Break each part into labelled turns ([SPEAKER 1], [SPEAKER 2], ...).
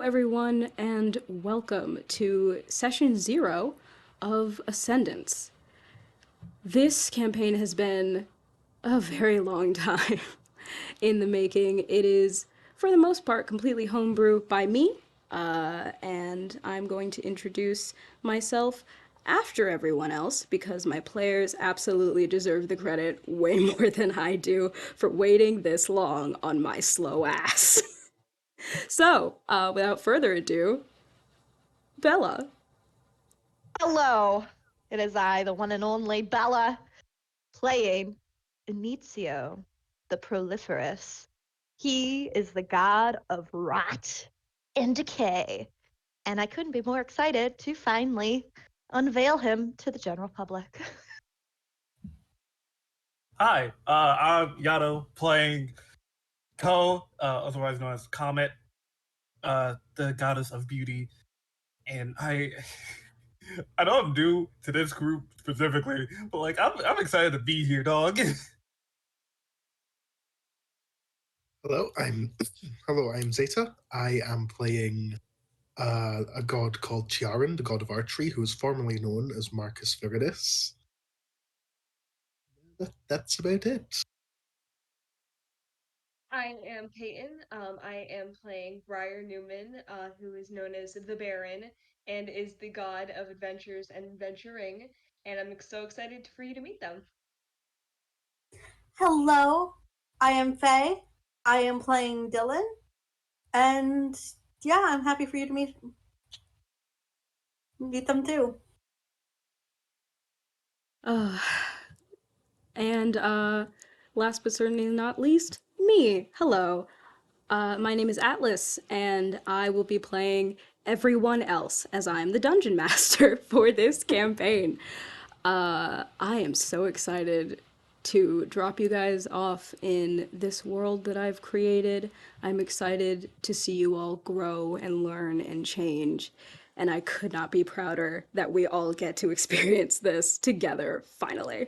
[SPEAKER 1] Everyone, and welcome to session 0 of Ascendance. This campaign has been a very long time in the making. It is, for the most part, completely homebrew by me, and I'm going to introduce myself after everyone else because my players absolutely deserve the credit way more than I do for waiting this long on my slow ass. So, without further ado, Bella.
[SPEAKER 2] Hello, it is I, the one and only Bella, playing Inizio, the Proliferous. He is the god of rot and decay, and I couldn't be more excited to finally unveil him to the general public.
[SPEAKER 3] Hi, I'm Yato playing Ko, otherwise known as Comet, the goddess of beauty, and I know I'm new to this group specifically, but I'm excited to be here, dog.
[SPEAKER 4] Hello, I'm Zeta. I am playing a god called Chiaran, the god of archery, who is formerly known as Marcus Viridis. That's about it.
[SPEAKER 5] I am Peyton. I am playing Briar Newman, who is known as the Baron and is the god of adventures and adventuring. And I'm so excited for you to meet them.
[SPEAKER 6] Hello, I am Faye. I am playing Dylan. And yeah, I'm happy for you to meet them too.
[SPEAKER 1] And last but certainly not least, me. Hello. My name is Atlas, and I will be playing everyone else as I'm the dungeon master for this campaign. I am so excited to drop you guys off in this world that I've created. I'm excited to see you all grow and learn and change. And I could not be prouder that we all get to experience this together, finally.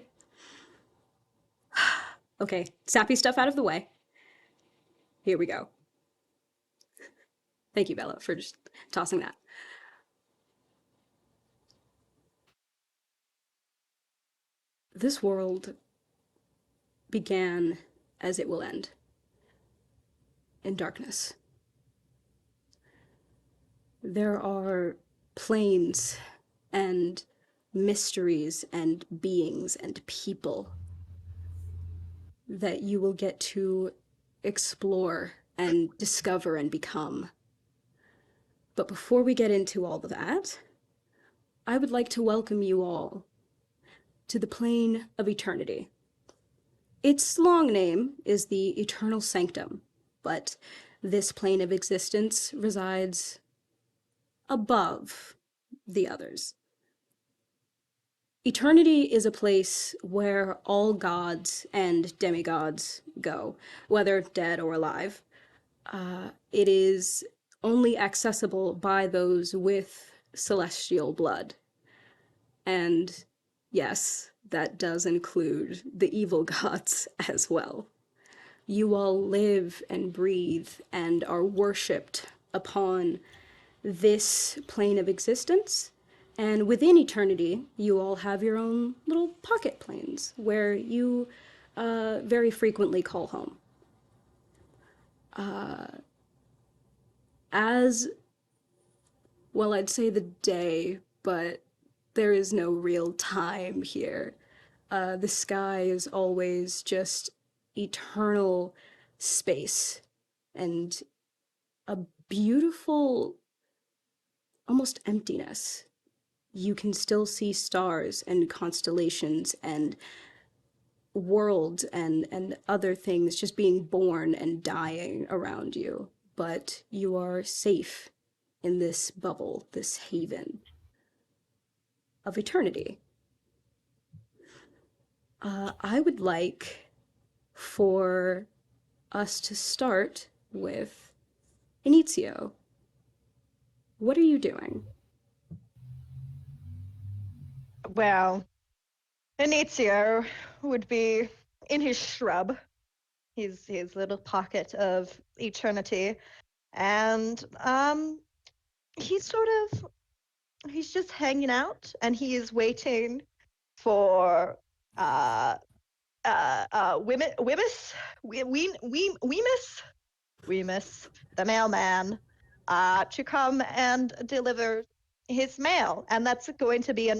[SPEAKER 1] Okay, sappy stuff out of the way. Here we go. Thank you, Bella, for just tossing that. This world began as it will end, in darkness. There are planes and mysteries and beings and people that you will get to explore and discover and become. But before we get into all of that, I would like to welcome you all to the plane of eternity. Its long name is the Eternal Sanctum, but this plane of existence resides above the others. Eternity is a place where all gods and demigods go, whether dead or alive. It is only accessible by those with celestial blood. And yes, that does include the evil gods as well. You all live and breathe and are worshipped upon this plane of existence. And within eternity, you all have your own little pocket planes where you very frequently call home. As well, I'd say the day, but there is no real time here. The sky is always just eternal space and a beautiful, almost emptiness. You can still see stars and constellations and worlds and other things just being born and dying around you, but you are safe in this bubble, this haven of eternity. I would like for us to start with Inizio. What are you doing?
[SPEAKER 2] Well, Inizio would be in his shrub, his little pocket of eternity, and he's sort of he's just hanging out, and he is waiting for Wimmis, Weemus, the mailman, to come and deliver his mail, and that's going to be a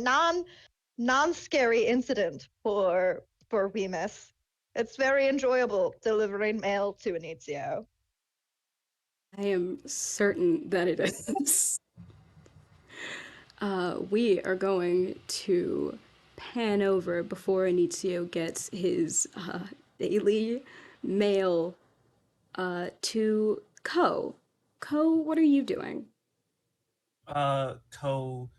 [SPEAKER 2] non-scary incident for Weemus. It's very enjoyable delivering mail to Anizio.
[SPEAKER 1] I am certain that it is. We are going to pan over before Anizio gets his daily mail to Ko. Ko, what are you doing?
[SPEAKER 3] Ko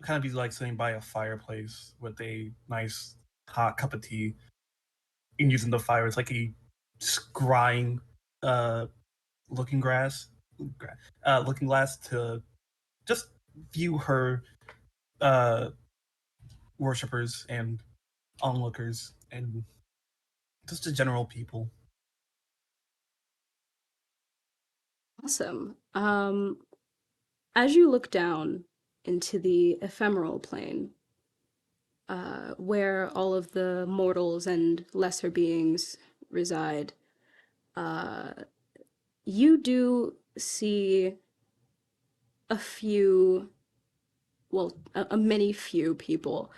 [SPEAKER 3] kind of be like sitting by a fireplace with a nice hot cup of tea and using the fire as like a scrying uh looking looking glass to just view her uh worshippers and onlookers and just the general people.
[SPEAKER 1] Awesome. As you look down into the ephemeral plane, where all of the mortals and lesser beings reside, uh, you do see a few, well, a many few people,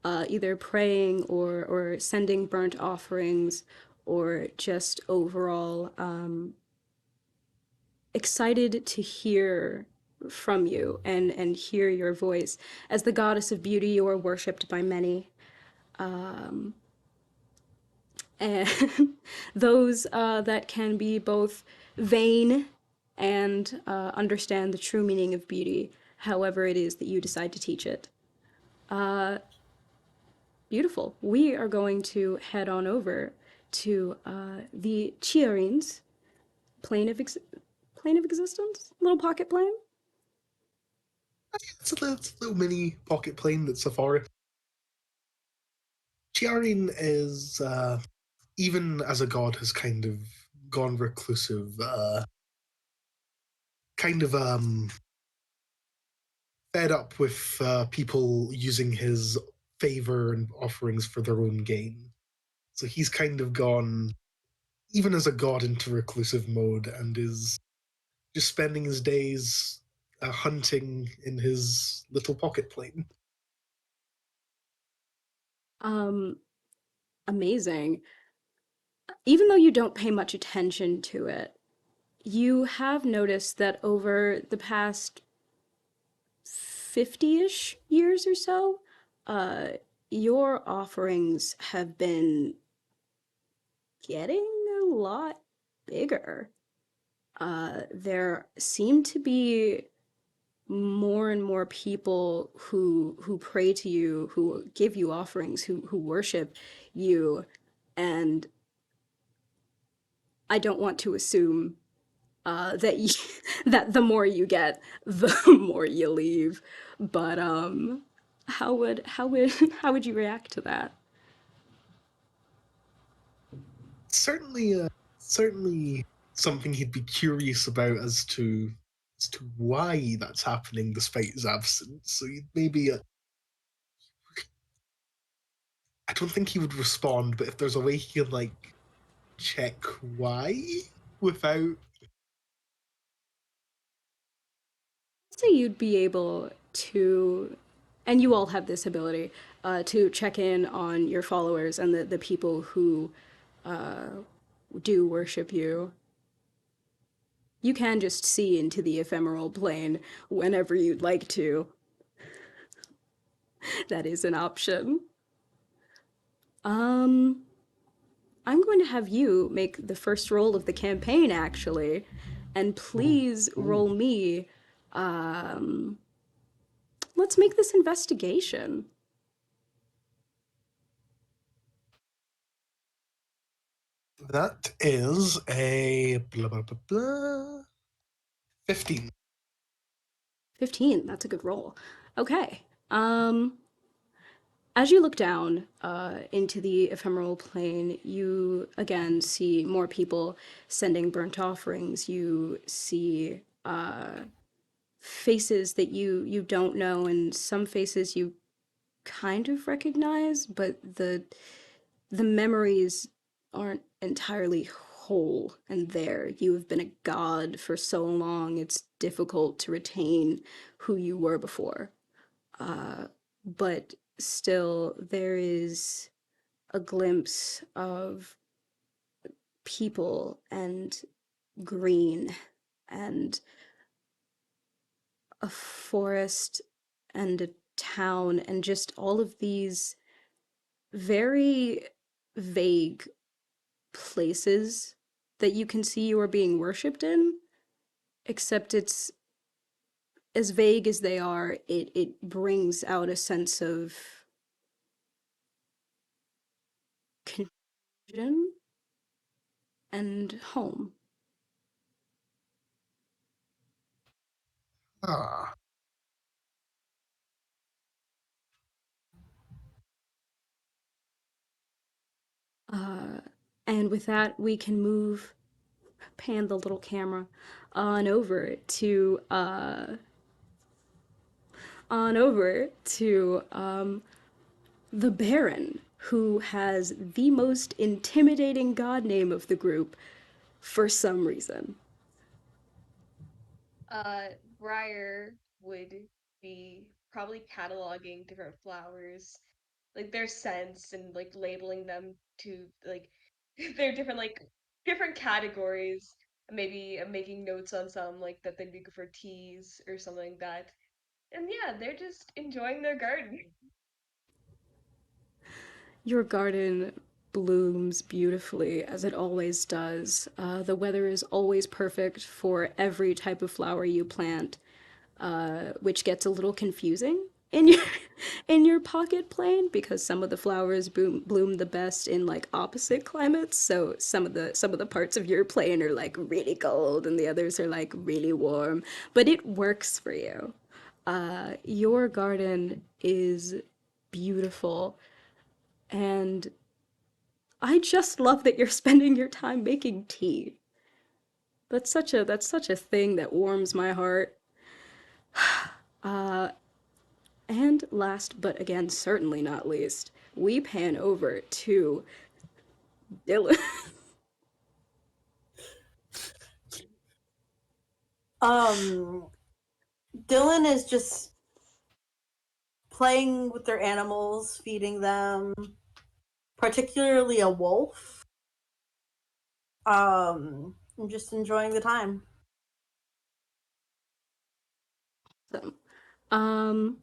[SPEAKER 1] either praying or sending burnt offerings or just overall excited to hear from you and hear your voice. As the goddess of beauty, you are worshipped by many. And those that can be both vain and understand the true meaning of beauty, however it is that you decide to teach it. Beautiful. We are going to head on over to the Chiarines plane of existence, little pocket plane.
[SPEAKER 4] It's a little mini pocket plane that's a forest. Chiarin is, even as a god, has kind of gone reclusive, kind of fed up with people using his favor and offerings for their own gain. So he's kind of gone, even as a god, into reclusive mode and is just spending his days hunting in his little pocket plane.
[SPEAKER 1] Um, Amazing. Even though you don't pay much attention to it, you have noticed that over the past 50-ish years or so, uh, your offerings have been getting a lot bigger. There seem to be more and more people who pray to you, who give you offerings, who worship you, and I don't want to assume that that the more you get, the more you leave. But how would how would you react to that?
[SPEAKER 4] Certainly something he'd be curious about as to why that's happening despite his absence. So he'd maybe I don't think he would respond, but if there's a way he can like check why without
[SPEAKER 1] Say you'd be able to, and you all have this ability to check in on your followers and the people who do worship you. You can just see into the ephemeral plane whenever you'd like to. That is an option. Um, I'm going to have you make the first roll of the campaign, actually, and please roll me. Um, let's make this investigation.
[SPEAKER 4] that is a blah blah blah blah 15.
[SPEAKER 1] 15, that's a good roll. Okay. As you look down into the ephemeral plane, you again see more people sending burnt offerings. You see faces that you don't know, and some faces you kind of recognize, but the memories aren't entirely whole and there. You have been a god for so long, it's difficult to retain who you were before. But still, there is a glimpse of people and green and a forest and a town and just all of these very vague places that you can see you are being worshipped in, except it's as vague as they are, it brings out a sense of confusion and home.
[SPEAKER 4] Ah,
[SPEAKER 1] Uh, and with that, we can pan the little camera on over to the Baron, who has the most intimidating god name of the group for some reason.
[SPEAKER 5] Uh, Briar would be probably cataloging different flowers, like their scents and like labeling them to like their different different categories. Maybe making notes on some like that they'd be good for teas or something like that. And yeah, they're just enjoying their garden.
[SPEAKER 1] Your garden blooms beautifully, as it always does. The weather is always perfect for every type of flower you plant, which gets a little confusing in your in your pocket plane because some of the flowers bloom the best in like opposite climates. So some of the parts of your plane are like really cold and the others are like really warm, but it works for you. Your garden is beautiful, and I just love that you're spending your time making tea. That's such a thing that warms my heart. And last but again certainly not least, we pan over to Dylan.
[SPEAKER 6] Um, Dylan is just playing with their animals, feeding them, particularly a wolf. I'm just enjoying the time.
[SPEAKER 1] So, um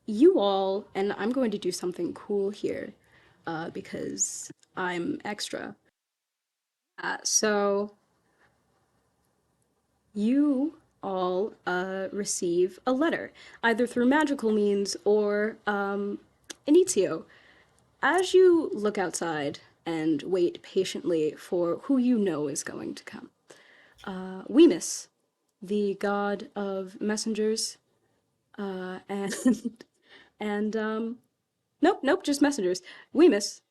[SPEAKER 1] you all, and I'm going to do something cool here, because I'm extra. So you all receive a letter, either through magical means or initio. As you look outside and wait patiently for who you know is going to come, Weemus, the god of messengers, and and nope, just messengers. Weemus,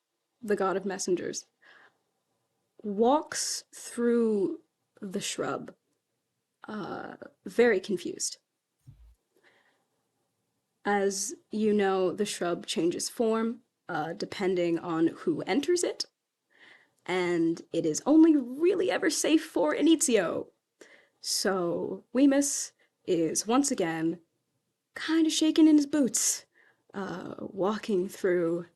[SPEAKER 1] the god of messengers, walks through the shrub, very confused. As you know, the shrub changes form depending on who enters it, and it is only really ever safe for Inizio. So Weemus is once again kind of shaking in his boots, walking through,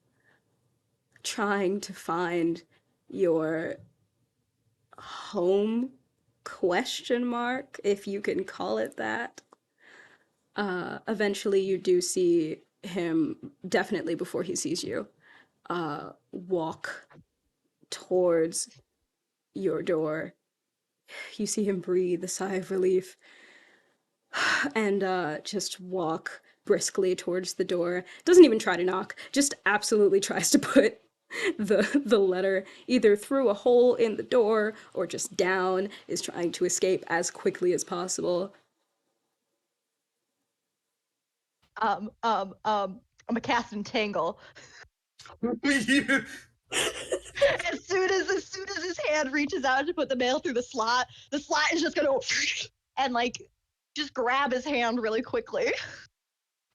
[SPEAKER 1] trying to find your home, question mark, if you can call it that. Eventually you do see him, definitely before he sees you, walk towards your door. You see him breathe a sigh of relief and just walk briskly towards the door. Doesn't even try to knock, just absolutely tries to put the letter either through a hole in the door or just down, is trying to escape as quickly as possible.
[SPEAKER 2] I'm a cast entangle.
[SPEAKER 3] You-
[SPEAKER 2] As soon as his hand reaches out to put the mail through the slot is just gonna and like just grab his hand really quickly.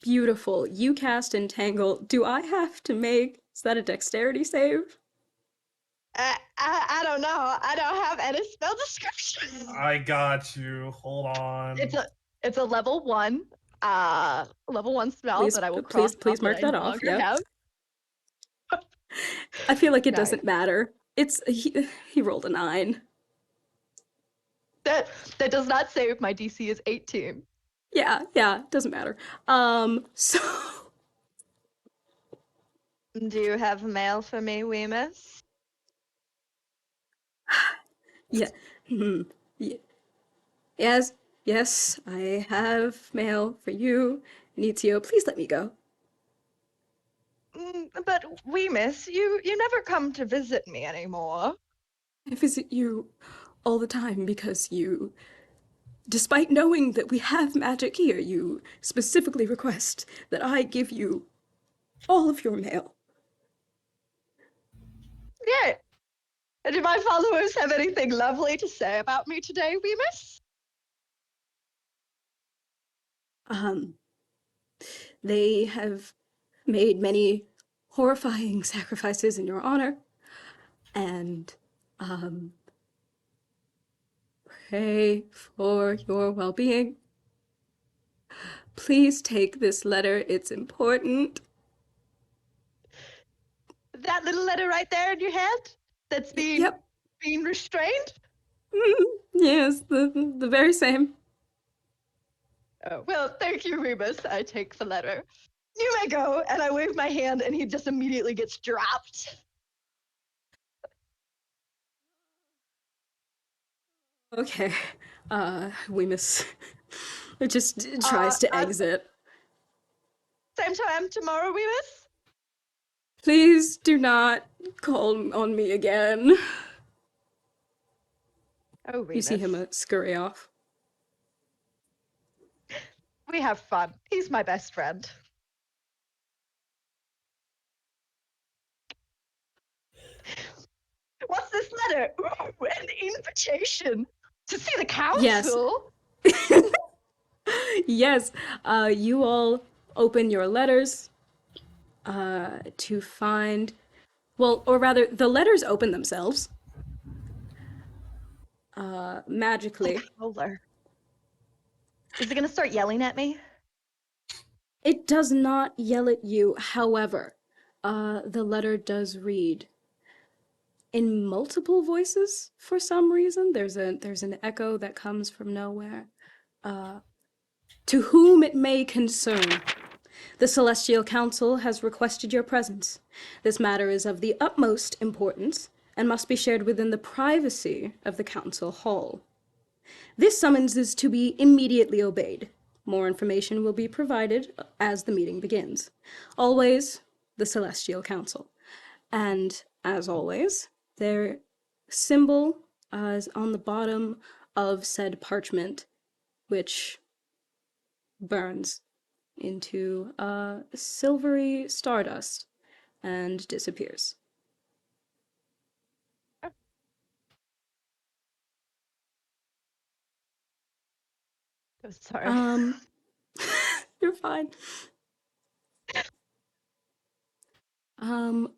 [SPEAKER 1] Beautiful. You cast Entangle. Do I have to make, is that a dexterity save?
[SPEAKER 2] I don't know. I don't have any spell description.
[SPEAKER 3] I got you. Hold on.
[SPEAKER 2] It's a level one spell
[SPEAKER 1] Please,
[SPEAKER 2] that I will cross off
[SPEAKER 1] please
[SPEAKER 2] that
[SPEAKER 1] mark
[SPEAKER 2] I
[SPEAKER 1] that
[SPEAKER 2] no
[SPEAKER 1] off.
[SPEAKER 2] longer
[SPEAKER 1] Yep.
[SPEAKER 2] have.
[SPEAKER 1] I feel like it
[SPEAKER 2] Nice.
[SPEAKER 1] doesn't matter. He rolled a 9.
[SPEAKER 2] That does not say if my DC is 18.
[SPEAKER 1] Yeah, doesn't matter. So
[SPEAKER 2] Do you have mail for me, Weemus?
[SPEAKER 1] yeah. Ye- Yes, I have mail for you. Nitio, please let me go.
[SPEAKER 2] But Weemus, you never come to visit me anymore.
[SPEAKER 1] I visit you all the time because you, despite knowing that we have magic here, you specifically request that I give you all of your mail.
[SPEAKER 2] Yeah. Do my followers have anything lovely to say about me today, Weemus?
[SPEAKER 1] They have made many horrifying sacrifices in your honor, and pray for your well-being. Please take this letter, it's important.
[SPEAKER 2] That little letter right there in your hand that's being restrained?
[SPEAKER 1] Yes, the very same.
[SPEAKER 2] Oh, well, thank you, Remus. I take the letter. You may go, and I wave my hand, and he just immediately gets dropped.
[SPEAKER 1] Okay, Weemus just tries to exit.
[SPEAKER 2] Same time tomorrow, Remus?
[SPEAKER 1] Please do not call on me again.
[SPEAKER 2] Oh, Remus.
[SPEAKER 1] You see him scurry off.
[SPEAKER 2] We have fun. He's my best friend. What's this letter? Ooh, an invitation to see the council?
[SPEAKER 1] Yes, you all open your letters to find, well, or rather, the letters open themselves magically.
[SPEAKER 2] Howler. Is it gonna start yelling at me?
[SPEAKER 1] It does not yell at you, however, the letter does read in multiple voices for some reason. There's an echo that comes from nowhere. To whom it may concern, the Celestial Council has requested your presence. This matter is of the utmost importance and must be shared within the privacy of the council hall. This summons is to be immediately obeyed. More information will be provided as the meeting begins. Always, the Celestial Council. And as always, their symbol is on the bottom of said parchment, which burns into silvery stardust and disappears.
[SPEAKER 2] Oh, sorry.
[SPEAKER 1] You're fine. I'm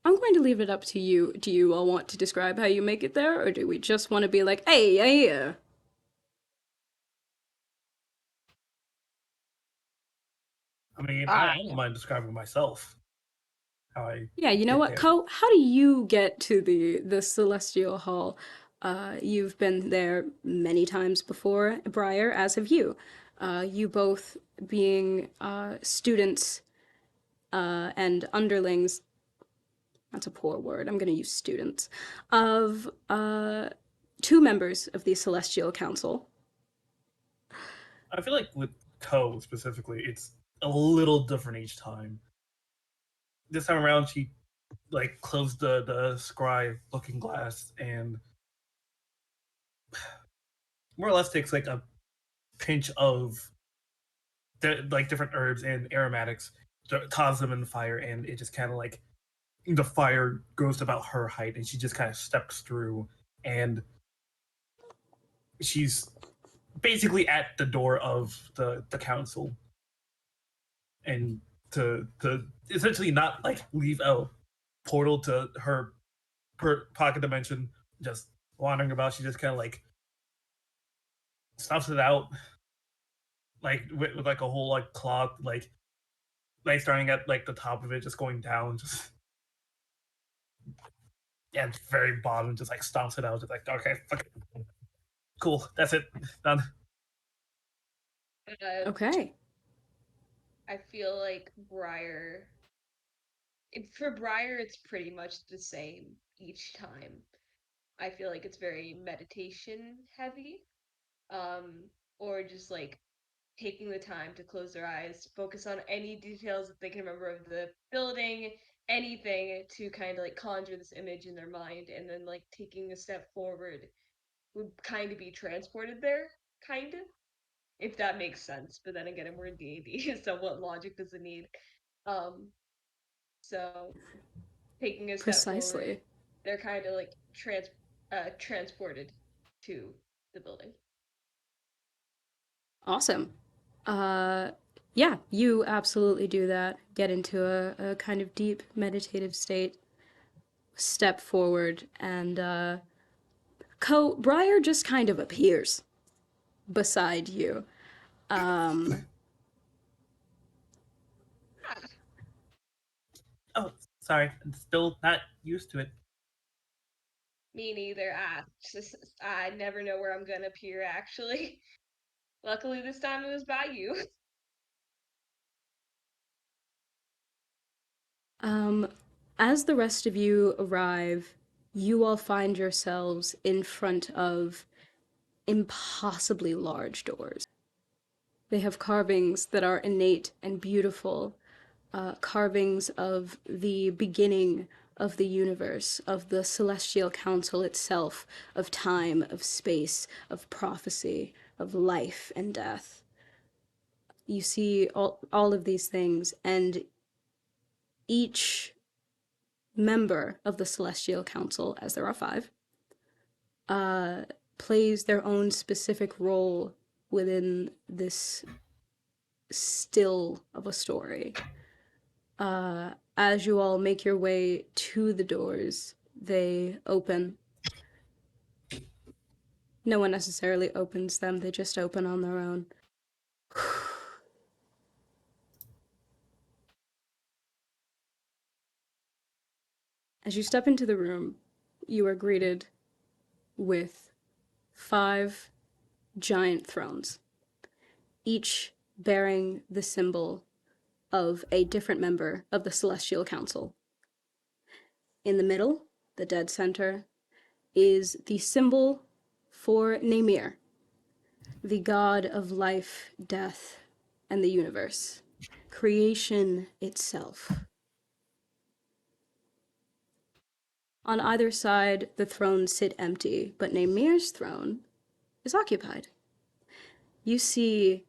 [SPEAKER 1] going to leave it up to you. Do you all want to describe how you make it there, or do we just want to be like, hey?
[SPEAKER 3] I mean, I don't mind describing myself. How I
[SPEAKER 1] Yeah, you know
[SPEAKER 3] get
[SPEAKER 1] what,
[SPEAKER 3] there.
[SPEAKER 1] Ko? How do you get to the Celestial Hall? You've been there many times before, Briar, as have you. You both being students and underlings. That's a poor word. I'm going to use students of two members of the Celestial Council.
[SPEAKER 3] I feel like with Ko specifically, it's a little different each time. This time around, she like closed the scry looking glass and more or less takes like a pinch of like different herbs and aromatics, toss them in the fire, and it just kind of like the fire goes to about her height, and she just kind of steps through, and she's basically at the door of the council, and to essentially not like leave a portal to her pocket dimension, just wandering about. She just kind of like stuffs it out, like with like a whole like cloth, like starting at like the top of it, just going down, just yeah, very bottom, just like stomps it out, just like okay, fuck it. Cool, that's it, done.
[SPEAKER 1] Okay.
[SPEAKER 5] I feel like for Briar, it's pretty much the same each time. I feel like it's very meditation heavy, um, or just like taking the time to close their eyes, focus on any details that they can remember of the building, anything to kind of like conjure this image in their mind, and then like taking a step forward would kind of be transported there, kind of, if that makes sense. But then again, we're in D&D, so what logic does it need? Um, so taking a step forward,
[SPEAKER 1] Precisely.
[SPEAKER 5] they're kind of like transported to the building.
[SPEAKER 1] Awesome. Uh, yeah, you absolutely do that. Get into a kind of deep meditative state, step forward, and Briar just kind of appears beside you. Um,
[SPEAKER 3] Oh, sorry, I'm still not used to it.
[SPEAKER 5] Me neither. I never know where I'm gonna appear. Actually, luckily this time it was by you.
[SPEAKER 1] um, as the rest of you arrive, you all find yourselves in front of impossibly large doors. They have carvings that are innate and beautiful, carvings of the beginning of the universe, of the celestial council itself, of time, of space, of prophecy, of life and death. You see all of these things, and each member of the celestial council, as there are five, uh, plays their own specific role within this still of a story. As you all make your way to the doors, they open. No one necessarily opens them, they just open on their own. As you step into the room, you are greeted with 5 giant thrones, each bearing the symbol of a different member of the Celestial Council. In the middle, the dead center, is the symbol for Namir, the god of life, death, and the universe, creation itself. On either side, the thrones sit empty, but Namir's throne is occupied. You see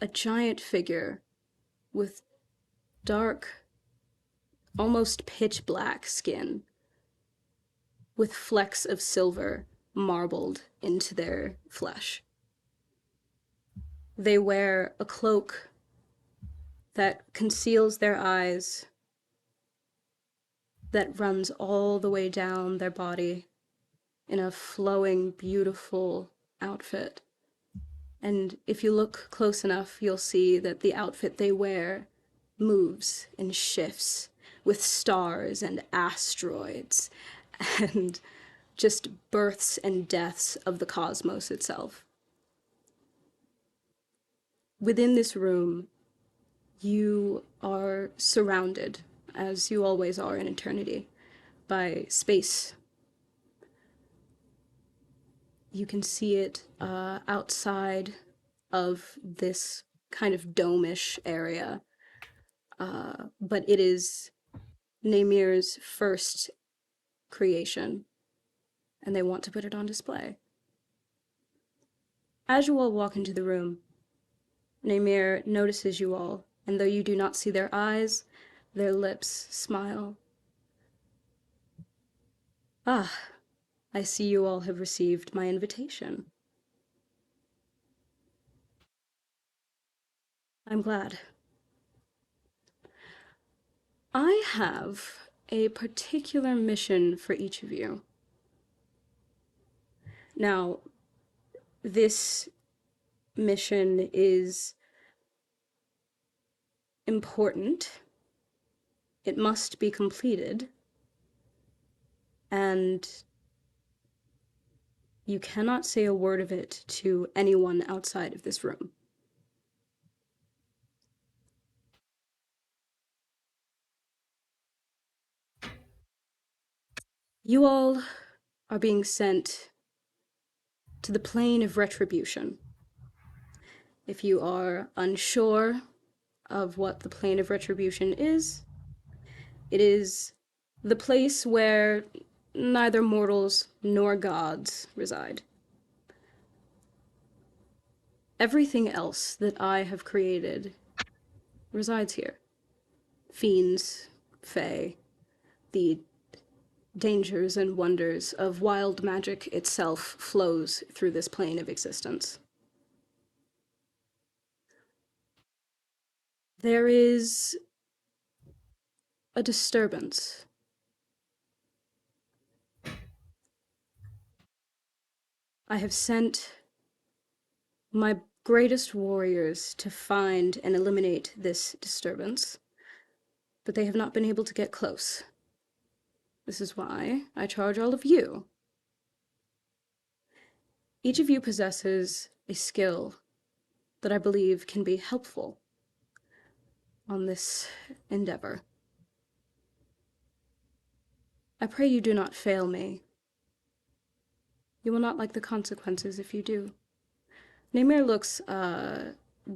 [SPEAKER 1] a giant figure with dark, almost pitch black skin, with flecks of silver marbled into their flesh. They wear a cloak that conceals their eyes, that runs all the way down their body in a flowing, beautiful outfit. And if you look close enough, you'll see that the outfit they wear moves and shifts with stars and asteroids and just births and deaths of the cosmos itself. Within this room, you are surrounded, as you always are in eternity, by space. You can see it outside of this kind of dome-ish area, but it is Namir's first creation, and they want to put it on display. As you all walk into the room, Naimir notices you all, and though you do not see their eyes, their lips smile. Ah, I see you all have received my invitation. I'm glad. I have a particular mission for each of you. Now, this mission is important. It must be completed. And you cannot say a word of it to anyone outside of this room. You all are being sent to the plane of retribution. If you are unsure of what the plane of retribution is, it is the place where neither mortals nor gods reside. Everything else that I have created resides here. Fiends, fae, the dangers and wonders of wild magic itself flows through this plane of existence. There is a disturbance. I have sent my greatest warriors to find and eliminate this disturbance, but they have not been able to get close. This is why I charge all of you. Each of you possesses a skill that I believe can be helpful on this endeavor. I pray you do not fail me. You will not like the consequences if you do. Naimir looks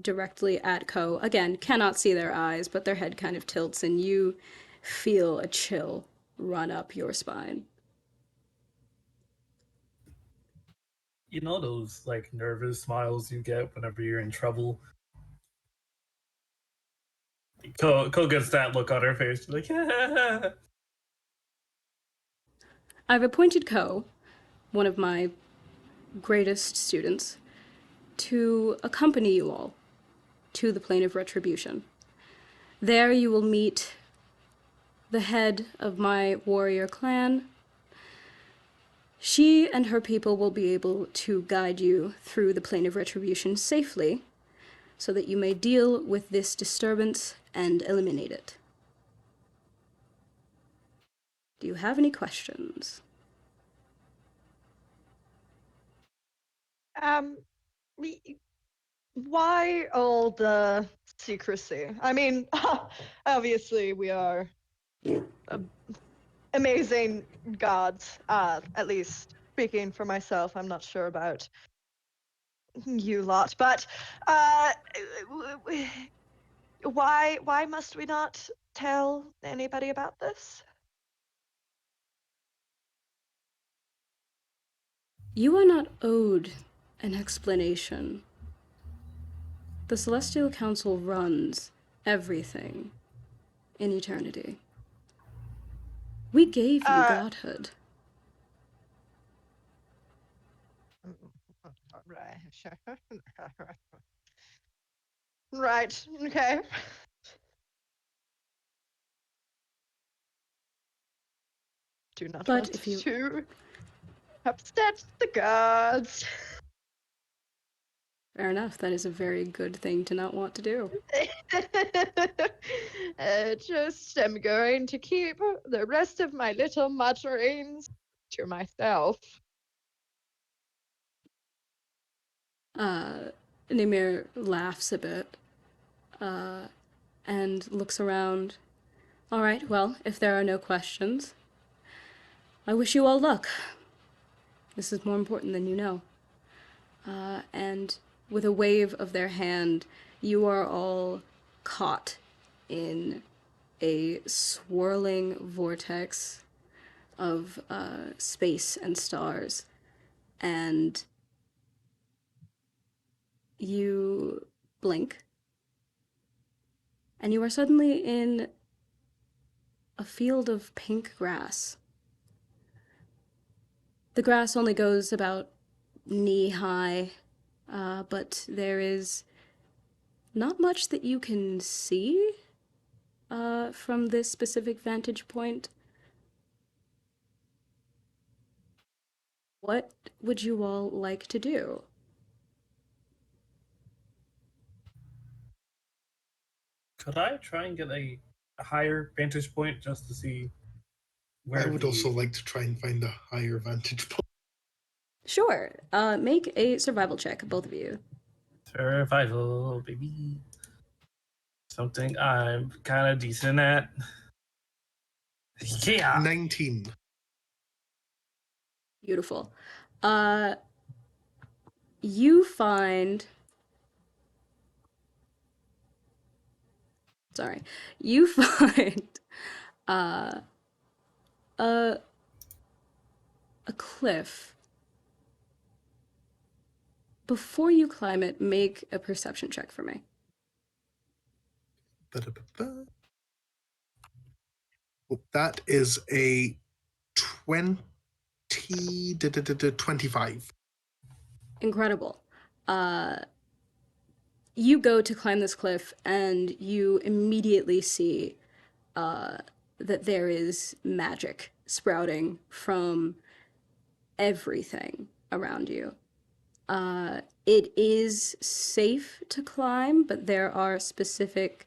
[SPEAKER 1] directly at Ko. Again, cannot see their eyes, but their head kind of tilts, and you feel a chill run up your spine.
[SPEAKER 3] You know those like nervous smiles you get whenever you're in trouble? Ko gets that look on her face, like, yeah.
[SPEAKER 1] I've appointed Ko, one of my greatest students, to accompany you all to the plane of retribution. There you will meet the head of my warrior clan. She and her people will be able to guide you through the plane of retribution safely so that you may deal with this disturbance and eliminate it. Do you have any questions?
[SPEAKER 2] We- why all the secrecy? I mean, obviously we are amazing gods. At least speaking for myself, I'm not sure about you lot, but why must we not tell anybody about this?
[SPEAKER 1] You are not owed an explanation. The Celestial Council runs everything in eternity. We gave you godhood.
[SPEAKER 2] Right. Okay. Do not
[SPEAKER 1] But
[SPEAKER 2] want
[SPEAKER 1] if you
[SPEAKER 2] to upset the gods.
[SPEAKER 1] Fair enough, that is a very good thing to not want to do.
[SPEAKER 2] Just am going to keep the rest of my little mutterings to myself.
[SPEAKER 1] Nimir laughs a bit, and looks around. All right, well, if there are no questions, I wish you all luck. This is more important than you know. And with a wave of their hand, you are all caught in a swirling vortex of space and stars. And you blink, and you are suddenly in a field of pink grass. The grass only goes about knee high, but there is not much that you can see from this specific vantage point. What would you all like to do?
[SPEAKER 3] Could I try and get a higher vantage point just to see
[SPEAKER 4] I
[SPEAKER 3] where
[SPEAKER 4] would
[SPEAKER 3] the
[SPEAKER 4] also like to try and find a higher vantage point.
[SPEAKER 1] Sure. Make a survival check, both of you.
[SPEAKER 3] survival, baby? Something I'm kind of decent at. Yeah.
[SPEAKER 4] 19.
[SPEAKER 1] Beautiful. You find. Sorry. You find a a cliff. Before you climb it, make a perception check for me.
[SPEAKER 4] Ba-da-ba-ba. Oh, that is a 25.
[SPEAKER 1] Incredible. You go to climb this cliff, and you immediately see that there is magic sprouting from everything around you. It is safe to climb, but there are specific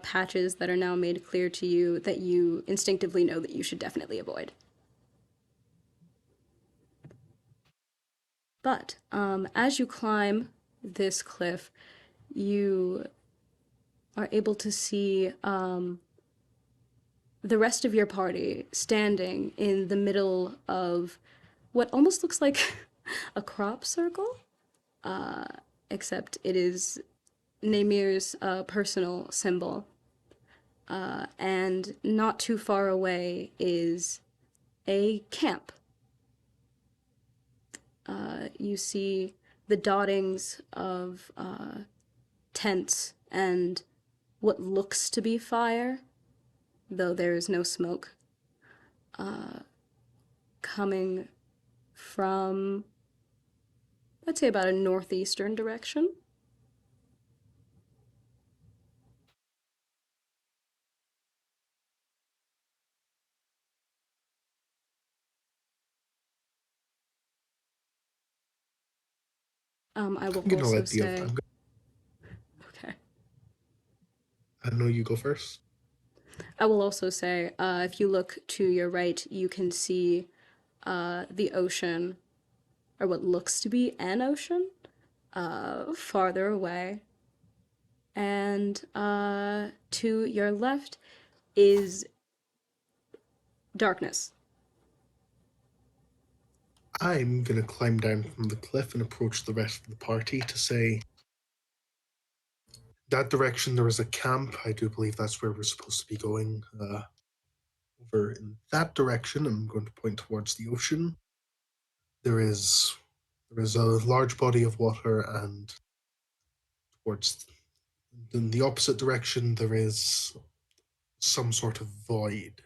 [SPEAKER 1] patches that are now made clear to you that you instinctively know that you should definitely avoid. But as you climb this cliff, you are able to see the rest of your party standing in the middle of what almost looks like a crop circle, except it is Namir's personal symbol. And not too far away is a camp. You see the dottings of tents and what looks to be fire, though there is no smoke, coming from, I'd say, about a northeastern direction. I will
[SPEAKER 4] I'm going to
[SPEAKER 1] also
[SPEAKER 4] let the
[SPEAKER 1] say,
[SPEAKER 4] other.
[SPEAKER 1] okay.
[SPEAKER 4] I know you go first.
[SPEAKER 1] I will also say, if you look to your right, you can see the ocean, or what looks to be an ocean, farther away. And to your left is darkness.
[SPEAKER 4] I'm going to climb down from the cliff and approach the rest of the party to say, that direction there is a camp. I do believe that's where we're supposed to be going. Over in that direction, I'm going to point towards the ocean. There is a large body of water, and towards in the opposite direction there is some sort of void.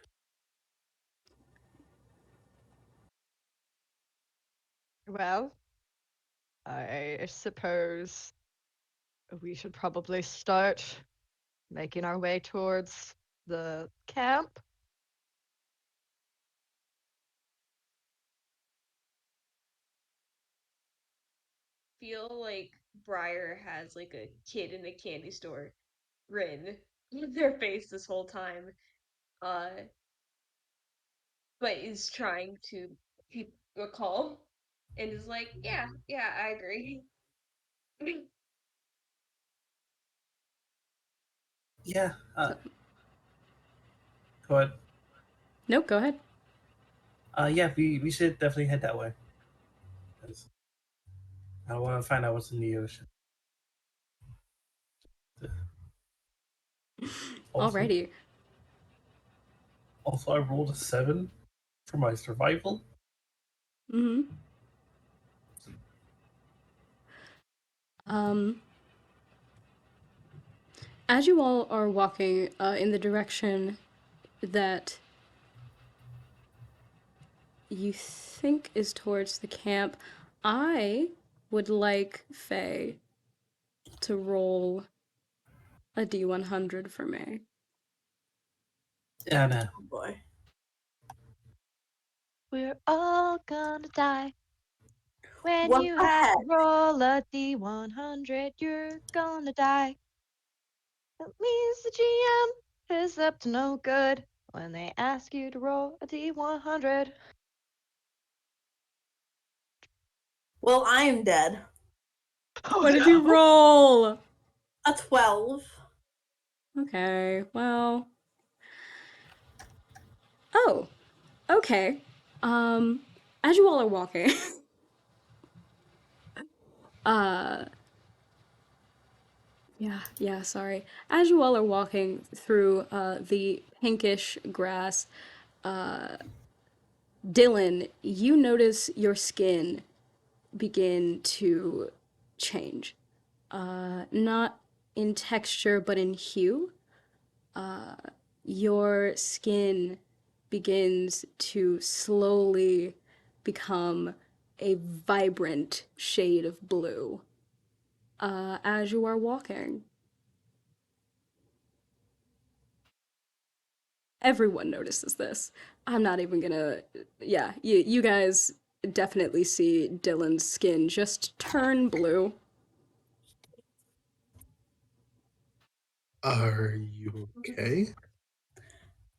[SPEAKER 2] Well, I suppose we should probably start making our way towards the camp.
[SPEAKER 5] Feel like Briar has like a kid in a candy store grin on their face this whole time. Uh but is trying to keep calm and is like, yeah, yeah, I agree.
[SPEAKER 3] Yeah.
[SPEAKER 1] So,
[SPEAKER 3] Go ahead.
[SPEAKER 1] nope, go ahead.
[SPEAKER 3] Yeah, we should definitely head that way. 'Cause I want to find out what's in the ocean. Also,
[SPEAKER 1] Alrighty.
[SPEAKER 3] I rolled a 7 for my survival.
[SPEAKER 1] Mm-hmm. Um, as you all are walking in the direction that you think is towards the camp, I would like Faye to roll a D100 for me.
[SPEAKER 3] Yeah, no.
[SPEAKER 6] Oh boy.
[SPEAKER 2] We're all gonna die. When
[SPEAKER 6] What
[SPEAKER 2] you
[SPEAKER 6] the
[SPEAKER 2] have
[SPEAKER 6] heck?
[SPEAKER 2] to roll a D100, you're gonna die. That means the GM is up to no good when they ask you to roll a D100.
[SPEAKER 6] Well, I am dead.
[SPEAKER 2] Oh,
[SPEAKER 1] What did you roll?
[SPEAKER 6] A 12.
[SPEAKER 1] Okay, well. Oh, okay. As you all are walking, uh, yeah, sorry. As you all are walking through the pinkish grass, Dylan, you notice your skin begin to change. Not in texture, but in hue. Your skin begins to slowly become a vibrant shade of blue as you are walking. Everyone notices this. I'm not even gonna. Yeah, you guys definitely see Dylan's skin just turn blue.
[SPEAKER 4] Are you okay?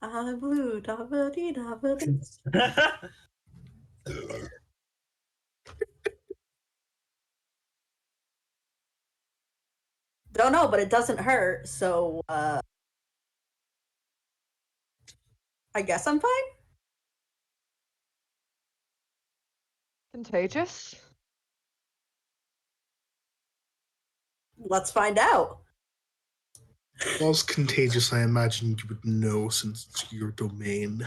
[SPEAKER 6] I blue, da ba dee da ba dee. Don't know, but it doesn't hurt, so I guess I'm fine.
[SPEAKER 2] contagious?
[SPEAKER 6] Let's find out.
[SPEAKER 4] Was contagious, I imagine you would know since it's your domain.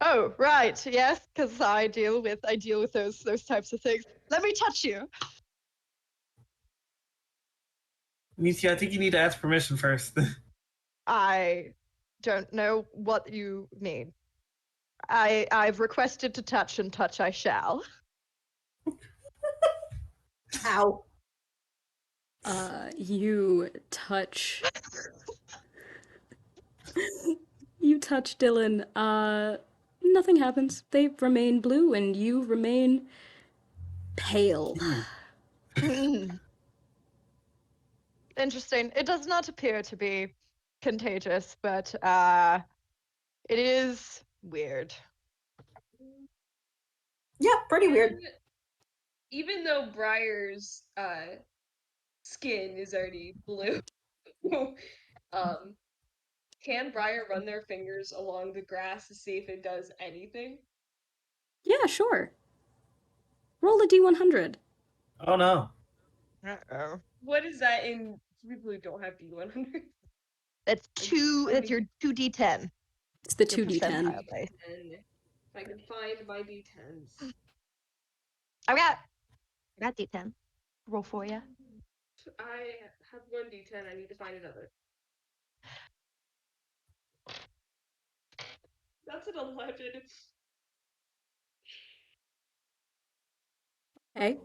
[SPEAKER 2] Oh, right, yes, because I deal with those types of things. Let me touch you.
[SPEAKER 3] Nisi, I think you need to ask permission first.
[SPEAKER 2] I don't know what you mean. I've requested to touch, and touch I shall.
[SPEAKER 6] Ow.
[SPEAKER 1] You touch. You touch Dylan. Nothing happens. They remain blue, and you remain pale.
[SPEAKER 2] Hmm. Interesting. It does not appear to be contagious, but it is weird.
[SPEAKER 6] Yeah, pretty weird.
[SPEAKER 5] Even though Briar's skin is already blue, um, can Briar run their fingers along the grass to see if it does anything?
[SPEAKER 1] Yeah, sure. Roll a d100.
[SPEAKER 3] Oh no.
[SPEAKER 2] Uh-oh.
[SPEAKER 5] What is that in people who don't have D100?
[SPEAKER 2] It's two.
[SPEAKER 5] How
[SPEAKER 2] It's
[SPEAKER 5] many
[SPEAKER 2] your 2d10.
[SPEAKER 1] It's the
[SPEAKER 2] Your
[SPEAKER 1] 2d10.
[SPEAKER 2] percentile base.
[SPEAKER 5] D10? If I can find my D10s.
[SPEAKER 2] I got d10. Roll for you.
[SPEAKER 5] I have one D10. I need to find another. That's an 11.
[SPEAKER 1] Okay.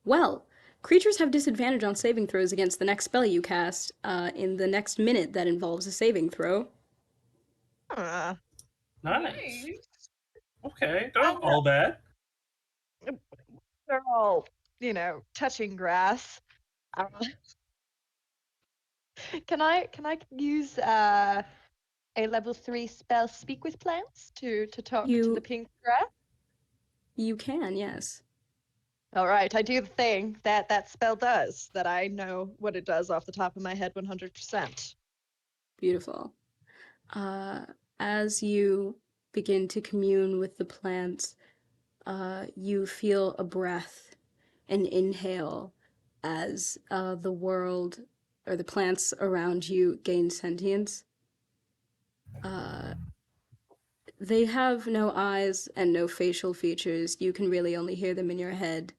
[SPEAKER 1] Well, creatures have disadvantage on saving throws against the next spell you cast in the next minute that involves a saving throw.
[SPEAKER 2] Uh,
[SPEAKER 3] Nice. Okay, they're
[SPEAKER 2] I'm
[SPEAKER 3] not all bad.
[SPEAKER 2] they're all, touching grass. Uh, can I use a level 3 spell speak with plants to talk to the
[SPEAKER 1] You
[SPEAKER 2] pink grass?
[SPEAKER 1] you can, yes.
[SPEAKER 2] All right, I do the thing that that spell does, that I know what it does off the top of my head 100%.
[SPEAKER 1] Beautiful. Uh, as you begin to commune with the plants, you feel a breath, an inhale, as the world or the plants around you gain sentience. They have no eyes and no facial features. You can really only hear them in your head.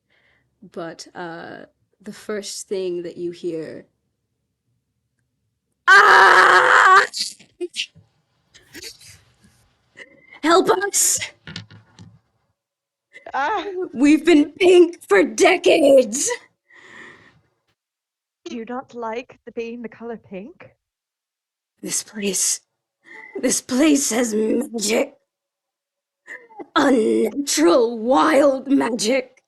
[SPEAKER 1] But the first thing that you hear, ah! Help us!
[SPEAKER 2] Ah,
[SPEAKER 1] We've been pink for decades!
[SPEAKER 2] do you not like being the color pink?
[SPEAKER 1] This place. This place has magic. Unnatural, wild magic.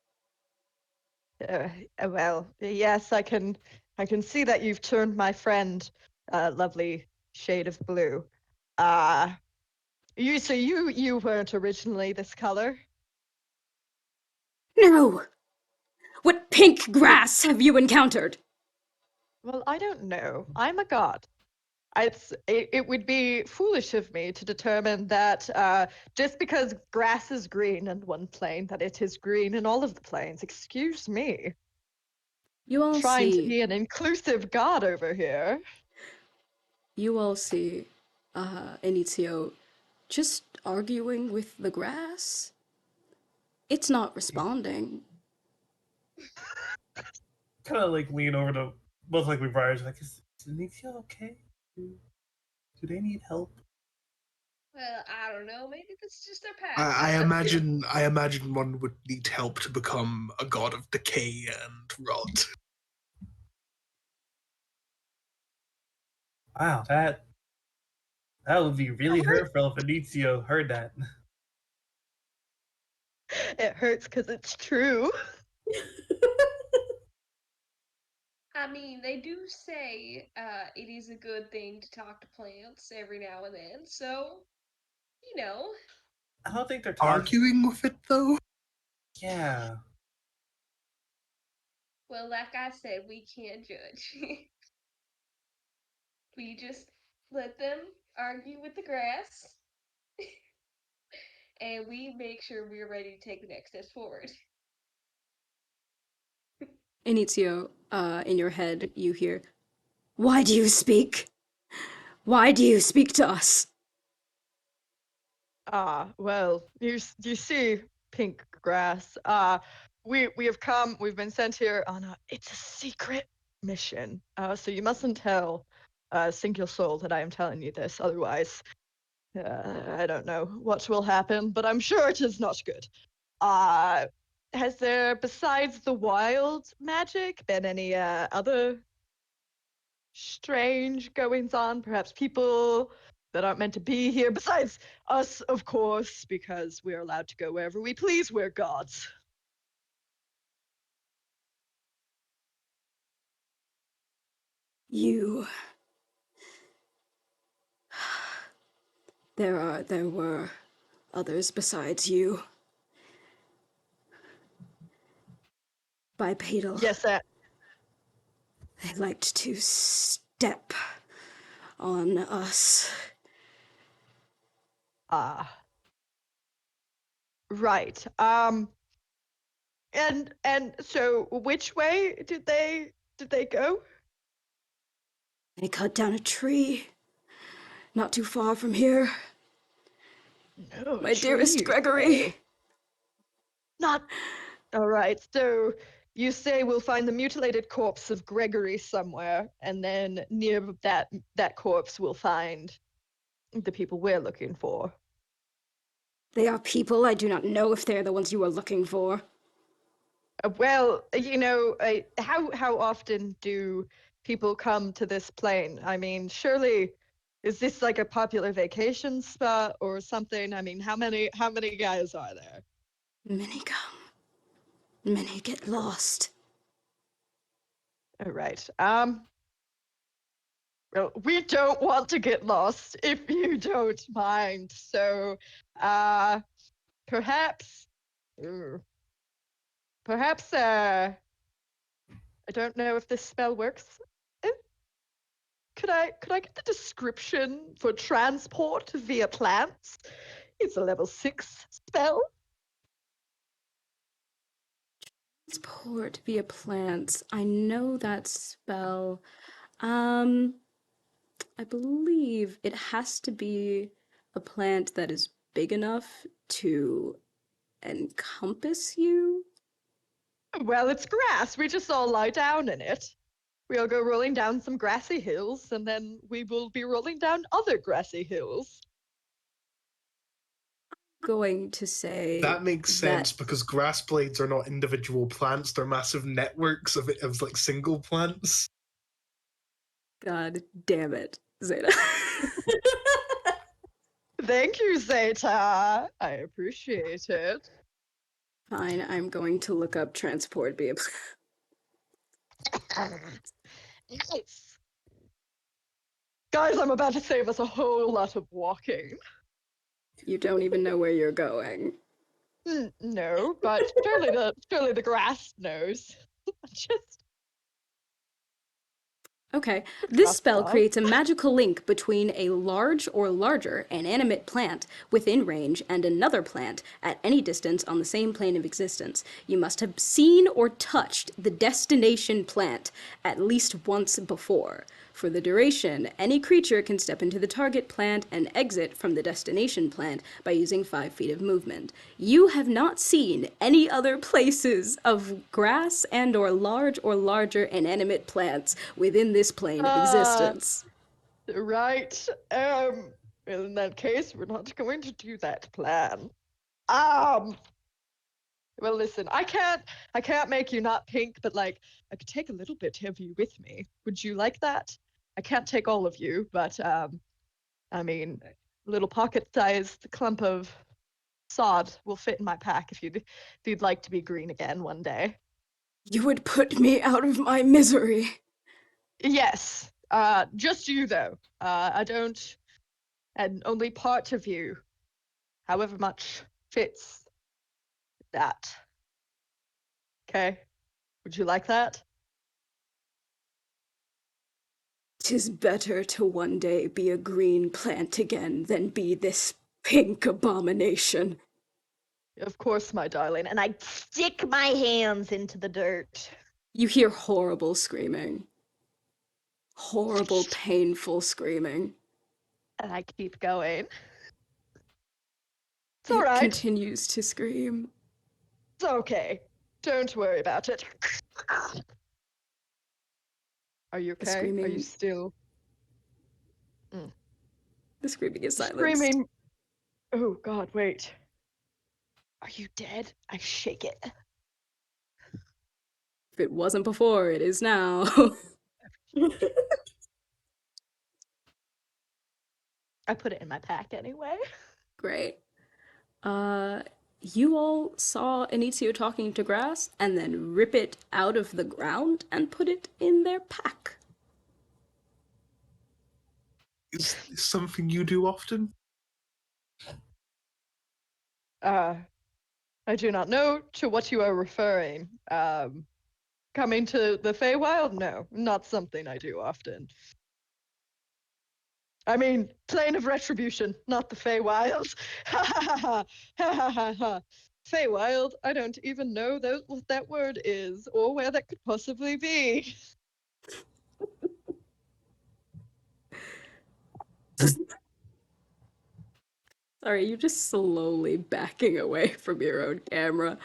[SPEAKER 2] Uh, well, yes, I can see that you've turned my friend, lovely shade of blue. Uh, you weren't originally this color.
[SPEAKER 1] No! What pink grass have you encountered?
[SPEAKER 2] Well, I don't know. I'm a god. It would be foolish of me to determine that just because grass is green in one plane, that it is green in all of the planes. Excuse me.
[SPEAKER 1] You all
[SPEAKER 2] Trying to
[SPEAKER 1] see.
[SPEAKER 2] be an inclusive god over here.
[SPEAKER 1] You all see Inizio just arguing with the grass. It's not responding.
[SPEAKER 3] Kind of like lean over to most likely Briar's like, is Anicia okay? Do they need help?
[SPEAKER 5] Well, I don't know. Maybe that's just their
[SPEAKER 4] I
[SPEAKER 5] pastime.
[SPEAKER 4] imagine one would need help to become a god of decay and rot.
[SPEAKER 3] Wow, that would be really hurtful if Anicio heard that.
[SPEAKER 2] It hurts because it's true.
[SPEAKER 5] I mean, they do say it is a good thing to talk to plants every now and then, so, you know.
[SPEAKER 3] I don't think they're talking.
[SPEAKER 4] Arguing with it though?
[SPEAKER 3] Yeah.
[SPEAKER 5] Well, like I said, we can't judge. We just let them argue with the grass, and we make sure we're ready to take the next steps forward.
[SPEAKER 1] Inizio, in your head, you hear, "Why do you speak? Why do you speak to us?"
[SPEAKER 2] Well, you see pink grass. We've been sent here on it's a secret mission. So you mustn't tell a single soul that I am telling you this, otherwise, I don't know what will happen, but I'm sure it is not good. Uh, has there, besides the wild magic, been any other strange goings on? Perhaps people that aren't meant to be here, besides us, of course, because we're allowed to go wherever we please. We're gods.
[SPEAKER 1] You. There were others besides you. Bipedal.
[SPEAKER 2] Yes,
[SPEAKER 1] They liked to step on us.
[SPEAKER 2] ah, right. And so which way did they go?
[SPEAKER 1] They cut down a tree not too far from here.
[SPEAKER 2] No,
[SPEAKER 1] My
[SPEAKER 2] tree,
[SPEAKER 1] dearest
[SPEAKER 2] you
[SPEAKER 1] Gregory.
[SPEAKER 2] say. Not all right. So you say we'll find the mutilated corpse of Gregory somewhere, and then near that corpse we'll find the people we're looking for.
[SPEAKER 1] They are people. I do not know if they're the ones you are looking for.
[SPEAKER 2] Well, how often do people come to this plane? I mean, surely is this like a popular vacation spot or something? I mean, how many guys are there?
[SPEAKER 1] Many come. Many get lost.
[SPEAKER 2] All right. Well, we don't want to get lost if you don't mind. So, uh, perhaps, uh, perhaps, I don't know if this spell works. Uh, could I get the description for transport via plants? It's a level 6 spell.
[SPEAKER 1] Transport via plants. I know that spell. I believe it has to be a plant that is big enough to encompass you?
[SPEAKER 2] Well, it's grass. We just all lie down in it. We'll go rolling down some grassy hills, and then we will be rolling down other grassy hills.
[SPEAKER 1] Going to say
[SPEAKER 4] That makes sense
[SPEAKER 1] that
[SPEAKER 4] because grass blades are not individual plants; they're massive networks of like single plants.
[SPEAKER 1] God damn it, Zeta.
[SPEAKER 2] Thank you, Zeta. I appreciate it.
[SPEAKER 1] Fine, I'm going to look up transport beam.
[SPEAKER 2] Nice. Guys, I'm about to save us a whole lot of walking.
[SPEAKER 1] You don't even know where you're going.
[SPEAKER 2] No, but surely the grass knows. Just
[SPEAKER 1] Okay, this
[SPEAKER 2] trust
[SPEAKER 1] spell
[SPEAKER 2] us.
[SPEAKER 1] creates a magical link between a large or larger inanimate plant within range and another plant at any distance on the same plane of existence. You must have seen or touched the destination plant at least once before. For the duration, any creature can step into the target plant and exit from the destination plant by using 5 feet of movement. You have not seen any other places of grass and or larger inanimate plants within this plane of existence.
[SPEAKER 2] Right. In that case, we're not going to do that plan. Um, well, listen, I can't make you not pink, but like, I could take a little bit of you with me. Would you like that? I can't take all of you, but I mean, a little pocket-sized clump of sod will fit in my pack if you'd like to be green again one day.
[SPEAKER 1] You would put me out of my misery.
[SPEAKER 2] Yes. Just you though. I don't, and only part of you, however much fits that. Okay. Would you like that?
[SPEAKER 1] 'Tis better to one day be a green plant again than be this pink abomination.
[SPEAKER 2] Of course, my darling. And I stick my hands into the dirt.
[SPEAKER 1] You hear horrible screaming. Horrible, painful screaming.
[SPEAKER 2] And I keep going. It's all
[SPEAKER 1] It
[SPEAKER 2] right.
[SPEAKER 1] continues to scream.
[SPEAKER 2] It's okay. Don't worry about it. Are you
[SPEAKER 1] The
[SPEAKER 2] okay? Are you
[SPEAKER 1] screaming,
[SPEAKER 2] still
[SPEAKER 1] the screaming is silenced.
[SPEAKER 2] screaming? Oh God, wait. Are you dead? I shake it.
[SPEAKER 1] If it wasn't before, it is now.
[SPEAKER 2] I put it in my pack anyway.
[SPEAKER 1] Great. Uh, you all saw Anitio talking to grass and then rip it out of the ground and put it in their pack.
[SPEAKER 4] Is this something you do often?
[SPEAKER 2] I do not know to what you are referring. Coming to the Feywild? No, not something I do often. I mean, plane of retribution, not the Feywild. Ha ha ha ha ha ha ha. Feywild, I don't even know what that word is or where that could possibly be.
[SPEAKER 1] Sorry, you're just slowly backing away from your own camera.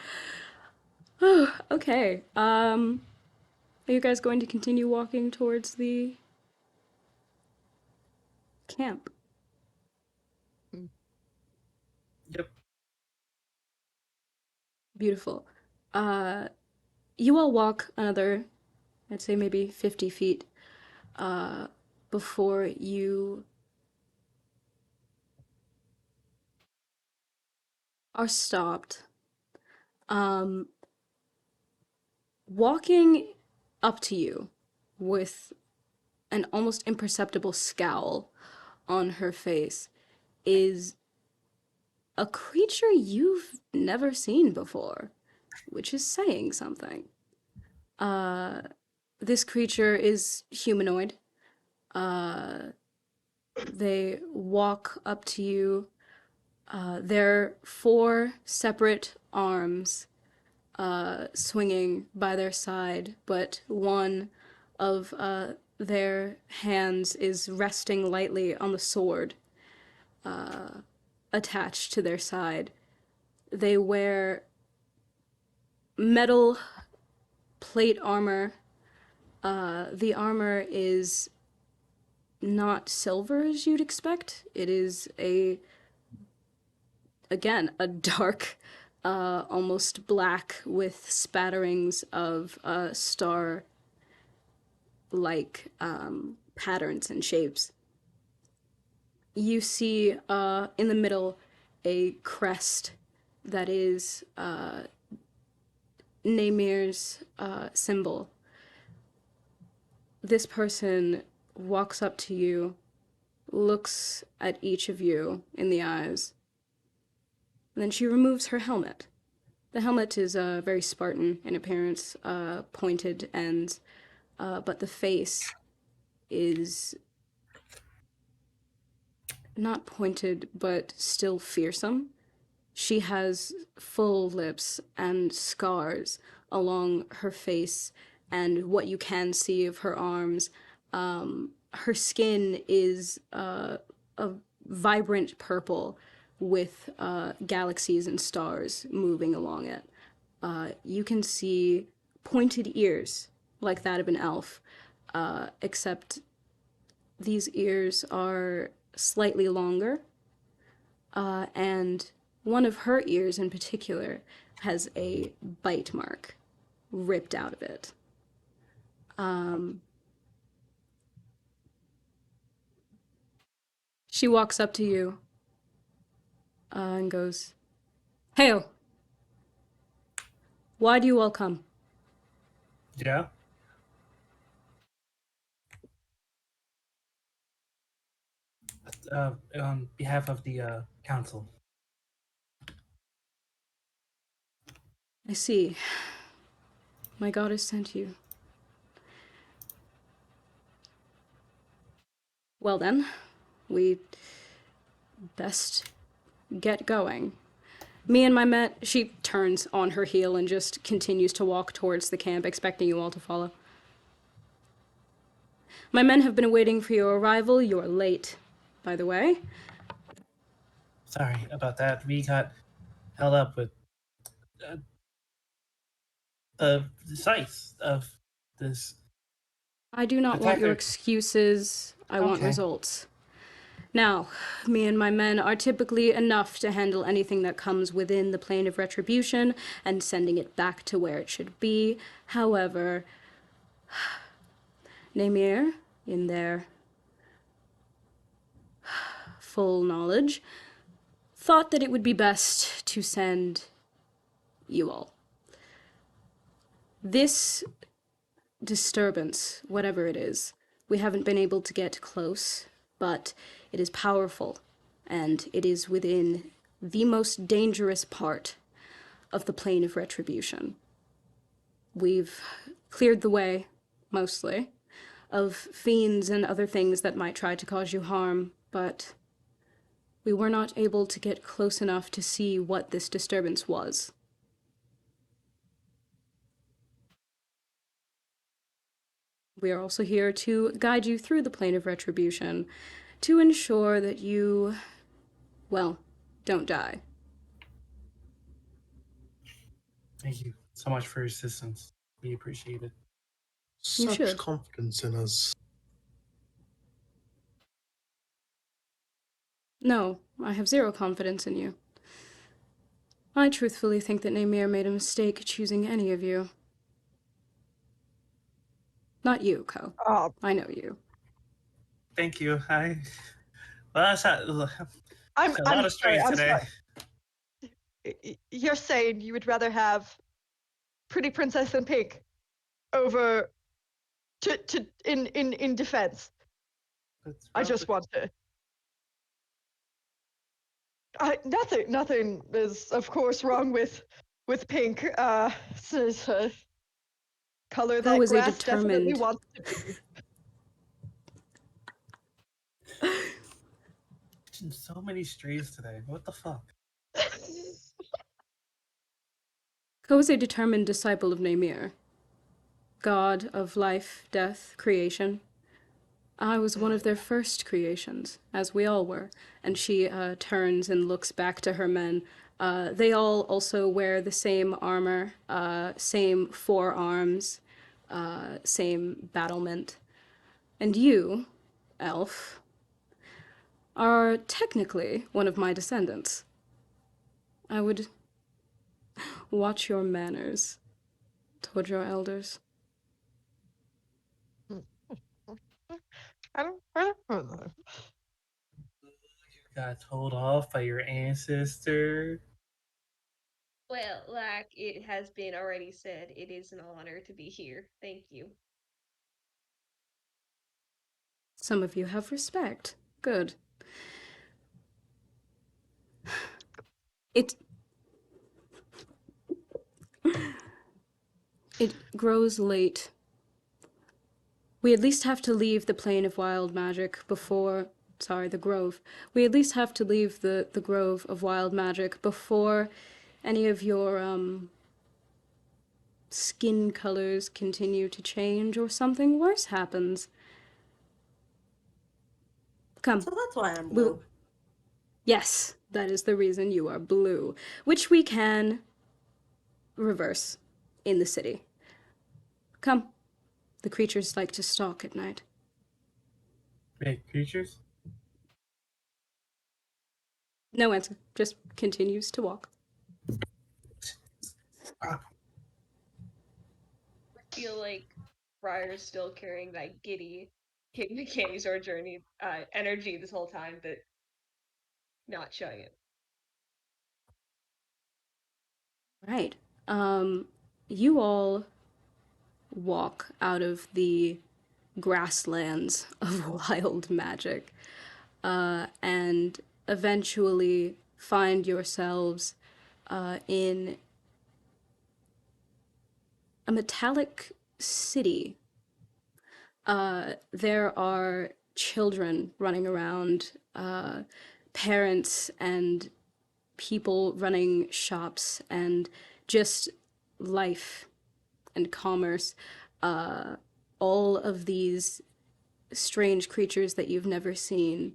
[SPEAKER 1] Okay. Are you guys going to continue walking towards the camp?
[SPEAKER 3] Yep.
[SPEAKER 1] Beautiful. You all walk another, I'd say maybe 50 feet, before you are stopped. Walking up to you with an almost imperceptible scowl on her face is a creature you've never seen before, which is saying something. This creature is humanoid. They walk up to you. Their 4 separate arms swinging by their side, but one of their hands is resting lightly on the sword attached to their side. They wear metal plate armor. The armor is not silver as you'd expect. It is again, a dark, almost black with spatterings of star like patterns and shapes. You see in the middle a crest that is Namir's symbol. This person walks up to you, looks at each of you in the eyes, and then she removes her helmet. The helmet is very Spartan in appearance, pointed ends, but the face is not pointed, but still fearsome. She has full lips and scars along her face and what you can see of her arms. Her skin is a vibrant purple with galaxies and stars moving along it. You can see pointed ears like that of an elf, except these ears are slightly longer, and one of her ears in particular has a bite mark ripped out of it. She walks up to you and goes, "Hail! Why do you all come?"
[SPEAKER 3] Yeah. On behalf of the council.
[SPEAKER 1] I see. My goddess sent you. Well then, we best get going. Me and my men, she turns on her heel and just continues to walk towards the camp, expecting you all to follow. My men have been waiting for your arrival. You're late, by the way.
[SPEAKER 3] Sorry about that. We got held up with the size of this.
[SPEAKER 1] I do not want your
[SPEAKER 3] Detective.
[SPEAKER 1] excuses. I want
[SPEAKER 3] Okay.
[SPEAKER 1] results. Now, me and my men are typically enough to handle anything that comes within the plane of retribution and sending it back to where it should be. However, Namir, in their full knowledge, thought that it would be best to send you all. This disturbance, whatever it is, we haven't been able to get close, but it is powerful, and it is within the most dangerous part of the plane of retribution. We've cleared the way, mostly, of fiends and other things that might try to cause you harm, but we were not able to get close enough to see what this disturbance was. We are also here to guide you through the plane of retribution to ensure that you, well, don't die.
[SPEAKER 3] Thank you so much for your assistance. We appreciate it.
[SPEAKER 1] You
[SPEAKER 4] Such
[SPEAKER 1] should.
[SPEAKER 4] confidence in us.
[SPEAKER 1] No, I have zero confidence in you. I truthfully think that Namir made a mistake choosing any of you. Not you, Ko.
[SPEAKER 2] Oh,
[SPEAKER 1] I know you.
[SPEAKER 3] Thank you. Well, that's a
[SPEAKER 2] I'm
[SPEAKER 3] lot of
[SPEAKER 2] sorry.
[SPEAKER 3] strays
[SPEAKER 2] I'm
[SPEAKER 3] today.
[SPEAKER 2] sorry. You're saying you would rather have Pretty Princess in Pink over in defense.
[SPEAKER 3] That's
[SPEAKER 2] I just want to. Nothing is of course wrong with pink. It's a color
[SPEAKER 1] Ko
[SPEAKER 2] that
[SPEAKER 1] is a
[SPEAKER 2] grass definitely
[SPEAKER 1] determined...
[SPEAKER 2] wants to be.
[SPEAKER 3] So many strays today. What the fuck?
[SPEAKER 1] Ko is a determined disciple of Namir, god of life, death, creation. I was one of their first creations, as we all were. And she turns and looks back to her men. They all also wear the same armor, same forearms, same battlement. And you, elf, are technically one of my descendants. I would watch your manners toward your elders.
[SPEAKER 3] Got told off by your ancestor.
[SPEAKER 5] Well, like it has been already said, it is an honor to be here. Thank you.
[SPEAKER 1] Some of you have respect. Good. It it grows late. We at least have to leave the plane of wild magic before. Sorry, the grove. We at least have to leave the grove of wild magic before any of your, skin colors continue to change or something worse happens. Come.
[SPEAKER 6] So that's why I'm
[SPEAKER 1] We'll.
[SPEAKER 6] blue.
[SPEAKER 1] Yes, that is the reason you are blue, which we can reverse in the city. Come. The creatures like to stalk at night.
[SPEAKER 3] Big creatures?
[SPEAKER 1] No answer. Just continues to walk.
[SPEAKER 5] I feel like Briar's still carrying that giddy Candy Store journey energy this whole time, but not showing it.
[SPEAKER 1] Right. You all walk out of the grasslands of wild magic, and eventually find yourselves in a metallic city. There are children running around, parents and people running shops, and just life and commerce. All of these strange creatures that you've never seen.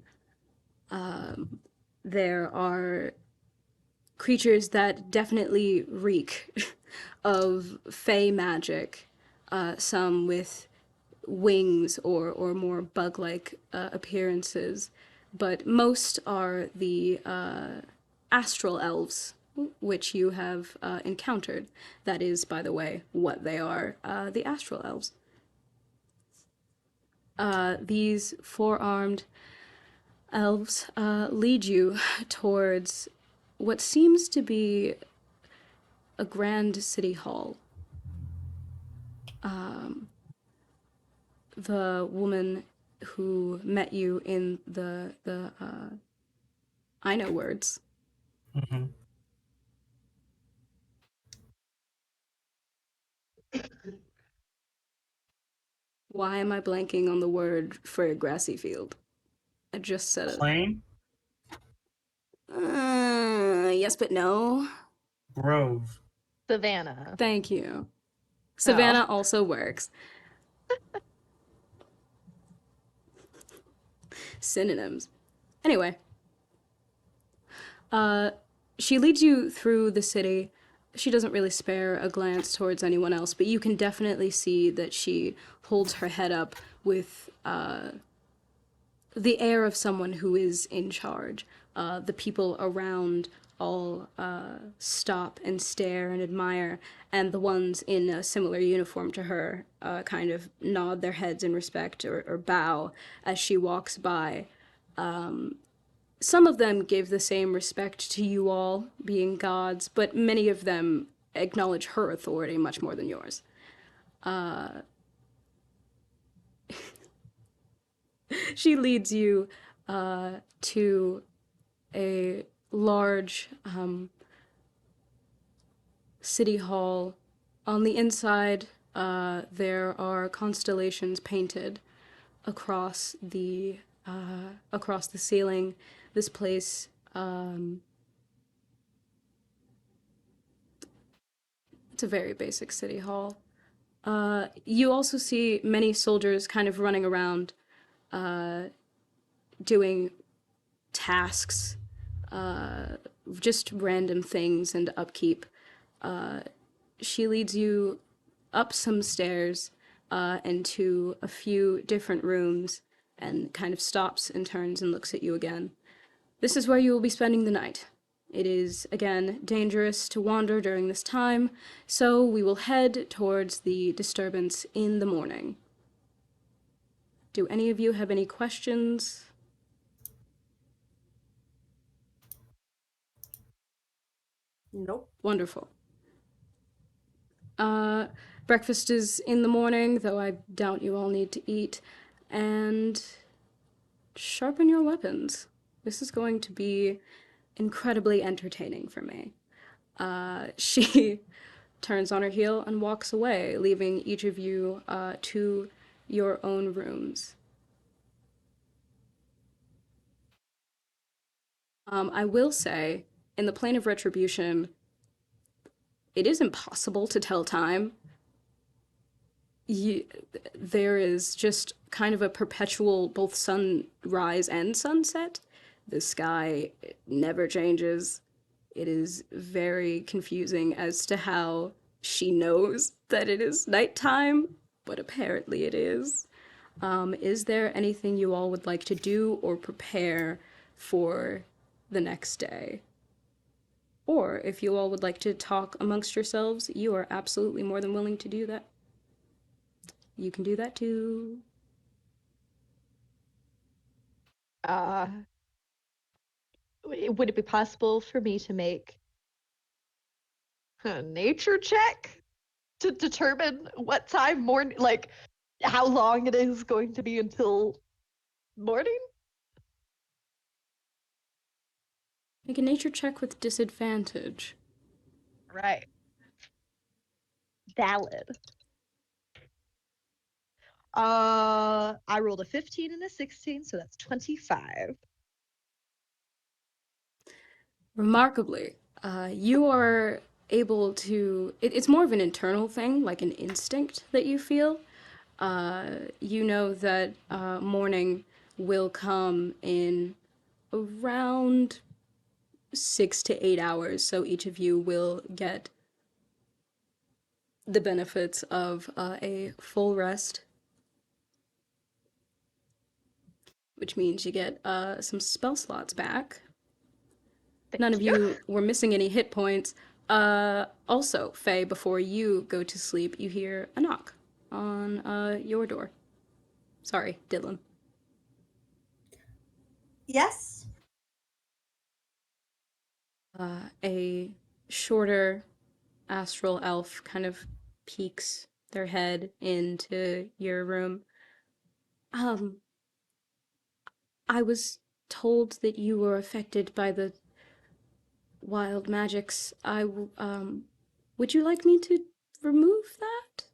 [SPEAKER 1] There are creatures that definitely reek of fey magic, some with wings or more bug like appearances, but most are the astral elves, which you have encountered. That is, by the way, what they are, the astral elves. These four-armed elves lead you towards what seems to be a grand city hall. The woman who met you in the I know words.
[SPEAKER 3] Mm-hmm.
[SPEAKER 1] Why am I blanking on the word for a grassy field? I just said it.
[SPEAKER 3] Plain?
[SPEAKER 1] Yes, but no.
[SPEAKER 3] Grove.
[SPEAKER 2] Savannah.
[SPEAKER 1] Thank you. Savannah also works. Synonyms. Anyway, she leads you through the city. She doesn't really spare a glance towards anyone else, but you can definitely see that she holds her head up with the air of someone who is in charge. The people around all stop and stare and admire, and the ones in a similar uniform to her kind of nod their heads in respect or bow as she walks by. Some of them give the same respect to you all, being gods, but many of them acknowledge her authority much more than yours. She leads you to a large city hall. On the inside, there are constellations painted across the ceiling. This place it's a very basic city hall. You also see many soldiers kind of running around, doing tasks, just random things and upkeep. She leads you up some stairs and to a few different rooms and kind of stops and turns and looks at you again. This is where you will be spending the night. It is, again, dangerous to wander during this time, so we will head towards the disturbance in the morning. Do any of you have any questions?
[SPEAKER 6] Nope.
[SPEAKER 1] Wonderful. Uh, Breakfast is in the morning, though I doubt you all need to eat. And sharpen your weapons. This is going to be incredibly entertaining for me. She turns on her heel and walks away, leaving each of you to your own rooms. I will say, in the plane of retribution, it is impossible to tell time. You, there is just kind of a perpetual both sunrise and sunset. The sky never changes. It is very confusing as to how she knows that it is nighttime, but apparently it is. Is there anything you all would like to do or prepare for the next day? Or if you all would like to talk amongst yourselves, you are absolutely more than willing to do that. You can do that too.
[SPEAKER 2] Uh, would it be possible for me to make a nature check to determine what time morning, like how long it is going to be until morning?
[SPEAKER 1] Make a nature check with disadvantage.
[SPEAKER 2] Right. Valid. I rolled a 15 and a 16, so that's 25.
[SPEAKER 1] Remarkably, you are able to. It's more of an internal thing, like an instinct that you feel. You know that morning will come in around 6 to 8 hours, so each of you will get the benefits of a full rest, which means you get some spell slots back. None
[SPEAKER 2] Thank
[SPEAKER 1] of
[SPEAKER 2] you.
[SPEAKER 1] you were missing any hit points. Also, Faye, before you go to sleep, you hear a knock on your door. Sorry, Dylan.
[SPEAKER 6] Yes.
[SPEAKER 1] A shorter astral elf kind of peeks their head into your room. Um, I was told that you were affected by the wild magics. Would you like me to remove that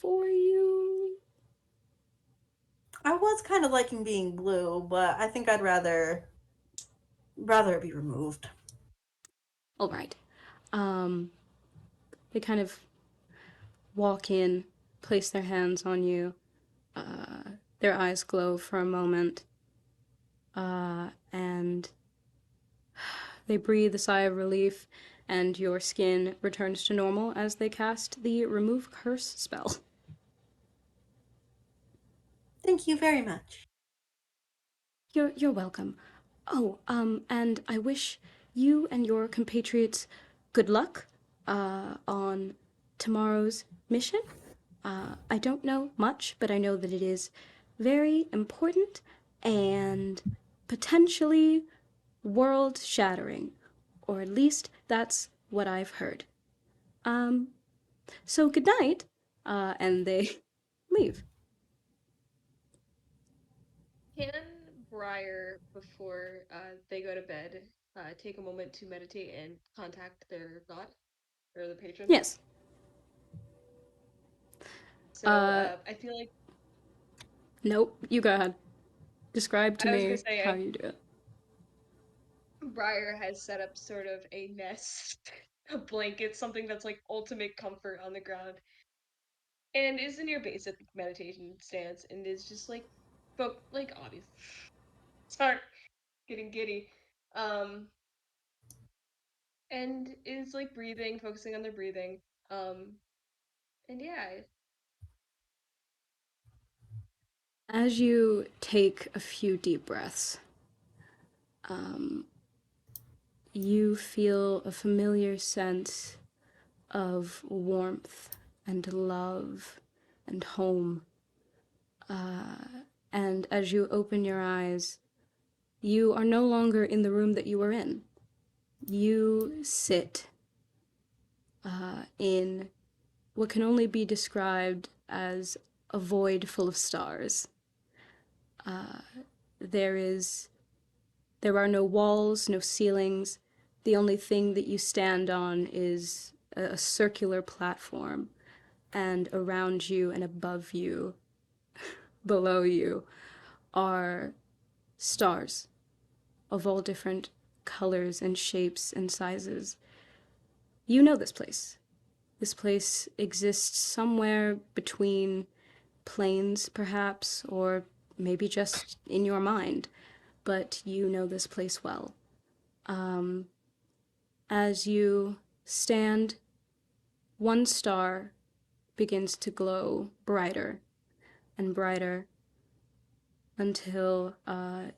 [SPEAKER 1] for you?
[SPEAKER 6] I was kind of liking being blue, but I think I'd rather it be removed.
[SPEAKER 1] All right. Um, they kind of walk in, place their hands on you. Their eyes glow for a moment, and they breathe a sigh of relief, and your skin returns to normal as they cast the Remove Curse spell.
[SPEAKER 6] Thank you very much.
[SPEAKER 1] You're welcome. Oh, and I wish you and your compatriots good luck on tomorrow's mission. I don't know much, but I know that it is very important and potentially world shattering, or at least that's what I've heard. Um, so good night, and they leave.
[SPEAKER 5] Can Briar, before they go to bed, take a moment to meditate and contact their god or the patron?
[SPEAKER 1] Yes.
[SPEAKER 5] So I feel like
[SPEAKER 1] Nope. You go ahead. Describe to
[SPEAKER 5] I was gonna
[SPEAKER 1] me
[SPEAKER 5] say
[SPEAKER 1] how you do it.
[SPEAKER 5] Briar has set up sort of a nest, a blanket, something that's like ultimate comfort on the ground, and is in your basic meditation stance, and is just like but like obvious. Sorry, getting giddy. Um, and is like breathing, focusing on their breathing. Um, and yeah,
[SPEAKER 1] As you take a few deep breaths, you feel a familiar sense of warmth and love and home. And as you open your eyes, you are no longer in the room that you were in. You sit in what can only be described as a void full of stars. There is There are no walls, no ceilings. The only thing that you stand on is a circular platform, and around you and above you, below you, are stars of all different colors and shapes and sizes. You know this place. This place exists somewhere between planes, perhaps, or maybe just in your mind, but you know this place well. As you stand, one star begins to glow brighter and brighter until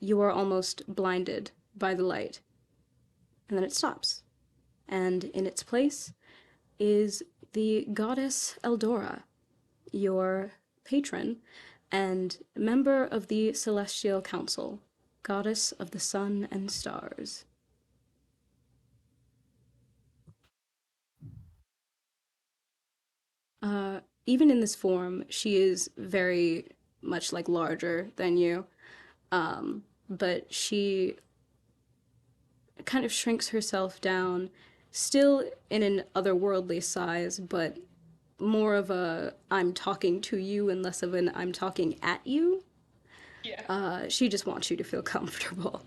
[SPEAKER 1] you are almost blinded by the light. And then it stops. And in its place is the goddess Eldora, your patron and member of the Celestial Council, goddess of the sun and stars. Even in this form, she is very much like larger than you, but she kind of shrinks herself down, still in an otherworldly size, but more of a I'm talking to you and less of an I'm talking at you.
[SPEAKER 5] yeah.
[SPEAKER 1] She just wants you to feel comfortable.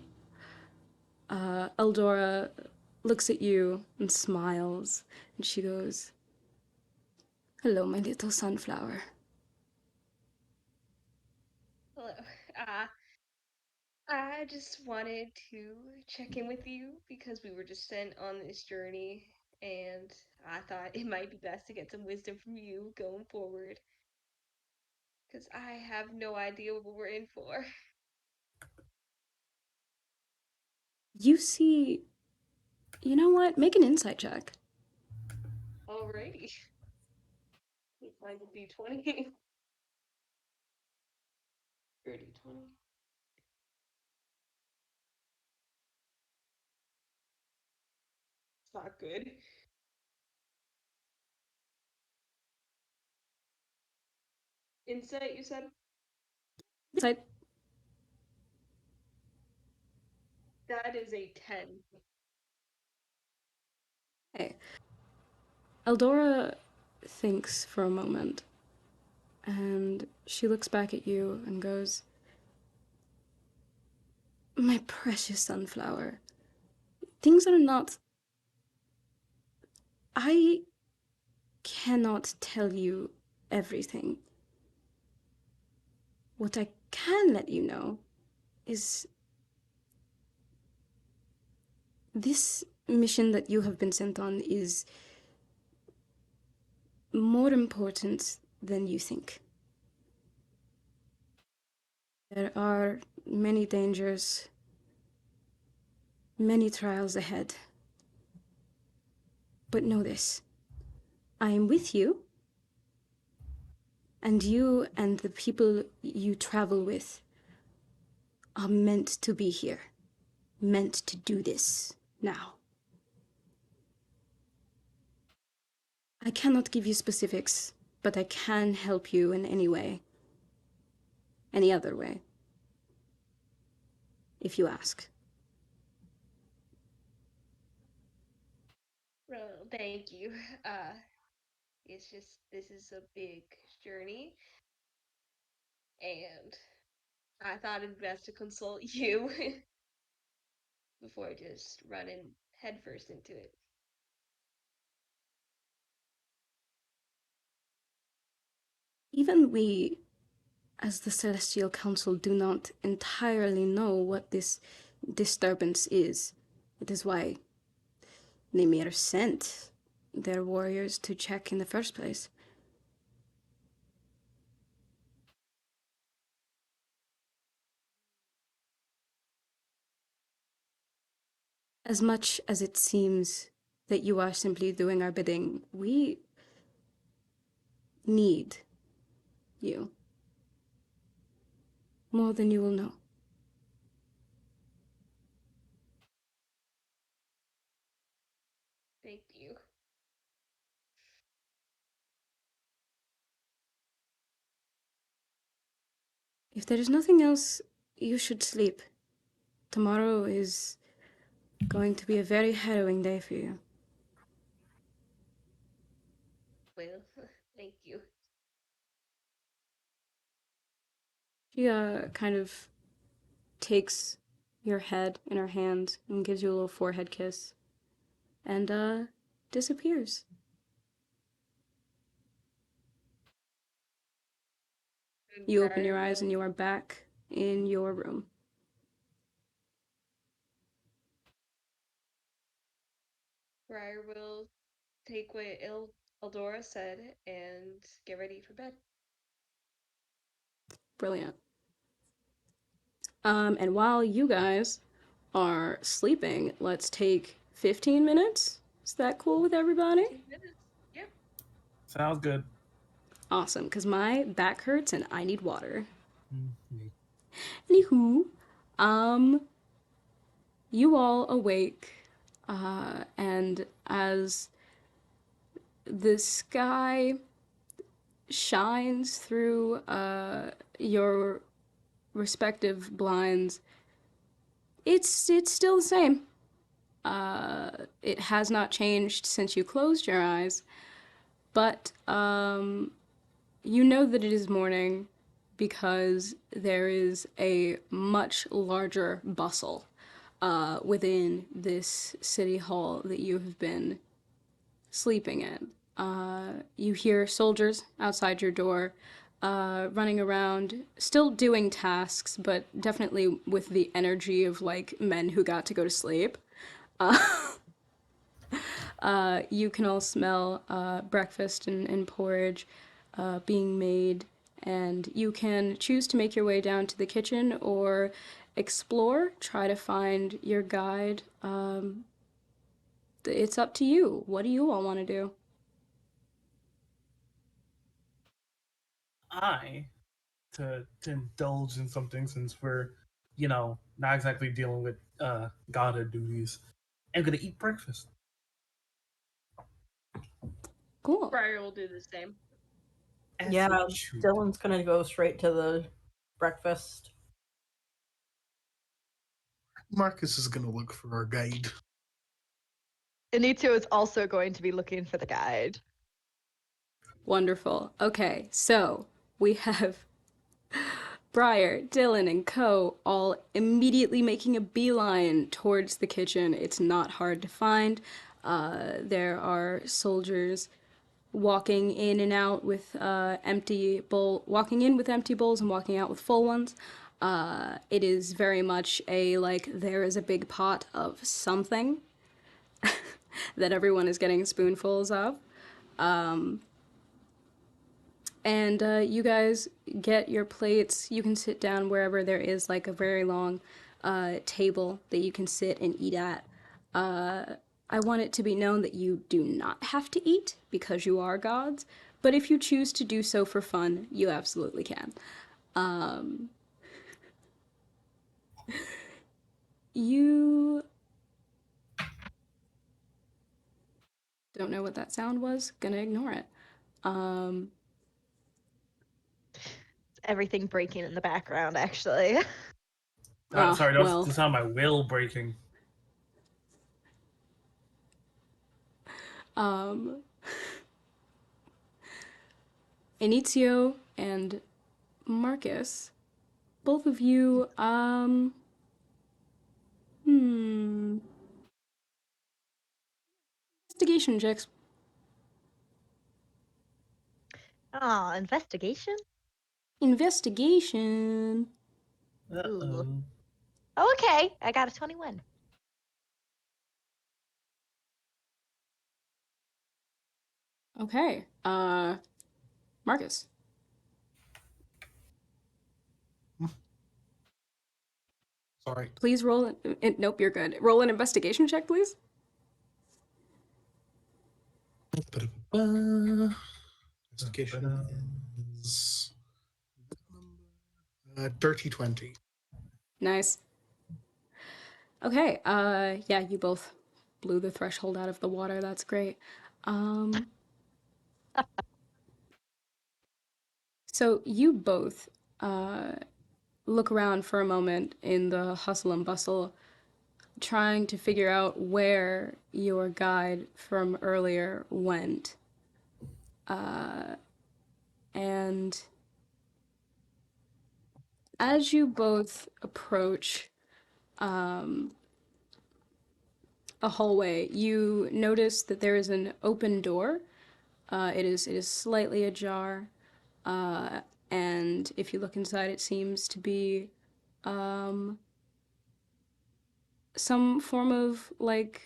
[SPEAKER 1] Eldora looks at you and smiles, and she goes, "Hello, my little sunflower."
[SPEAKER 5] Hello. Uh, I just wanted to check in with you because we were just sent on this journey, and I thought it might be best to get some wisdom from you going forward because I have no idea what we're in for.
[SPEAKER 1] You see, you know what? Make an insight check.
[SPEAKER 5] Alrighty. Let me find the D20. Dirty 20. It's not good. Insight, you said?
[SPEAKER 1] Insight.
[SPEAKER 5] That is a 10.
[SPEAKER 1] Okay. Eldora thinks for a moment, and she looks back at you and goes, "My precious sunflower, things are not. I cannot tell you everything. What I can let you know is this mission that you have been sent on is more important than you think. There are many dangers, many trials ahead. But know this, I am with you, and you and the people you travel with are meant to be here, meant to do this now. I cannot give you specifics, but I can help you in any way, any other way, if you ask."
[SPEAKER 5] Well, thank you. Uh, it's just, this is a big journey, and I thought it'd best to consult you before just running headfirst into it.
[SPEAKER 1] Even we as the Celestial Council do not entirely know what this disturbance is. It is why Nimir sent their warriors to check in the first place. As much as it seems that you are simply doing our bidding, we need you more than you will know.
[SPEAKER 5] Thank you.
[SPEAKER 1] If there is nothing else, you should sleep. Tomorrow is going to be a very harrowing day for you.
[SPEAKER 5] Well, thank you.
[SPEAKER 1] She kind of takes your head in her hand and gives you a little forehead kiss and disappears.
[SPEAKER 5] And
[SPEAKER 1] You open your
[SPEAKER 5] Briar
[SPEAKER 1] eyes and you are back in your room.
[SPEAKER 5] will take what Eldora said and get ready for bed.
[SPEAKER 1] Brilliant. And while you guys are sleeping, let's take 15 minutes. Is that cool with everybody?
[SPEAKER 5] 15 minutes. Yep.
[SPEAKER 3] Sounds good.
[SPEAKER 1] Awesome, because my back hurts and I need water.
[SPEAKER 3] Mhm.
[SPEAKER 1] Anywho, you all awake, and as the sky shines through your respective blinds, it's still the same. It has not changed since you closed your eyes, but you know that it is morning because there is a much larger bustle within this city hall that you have been sleeping in. You hear soldiers outside your door running around, still doing tasks, but definitely with the energy of like men who got to go to sleep. You can all smell breakfast and porridge being made, and you can choose to make your way down to the kitchen or explore, try to find your guide. It's up to you. What do you all want to do?
[SPEAKER 3] I to indulge in something since we're, not exactly dealing with godhood duties. I'm gonna eat breakfast.
[SPEAKER 1] Cool.
[SPEAKER 5] Briar will do the same.
[SPEAKER 3] As
[SPEAKER 6] Yeah,
[SPEAKER 3] it should.
[SPEAKER 6] Dylan's gonna go straight to the breakfast.
[SPEAKER 4] Marcus is going to look for our guide.
[SPEAKER 2] Anitio is also going to be looking for the guide.
[SPEAKER 1] Wonderful. Okay, so we have Briar, Dylan, and Co. all immediately making a beeline towards the kitchen. It's not hard to find. There are soldiers walking in and out with walking in with empty bowls and walking out with full ones. It is very much a like there is a big pot of something that everyone is getting spoonfuls of. And you guys get your plates. You can sit down wherever there is like a very long table that you can sit and eat at. I want it to be known that you do not have to eat because you are gods, but if you choose to do so for fun, you absolutely can. You don't know what that sound was? Gonna ignore it.
[SPEAKER 2] Everything breaking in the background, actually.
[SPEAKER 3] Sorry, that was
[SPEAKER 1] Well,
[SPEAKER 3] the sound of my will breaking.
[SPEAKER 1] Inizio and Marcus, both of you, investigation checks.
[SPEAKER 2] Ah, investigation?
[SPEAKER 1] Investigation.
[SPEAKER 3] Uh-oh.
[SPEAKER 2] Okay, I got a 21.
[SPEAKER 1] Okay. Marcus.
[SPEAKER 4] Sorry.
[SPEAKER 1] Please roll. Nope, you're good. Roll an investigation check, please.
[SPEAKER 4] Investigation is dirty 20.
[SPEAKER 1] Nice. Okay. Yeah, you both blew the threshold out of the water. That's great. So you both look around for a moment in the hustle and bustle, trying to figure out where your guide from earlier went. And as you both approach a hallway, you notice that there is an open door. It is slightly ajar, and if you look inside, it seems to be some form of like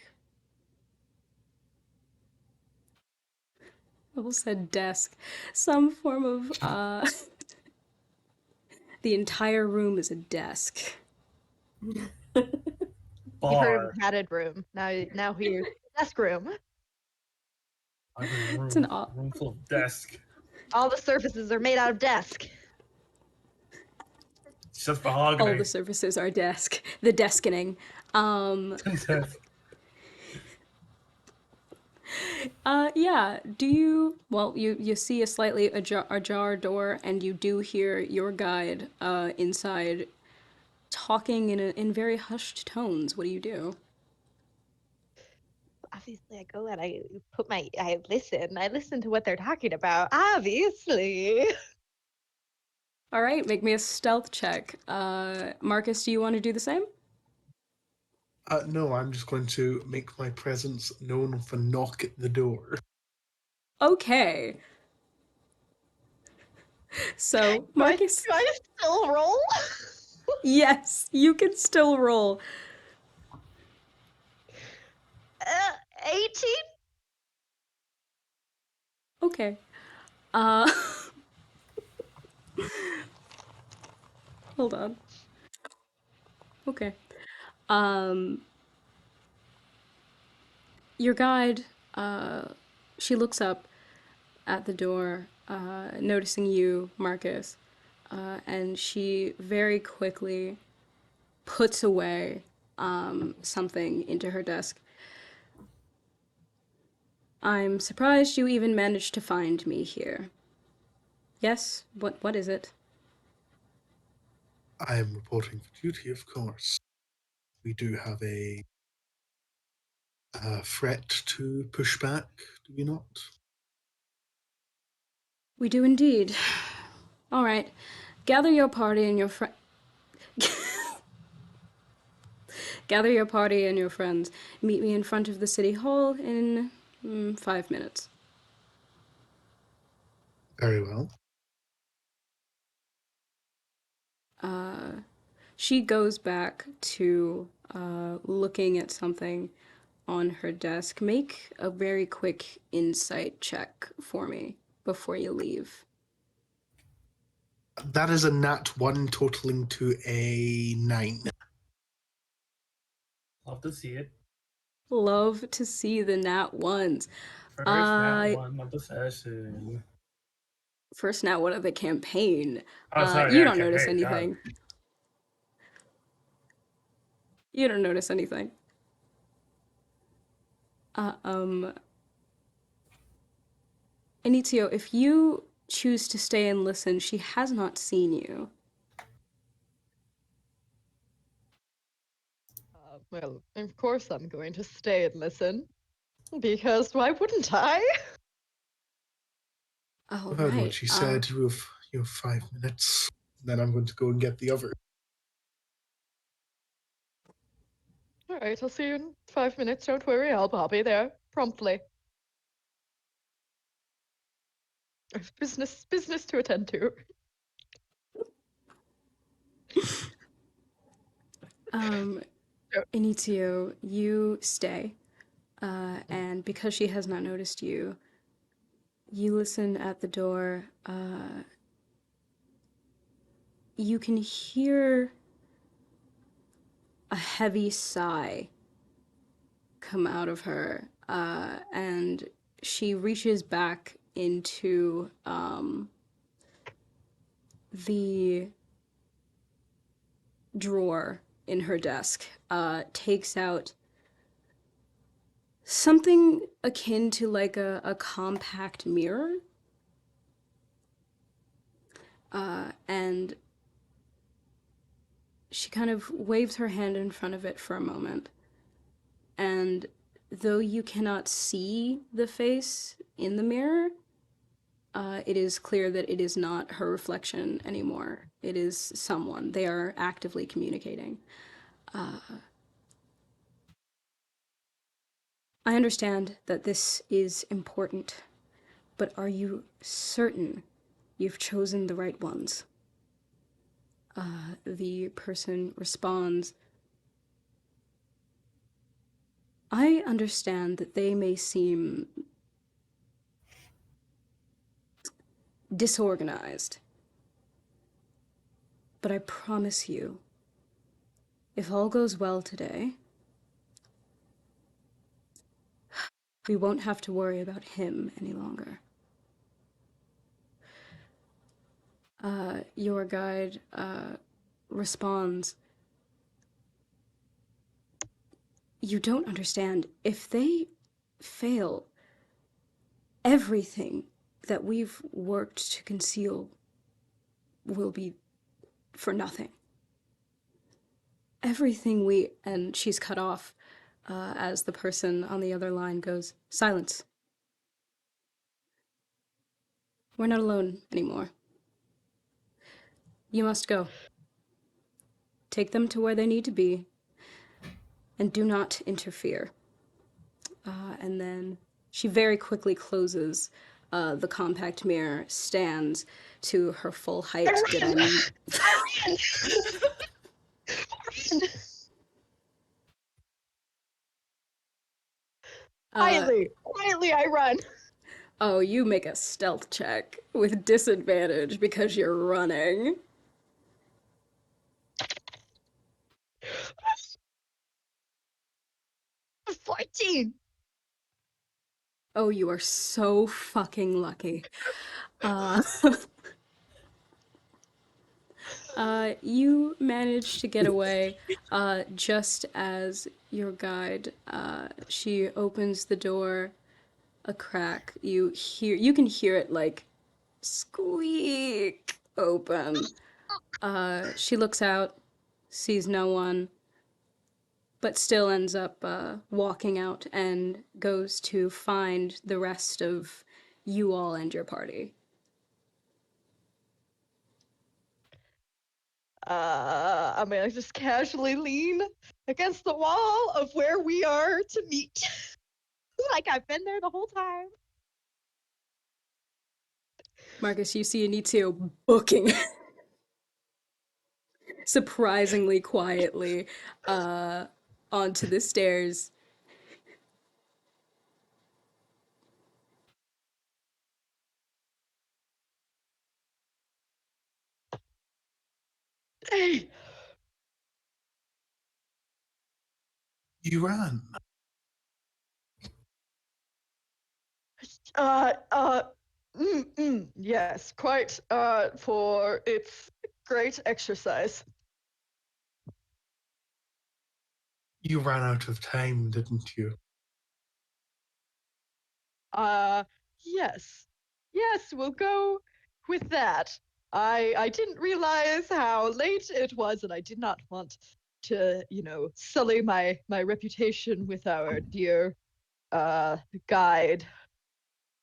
[SPEAKER 1] I almost said desk, some form of the entire room is a desk.
[SPEAKER 2] You heard of
[SPEAKER 3] Bar.
[SPEAKER 2] a padded room. Now here's the desk room.
[SPEAKER 3] Library
[SPEAKER 1] It's an
[SPEAKER 3] room full of desk.
[SPEAKER 2] All the surfaces are made out of desk.
[SPEAKER 3] It's just
[SPEAKER 1] all
[SPEAKER 3] mahogany.
[SPEAKER 1] the surfaces are desk. The deskening.
[SPEAKER 3] Desk.
[SPEAKER 1] Yeah. Do you? Well, you see a slightly ajar door, and you do hear your guide inside talking in very hushed tones. What do you do?
[SPEAKER 2] Obviously, I go and I listen. I listen to what they're talking about. Obviously.
[SPEAKER 1] All right, make me a stealth check. Marcus, do you want to do the same?
[SPEAKER 4] No, I'm just going to make my presence known for knock at the door.
[SPEAKER 1] Okay. So, Marcus,
[SPEAKER 2] Do I still roll?
[SPEAKER 1] yes, you can still roll.
[SPEAKER 2] 18?
[SPEAKER 1] Okay. Uh, hold on. Okay. Um, your guide, she looks up at the door, noticing you, Marcus, and she very quickly puts away something into her desk. I'm surprised you even managed to find me here. Yes? What is it?
[SPEAKER 4] I am reporting for duty, of course. We do have a threat to push back, do we not?
[SPEAKER 1] We do indeed. All right. Gather your party and your gather your party and your friends. Meet me in front of the city hall in 5 minutes.
[SPEAKER 4] Very well.
[SPEAKER 1] She goes back to looking at something on her desk. Make a very quick insight check for me before you leave.
[SPEAKER 4] That is a nat 1 totaling to a 9.
[SPEAKER 3] Love to see it.
[SPEAKER 1] Love to see the nat ones.
[SPEAKER 3] First nat one of the session.
[SPEAKER 1] First nat one of the campaign.
[SPEAKER 3] Oh, sorry,
[SPEAKER 1] You
[SPEAKER 3] yeah,
[SPEAKER 1] don't notice
[SPEAKER 3] campaign. God.
[SPEAKER 1] anything. You don't notice anything. Inizio, if you choose to stay and listen, she has not seen you.
[SPEAKER 2] Well, of course I'm going to stay and listen. Because why wouldn't I?
[SPEAKER 1] All
[SPEAKER 4] I heard what
[SPEAKER 1] right.
[SPEAKER 4] she said. You have 5 minutes. Then I'm going to go and get the other.
[SPEAKER 2] All right, I'll see you in 5 minutes. Don't worry, I'll be there promptly. I have business to attend to.
[SPEAKER 1] Um, Initio, you stay, and because she has not noticed you, you listen at the door. You can hear a heavy sigh come out of her, and she reaches back into the drawer in her desk, takes out something akin to like a compact mirror, and she kind of waves her hand in front of it for a moment. And though you cannot see the face in the mirror, it is clear that it is not her reflection anymore. It is someone. They are actively communicating. I understand that this is important, but are you certain you've chosen the right ones? The person responds, I understand that they may seem disorganized, but I promise you, if all goes well today, we won't have to worry about him any longer. Your guide responds, you don't understand. If they fail, everything that we've worked to conceal will be for nothing. Everything we... And she's cut off as the person on the other line goes, silence. We're not alone anymore. You must go. Take them to where they need to be, and do not interfere. And then she very quickly closes the compact mirror, stands to her full height. Did I...
[SPEAKER 2] I ran! Quietly, I run.
[SPEAKER 1] Oh, you make a stealth check with disadvantage because you're running.
[SPEAKER 2] 14.
[SPEAKER 1] Oh, you are so fucking lucky. Uh, you manage to get away just as your guide, she opens the door a crack. You can hear it like squeak open. She looks out, sees no one, but still ends up walking out and goes to find the rest of you all and your party.
[SPEAKER 2] I'm gonna just casually lean against the wall of where we are to meet. Like I've been there the whole time.
[SPEAKER 1] Marcus, you see Anitio booking surprisingly quietly onto the stairs.
[SPEAKER 2] Hey,
[SPEAKER 4] You ran.
[SPEAKER 2] uh, uh, yes, quite, for its great exercise.
[SPEAKER 4] You ran out of time, didn't you?
[SPEAKER 2] Uh, yes. Yes, we'll go with that. I didn't realize how late it was, and I did not want to, sully my reputation with our dear guide,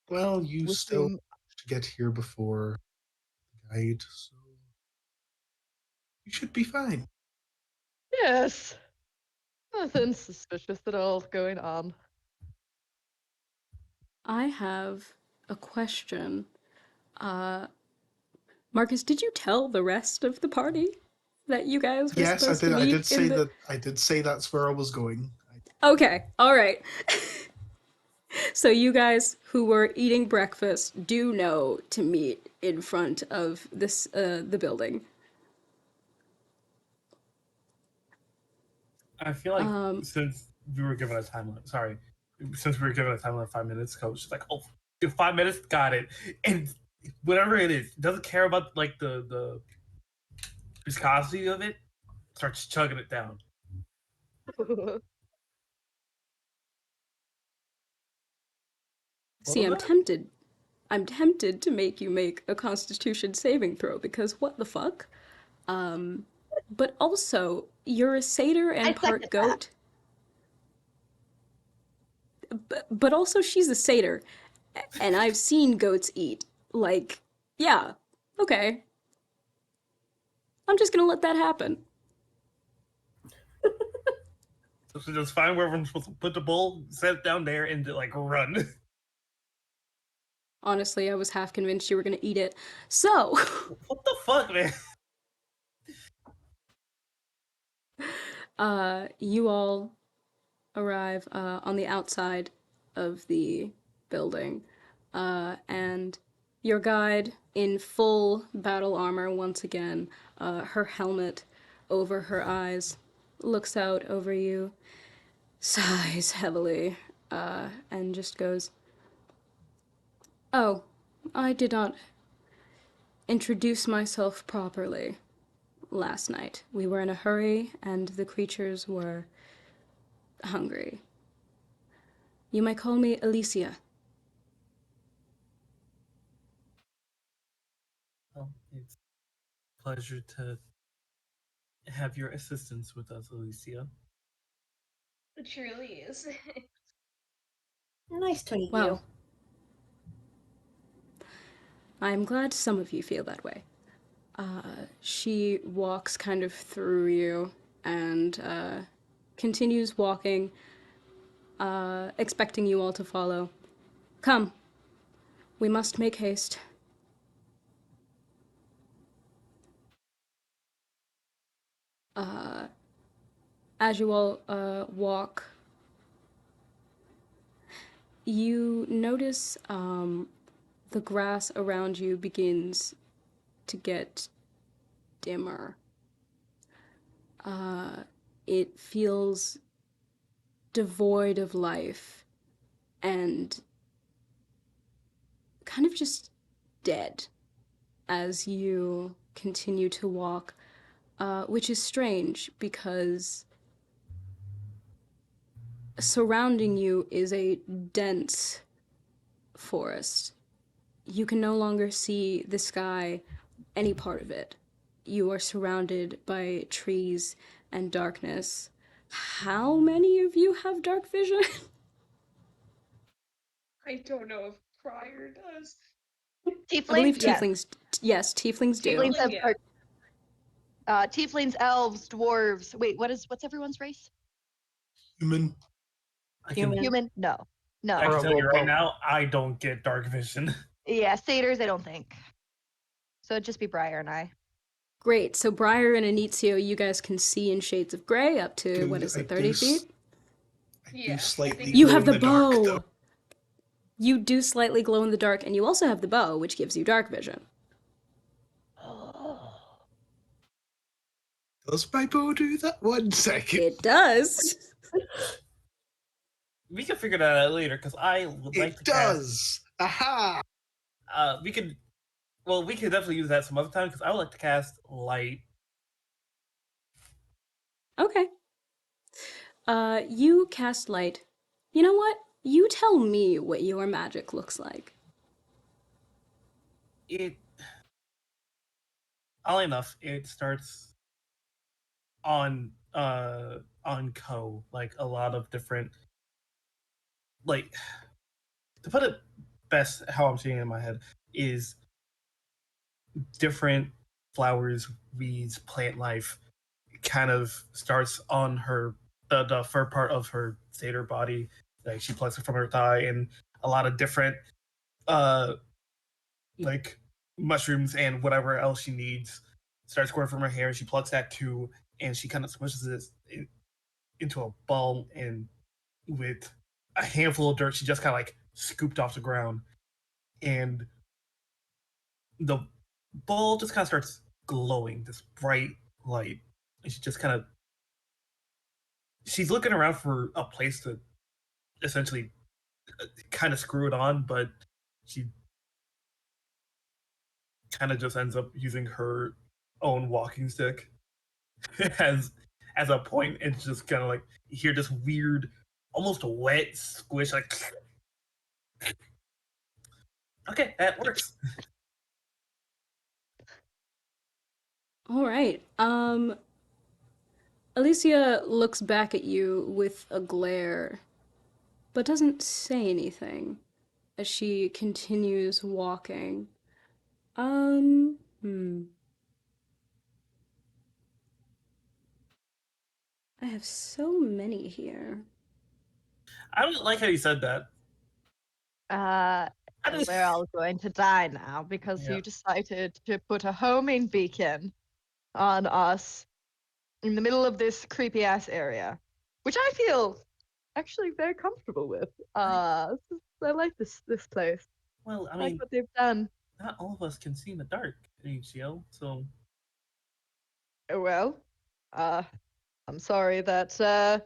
[SPEAKER 4] Well, you
[SPEAKER 2] with
[SPEAKER 4] still
[SPEAKER 2] whom
[SPEAKER 4] to get here before the guide, so you should be fine.
[SPEAKER 2] yes. Nothing suspicious at all going on.
[SPEAKER 1] I have a question. Marcus, did you tell the rest of the party? that you guys were
[SPEAKER 4] Yes, I
[SPEAKER 1] supposed to
[SPEAKER 4] did. I
[SPEAKER 1] meet
[SPEAKER 4] did say
[SPEAKER 1] in the?
[SPEAKER 4] that. I did say that's where I was going. I did say that's where I was going.
[SPEAKER 1] Okay, all right. So you guys who were eating breakfast do know to meet in front of this the building.
[SPEAKER 3] I feel like since we were given a time limit, since we were given a time limit of 5 minutes, coach is like, oh, 5 minutes, got it. And whatever it is, doesn't care about like the viscosity of it, starts chugging it down.
[SPEAKER 1] See, I'm tempted. I'm tempted to make you make a Constitution saving throw because what the fuck? But also, you're a satyr
[SPEAKER 2] I
[SPEAKER 1] and part
[SPEAKER 2] second that.
[SPEAKER 1] goat. But also, she's a satyr, and I've seen goats eat. Like, yeah, okay. I'm just gonna let that happen.
[SPEAKER 3] So just find wherever I'm supposed to put the bowl, set it down there, and like run.
[SPEAKER 1] Honestly, I was half convinced you were gonna eat it. So,
[SPEAKER 3] What the fuck, man?
[SPEAKER 1] you all arrive on the outside of the building, and your guide, in full battle armor once again, her helmet over her eyes, looks out over you, sighs heavily, and just goes, "Oh, I did not introduce myself properly last night. We were in a hurry, and the creatures were hungry. You may call me Alicia."
[SPEAKER 3] Well, it's a pleasure to have your assistance with us, Alicia.
[SPEAKER 5] It truly is.
[SPEAKER 6] Nice to meet
[SPEAKER 1] Well,
[SPEAKER 6] you.
[SPEAKER 1] I'm glad some of you feel that way. She walks kind of through you and continues walking, expecting you all to follow. Come, we must make haste. As you all walk, you notice the grass around you begins to get dimmer. It feels devoid of life and kind of just dead as you continue to walk, which is strange because surrounding you is a dense forest. You can no longer see the sky, any part of it. You are surrounded by trees and darkness. How many of you have dark vision?
[SPEAKER 5] I don't know if Crier does.
[SPEAKER 1] I believe
[SPEAKER 2] Tieflings, yes.
[SPEAKER 1] tieflings, yes, tieflings do.
[SPEAKER 2] Tieflings have
[SPEAKER 5] Yeah.
[SPEAKER 2] tieflings, elves, dwarves. Wait, what's everyone's race?
[SPEAKER 4] Human.
[SPEAKER 3] I
[SPEAKER 6] Human.
[SPEAKER 2] Human? No. No.
[SPEAKER 3] can tell you right
[SPEAKER 4] Well,
[SPEAKER 3] now, I don't get dark vision.
[SPEAKER 2] Yeah, satyrs, I don't think. So it'd just be Briar and I.
[SPEAKER 1] Great. So Briar and Anizio, you guys can see in shades of gray up to, what is it, 30 feet?
[SPEAKER 4] I do
[SPEAKER 5] Yeah,
[SPEAKER 4] slightly
[SPEAKER 5] I think
[SPEAKER 1] You
[SPEAKER 4] glow
[SPEAKER 1] have
[SPEAKER 4] in
[SPEAKER 1] the
[SPEAKER 4] dark,
[SPEAKER 1] bow.
[SPEAKER 4] though.
[SPEAKER 1] You do slightly glow in the dark, and you also have the bow, which gives you dark vision.
[SPEAKER 4] Does my bow do that? 1 second.
[SPEAKER 1] It does.
[SPEAKER 3] We can figure that out later because I would like
[SPEAKER 4] It
[SPEAKER 3] to
[SPEAKER 4] does. Aha!
[SPEAKER 3] cast. We could. Well, we could definitely use that some other time because I would like to cast light.
[SPEAKER 1] Okay. You cast light. You know what? You tell me what your magic looks like.
[SPEAKER 3] It. Oddly enough, it starts on Ko, like a lot of different, like, to put it best how I'm seeing it in my head is different flowers, weeds, plant life kind of starts on her the fur part of her satyr body. Like she plucks it from her thigh, and a lot of different uh like mushrooms and whatever else she needs starts squirting from her hair. She plucks that too, and she kind of smushes it into a ball, and with a handful of dirt, she just kind of like scooped off the ground, and the ball just kind of starts glowing, this bright light, and she just kind of she's looking around for a place to essentially kind of screw it on, but she kind of just ends up using her own walking stick as a point, and just kind of like you hear this weird, almost wet squish, like okay, that works.
[SPEAKER 1] All right. Alicia looks back at you with a glare, but doesn't say anything as she continues walking. Hmm. I have so many here.
[SPEAKER 3] I don't like how you said that. I just,
[SPEAKER 2] We're all going to die now because
[SPEAKER 3] Yeah.
[SPEAKER 2] you decided to put a homing beacon on us in the middle of this creepy ass area, which I feel actually very comfortable with. I like this place.
[SPEAKER 3] well, I
[SPEAKER 2] I like
[SPEAKER 3] mean,
[SPEAKER 2] what they've done.
[SPEAKER 3] not all of us can see in the dark, HCL. So
[SPEAKER 2] Well, I'm sorry that some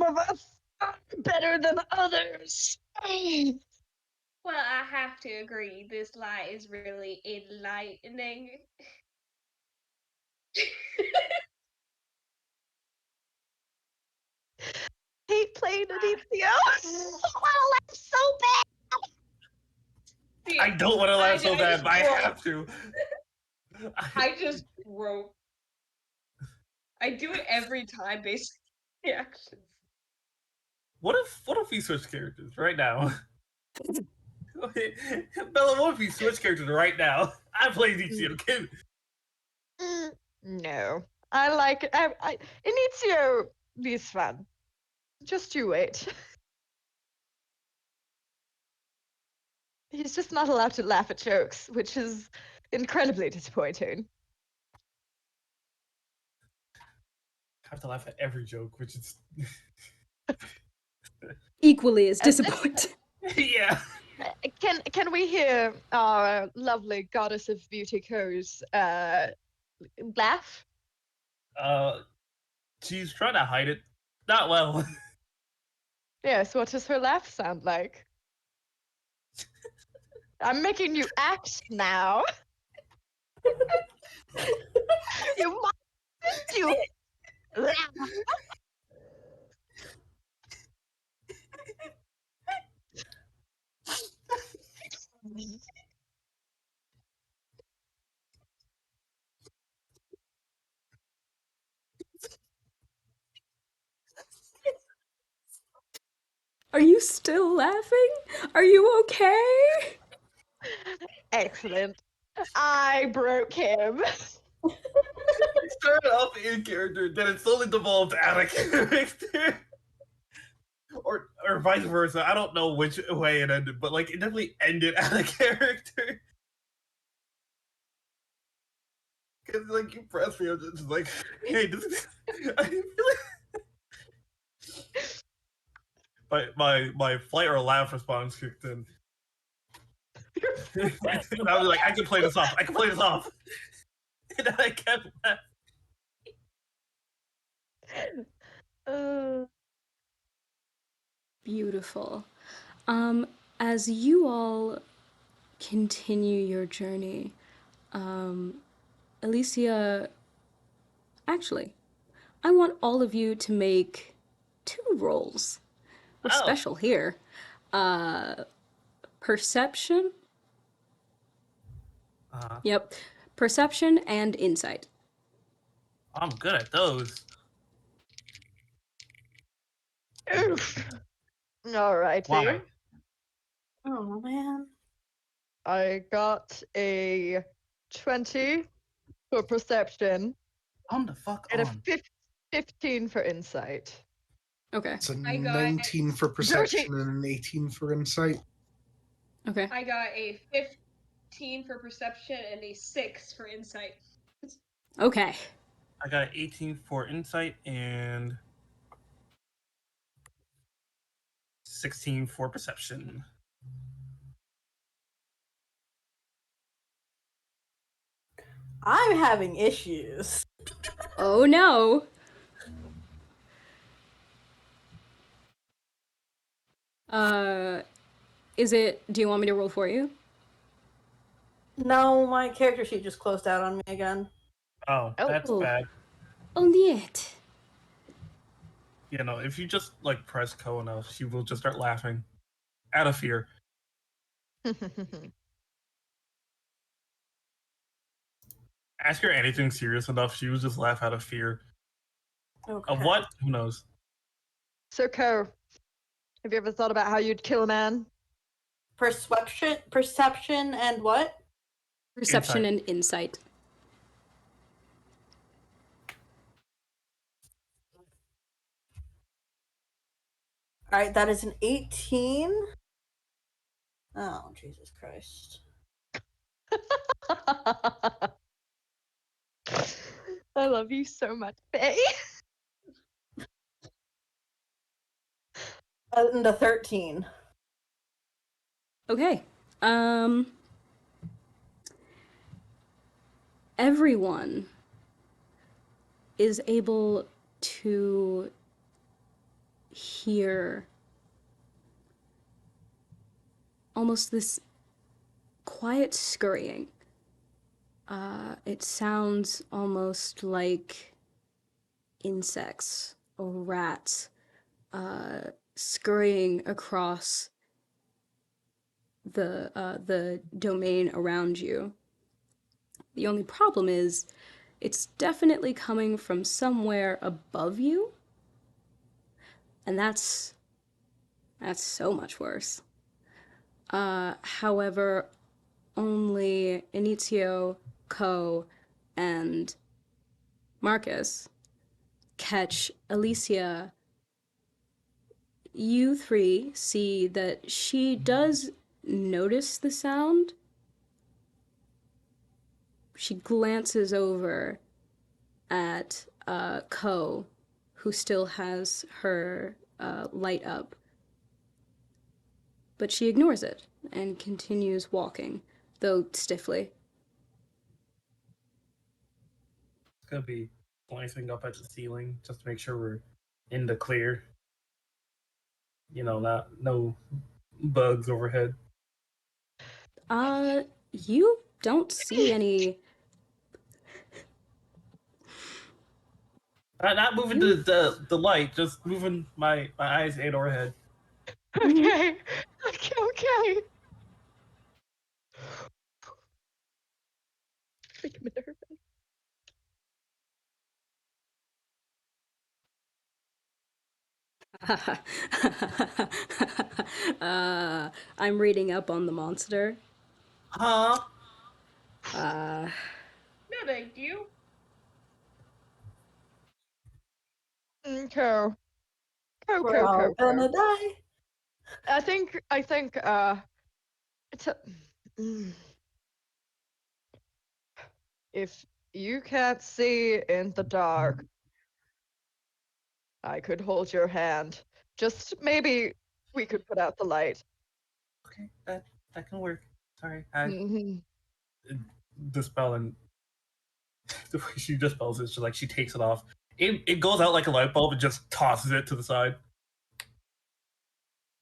[SPEAKER 2] of us are better than others.
[SPEAKER 5] Well, I have to agree. This light is really enlightening.
[SPEAKER 2] Hate playing Aditya. Oh, I'm so bad.
[SPEAKER 5] See,
[SPEAKER 3] I don't want to laugh so bad,
[SPEAKER 5] just
[SPEAKER 3] but I
[SPEAKER 5] broke.
[SPEAKER 3] have to.
[SPEAKER 5] I just broke. I do it every time, basically. Reactions.
[SPEAKER 3] What if we switch characters right now? Bella, what if we switch characters right now? I play DCO kid.
[SPEAKER 2] No, I like Inizio is fun. Just you wait. He's just not allowed to laugh at jokes, which is incredibly disappointing.
[SPEAKER 3] I have to laugh at every joke, which is
[SPEAKER 1] Equally as
[SPEAKER 2] And-
[SPEAKER 1] disappointing.
[SPEAKER 3] yeah.
[SPEAKER 2] Can we hear our lovely goddess of beauty Co's laugh?
[SPEAKER 3] She's trying to hide it. Not well.
[SPEAKER 2] Yes, what does her laugh sound like? I'm making you act now. You must you.
[SPEAKER 1] Are you still laughing? Are you okay?
[SPEAKER 2] Excellent. I broke him.
[SPEAKER 3] It started off in character, then it slowly devolved out of character. Or vice versa. I don't know which way it ended, but like it definitely ended out of character. Cause like you pressed me, I'm just like, hey, this I feel like my flight or laugh response kicked in. And I was like, I can play this off. I can play this off. And I kept laughing.
[SPEAKER 1] Beautiful. As you all continue your journey, Alicia, actually, I want all of you to make 2 rolls. We're
[SPEAKER 3] Oh.
[SPEAKER 1] special here. Perception. Yep. Perception and insight.
[SPEAKER 3] I'm good at those.
[SPEAKER 2] Oof. Alrighty.
[SPEAKER 3] Why?
[SPEAKER 6] Oh man.
[SPEAKER 2] I got a 20 for perception
[SPEAKER 3] On the fuck
[SPEAKER 2] and a
[SPEAKER 3] on.
[SPEAKER 2] 15 for insight.
[SPEAKER 1] Okay.
[SPEAKER 4] It's a
[SPEAKER 5] I got
[SPEAKER 4] 19 for perception and an 18 for insight.
[SPEAKER 1] Okay.
[SPEAKER 5] I got a 15 for perception and a 6 for insight.
[SPEAKER 1] Okay.
[SPEAKER 3] I got 18 for insight and 16 for perception.
[SPEAKER 6] I'm having issues.
[SPEAKER 1] Oh no. Uh, is it? Do you want me to roll for you?
[SPEAKER 6] No, my character sheet just closed out on me again.
[SPEAKER 3] Oh,
[SPEAKER 2] Oh.
[SPEAKER 3] that's bad.
[SPEAKER 1] Oh, niet.
[SPEAKER 3] You know, if you just like press Ko enough, she will just start laughing out of fear. Ask her anything serious enough, she will just laugh out of fear.
[SPEAKER 6] Okay.
[SPEAKER 3] Of what? Who knows?
[SPEAKER 2] So, Ko, have you ever thought about how you'd kill a man?
[SPEAKER 6] Perception, and what?
[SPEAKER 1] Perception
[SPEAKER 3] Insight.
[SPEAKER 1] and insight.
[SPEAKER 6] All right, that is an 18. Oh, Jesus Christ.
[SPEAKER 2] I love you so much, Faye.
[SPEAKER 6] And a 13.
[SPEAKER 1] Okay. Everyone is able to hear almost this quiet scurrying. It sounds almost like insects or rats scurrying across the domain around you. The only problem is, it's definitely coming from somewhere above you, and that's so much worse. However, only Inizio, Ko, and Marcus catch Alicia. You three see that she does notice the sound. She glances over at Ko, who still has her light up, but she ignores it and continues walking, though stiffly.
[SPEAKER 3] It's gonna be pointing up at the ceiling just to make sure we're in the clear. You know, no bugs overhead.
[SPEAKER 1] You don't see any.
[SPEAKER 3] Not moving
[SPEAKER 1] You.
[SPEAKER 3] the light, just moving my eyes and overhead.
[SPEAKER 1] Mhm.
[SPEAKER 2] Okay. Okay. Make me nervous.
[SPEAKER 1] I'm reading up on the monster.
[SPEAKER 3] Huh?
[SPEAKER 1] Uh,
[SPEAKER 5] No, thank you.
[SPEAKER 2] Ko.
[SPEAKER 6] We're all gonna die.
[SPEAKER 2] I think it's a, mm. If you can't see in the dark, I could hold your hand. Just maybe we could put out the light.
[SPEAKER 3] Okay, that can work. Sorry, I
[SPEAKER 2] Mm-hmm.
[SPEAKER 3] dispel and the way she dispels it, like she takes it off. It goes out like a light bulb and just tosses it to the side.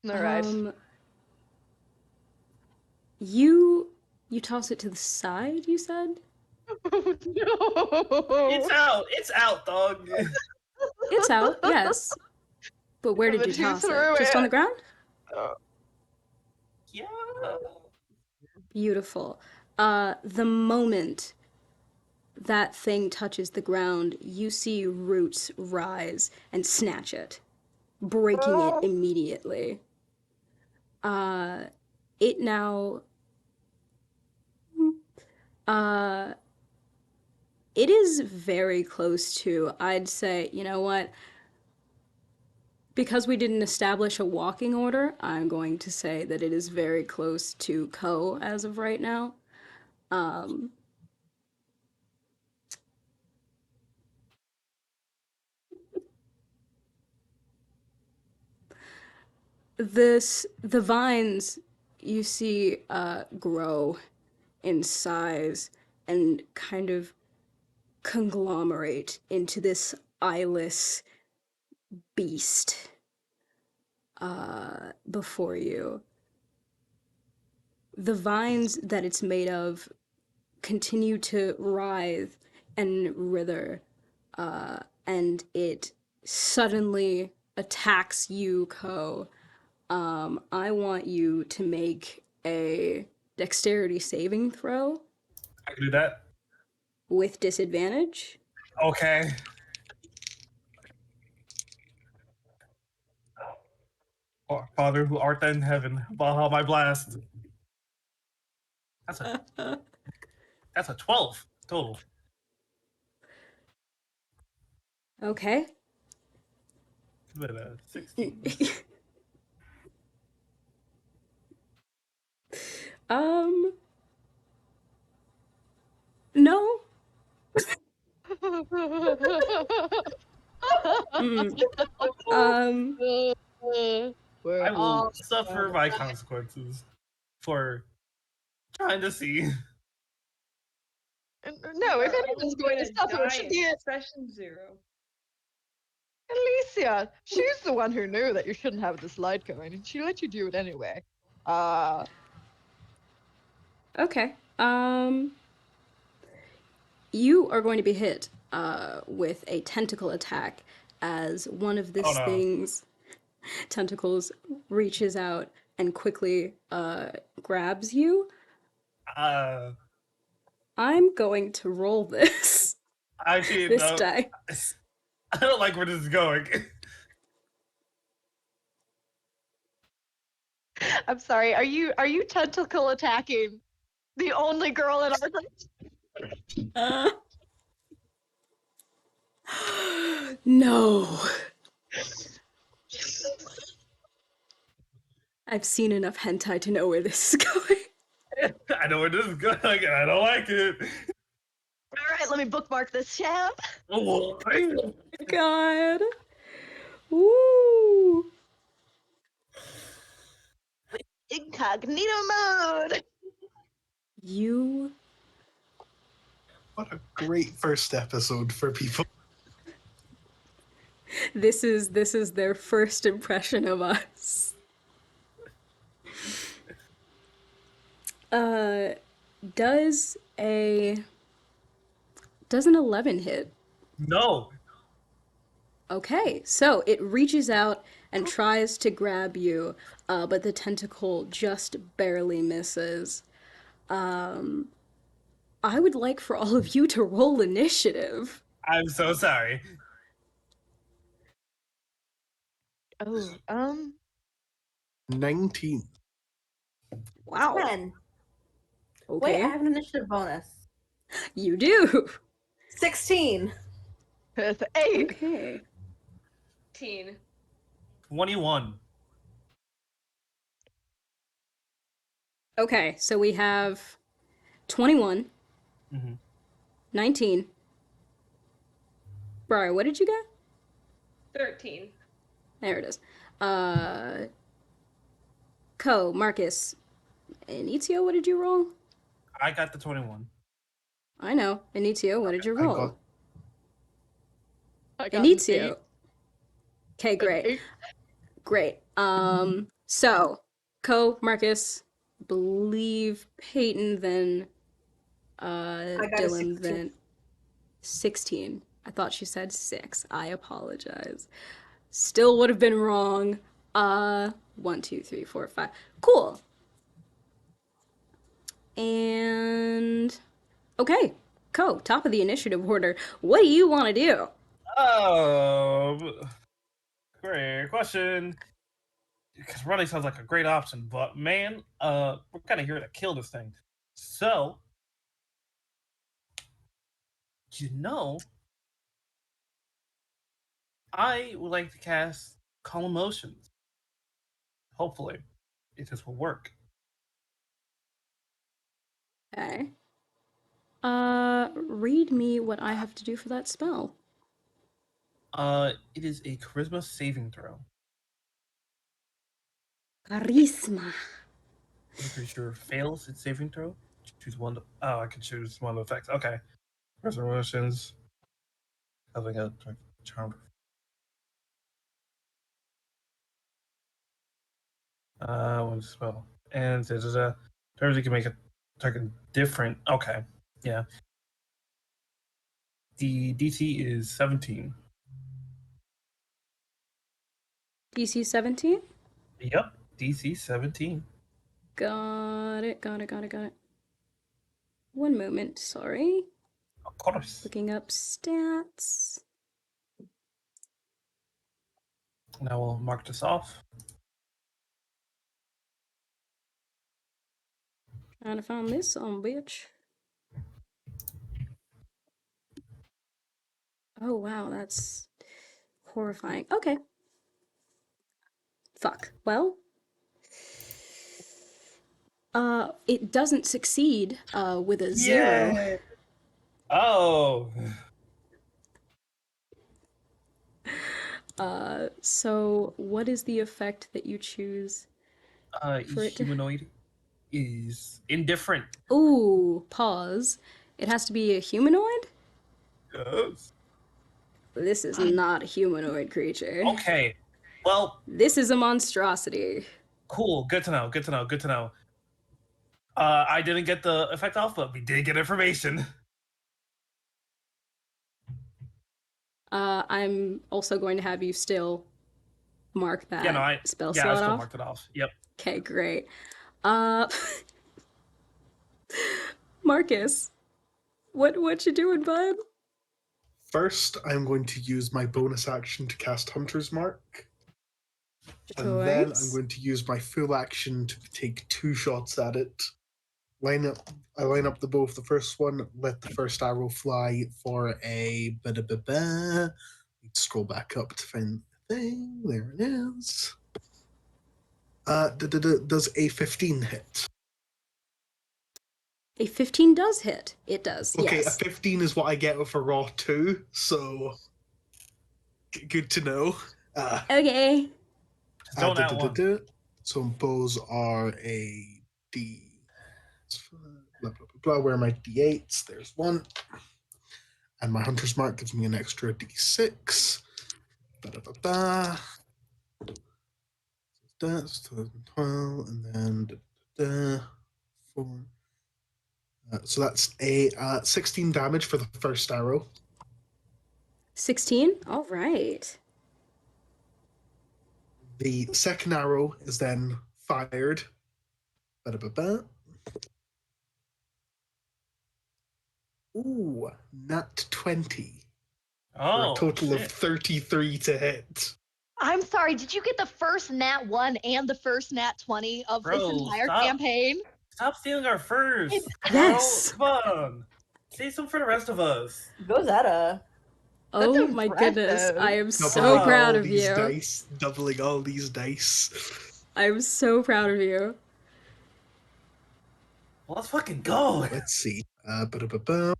[SPEAKER 2] All right.
[SPEAKER 1] you toss it to the side. You said
[SPEAKER 2] Oh, no.
[SPEAKER 3] It's out, dog.
[SPEAKER 1] it's out. Yes, but where did you
[SPEAKER 2] But you
[SPEAKER 1] toss it?
[SPEAKER 2] threw
[SPEAKER 1] Just on the
[SPEAKER 2] it.
[SPEAKER 1] ground.
[SPEAKER 2] Oh.
[SPEAKER 3] Yeah.
[SPEAKER 1] Beautiful. The moment that thing touches the ground, you see roots rise and snatch it, breaking it
[SPEAKER 2] Oh.
[SPEAKER 1] immediately. It now. Uh, it is very close to, I'd say, you know what? Because we didn't establish a walking order, I'm going to say that it is very close to Ko as of right now. the vines you see grow in size and kind of conglomerate into this eyeless beast before you. The vines that it's made of continue to writhe and writher, and it suddenly attacks you, Ko. I want you to make a dexterity saving throw
[SPEAKER 3] I can do that.
[SPEAKER 1] with disadvantage.
[SPEAKER 3] Okay. Father who art in heaven, Baha my blast. That's a 12 total.
[SPEAKER 1] Okay.
[SPEAKER 3] Bit of a 16.
[SPEAKER 1] um, no. Mm. Um,
[SPEAKER 2] We're
[SPEAKER 3] I will
[SPEAKER 2] all
[SPEAKER 3] suffer my consequences for trying to see.
[SPEAKER 2] No, if
[SPEAKER 5] We're
[SPEAKER 2] anyone's
[SPEAKER 5] all
[SPEAKER 2] going to
[SPEAKER 5] gonna
[SPEAKER 2] suffer, it
[SPEAKER 5] die
[SPEAKER 2] should
[SPEAKER 5] in
[SPEAKER 2] be
[SPEAKER 5] session 0.
[SPEAKER 2] Alicia. She's the one who knew that you shouldn't have this light going, and she let you do it anyway.
[SPEAKER 1] okay. You are going to be hit with a tentacle attack as one of
[SPEAKER 3] Oh
[SPEAKER 1] this
[SPEAKER 3] no.
[SPEAKER 1] thing's tentacles reaches out and quickly grabs you.
[SPEAKER 3] Uh,
[SPEAKER 1] I'm going to roll this
[SPEAKER 3] actually,
[SPEAKER 1] this
[SPEAKER 3] no.
[SPEAKER 1] die.
[SPEAKER 3] I don't like where this is going.
[SPEAKER 2] I'm sorry. Are you tentacle attacking the only girl in our group?
[SPEAKER 1] Uh, no. I've seen enough hentai to know where this is going.
[SPEAKER 3] I know where this is going, and I don't like it.
[SPEAKER 2] All right, let me bookmark this, champ.
[SPEAKER 3] Oh,
[SPEAKER 1] God. Woo.
[SPEAKER 2] Incognito mode.
[SPEAKER 1] You.
[SPEAKER 4] What a great first episode for people.
[SPEAKER 1] This is their first impression of us. Uh, does a does an 11 hit?
[SPEAKER 3] no.
[SPEAKER 1] Okay, so it reaches out and tries to grab you, but the tentacle just barely misses. I would like for all of you to roll initiative.
[SPEAKER 3] I'm so sorry.
[SPEAKER 2] Oh,
[SPEAKER 4] 19.
[SPEAKER 1] Wow.
[SPEAKER 6] 10. Wait, I
[SPEAKER 1] Okay,
[SPEAKER 6] have an initiative bonus.
[SPEAKER 1] you do.
[SPEAKER 6] 16.
[SPEAKER 2] it's 8.
[SPEAKER 1] Okay.
[SPEAKER 5] 18.
[SPEAKER 3] 21.
[SPEAKER 1] Okay, so we have 21,
[SPEAKER 3] Mm-hmm.
[SPEAKER 1] 19. Briar, what did you get?
[SPEAKER 5] 13.
[SPEAKER 1] There it is. Uh, Ko, Marcus, and Itio, what did you roll?
[SPEAKER 3] I got the 21.
[SPEAKER 1] I know. Initio, what did you
[SPEAKER 4] I
[SPEAKER 1] roll?
[SPEAKER 4] got
[SPEAKER 2] I got an 8.
[SPEAKER 1] Initio. Okay,
[SPEAKER 2] An
[SPEAKER 1] great.
[SPEAKER 2] 8.
[SPEAKER 1] Great. So Ko, Marcus, believe Peyton, then
[SPEAKER 6] I got a
[SPEAKER 1] Dylan,
[SPEAKER 6] 16.
[SPEAKER 1] then 16. I thought she said 6. I apologize. Still would have been wrong. 1, 2, 3, 4, 5. Cool. And okay, Ko, top of the initiative order. What do you want to do?
[SPEAKER 3] Great question. Because running sounds like a great option, but man, we're kind of here to kill this thing. So, I would like to cast Calm Emotions. Hopefully, this will work.
[SPEAKER 1] Okay. Read me what I have to do for that spell.
[SPEAKER 3] It is a Charisma saving throw.
[SPEAKER 1] Charisma.
[SPEAKER 3] The creature fails its saving throw. Choose one. Oh, I can choose one of the effects. Okay. Resolutions. Having a charm. One spell. And terms you can make a target different. Okay. Yeah. The DC is 17.
[SPEAKER 1] DC 17?
[SPEAKER 3] Yep. DC 17.
[SPEAKER 1] Got it, got it, got it, got it. One moment, sorry.
[SPEAKER 3] Of course.
[SPEAKER 1] Looking up stats.
[SPEAKER 3] Now we'll mark this off.
[SPEAKER 1] Trying to find this bitch. Oh wow, that's horrifying. Okay. Fuck. Well, it doesn't succeed with a 0.
[SPEAKER 3] Yeah. Oh.
[SPEAKER 1] So what is the effect that you choose for it to...
[SPEAKER 3] Humanoid is indifferent.
[SPEAKER 1] Ooh, pause. It has to be a humanoid?
[SPEAKER 3] Yes.
[SPEAKER 1] This is not a humanoid creature.
[SPEAKER 3] Okay. Well,
[SPEAKER 1] This is a monstrosity.
[SPEAKER 3] cool. Good to know. Good to know. Good to know. I didn't get the effect off, but we did get information.
[SPEAKER 1] I'm also going to have you still mark that spell
[SPEAKER 3] I
[SPEAKER 1] slot
[SPEAKER 3] still
[SPEAKER 1] off.
[SPEAKER 3] marked it off. Yep.
[SPEAKER 1] Okay, great. Marcus, what you doing, bud?
[SPEAKER 4] First, I'm going to use my bonus action to cast Hunter's Mark. And then I'm going to use my full action to take 2 shots at it. I line up the bow of the first one, let the first arrow fly for a scroll back up to find the thing. There it is. Does a 15 hit?
[SPEAKER 1] A 15 does hit. It does,
[SPEAKER 4] Okay,
[SPEAKER 1] yes.
[SPEAKER 4] a 15 is what I get with a raw 2, so good to know.
[SPEAKER 1] Okay.
[SPEAKER 3] Don't that one.
[SPEAKER 4] So bows are a D. Blah, blah, blah, blah. Where are my D8s? There's one. And my Hunter's Mark gives me an extra D6. Da-da-da-da. That's 2012, and then 4. So that's a 16 damage for the first arrow.
[SPEAKER 1] 16? All right.
[SPEAKER 4] The second arrow is then fired. Ba-da-ba-ba. Ooh, nat 20. For a total of 33 to hit.
[SPEAKER 2] I'm sorry, did you get the first nat 1 and the first nat 20 of this entire campaign?
[SPEAKER 3] Stop stealing our first.
[SPEAKER 1] Yes.
[SPEAKER 3] Come on. Save some for the rest of us.
[SPEAKER 6] Rosetta.
[SPEAKER 1] Oh my goodness,
[SPEAKER 2] impressive.
[SPEAKER 1] I am so proud of you.
[SPEAKER 4] Doubling all these dice.
[SPEAKER 1] I'm so proud of you.
[SPEAKER 3] Well, let's fucking go.
[SPEAKER 4] Let's see. Ba-da-ba-ba.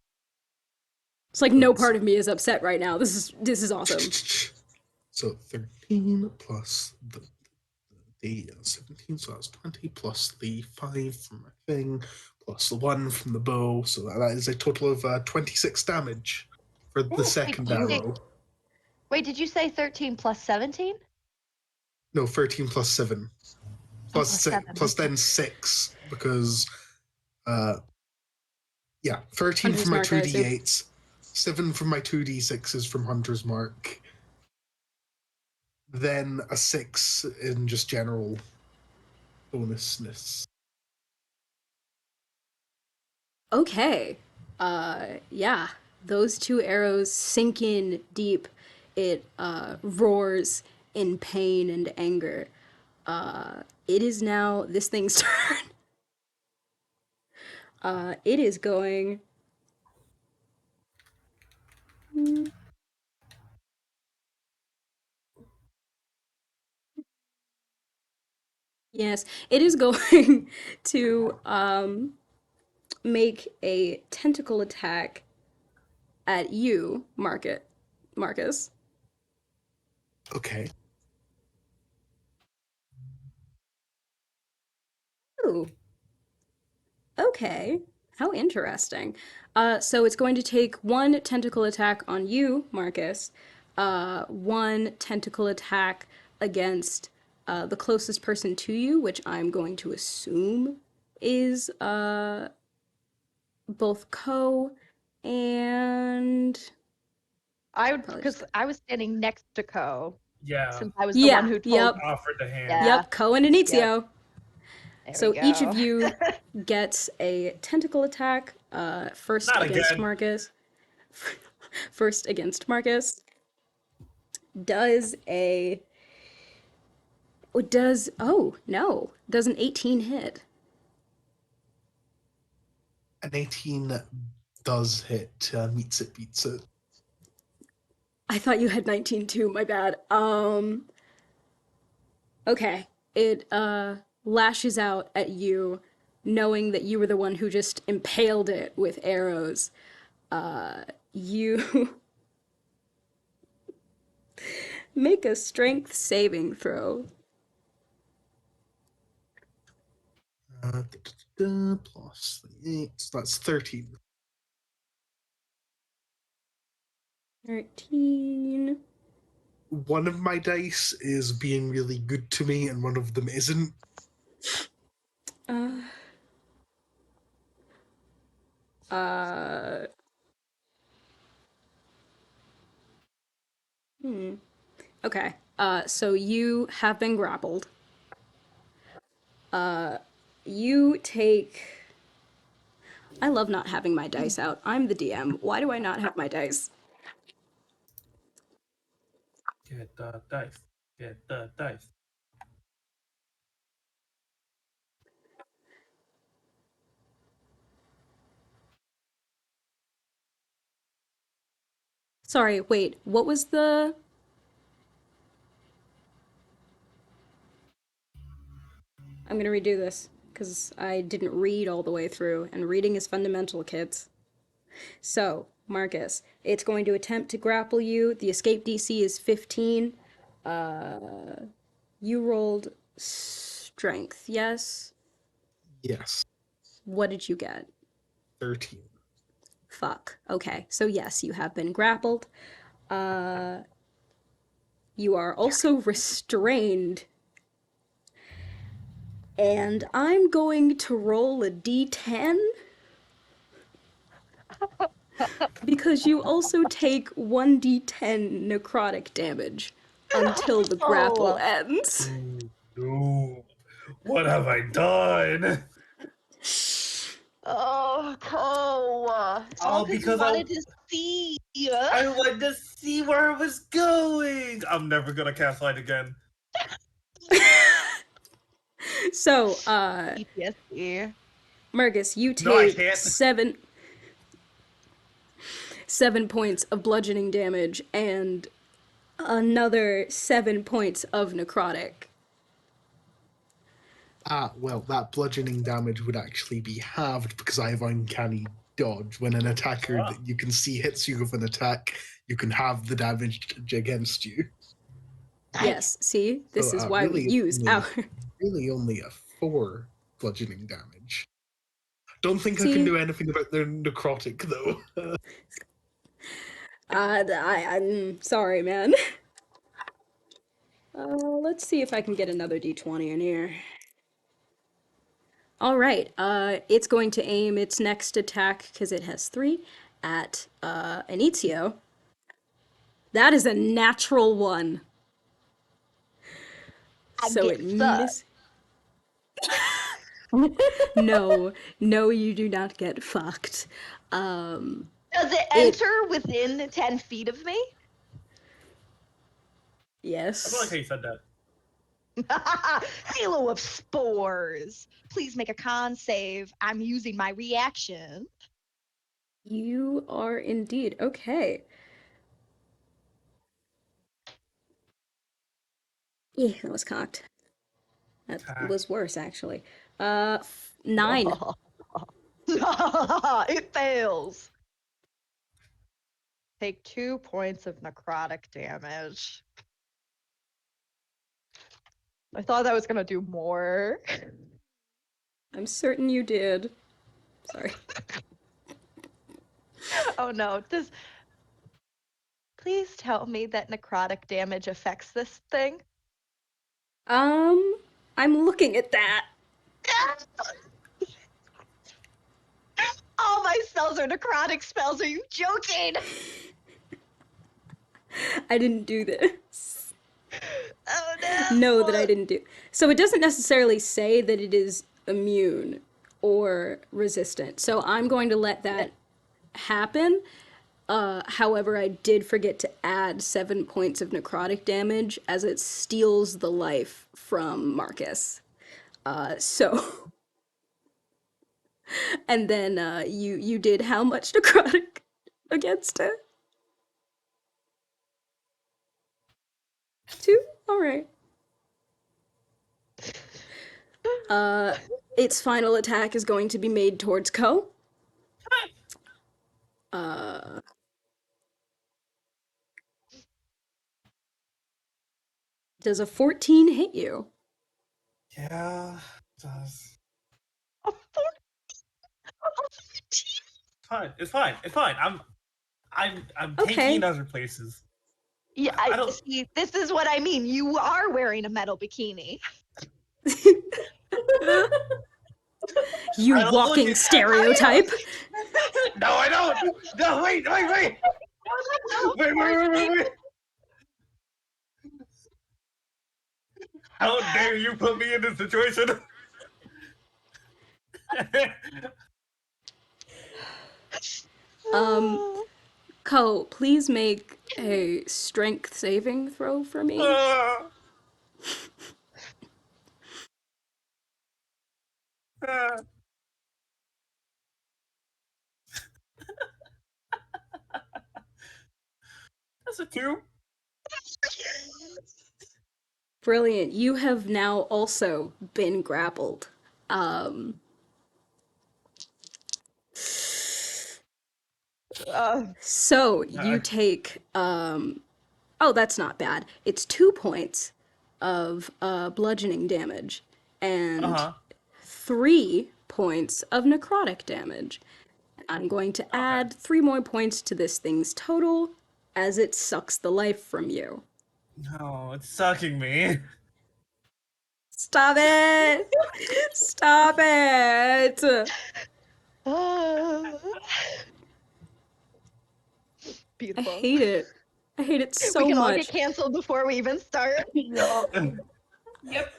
[SPEAKER 1] It's like no part of me is upset right now. This is awesome.
[SPEAKER 4] So 13 plus the 17, so that's 20 plus the 5 from my thing, plus the 1 from the bow. So that is a total of 26 damage for the second arrow.
[SPEAKER 2] Wait, did you say 13 plus 17?
[SPEAKER 4] No, 13 plus 7. Plus 6,
[SPEAKER 2] 7.
[SPEAKER 4] plus then 6, because 13
[SPEAKER 1] Hunter's
[SPEAKER 4] from my
[SPEAKER 1] Mark,
[SPEAKER 4] 2d8s, 7 from my 2d6s from Hunter's Mark, then a 6 in just general bonusness.
[SPEAKER 1] Okay. Yeah. Those 2 arrows sink in deep. It roars in pain and anger. It is now this thing's turn. It is going... Yes, it is going to make a tentacle attack at you, Marcus.
[SPEAKER 4] Okay.
[SPEAKER 1] Oh, okay. How interesting. So it's going to take one tentacle attack on you, Marcus, one tentacle attack against the closest person to you, which I'm going to assume is both Ko and probably just
[SPEAKER 2] Because I was standing next to Ko,
[SPEAKER 3] Yeah.
[SPEAKER 2] since I was the one
[SPEAKER 1] yeah,
[SPEAKER 2] who told.
[SPEAKER 1] yep,
[SPEAKER 3] Offered the hand.
[SPEAKER 2] Yeah.
[SPEAKER 1] yep, Ko and
[SPEAKER 2] Yep.
[SPEAKER 1] Inizio.
[SPEAKER 2] There
[SPEAKER 1] So
[SPEAKER 2] we
[SPEAKER 1] each of
[SPEAKER 2] go.
[SPEAKER 1] you gets a tentacle attack. First
[SPEAKER 3] Not
[SPEAKER 1] against
[SPEAKER 3] again.
[SPEAKER 1] Marcus. First against Marcus. Does a does oh no, does an 18 hit.
[SPEAKER 4] An 18 does hit. Meets it, beats it.
[SPEAKER 1] I thought you had 19 too, my bad. Okay. It lashes out at you, knowing that you were the one who just impaled it with arrows. You make a strength saving throw.
[SPEAKER 4] Plus 8, so that's 13.
[SPEAKER 1] 13.
[SPEAKER 4] One of my dice is being really good to me, and one of them isn't.
[SPEAKER 1] Uh, uh, okay. So you have been grappled. You take. I love not having my dice out. I'm the DM. Why do I not have my dice?
[SPEAKER 3] Get the dice. Get the dice.
[SPEAKER 1] Sorry, wait. What was the. I'm gonna redo this because I didn't read all the way through, and reading is fundamental, kids. So, Marcus, it's going to attempt to grapple you. The escape DC is 15. You rolled strength, yes?
[SPEAKER 4] Yes,
[SPEAKER 1] What did you get?
[SPEAKER 4] 13.
[SPEAKER 1] Fuck. Okay, so yes, you have been grappled. You are also restrained. And I'm going to roll a d10 because you also take 1d10 necrotic damage until the grapple
[SPEAKER 2] Oh,
[SPEAKER 1] ends.
[SPEAKER 3] Ooh, no. What have I done?
[SPEAKER 2] oh, Ko. It's all
[SPEAKER 3] Oh,
[SPEAKER 2] because you
[SPEAKER 3] because I
[SPEAKER 2] wanted to see.
[SPEAKER 3] I wanted to see where it was going. I'm never gonna cast light again.
[SPEAKER 1] So,
[SPEAKER 2] PTSD.
[SPEAKER 1] Marcus, you
[SPEAKER 3] No, I
[SPEAKER 1] take
[SPEAKER 3] can't.
[SPEAKER 1] 7 points of bludgeoning damage and another 7 points of necrotic.
[SPEAKER 4] Well, that bludgeoning damage would actually be halved because I have uncanny dodge. When an attacker that you can see hits you with an attack, you can have the damage against you.
[SPEAKER 1] Yes, see? This
[SPEAKER 4] So,
[SPEAKER 1] is why we
[SPEAKER 4] really,
[SPEAKER 1] use our.
[SPEAKER 4] really only a 4 bludgeoning damage. Don't think I can
[SPEAKER 1] See?
[SPEAKER 4] do anything about the necrotic, though.
[SPEAKER 1] I'm sorry, man. Let's see if I can get another d20 in here. All right, it's going to aim its next attack, because it has 3, at Inizio. That is a natural 1.
[SPEAKER 2] I
[SPEAKER 1] So
[SPEAKER 2] get
[SPEAKER 1] it
[SPEAKER 2] fucked.
[SPEAKER 1] miss. No, no, you do not get fucked.
[SPEAKER 2] Does it
[SPEAKER 1] It
[SPEAKER 2] enter within 10 feet of me?
[SPEAKER 3] I don't like how
[SPEAKER 1] yes.
[SPEAKER 3] you said that.
[SPEAKER 2] Halo of spores. Please make a con save. I'm using my reaction.
[SPEAKER 1] You are indeed okay. Yeah, that was cocked. That
[SPEAKER 3] Ah,
[SPEAKER 1] was worse actually. 9.
[SPEAKER 2] It fails. Take 2 points of necrotic damage. I thought that was gonna do more.
[SPEAKER 1] I'm certain you did. Sorry.
[SPEAKER 2] Oh no. Please tell me that necrotic damage affects this thing?
[SPEAKER 1] I'm looking at that.
[SPEAKER 2] All my spells are necrotic spells. Are you joking?
[SPEAKER 1] I didn't do this.
[SPEAKER 2] Oh no.
[SPEAKER 1] No, that I didn't do. So it doesn't necessarily say that it is immune or resistant. So I'm going to let that happen. However, I did forget to add 7 points of necrotic damage as it steals the life from Marcus. So, and then you did how much necrotic against it? 2. All right. Its final attack is going to be made towards Ko. Does a 14 hit you?
[SPEAKER 3] Yeah, it does.
[SPEAKER 2] A 14.
[SPEAKER 3] It's fine. It's fine. It's fine. I'm
[SPEAKER 1] Okay.
[SPEAKER 3] taking other places.
[SPEAKER 2] Yeah,
[SPEAKER 3] I
[SPEAKER 2] I
[SPEAKER 3] don't.
[SPEAKER 2] see. This is what I mean. You are wearing a metal bikini.
[SPEAKER 1] You
[SPEAKER 3] I don't look
[SPEAKER 1] walking
[SPEAKER 3] at that.
[SPEAKER 1] stereotype.
[SPEAKER 3] No, I don't. No, wait. Wait. How dare you put me in this situation?
[SPEAKER 1] Ko, please make a strength saving throw for me.
[SPEAKER 3] Uh, uh. That's a 2.
[SPEAKER 1] Brilliant. You have now also been grappled. So you take oh, that's not bad. It's 2 points of bludgeoning damage and
[SPEAKER 3] Uh-huh.
[SPEAKER 1] 3 points of necrotic damage. I'm going to
[SPEAKER 3] Okay.
[SPEAKER 1] add 3 more points to this thing's total as it sucks the life from you.
[SPEAKER 3] No, it's sucking me.
[SPEAKER 1] Stop it! Stop it! I
[SPEAKER 2] Beautiful.
[SPEAKER 1] hate it. I hate it
[SPEAKER 2] We
[SPEAKER 1] so
[SPEAKER 2] can all get
[SPEAKER 1] much.
[SPEAKER 2] canceled before we even start.
[SPEAKER 6] Yep.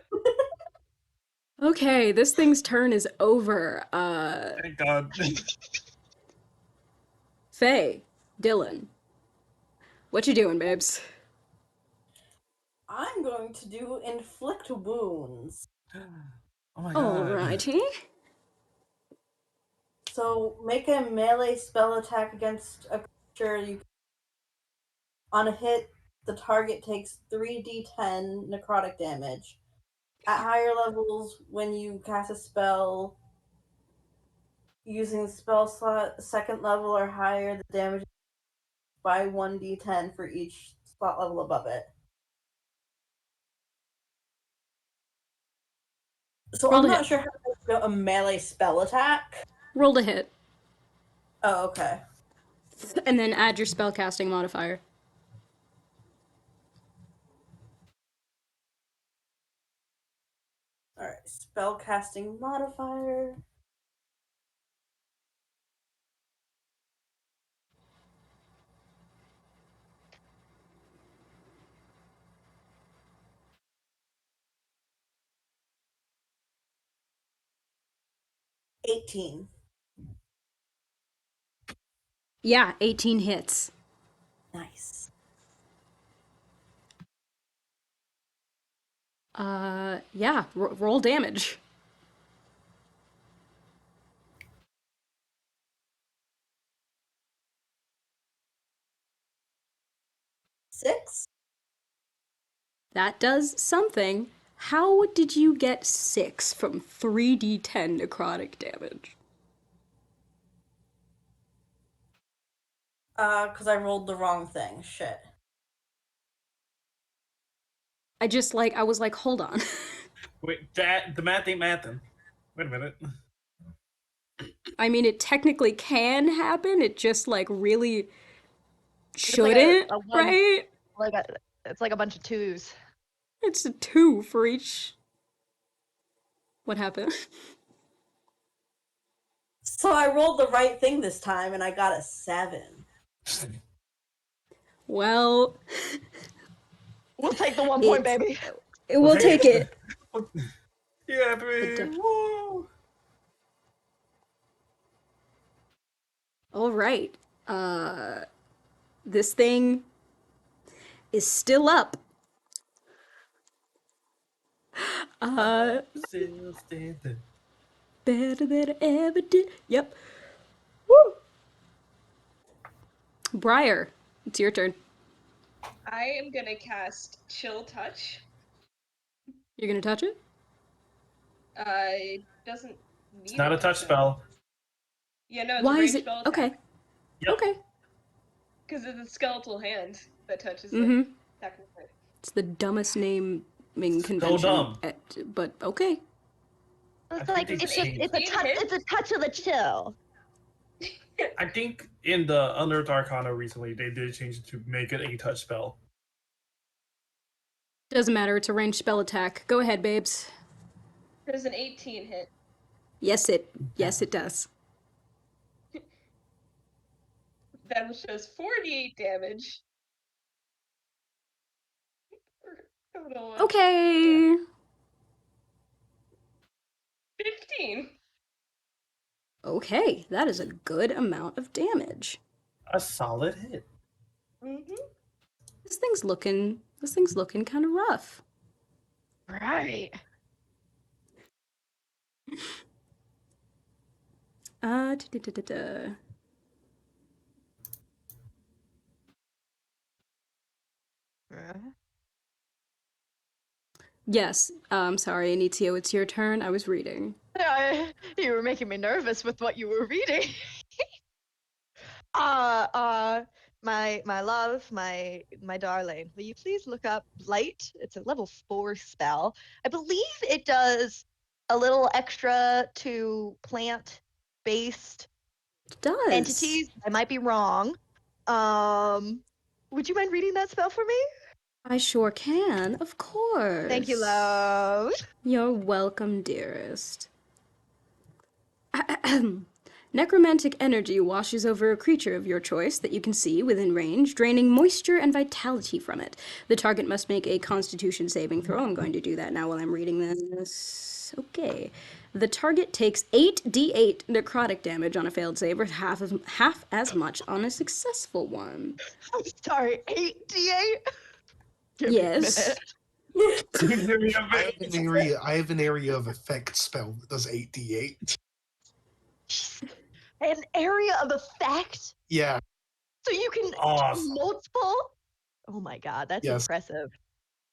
[SPEAKER 1] Okay, this thing's turn is over.
[SPEAKER 3] Thank God.
[SPEAKER 1] Faye, Dylan, what you doing, babes?
[SPEAKER 6] I'm going to do inflict wounds.
[SPEAKER 3] Oh my God.
[SPEAKER 1] Alrighty.
[SPEAKER 6] So make a melee spell attack against a creature you. On a hit, the target takes 3d10 necrotic damage. At higher levels, when you cast a spell using the spell slot second level or higher, the damage is by 1d10 for each slot level above it. So
[SPEAKER 1] Roll
[SPEAKER 6] I'm
[SPEAKER 1] to
[SPEAKER 6] not
[SPEAKER 1] hit.
[SPEAKER 6] sure how to do a melee spell attack.
[SPEAKER 1] Roll to hit.
[SPEAKER 6] Oh, okay.
[SPEAKER 1] And then add your spellcasting modifier.
[SPEAKER 6] Alright, spell casting modifier. $18.
[SPEAKER 1] Yeah, 18 hits.
[SPEAKER 6] Nice.
[SPEAKER 1] Yeah, roll damage.
[SPEAKER 6] Six?
[SPEAKER 1] That does something. How did you get 6 from 3d10 necrotic damage?
[SPEAKER 6] Because I rolled the wrong thing. Shit.
[SPEAKER 1] I was like, hold on.
[SPEAKER 3] Wait, that the math ain't mathin'. Wait a minute.
[SPEAKER 1] I mean, it technically can happen. It just like really
[SPEAKER 2] It's like a
[SPEAKER 1] shouldn't,
[SPEAKER 2] one,
[SPEAKER 1] right?
[SPEAKER 2] like a, it's like a bunch of twos.
[SPEAKER 1] It's a 2 for each. What happened?
[SPEAKER 6] So I rolled the right thing this time and I got a 7.
[SPEAKER 1] Well,
[SPEAKER 2] We'll take the 1 point,
[SPEAKER 1] it's
[SPEAKER 2] baby.
[SPEAKER 1] it will take it.
[SPEAKER 3] Yeah,
[SPEAKER 1] It
[SPEAKER 3] baby.
[SPEAKER 1] de-
[SPEAKER 3] Woo.
[SPEAKER 1] All right. This thing is still up.
[SPEAKER 3] Still standing.
[SPEAKER 1] Better than I ever did. Yep. Woo. Briar, it's your turn.
[SPEAKER 5] I am gonna cast Chill Touch.
[SPEAKER 1] You're gonna touch it?
[SPEAKER 5] It doesn't
[SPEAKER 3] It's
[SPEAKER 5] need
[SPEAKER 3] not
[SPEAKER 5] a
[SPEAKER 3] a touch
[SPEAKER 5] touch
[SPEAKER 3] spell.
[SPEAKER 5] Yeah, no, it's a
[SPEAKER 1] Why is
[SPEAKER 5] ranged
[SPEAKER 1] it?
[SPEAKER 5] spell
[SPEAKER 1] Okay.
[SPEAKER 5] attack.
[SPEAKER 3] Yep.
[SPEAKER 1] Okay.
[SPEAKER 5] Because it's a skeletal hand that touches it,
[SPEAKER 1] Mm-hmm.
[SPEAKER 5] technically.
[SPEAKER 1] It's the dumbest naming
[SPEAKER 3] So
[SPEAKER 1] convention,
[SPEAKER 3] dumb.
[SPEAKER 1] but okay.
[SPEAKER 2] It's
[SPEAKER 3] I
[SPEAKER 2] like
[SPEAKER 3] think they
[SPEAKER 5] It's
[SPEAKER 3] changed.
[SPEAKER 2] it's a
[SPEAKER 5] 18
[SPEAKER 2] touch.
[SPEAKER 5] hit.
[SPEAKER 2] It's a touch of the chill.
[SPEAKER 3] I think in the Unearthed Arcana recently, they did change it to make it a touch spell.
[SPEAKER 1] Doesn't matter. It's a ranged spell attack. Go ahead, babes.
[SPEAKER 5] There's an 18 hit.
[SPEAKER 1] Yes, it does.
[SPEAKER 5] That shows 48 damage. Total
[SPEAKER 1] Okay.
[SPEAKER 5] 15.
[SPEAKER 1] Okay, that is a good amount of damage.
[SPEAKER 3] A solid hit.
[SPEAKER 5] Mm-hmm.
[SPEAKER 1] This thing's looking kind of rough.
[SPEAKER 2] Right.
[SPEAKER 1] Da-da-da-da-da. Yes, I'm sorry, Anitio, it's your turn. I was reading.
[SPEAKER 2] You were making me nervous with what you were reading. My love, my darling, will you please look up Light? It's a level 4 spell. I believe it does a little extra to plant-based
[SPEAKER 1] It does.
[SPEAKER 2] entities. I might be wrong. Would you mind reading that spell for me?
[SPEAKER 1] I sure can, of course.
[SPEAKER 2] Thank you, love.
[SPEAKER 1] You're welcome, dearest. Necromantic energy washes over a creature of your choice that you can see within range, draining moisture and vitality from it. The target must make a constitution saving throw. I'm going to do that now while I'm reading this. Okay. The target takes 8d8 necrotic damage on a failed save, or half as much on a successful one.
[SPEAKER 2] I'm sorry, 8d8? Give
[SPEAKER 1] Yes.
[SPEAKER 2] me a minute.
[SPEAKER 3] Give me a
[SPEAKER 4] I have an area of effect spell that does 8d8.
[SPEAKER 2] An area of effect?
[SPEAKER 4] Yeah,
[SPEAKER 2] So you can
[SPEAKER 3] Awesome.
[SPEAKER 2] multiple? Oh my god, that's
[SPEAKER 4] Yes.
[SPEAKER 2] impressive.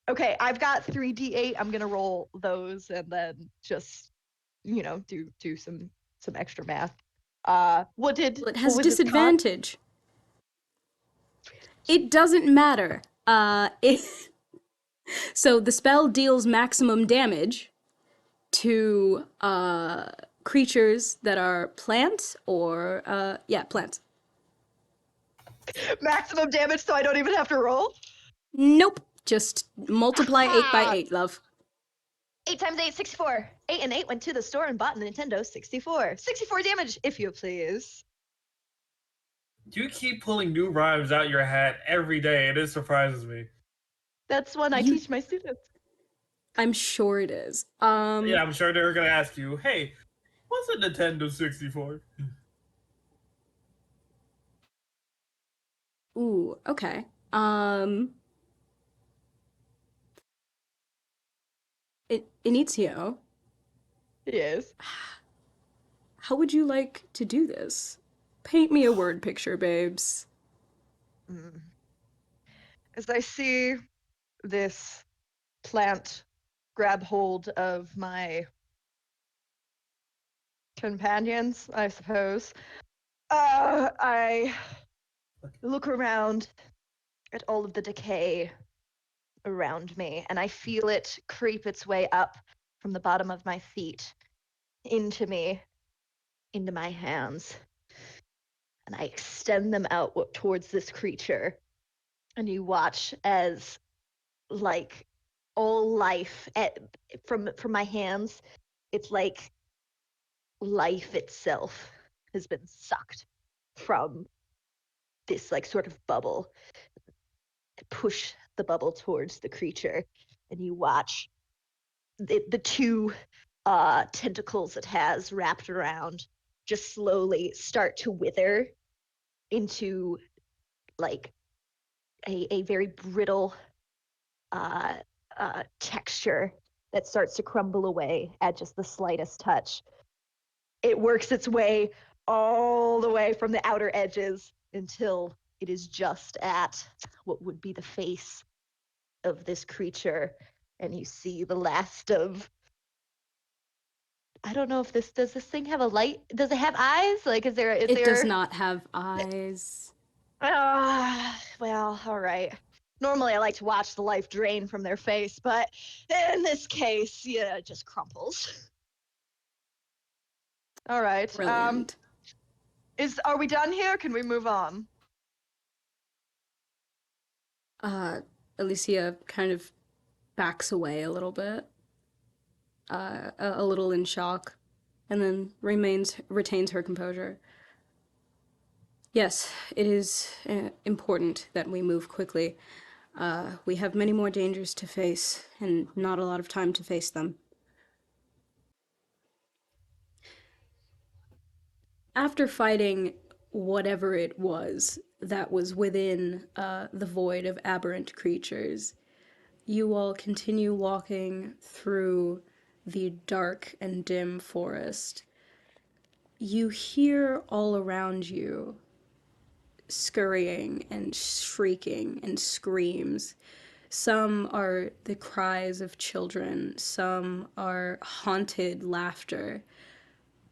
[SPEAKER 2] Okay, I've got 3d8. I'm gonna roll those and then just, do some extra math. What
[SPEAKER 1] Well, it
[SPEAKER 2] was
[SPEAKER 1] has
[SPEAKER 2] its cost?
[SPEAKER 1] disadvantage. It doesn't matter. So the spell deals maximum damage to creatures that are plants or plants.
[SPEAKER 2] Maximum damage, so I don't even have to roll.
[SPEAKER 1] Nope. Just multiply 8 by
[SPEAKER 2] Ah!
[SPEAKER 1] 8, love.
[SPEAKER 2] 8 times 8, 64. 8 and 8 went to the store and bought a Nintendo 64. 64 damage, if you please.
[SPEAKER 3] You keep pulling new rhymes out your hat every day, and it surprises me.
[SPEAKER 2] That's one I
[SPEAKER 1] You-
[SPEAKER 2] teach my students.
[SPEAKER 1] I'm sure it is.
[SPEAKER 3] Yeah, I'm sure they're gonna ask you, "Hey, what's a Nintendo 64?"
[SPEAKER 1] Ooh, okay. Inizio,
[SPEAKER 2] Yes.
[SPEAKER 1] how would you like to do this? Paint me a word picture, babes.
[SPEAKER 2] As I see this plant grab hold of my companions, I suppose, I look around at all of the decay around me, and I feel it creep its way up from the bottom of my feet into me, into my hands, and I extend them out towards this creature. And you watch as, like, all life from my hands, it's like life itself has been sucked from this, like, sort of bubble. I push the bubble towards the creature, and you watch the two tentacles it has wrapped around just slowly start to wither into, like, a very brittle texture that starts to crumble away at just the slightest touch. It works its way all the way from the outer edges until it is just at what would be the face of this creature, and you see the last of, I don't know if does this thing have a light? Does it have eyes? Like, is there
[SPEAKER 1] It does not have eyes.
[SPEAKER 2] Well, all right. Normally, I like to watch the life drain from their face, but in this case, yeah, it just crumples. All right.
[SPEAKER 1] Brilliant.
[SPEAKER 2] Are we done here? Can we move on?
[SPEAKER 1] Alicia kind of backs away a little bit, a little in shock, and then retains her composure. Yes, it is important that we move quickly. We have many more dangers to face, and not a lot of time to face them. After fighting whatever it was that was within the void of aberrant creatures, you all continue walking through the dark and dim forest. You hear all around you scurrying and shrieking and screams. Some are the cries of children, some are haunted laughter.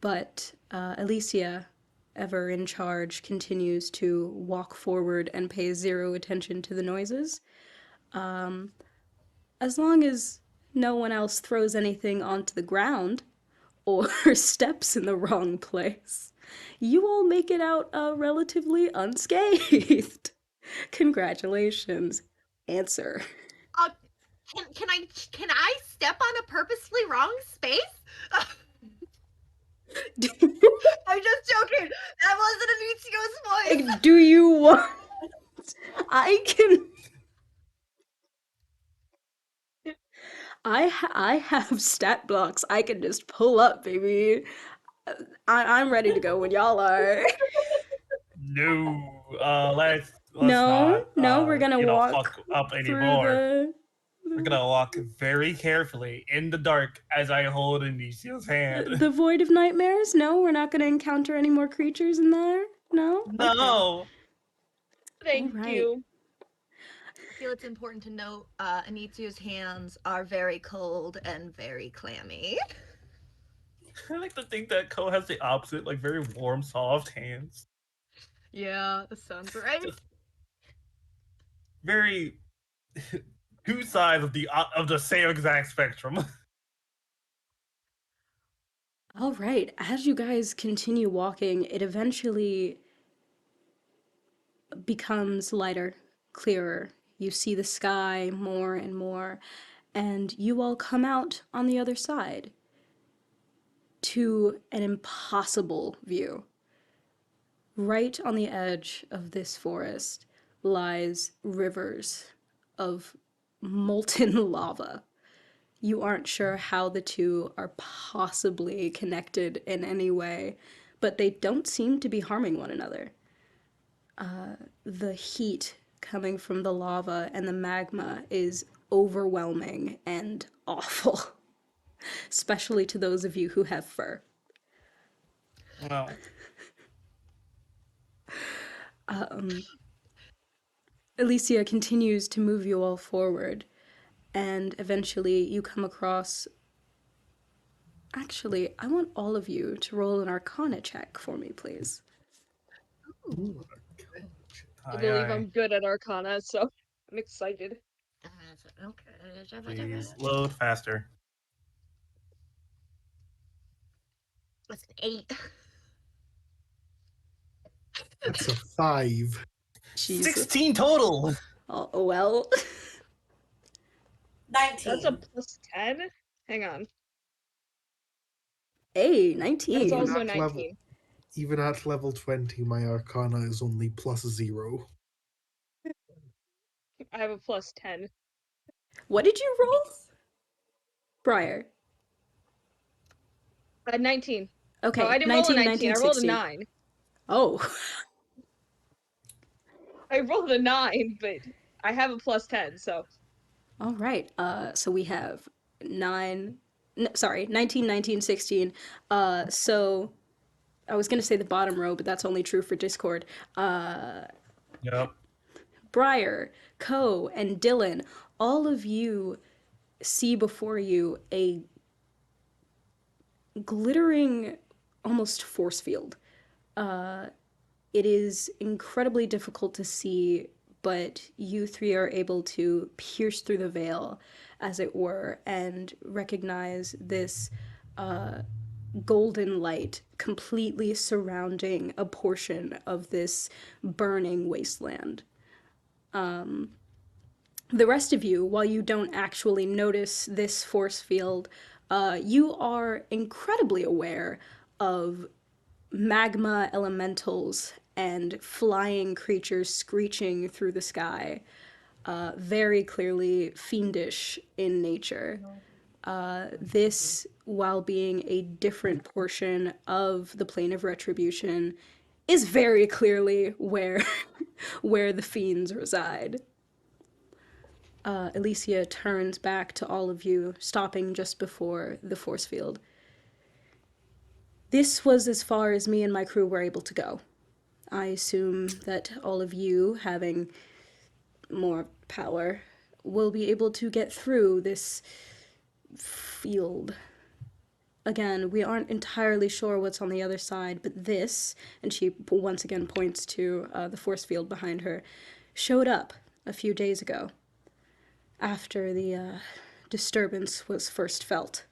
[SPEAKER 1] But Alicia, ever in charge, continues to walk forward and pay zero attention to the noises. As long as no one else throws anything onto the ground or steps in the wrong place, you all make it out relatively unscathed. Congratulations. Answer.
[SPEAKER 7] Can I step on a purposefully wrong space? I'm just joking. That wasn't Anizio's voice.
[SPEAKER 1] Do you want... I can... I have stat blocks I can just pull up, baby. I'm ready to go when y'all are.
[SPEAKER 3] No, let's
[SPEAKER 1] No,
[SPEAKER 3] not,
[SPEAKER 1] no, we're gonna walk
[SPEAKER 3] fuck up
[SPEAKER 1] through
[SPEAKER 3] anymore.
[SPEAKER 1] the...
[SPEAKER 3] We're gonna walk very carefully in the dark as I hold Anicio's hand.
[SPEAKER 1] The Void of Nightmares? No, we're not gonna encounter any more creatures in there? No?
[SPEAKER 3] No!
[SPEAKER 2] Thank
[SPEAKER 1] All right.
[SPEAKER 2] you.
[SPEAKER 7] I feel it's important to note Anitsu's hands are very cold and very clammy.
[SPEAKER 3] I like to think that Ko has the opposite, like very warm, soft hands.
[SPEAKER 7] Yeah, that sounds right.
[SPEAKER 3] Just very two sides of the same exact spectrum.
[SPEAKER 1] All right, as you guys continue walking, it eventually becomes lighter, clearer. You see the sky more and more, and you all come out on the other side to an impossible view. Right on the edge of this forest lies rivers of molten lava. You aren't sure how the two are possibly connected in any way, but they don't seem to be harming one another. The heat coming from the lava and the magma is overwhelming and awful, especially to those of you who have fur.
[SPEAKER 3] Well,
[SPEAKER 1] Alicia continues to move you all forward, and eventually you come across... Actually, I want all of you to roll an Arcana check for me, please.
[SPEAKER 5] I believe I'm good at Arcana, so I'm excited.
[SPEAKER 7] Okay.
[SPEAKER 3] Please load faster.
[SPEAKER 7] That's an 8.
[SPEAKER 4] That's a 5.
[SPEAKER 1] Jesus.
[SPEAKER 3] 16 total.
[SPEAKER 1] Oh, well.
[SPEAKER 6] 19.
[SPEAKER 5] That's a plus 10. Hang on.
[SPEAKER 1] Hey,
[SPEAKER 5] That's
[SPEAKER 1] 19.
[SPEAKER 5] also
[SPEAKER 4] At level-
[SPEAKER 5] 19.
[SPEAKER 4] Even at level 20, my Arcana is only +0.
[SPEAKER 5] I have a plus 10.
[SPEAKER 1] What did you roll? Briar.
[SPEAKER 5] I had 19.
[SPEAKER 1] Okay,
[SPEAKER 5] Oh, I didn't roll a
[SPEAKER 1] 19,
[SPEAKER 5] 19.
[SPEAKER 1] 19,
[SPEAKER 5] I rolled a
[SPEAKER 1] 16.
[SPEAKER 5] 9.
[SPEAKER 1] Oh.
[SPEAKER 5] I rolled a 9, but I have a plus 10, so.
[SPEAKER 1] All right. So we have 19, 19, 16. So I was gonna say the bottom row, but that's only true for Discord.
[SPEAKER 3] Yep.
[SPEAKER 1] Briar, Ko, and Dylan, all of you see before you a glittering, almost force field. It is incredibly difficult to see, but you three are able to pierce through the veil, as it were, and recognize this golden light completely surrounding a portion of this burning wasteland. The rest of you, while you don't actually notice this force field, you are incredibly aware of magma elementals and flying creatures screeching through the sky, very clearly fiendish in nature. This, while being a different portion of the plane of retribution, is very clearly where where the fiends reside. Alicia turns back to all of you, stopping just before the force field. This was as far as me and my crew were able to go. I assume that all of you, having more power, will be able to get through this field. Again, we aren't entirely sure what's on the other side, but this, and she once again points to the force field behind her, showed up a few days ago after the disturbance was first felt.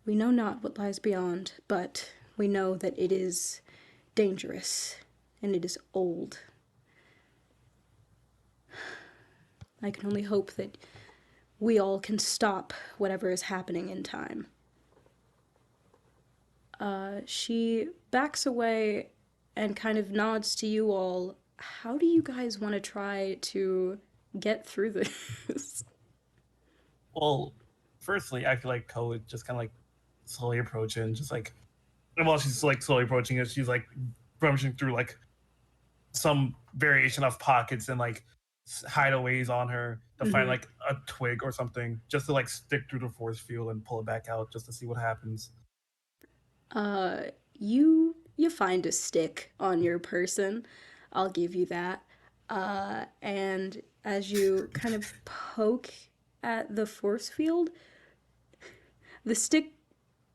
[SPEAKER 1] We know not what lies beyond, but we know that it is dangerous and it is old. I can only hope that we all can stop whatever is happening in time. She backs away and kind of nods to you all. How do you guys want to try to get through this?
[SPEAKER 3] Well, firstly, I feel like Ko would just kind of like slowly approach it and just like, and while she's like slowly approaching it, she's like rummaging through like some variation of pockets and like hideaways on her to find like a twig or something just to like stick through the force field and pull it back out just to see what happens.
[SPEAKER 1] You find a stick on your person. I'll give you that. And as you kind of poke at the force field, the stick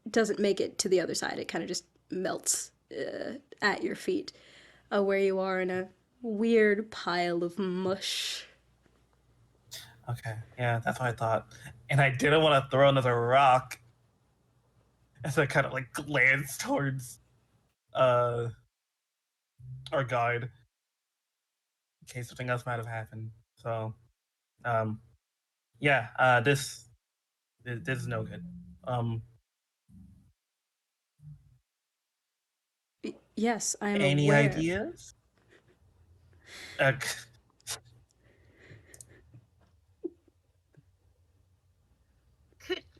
[SPEAKER 1] doesn't make it to the other side. It kind of just melts at your feet, where you are in a weird pile of mush.
[SPEAKER 3] Okay, yeah, that's what I thought. And I didn't want to throw another rock as I kind of like glance towards uh our guide in case something else might have happened. So um yeah, this is no good.
[SPEAKER 1] Yes, I am
[SPEAKER 3] Any
[SPEAKER 1] aware.
[SPEAKER 3] ideas?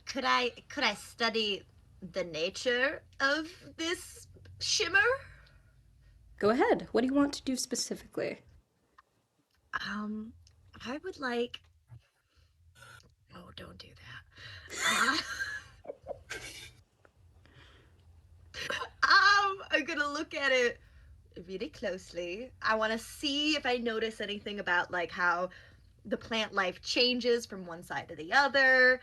[SPEAKER 7] Could I study the nature of this shimmer?
[SPEAKER 1] Go ahead. What do you want to do specifically?
[SPEAKER 7] Um, I would like. Oh, don't do that. I'm gonna look at it really closely. I want to see if I notice anything about like how the plant life changes from one side to the other.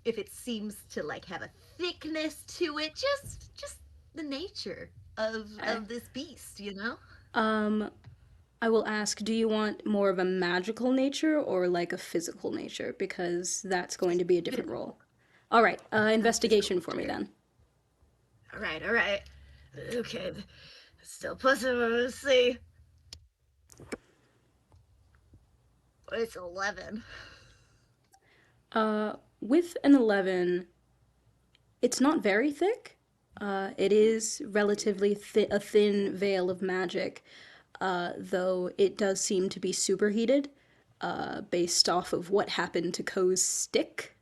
[SPEAKER 7] If it seems to like have a thickness to it, just the nature of this beast, you know?
[SPEAKER 1] I will ask, do you want more of a magical nature or like a physical nature? Because that's going to be a different role. All right, investigation for me then.
[SPEAKER 7] All right. Okay. Still pushing. Let's see. It's 11.
[SPEAKER 1] With an 11, it's not very thick. It is relatively a thin veil of magic, though it does seem to be superheated, based off of what happened to Ko's stick.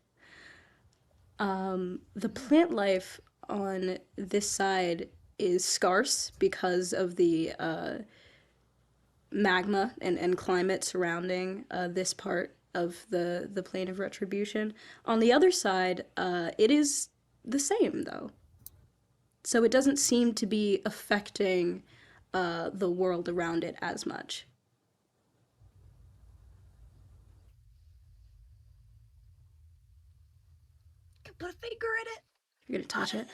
[SPEAKER 1] The plant life on this side is scarce because of the magma and climate surrounding this part of the plane of retribution. On the other side, it is the same though, so it doesn't seem to be affecting the world around it as much.
[SPEAKER 7] Can put a finger in it.
[SPEAKER 1] You're gonna touch it.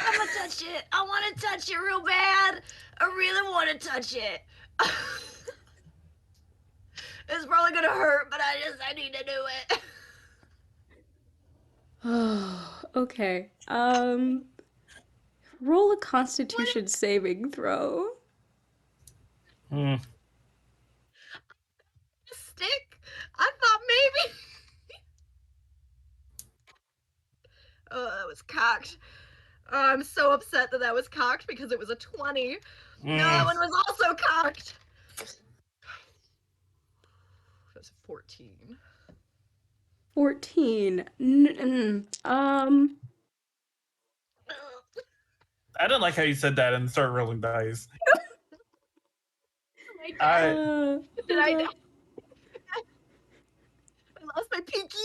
[SPEAKER 7] I'm gonna touch it. I want to touch it real bad. I really want to touch it. It's probably gonna hurt, but I need to do it.
[SPEAKER 1] Oh, okay. Roll a Constitution saving throw.
[SPEAKER 3] Mm.
[SPEAKER 7] Stick. I thought maybe. Oh, that was cocked. Oh, I'm so upset that was cocked because it was a 20. No, that one was also cocked. That's 14.
[SPEAKER 1] 14.
[SPEAKER 3] I didn't like how you said that and started rolling dice.
[SPEAKER 1] Hold
[SPEAKER 7] I
[SPEAKER 1] on.
[SPEAKER 7] lost my pinky.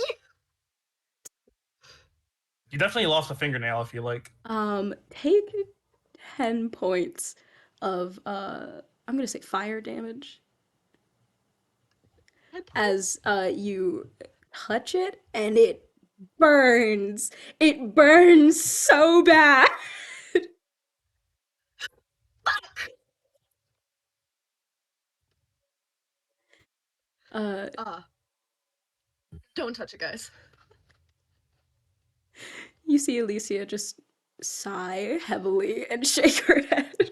[SPEAKER 3] You definitely lost a fingernail, I feel like.
[SPEAKER 1] Take 10 points of I'm gonna say fire damage as you touch it and it burns. It burns so bad.
[SPEAKER 7] Fuck. Don't touch it, guys.
[SPEAKER 1] You see Alicia just sigh heavily and shake her head.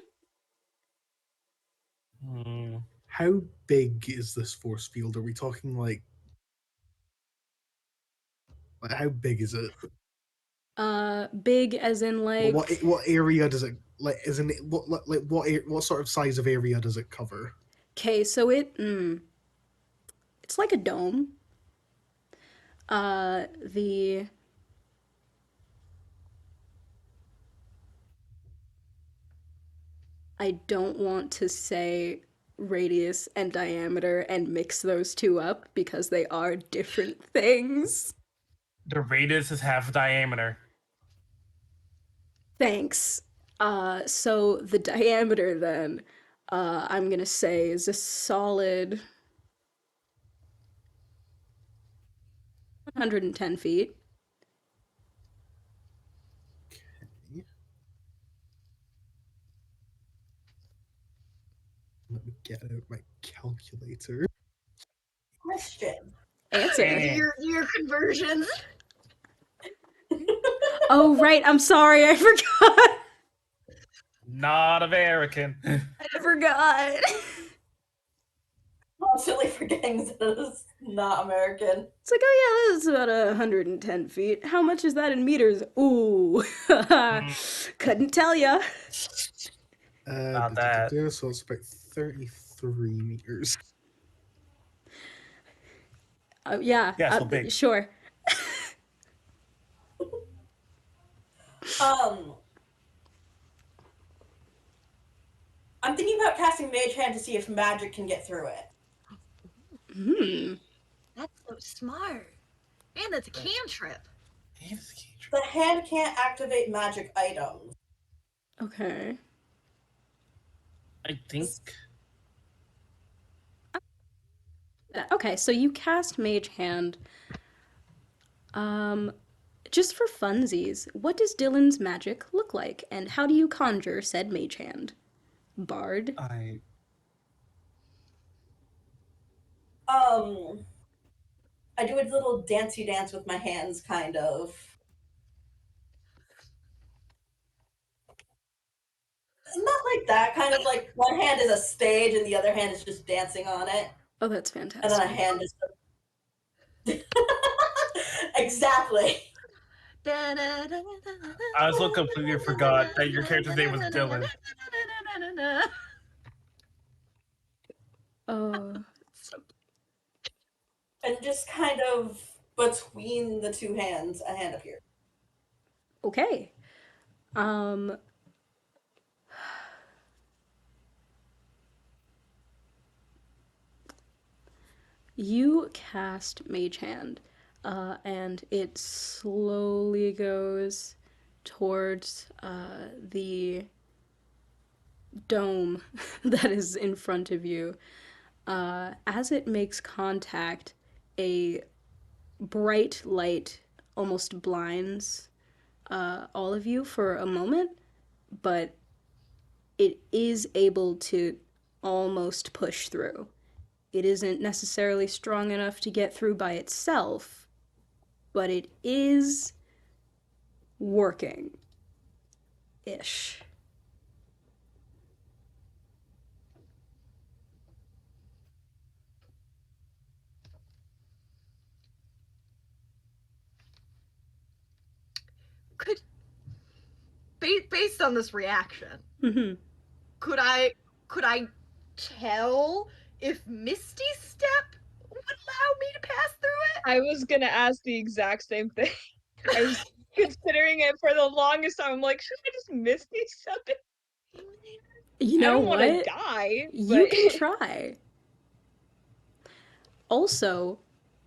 [SPEAKER 4] How big is this force field? Are we talking like how big is it?
[SPEAKER 1] Big as in like
[SPEAKER 4] What area does it like? As in what sort of size of area does it cover?
[SPEAKER 1] Okay, so it's like a dome. The I don't want to say radius and diameter and mix those two up because they are different things.
[SPEAKER 3] The radius is half diameter.
[SPEAKER 1] Thanks. So the diameter then, I'm gonna say is a solid 110 feet.
[SPEAKER 4] Let me get out my calculator.
[SPEAKER 6] Question.
[SPEAKER 1] Answer.
[SPEAKER 7] Your conversions.
[SPEAKER 1] Oh, right. I'm sorry. I forgot.
[SPEAKER 3] Not American.
[SPEAKER 1] I forgot.
[SPEAKER 6] Constantly forgetting that it's not American.
[SPEAKER 1] It's like, oh yeah, that's about 110 feet. How much is that in meters? Ooh, couldn't tell ya.
[SPEAKER 3] Not that.
[SPEAKER 4] So it's about 33 meters.
[SPEAKER 1] Yeah,
[SPEAKER 3] Yeah, so big.
[SPEAKER 1] sure.
[SPEAKER 6] I'm thinking about casting Mage Hand to see if magic can get through it.
[SPEAKER 7] That's so smart. And it's a cantrip.
[SPEAKER 6] The hand can't activate magic items.
[SPEAKER 1] Okay.
[SPEAKER 3] I think.
[SPEAKER 1] Okay, so you cast Mage Hand. Just for funsies, what does Dylan's magic look like, and how do you conjure said Mage Hand? Bard?
[SPEAKER 6] I do a little dancey dance with my hands, kind of. Not like that, kind of like one hand is a stage and the other hand is just dancing on it.
[SPEAKER 1] Oh, that's
[SPEAKER 6] And then a
[SPEAKER 1] fantastic.
[SPEAKER 6] hand is. Exactly.
[SPEAKER 3] I also completely forgot that your character's name was Dylan.
[SPEAKER 1] Oh,
[SPEAKER 6] And just kind of between the two hands, a hand appears.
[SPEAKER 1] okay. Um, you cast Mage Hand, and it slowly goes towards the dome that is in front of you. As it makes contact, a bright light almost blinds all of you for a moment, but it is able to almost push through. It isn't necessarily strong enough to get through by itself, but it is working ish.
[SPEAKER 7] Could based on this reaction,
[SPEAKER 1] Mm-hmm.
[SPEAKER 7] could I tell if Misty Step would allow me to pass through it?
[SPEAKER 5] I was gonna ask the exact same thing. I was considering it for the longest time. I'm like, should I just miss these something?
[SPEAKER 1] You
[SPEAKER 5] I
[SPEAKER 1] know
[SPEAKER 5] don't want to
[SPEAKER 1] what?
[SPEAKER 5] die,
[SPEAKER 1] You
[SPEAKER 5] but
[SPEAKER 1] can try. Also,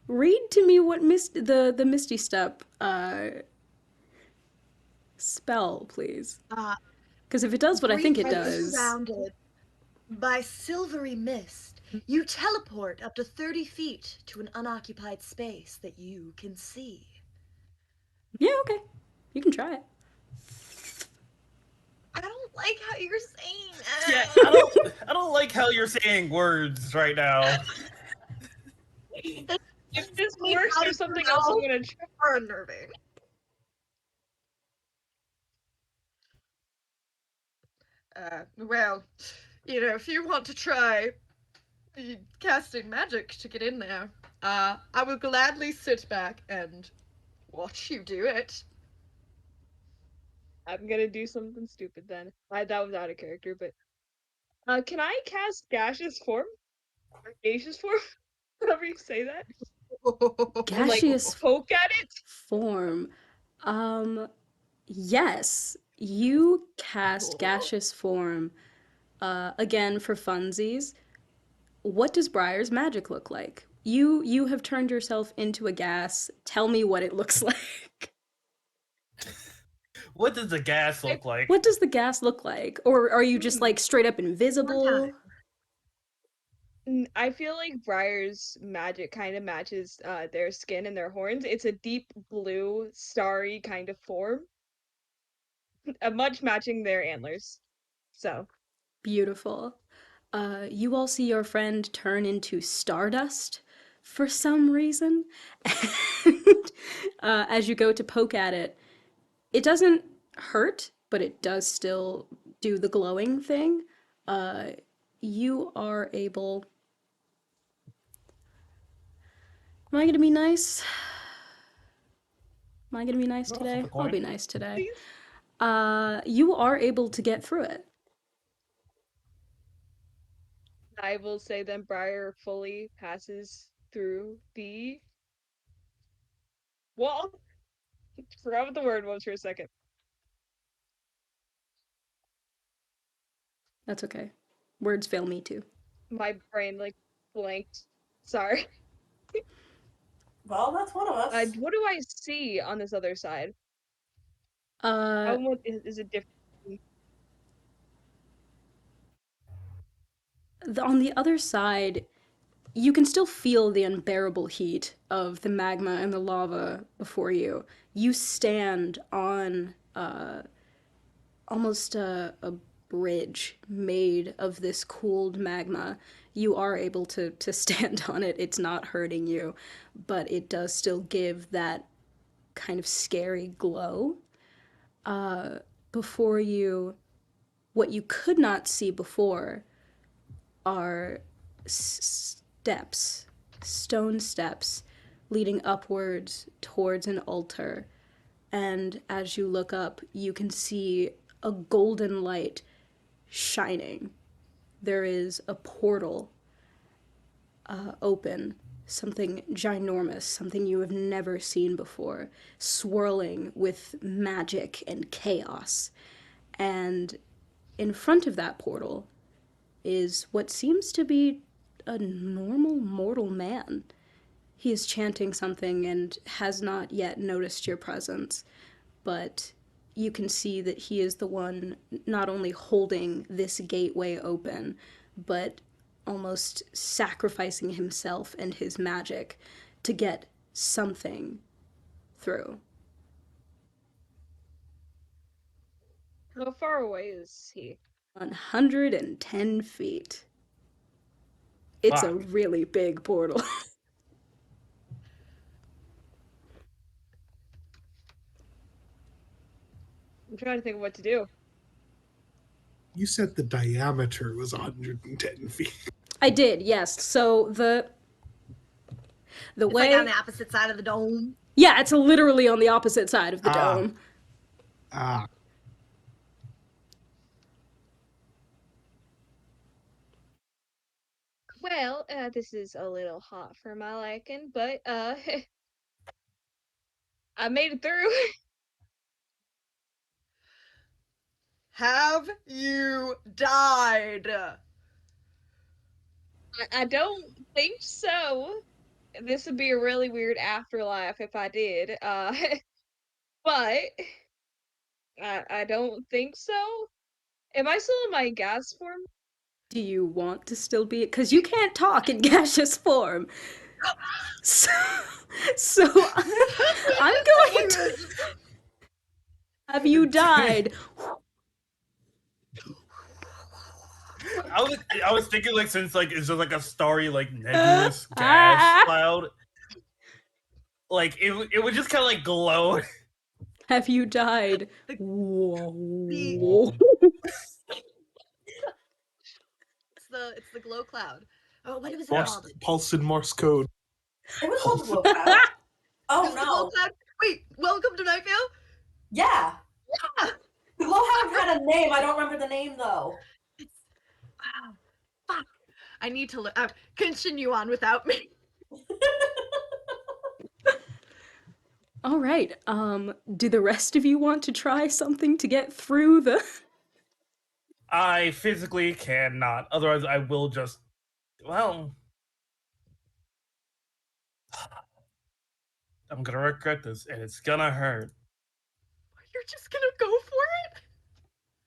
[SPEAKER 1] read to me what the Misty Step spell, please. Because if it does what I think it
[SPEAKER 7] Briefly
[SPEAKER 1] does,
[SPEAKER 7] surrounded by silvery mist, you teleport up to 30 feet to an unoccupied space that you can see.
[SPEAKER 1] yeah, okay, you can try it.
[SPEAKER 7] I don't like how you're saying
[SPEAKER 3] Yeah,
[SPEAKER 7] that.
[SPEAKER 3] I don't like how you're saying words right now.
[SPEAKER 5] if this
[SPEAKER 7] Me
[SPEAKER 5] works,
[SPEAKER 7] out
[SPEAKER 5] there's
[SPEAKER 7] of your
[SPEAKER 5] something else I'm
[SPEAKER 7] mouth
[SPEAKER 5] gonna try.
[SPEAKER 7] are unnerving. Well, if you want to try casting magic to get in there, I will gladly sit back and watch you do it.
[SPEAKER 5] I'm gonna do something stupid then. That was out of character, but can I cast gaseous form? Or gaseous form? However you say that. And like
[SPEAKER 1] Gaseous
[SPEAKER 5] poke at it?
[SPEAKER 1] form. Um, yes, you cast gaseous form. Again for funsies. What does Briar's magic look like? You have turned yourself into a gas. Tell me what it looks like.
[SPEAKER 3] What does the gas look like?
[SPEAKER 1] What does the gas look like? Or are you just like straight up
[SPEAKER 7] One
[SPEAKER 1] invisible?
[SPEAKER 7] time.
[SPEAKER 5] I feel like Briar's magic kind of matches their skin and their horns. It's a deep blue, starry kind of form, much matching their antlers. So,
[SPEAKER 1] Beautiful. You all see your friend turn into stardust for some reason. And as you go to poke at it, it doesn't hurt, but it does still do the glowing thing. Uh, you are able. Am I gonna be nice? Am I gonna be nice
[SPEAKER 3] Roll flip
[SPEAKER 1] today?
[SPEAKER 3] a
[SPEAKER 1] I'll
[SPEAKER 3] coin.
[SPEAKER 1] be nice today.
[SPEAKER 5] please.
[SPEAKER 1] You are able to get through it.
[SPEAKER 5] I will say then Briar fully passes through the wall. Forgot what the word was for a second.
[SPEAKER 1] That's okay. Words fail me too.
[SPEAKER 5] My brain like blanked. Sorry.
[SPEAKER 6] Well, that's one of us.
[SPEAKER 5] What do I see on this other side?
[SPEAKER 1] Uh,
[SPEAKER 5] How much is it different?
[SPEAKER 1] on the other side, you can still feel the unbearable heat of the magma and the lava before you. You stand on almost a bridge made of this cooled magma. You are able to stand on it. It's not hurting you, but it does still give that kind of scary glow. Before you, what you could not see before are steps, stone steps leading upwards towards an altar. And as you look up, you can see a golden light shining. There is a portal open, something ginormous, something you have never seen before, swirling with magic and chaos. And in front of that portal is what seems to be a normal mortal man. He is chanting something and has not yet noticed your presence, but you can see that he is the one not only holding this gateway open, but almost sacrificing himself and his magic to get something through.
[SPEAKER 5] How far away is he?
[SPEAKER 1] 110 feet. It's a
[SPEAKER 3] Fuck.
[SPEAKER 1] really big portal.
[SPEAKER 5] I'm trying to think of what to do.
[SPEAKER 4] You said the diameter was 110 feet.
[SPEAKER 1] I did, yes. So the
[SPEAKER 7] It's
[SPEAKER 1] way,
[SPEAKER 7] like on the opposite side of the dome.
[SPEAKER 1] yeah, it's literally on the opposite side of the dome.
[SPEAKER 4] Ah,
[SPEAKER 5] Well, this is a little hot for my liking, but I made it through.
[SPEAKER 7] Have you died?
[SPEAKER 5] I don't think so. This would be a really weird afterlife if I did. But I don't think so. Am I still in my gas form?
[SPEAKER 1] Do you want to still be? Because you can't talk in gaseous form. So, so I'm going to. Have you died?
[SPEAKER 3] I was thinking like since like it's just like a starry like nebulous gas cloud, like it would just kind of like glow.
[SPEAKER 1] Have you died? Whoa.
[SPEAKER 7] It's the glow cloud. Oh, what was it
[SPEAKER 4] Morse,
[SPEAKER 7] called?
[SPEAKER 4] pulse in Morse code.
[SPEAKER 6] It was called Glow Cloud. Oh
[SPEAKER 7] Is it the glow
[SPEAKER 6] no.
[SPEAKER 7] cloud? Wait, welcome to Nightvale?
[SPEAKER 6] Yeah.
[SPEAKER 7] Yeah.
[SPEAKER 6] Glowhound had a name. I don't remember the name though.
[SPEAKER 7] Wow. Fuck. I need to continue on without me.
[SPEAKER 1] All right. Do the rest of you want to try something to get through the?
[SPEAKER 3] I physically cannot. Otherwise, I will just. Well, I'm gonna regret this, and it's gonna hurt.
[SPEAKER 7] You're just gonna go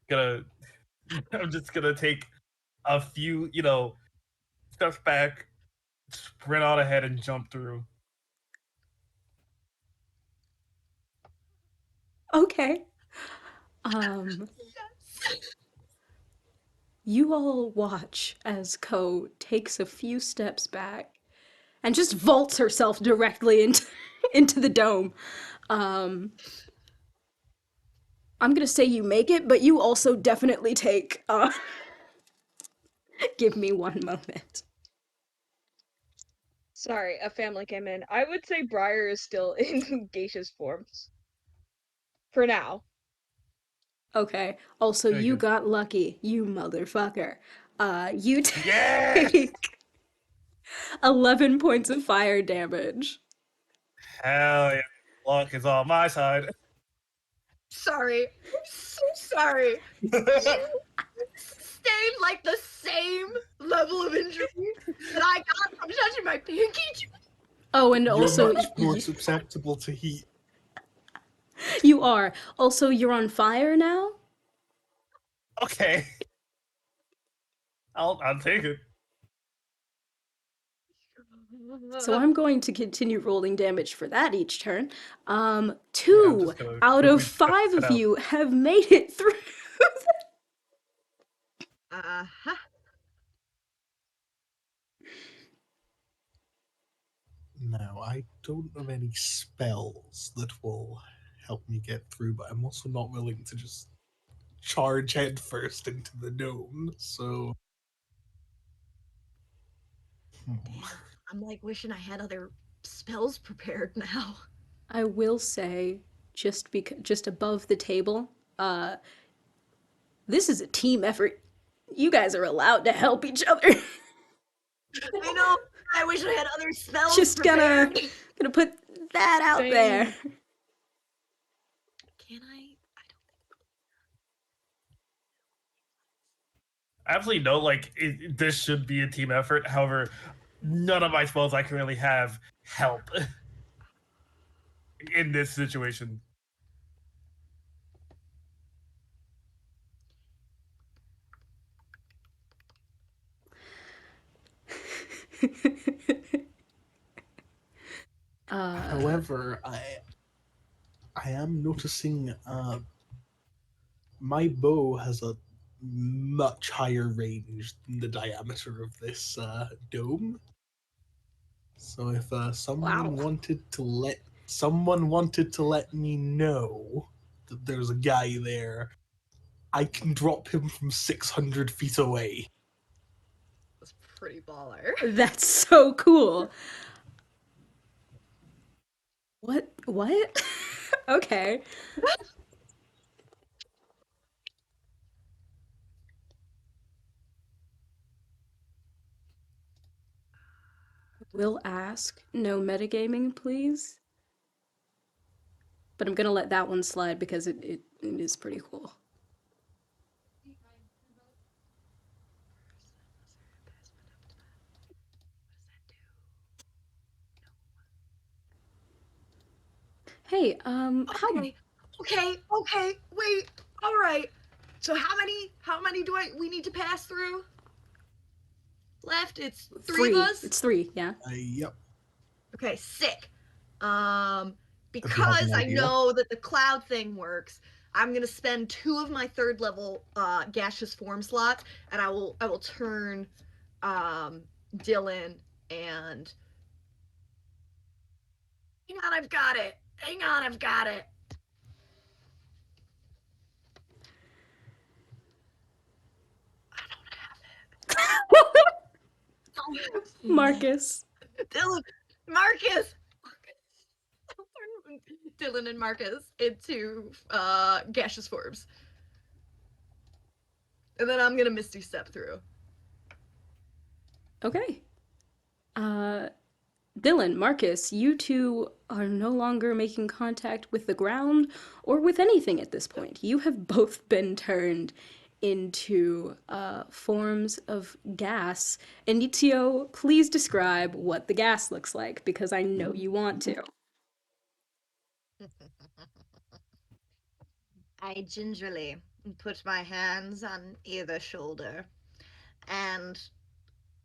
[SPEAKER 7] for it?
[SPEAKER 3] I'm just gonna take a few, steps back, sprint out ahead, and jump through.
[SPEAKER 1] Okay.
[SPEAKER 7] Yes.
[SPEAKER 1] You all watch as Ko takes a few steps back and just vaults herself directly into the dome. I'm gonna say you make it, but you also definitely take. Give me one moment.
[SPEAKER 5] Sorry, a family came in. I would say Briar is still in gaseous forms. For now.
[SPEAKER 1] Okay. Also,
[SPEAKER 3] Very
[SPEAKER 1] you
[SPEAKER 3] good.
[SPEAKER 1] got lucky, you motherfucker. You take
[SPEAKER 3] Yes!
[SPEAKER 1] 11 points of fire damage.
[SPEAKER 3] Hell yeah. Luck is on my side.
[SPEAKER 7] Sorry. I'm so sorry. You sustained like the same level of injury that I got from touching my pinky.
[SPEAKER 1] Oh, and
[SPEAKER 4] You're
[SPEAKER 1] also,
[SPEAKER 4] much more susceptible to heat.
[SPEAKER 1] you are. Also, you're on fire now?
[SPEAKER 3] Okay. I'll take it.
[SPEAKER 1] So I'm going to continue rolling damage for that each turn.
[SPEAKER 3] I'm
[SPEAKER 1] Two
[SPEAKER 3] just gonna
[SPEAKER 1] out of
[SPEAKER 3] quickly check
[SPEAKER 1] 5
[SPEAKER 3] that
[SPEAKER 1] of
[SPEAKER 3] out.
[SPEAKER 1] you have made it through.
[SPEAKER 7] Uh-huh.
[SPEAKER 4] Now, I don't have any spells that will help me get through, but I'm also not willing to just charge headfirst into the dome, so.
[SPEAKER 7] Damn. I'm like wishing I had other spells prepared now.
[SPEAKER 1] I will say, just above the table, this is a team effort. You guys are allowed to help each other.
[SPEAKER 7] I know. I wish I had other spells
[SPEAKER 1] Just gonna
[SPEAKER 7] prepared.
[SPEAKER 1] gonna put that out
[SPEAKER 5] Same.
[SPEAKER 1] there.
[SPEAKER 7] Can I? I
[SPEAKER 3] Absolutely no, like this should be a team effort. However, none of my spells I currently have help in this situation.
[SPEAKER 4] However, I am noticing my bow has a much higher range than the diameter of this dome. So if
[SPEAKER 1] Wow.
[SPEAKER 4] someone wanted to let me know that there's a guy there, I can drop him from 600 feet away.
[SPEAKER 7] was pretty baller.
[SPEAKER 1] That's so cool. What? Okay. Will ask, no metagaming, please. But I'm gonna let that one slide because it is pretty cool. Hey, how
[SPEAKER 7] Okay, wait. All right. So how many do we need to pass through? Left, it's three of
[SPEAKER 1] three?
[SPEAKER 7] us.
[SPEAKER 1] It's three, yeah.
[SPEAKER 4] Yep.
[SPEAKER 7] Okay, sick.
[SPEAKER 4] If you have
[SPEAKER 7] Because
[SPEAKER 4] an
[SPEAKER 7] I
[SPEAKER 4] idea.
[SPEAKER 7] know that the cloud thing works, I'm gonna spend 2 of my 3rd level gaseous form slots, and I will turn Dylan and hang on, I've got it. Hang on, I've got it.
[SPEAKER 1] Marcus.
[SPEAKER 7] Dylan, Marcus. Dylan and Marcus into gaseous forms. And then I'm gonna Misty Step through.
[SPEAKER 1] Okay. Dylan, Marcus, you two are no longer making contact with the ground or with anything at this point. You have both been turned into forms of gas. Inizio, please describe what the gas looks like because I know you want to.
[SPEAKER 7] I gingerly put my hands on either shoulder, and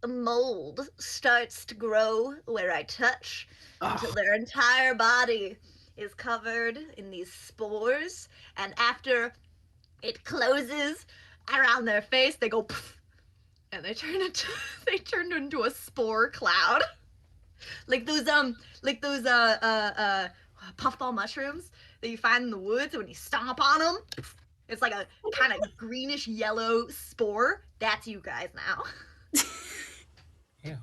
[SPEAKER 7] a mold starts to grow where I touch until their entire body is covered in these spores. And after it closes around their face, they go poof, and they turn into a spore cloud, like those puffball mushrooms that you find in the woods when you stomp on them. It's like a kind of greenish yellow spore. That's you guys now.
[SPEAKER 3] Yeah.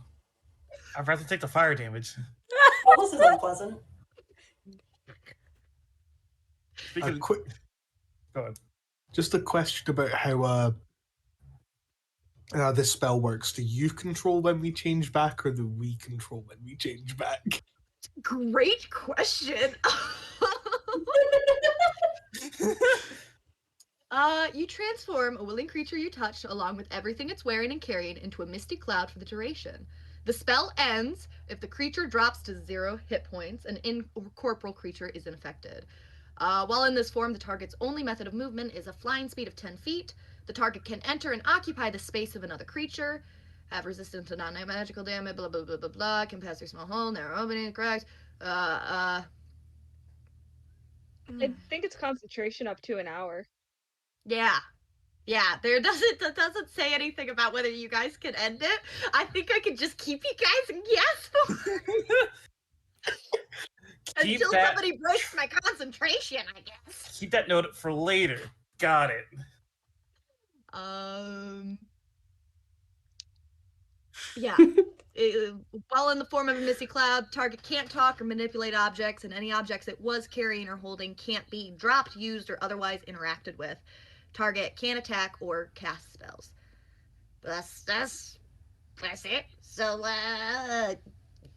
[SPEAKER 3] I'd rather take the fire damage.
[SPEAKER 6] Well, this is unpleasant.
[SPEAKER 3] Speaking
[SPEAKER 4] Quick,
[SPEAKER 3] go on.
[SPEAKER 4] just a question about how this spell works. Do you control when we change back, or do we control when we change back?
[SPEAKER 7] Great question. You transform a willing creature you touch, along with everything it's wearing and carrying, into a misty cloud for the duration. The spell ends if the creature drops to 0 hit points. An incorporeal creature is unaffected. While in this form, the target's only method of movement is a flying speed of 10 feet. The target can enter and occupy the space of another creature, have resistance to non-magical damage, blah blah blah blah blah, can pass through small hole, narrow opening, cracks.
[SPEAKER 5] I think it's concentration up to an hour.
[SPEAKER 7] Yeah. Yeah, that doesn't say anything about whether you guys can end it. I think I could just keep you guys in yes
[SPEAKER 3] Keep
[SPEAKER 7] until
[SPEAKER 3] that.
[SPEAKER 7] somebody breaks my concentration, I guess.
[SPEAKER 3] Keep that note for later. Got it.
[SPEAKER 7] Yeah. While in the form of a misty cloud, target can't talk or manipulate objects, and any objects it was carrying or holding can't be dropped, used, or otherwise interacted with. Target can't attack or cast spells. That's it. So,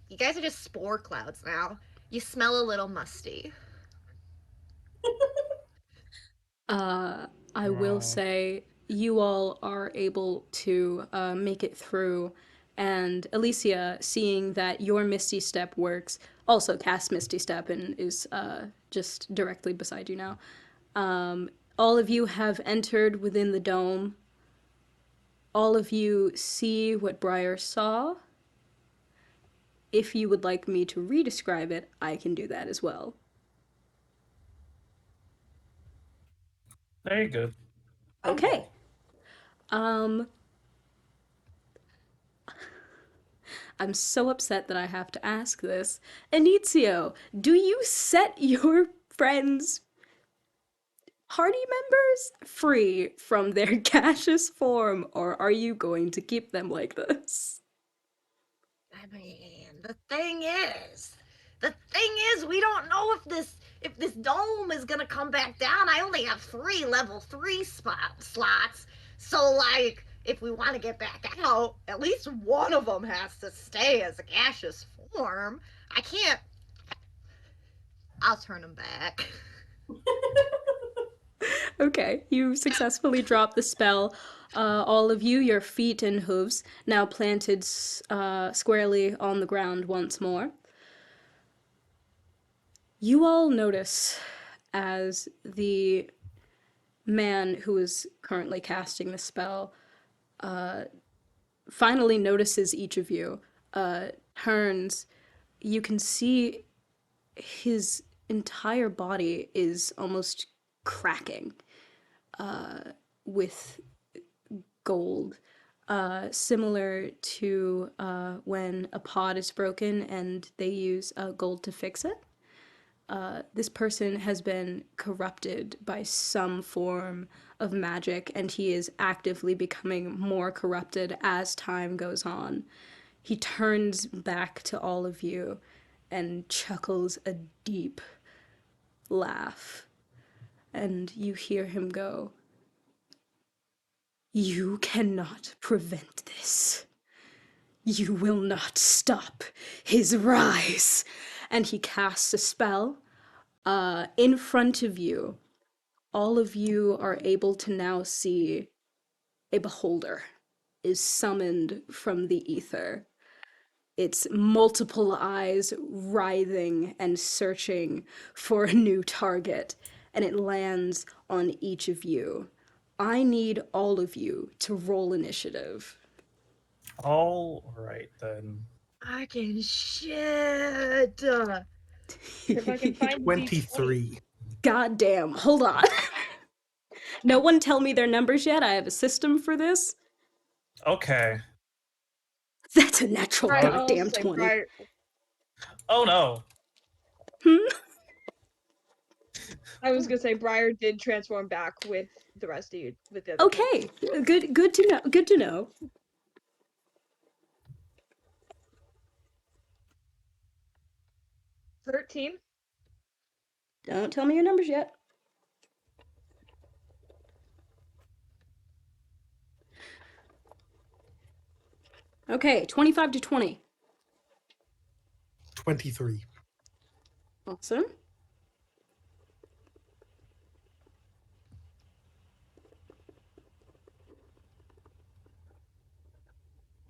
[SPEAKER 7] you guys are just spore clouds now. You smell a little musty.
[SPEAKER 1] I will say you all are able to make it through, and Alicia, seeing that your Misty Step works, also casts Misty Step and is just directly beside you now. All of you have entered within the dome. All of you see what Briar saw. If you would like me to re-describe it, I can do that as well.
[SPEAKER 3] Very good.
[SPEAKER 1] Okay. I'm so upset that I have to ask this. Inizio, do you set your friends, party members, free from their gaseous form, or are you going to keep them like this?
[SPEAKER 7] I mean, the thing is, we don't know if this dome is gonna come back down. I only have 3 level 3 slots, so like, if we want to get back out, at least one of them has to stay as a gaseous form. I can't. I'll turn them back.
[SPEAKER 1] Okay, you successfully drop the spell. All of you, your feet and hooves, now planted squarely on the ground once more. You all notice as the man who is currently casting the spell finally notices each of you, turns, you can see his entire body is almost cracking with gold, similar to when a pot is broken and they use gold to fix it. This person has been corrupted by some form of magic, and he is actively becoming more corrupted as time goes on. He turns back to all of you and chuckles a deep laugh, and you hear him go, "You cannot prevent this. You will not stop his rise." And he casts a spell in front of you. All of you are able to now see a beholder is summoned from the ether. Its multiple eyes writhing and searching for a new target, and it lands on each of you. I need all of you to roll initiative.
[SPEAKER 3] All right then.
[SPEAKER 7] I can shit.
[SPEAKER 5] If I can find the D20.
[SPEAKER 4] 23.
[SPEAKER 1] God damn, hold on. No one tell me their numbers yet. I have a system for this.
[SPEAKER 3] Okay.
[SPEAKER 1] That's a natural
[SPEAKER 5] Briar, I'll also
[SPEAKER 1] goddamn
[SPEAKER 5] say
[SPEAKER 1] 20.
[SPEAKER 5] Briar,
[SPEAKER 3] Oh no.
[SPEAKER 5] I was gonna say Briar did transform back with the rest of you, with the other two.
[SPEAKER 1] Okay, good to know. Good to know.
[SPEAKER 5] 13.
[SPEAKER 1] Don't tell me your numbers yet. Okay, 25 to 20.
[SPEAKER 4] 23.
[SPEAKER 1] Awesome.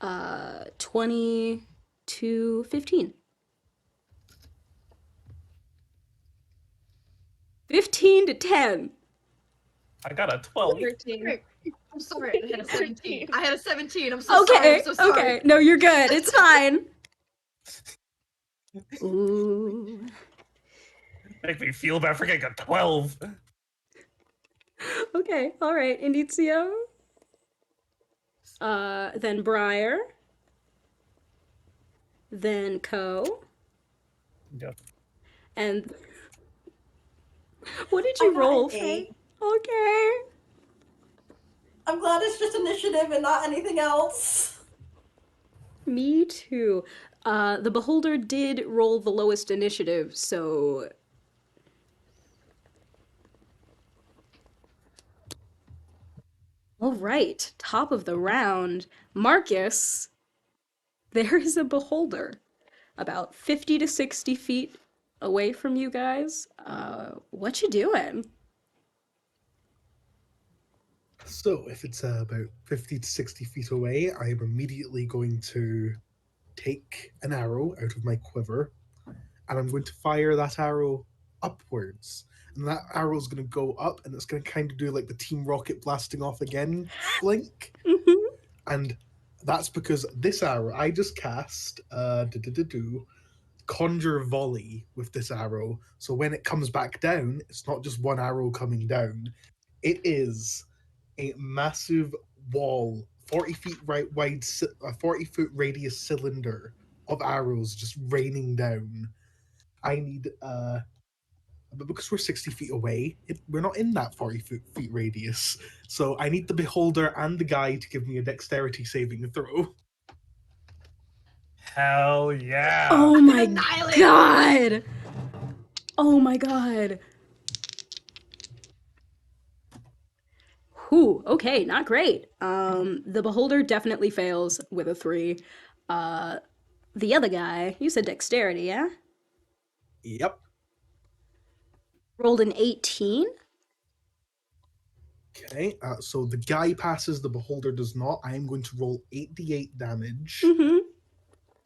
[SPEAKER 1] Uh, 20 to 15. 15 to 10.
[SPEAKER 3] I got a 12.
[SPEAKER 5] 13.
[SPEAKER 7] I'm sorry, I had a 17. I had a 17. I'm so sorry.
[SPEAKER 1] Okay,
[SPEAKER 7] I'm so sorry.
[SPEAKER 1] okay. No, you're good. It's fine. Ooh.
[SPEAKER 3] Make me feel bad for getting a 12.
[SPEAKER 1] Okay, all right, Indizio. Then Briar. Then Co.
[SPEAKER 3] Yep.
[SPEAKER 1] And what did
[SPEAKER 6] I
[SPEAKER 1] you
[SPEAKER 6] got an
[SPEAKER 1] roll, Faye?
[SPEAKER 6] 8.
[SPEAKER 1] Okay.
[SPEAKER 6] I'm glad it's just initiative and not anything else.
[SPEAKER 1] Me too. The beholder did roll the lowest initiative, so. All right, top of the round. Marcus, there is a beholder about 50 to 60 feet away from you guys. What you doing?
[SPEAKER 4] So if it's about 50 to 60 feet away, I am immediately going to take an arrow out of my quiver and I'm going to fire that arrow upwards. And that arrow is going to go up and it's going to kind of do like the Team Rocket blasting off again blink.
[SPEAKER 1] Mm-hmm.
[SPEAKER 4] And that's because this arrow, I just cast Conjure Volley with this arrow. So when it comes back down, it's not just one arrow coming down, it is a massive wall, 40 feet wide, a 40-foot radius cylinder of arrows just raining down. I need, but because we're 60 feet away, we're not in that 40 feet radius. So I need the beholder and the guy to give me a dexterity saving throw.
[SPEAKER 3] Hell yeah.
[SPEAKER 1] Oh my
[SPEAKER 7] Annihilate.
[SPEAKER 1] god! Oh my god. Whew, okay, not great. The beholder definitely fails with a 3. The other guy, you said dexterity, yeah?
[SPEAKER 4] Yep.
[SPEAKER 1] Rolled an 18?
[SPEAKER 4] Okay, so the guy passes, the beholder does not. I am going to roll 8d8 damage.
[SPEAKER 1] Mm-hmm.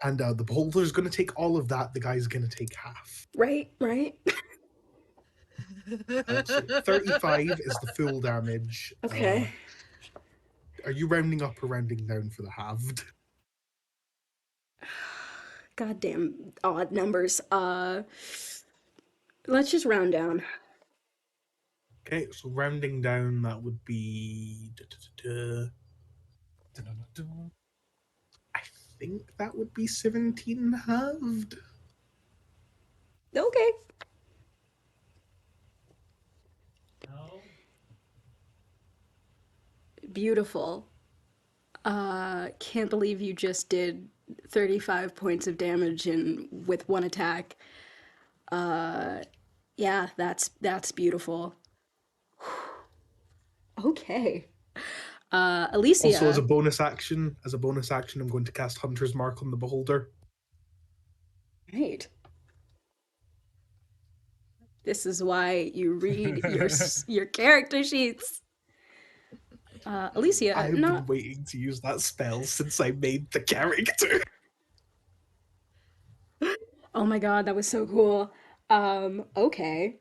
[SPEAKER 4] And the beholder is going to take all of that. The guy's going to take half.
[SPEAKER 1] Right, right.
[SPEAKER 4] So 35 is the full damage.
[SPEAKER 1] Okay.
[SPEAKER 4] Are you rounding up or rounding down for the halved?
[SPEAKER 1] Goddamn odd numbers. Let's just round down.
[SPEAKER 4] Okay, so rounding down, that would be. I think that would be 17 halved.
[SPEAKER 1] Okay. Beautiful. Can't believe you just did 35 points of damage with one attack. Yeah, that's beautiful. Okay.
[SPEAKER 4] Also,
[SPEAKER 1] Alicia.
[SPEAKER 4] as a bonus action, I'm going to cast Hunter's Mark on the beholder.
[SPEAKER 1] Right. This is why you read your character sheets. Alicia,
[SPEAKER 4] I have
[SPEAKER 1] not.
[SPEAKER 4] been waiting to use that spell since I made the character.
[SPEAKER 1] Oh my god, that was so cool. Okay.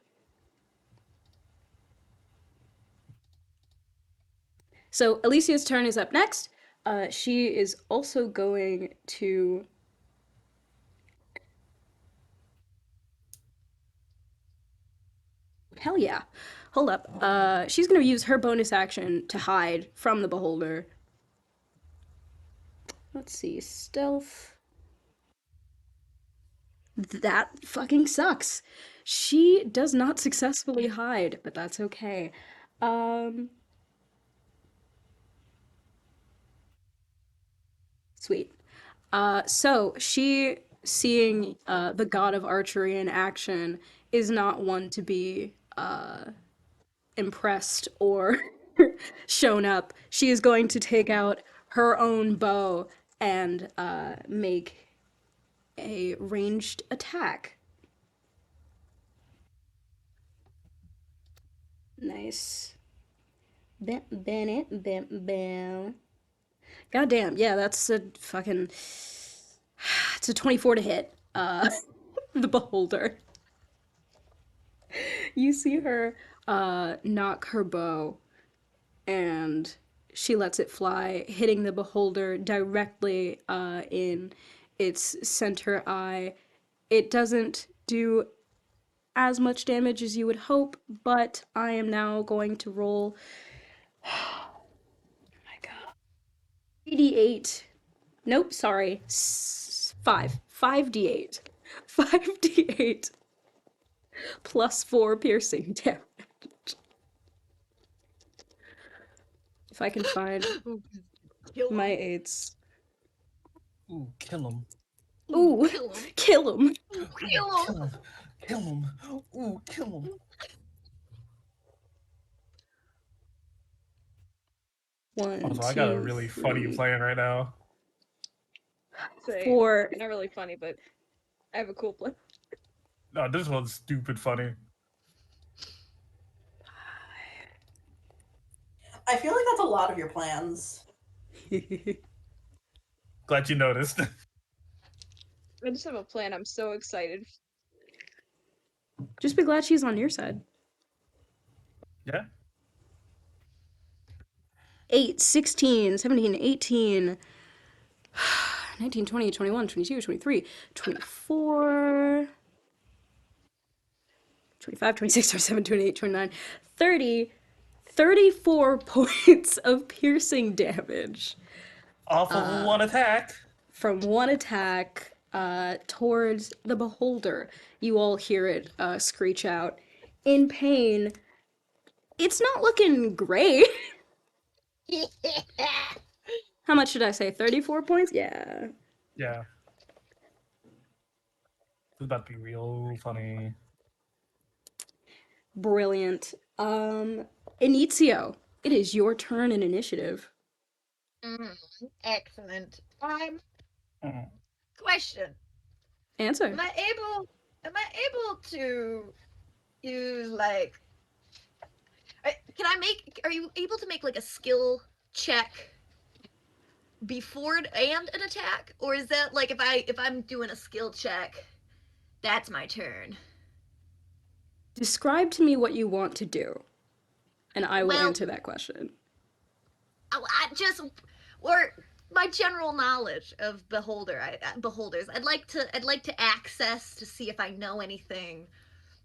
[SPEAKER 1] So Alicia's turn is up next. She is also going to. Hell yeah. Hold up. She's going to use her bonus action to hide from the beholder. Let's see. Stealth. That fucking sucks. She does not successfully hide, but that's okay. Sweet. So she, seeing the god of archery in action, is not one to be impressed or shown up. She is going to take out her own bow and make a ranged attack. Nice. Bam, bam, bam, bam. Goddamn, yeah, that's a fucking. It's a 24 to hit. The beholder. You see her knock her bow and she lets it fly, hitting the beholder directly in its center eye. It doesn't do as much damage as you would hope, but I am now going to roll. Oh my god. 3d8. Nope, sorry. 5. 5d8. 5d8 plus 4 piercing damage. If I can find
[SPEAKER 7] Kill
[SPEAKER 1] my
[SPEAKER 7] him.
[SPEAKER 1] 8s.
[SPEAKER 3] Ooh, kill him.
[SPEAKER 1] Ooh,
[SPEAKER 7] Kill him.
[SPEAKER 1] kill him.
[SPEAKER 3] Ooh,
[SPEAKER 7] Kill him.
[SPEAKER 3] kill him. Kill him. Ooh, kill him.
[SPEAKER 1] One,
[SPEAKER 3] Also, I got a
[SPEAKER 1] two,
[SPEAKER 3] really funny
[SPEAKER 1] three,
[SPEAKER 3] plan right now.
[SPEAKER 5] Say,
[SPEAKER 1] 4.
[SPEAKER 5] not really funny, but I have a cool plan.
[SPEAKER 3] No, this one's stupid funny.
[SPEAKER 6] I feel like that's a lot of your plans.
[SPEAKER 3] Glad you noticed.
[SPEAKER 5] I just have a plan. I'm so excited.
[SPEAKER 1] Just be glad she's on your side.
[SPEAKER 3] Yeah.
[SPEAKER 1] 8, 16, 17, 18, 19, 20, 21, 22, 23, 24, 25, 26, 27, 28, 29, 30, 34 points of piercing damage
[SPEAKER 3] Off of one attack.
[SPEAKER 1] from one attack towards the beholder. You all hear it screech out in pain. It's not looking great. How much did I say? 34 points? Yeah.
[SPEAKER 3] Yeah. This is about to be real funny.
[SPEAKER 1] Brilliant. Inizio, it is your turn in initiative.
[SPEAKER 7] Excellent.
[SPEAKER 3] Mm.
[SPEAKER 7] Question.
[SPEAKER 1] Answer.
[SPEAKER 7] Am I able to use like are you able to make like a skill check before and an attack? Or is that like if I'm doing a skill check, that's my turn?
[SPEAKER 1] Describe to me what you want to do, and I will
[SPEAKER 7] Well,
[SPEAKER 1] answer that question.
[SPEAKER 7] I just or my general knowledge of beholders. I'd like to access to see if I know anything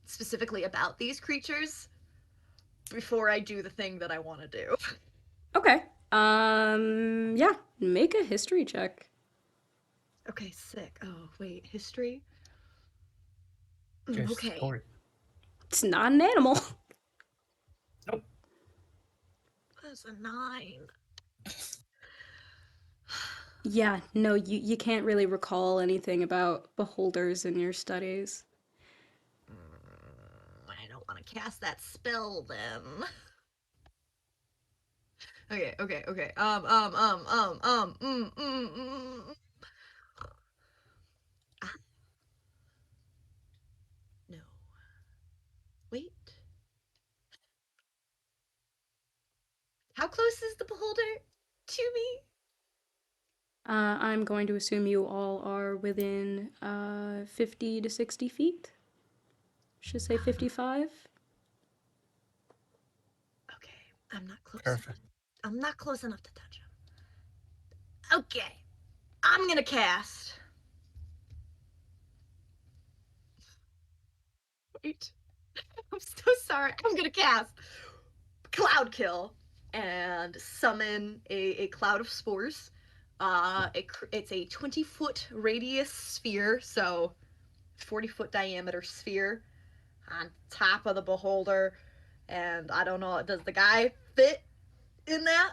[SPEAKER 7] specifically about these creatures before I do the thing that I want to do.
[SPEAKER 1] Okay. Yeah, make a history check.
[SPEAKER 7] Okay, sick. Oh, wait, history?
[SPEAKER 3] Okay,
[SPEAKER 7] Okay.
[SPEAKER 3] story.
[SPEAKER 1] It's not an animal.
[SPEAKER 3] Nope.
[SPEAKER 7] That's a 9.
[SPEAKER 1] Yeah, no, you can't really recall anything about beholders in your studies.
[SPEAKER 7] I don't want to cast that spell then. Okay. Ah, no. Wait. How close is the beholder to me?
[SPEAKER 1] I'm going to assume you all are within 50 to 60 feet. Should say 55.
[SPEAKER 7] Okay, I'm not close
[SPEAKER 3] Perfect.
[SPEAKER 7] enough. I'm not close enough to touch him. Okay, I'm gonna cast. Wait, I'm so sorry. I'm gonna cast Cloud Kill and summon a cloud of spores. It's a 20-foot radius sphere, so 40-foot diameter sphere on top of the beholder. And I don't know, does the guy fit in that?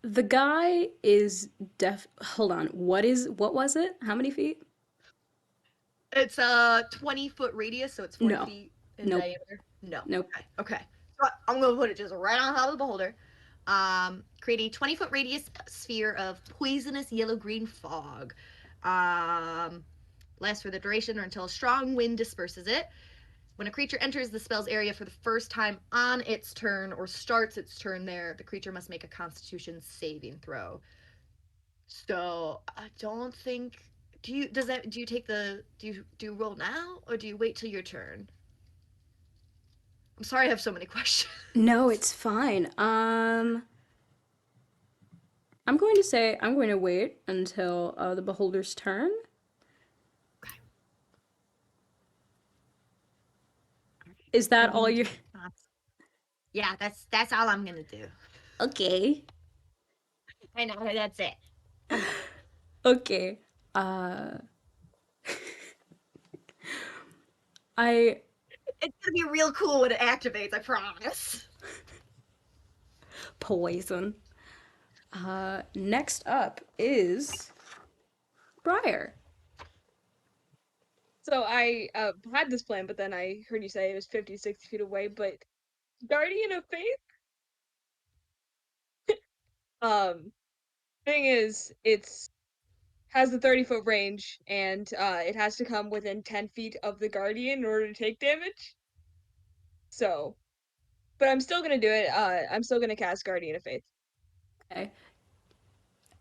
[SPEAKER 1] The guy is hold on. What was it? How many feet?
[SPEAKER 7] It's a 20-foot radius, so it's 40
[SPEAKER 1] No.
[SPEAKER 7] feet in
[SPEAKER 1] Nope.
[SPEAKER 7] diameter. No.
[SPEAKER 1] Nope.
[SPEAKER 7] Okay. So I'm gonna put it just right on top of the beholder. Create a 20-foot radius sphere of poisonous yellow-green fog. Lasts for the duration or until a strong wind disperses it. When a creature enters the spell's area for the first time on its turn or starts its turn there, the creature must make a Constitution saving throw. So I don't think. Do you take the do you roll now or do you wait till your turn? I'm sorry, I have so many questions.
[SPEAKER 1] No, it's fine. I'm going to say I'm going to wait until the beholder's turn. Is that all you?
[SPEAKER 7] Yeah, that's all I'm gonna do.
[SPEAKER 1] Okay.
[SPEAKER 7] I know that's it. I'm done.
[SPEAKER 1] Okay. I
[SPEAKER 7] It's gonna be real cool when it activates. I promise.
[SPEAKER 1] poison. Next up is Briar.
[SPEAKER 5] So I had this plan, but then I heard you say it was 50, 60 feet away. But Guardian of Faith, thing is, it's has the 30-foot range, and it has to come within 10 feet of the Guardian in order to take damage. So, but I'm still gonna do it. I'm still gonna cast Guardian of Faith.
[SPEAKER 1] Okay.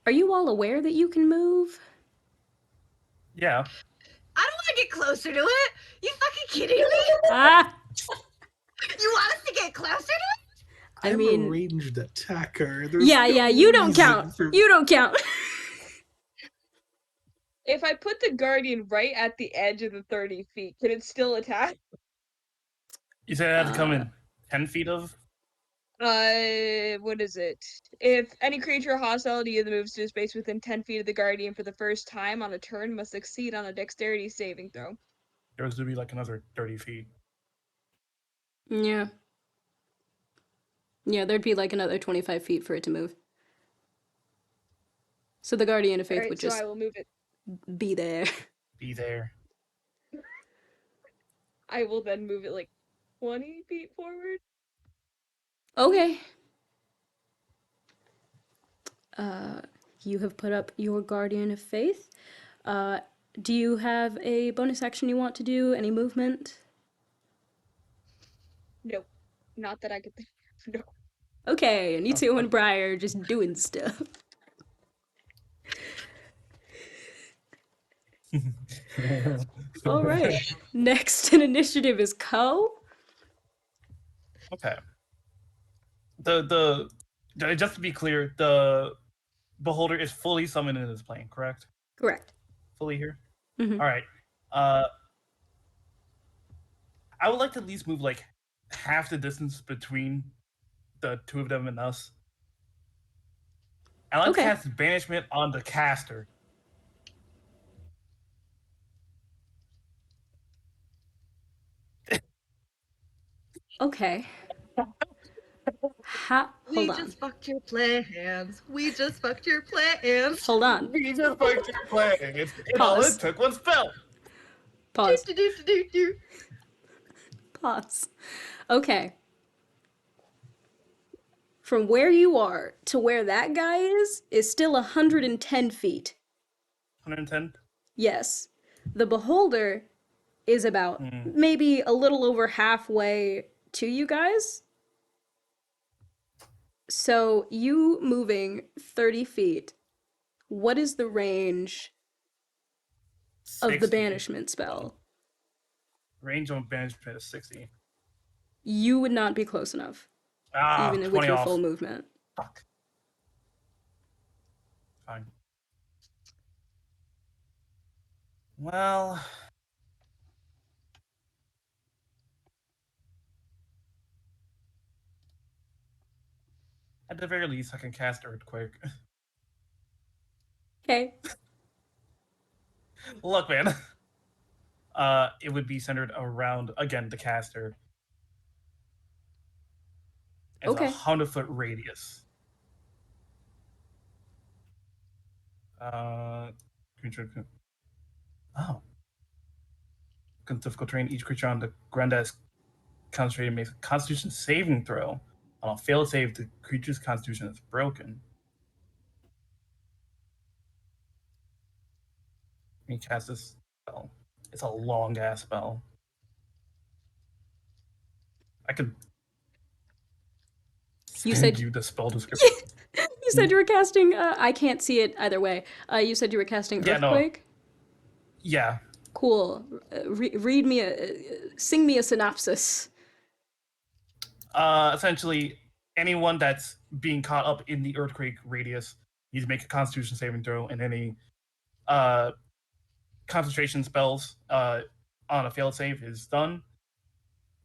[SPEAKER 1] Are you all aware that you can move?
[SPEAKER 3] Yeah.
[SPEAKER 7] I don't want to get closer to it. You fucking kidding me?
[SPEAKER 1] Ah!
[SPEAKER 7] You want us to get closer to it?
[SPEAKER 1] I
[SPEAKER 4] I'm
[SPEAKER 1] mean,
[SPEAKER 4] a ranged attacker. There's
[SPEAKER 1] yeah,
[SPEAKER 4] no
[SPEAKER 1] you don't
[SPEAKER 4] reason
[SPEAKER 1] count.
[SPEAKER 4] for-
[SPEAKER 1] You don't count.
[SPEAKER 5] If I put the Guardian right at the edge of the 30 feet, can it still attack?
[SPEAKER 3] You said it had to come in 10 feet of?
[SPEAKER 5] What is it? If any creature hostile to you that moves to a space within 10 feet of the Guardian for the first time on a turn must succeed on a dexterity saving throw.
[SPEAKER 3] There was to be like another 30 feet.
[SPEAKER 1] Yeah. Yeah, there'd be like another 25 feet for it to move. So the Guardian of Faith
[SPEAKER 5] Alright,
[SPEAKER 1] would
[SPEAKER 5] so
[SPEAKER 1] just
[SPEAKER 5] I will move it.
[SPEAKER 1] be there.
[SPEAKER 3] Be there.
[SPEAKER 5] I will then move it like 20 feet forward.
[SPEAKER 1] Okay. You have put up your Guardian of Faith. Do you have a bonus action you want to do? Any movement?
[SPEAKER 5] No, not that I could think of. No.
[SPEAKER 1] Okay, Anitio and Briar just doing stuff. All right. Next in initiative is Ko.
[SPEAKER 3] Okay. Just to be clear, the beholder is fully summoned in this plane, correct?
[SPEAKER 1] Correct.
[SPEAKER 3] Fully here?
[SPEAKER 1] Mhm.
[SPEAKER 3] All right. I would like to at least move like half the distance between the two of them and us. I like to
[SPEAKER 1] Okay.
[SPEAKER 3] cast banishment on the caster.
[SPEAKER 1] Okay.
[SPEAKER 7] We
[SPEAKER 1] Hold on.
[SPEAKER 7] just fucked your plans. We just fucked your plans.
[SPEAKER 1] Hold on.
[SPEAKER 3] We just fucked your plan. It all
[SPEAKER 1] Pause.
[SPEAKER 3] it took was spell.
[SPEAKER 1] Pause.
[SPEAKER 7] Do, do, do, do, do.
[SPEAKER 1] Pause. Okay. From where you are to where that guy is still 110 feet.
[SPEAKER 3] 110.
[SPEAKER 1] Yes. The beholder is about maybe a little over halfway to you guys. So you moving 30 feet, what is the range of the
[SPEAKER 3] 60.
[SPEAKER 1] banishment spell?
[SPEAKER 3] Range on banishment is 60.
[SPEAKER 1] You would not be close enough,
[SPEAKER 3] Ah,
[SPEAKER 1] even with
[SPEAKER 3] 20
[SPEAKER 1] your
[SPEAKER 3] off.
[SPEAKER 1] full movement.
[SPEAKER 3] Fuck. Fine. Well, at the very least, I can cast Earthquake.
[SPEAKER 1] Okay.
[SPEAKER 3] Look, man. It would be centered around, again, the caster. As
[SPEAKER 1] Okay.
[SPEAKER 3] 100-foot radius. Creature. Oh. Difficult terrain. Each creature on the ground that is concentrated makes a Constitution saving throw. On a failed save, the creature's Constitution is broken. Let me cast this spell. It's a long ass spell. I could
[SPEAKER 1] You
[SPEAKER 3] send
[SPEAKER 1] said
[SPEAKER 3] you the spell description.
[SPEAKER 1] you said you were casting. I can't see it either way. You said you were casting
[SPEAKER 3] Yeah, no.
[SPEAKER 1] Earthquake.
[SPEAKER 3] Yeah.
[SPEAKER 1] Cool. Read me sing me a synopsis.
[SPEAKER 3] Essentially, anyone that's being caught up in the earthquake radius needs to make a Constitution saving throw, and any concentration spells on a failed save is done.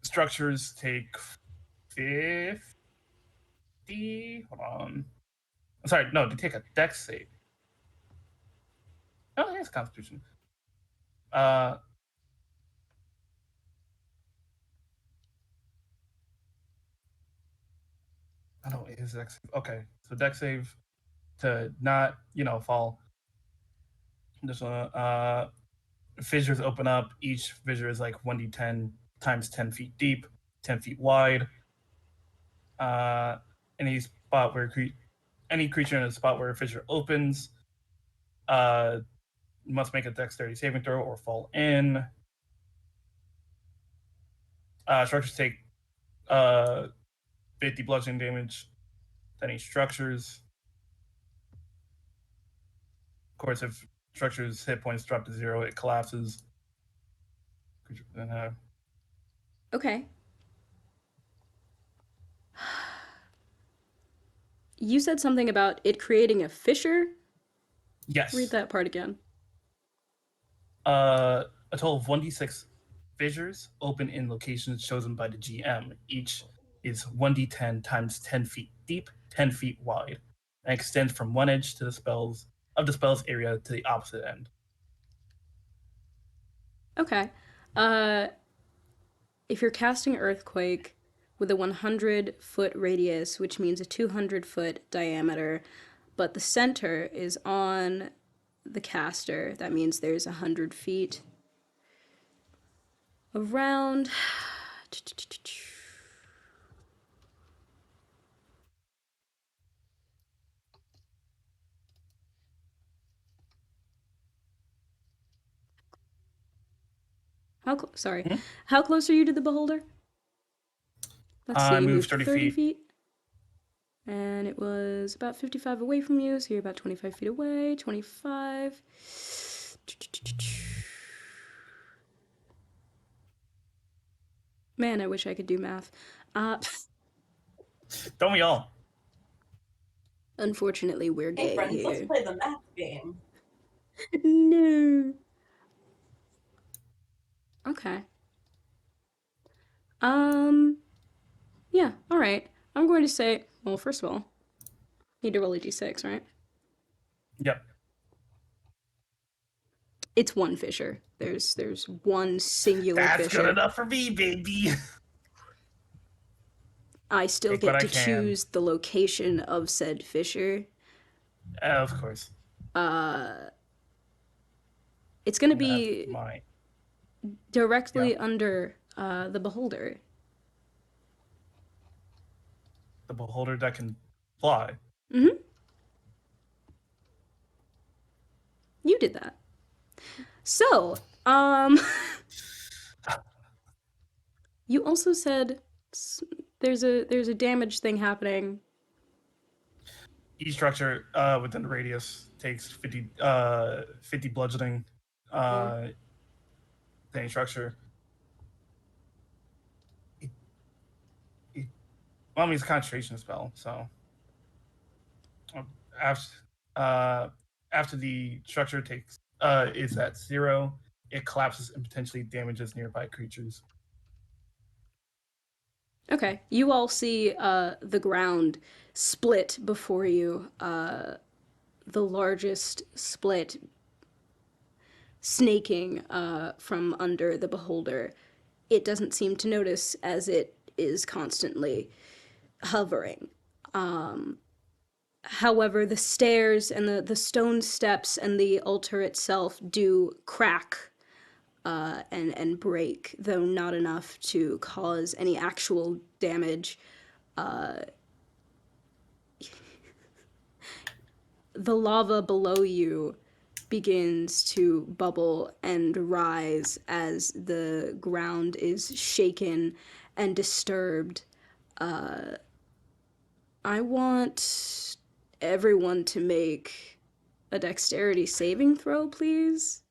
[SPEAKER 3] structures take 50. Hold on. Sorry, no, they take a dex save. Oh, yeah, it's Constitution. I don't know, is dex save. Okay, so dex save to not, fall. Just fissures open up. Each fissure is like 1d10 times 10 feet deep, 10 feet wide. Any spot where any creature in a spot where a fissure opens must make a dexterity saving throw or fall in. Structures take 50 bludgeoning damage to any structures. Of course, if structures hit points drop to 0, it collapses.
[SPEAKER 1] Okay. You said something about it creating a fissure?
[SPEAKER 3] Yes.
[SPEAKER 1] Read that part again.
[SPEAKER 3] A total of 1d6 fissures open in locations chosen by the GM. Each is 1d10 times 10 feet deep, 10 feet wide, and extends from one edge to the spell's area to the opposite end.
[SPEAKER 1] Okay. If you're casting Earthquake with a 100-foot radius, which means a 200-foot diameter, but the center is on the caster, that means there's 100 feet around. Sorry. How close are you to the beholder? Let's see,
[SPEAKER 3] I
[SPEAKER 1] you
[SPEAKER 3] moved
[SPEAKER 1] moved
[SPEAKER 3] 30
[SPEAKER 1] feet. And it was about 55 away from you, so you're about 25 feet away. 25. Man, I wish I could do math.
[SPEAKER 3] Don't we all?
[SPEAKER 1] Unfortunately, we're gay
[SPEAKER 6] Hey friends,
[SPEAKER 1] here.
[SPEAKER 6] let's play the math game.
[SPEAKER 1] No. Okay. Yeah, alright. I'm going to say, well, first of all, need to roll a d6, right?
[SPEAKER 3] Yep.
[SPEAKER 1] It's one fissure. There's one singular
[SPEAKER 3] That's
[SPEAKER 1] fissure.
[SPEAKER 3] good enough for me, baby.
[SPEAKER 1] I still
[SPEAKER 3] Take
[SPEAKER 1] get
[SPEAKER 3] what
[SPEAKER 1] to
[SPEAKER 3] I can.
[SPEAKER 1] choose the location of said fissure.
[SPEAKER 3] Of course.
[SPEAKER 1] It's going to be
[SPEAKER 3] Mine.
[SPEAKER 1] directly under the beholder.
[SPEAKER 3] The beholder that can fly.
[SPEAKER 1] Mm-hmm. You did that. So, you also said there's a damage thing happening.
[SPEAKER 3] Each structure within the radius takes 50 bludgeoning to any structure. Well, I mean, it's a concentration spell, so after the structure is at 0, it collapses and potentially damages nearby creatures.
[SPEAKER 1] Okay, you all see the ground split before you. The largest split snaking from under the beholder. It doesn't seem to notice as it is constantly hovering. However, the stairs and the stone steps and the altar itself do crack and break, though not enough to cause any actual damage. The lava below you begins to bubble and rise as the ground is shaken and disturbed. I want everyone to make a dexterity saving throw, please.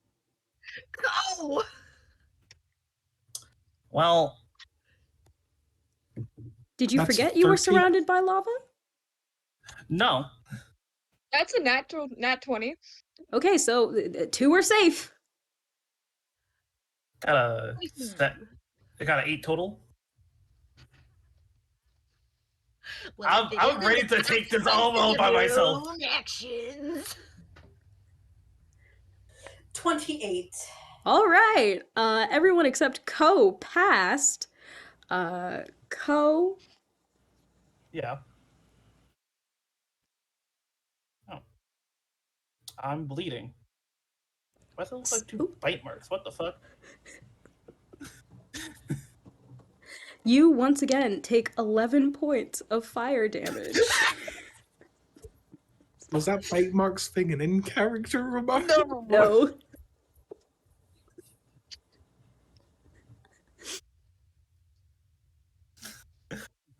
[SPEAKER 7] Go!
[SPEAKER 3] Well,
[SPEAKER 1] Did you
[SPEAKER 3] that's
[SPEAKER 1] forget you were
[SPEAKER 3] 13.
[SPEAKER 1] surrounded by lava?
[SPEAKER 3] No.
[SPEAKER 5] That's a nat 20.
[SPEAKER 1] Okay, so 2 are safe.
[SPEAKER 3] Got a 8 total. I'm ready to take this all by myself.
[SPEAKER 7] Actions.
[SPEAKER 6] 28.
[SPEAKER 1] All right. Everyone except Ko passed. Ko.
[SPEAKER 3] Yeah. Oh. I'm bleeding. Why does it look like 2 bite marks? What the fuck?
[SPEAKER 1] You once again take 11 points of fire damage.
[SPEAKER 4] Was that bite marks thing an in-character remark?
[SPEAKER 1] No.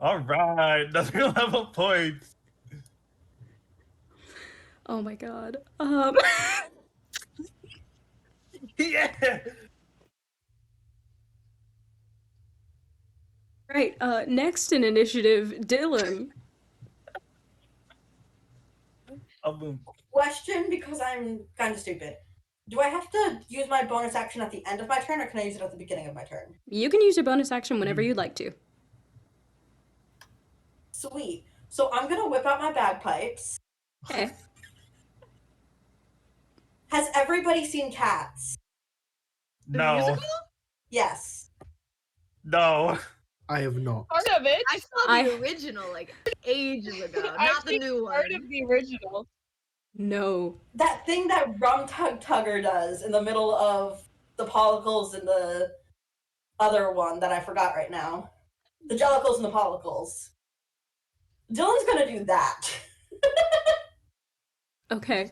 [SPEAKER 3] All right, another level points.
[SPEAKER 1] Oh my god.
[SPEAKER 3] Yeah.
[SPEAKER 1] Right. Next in initiative, Dylan.
[SPEAKER 6] Question, because I'm kind of stupid. Do I have to use my bonus action at the end of my turn, or can I use it at the beginning of my turn?
[SPEAKER 1] You can use your bonus action whenever you'd like to.
[SPEAKER 6] Sweet. So I'm gonna whip out my bagpipes.
[SPEAKER 1] Okay.
[SPEAKER 6] Has everybody seen Cats?
[SPEAKER 3] No.
[SPEAKER 6] Yes.
[SPEAKER 3] No.
[SPEAKER 4] I have not.
[SPEAKER 5] Part of it.
[SPEAKER 7] I saw the original like ages ago,
[SPEAKER 5] I've
[SPEAKER 7] not the
[SPEAKER 5] seen
[SPEAKER 7] new
[SPEAKER 5] part
[SPEAKER 7] one.
[SPEAKER 5] of the original.
[SPEAKER 1] No.
[SPEAKER 6] That thing that Rum Tug Tugger does in the middle of the pollicles and the other one that I forgot right now. The jellicles and the pollicles. Dylan's gonna do that.
[SPEAKER 1] Okay.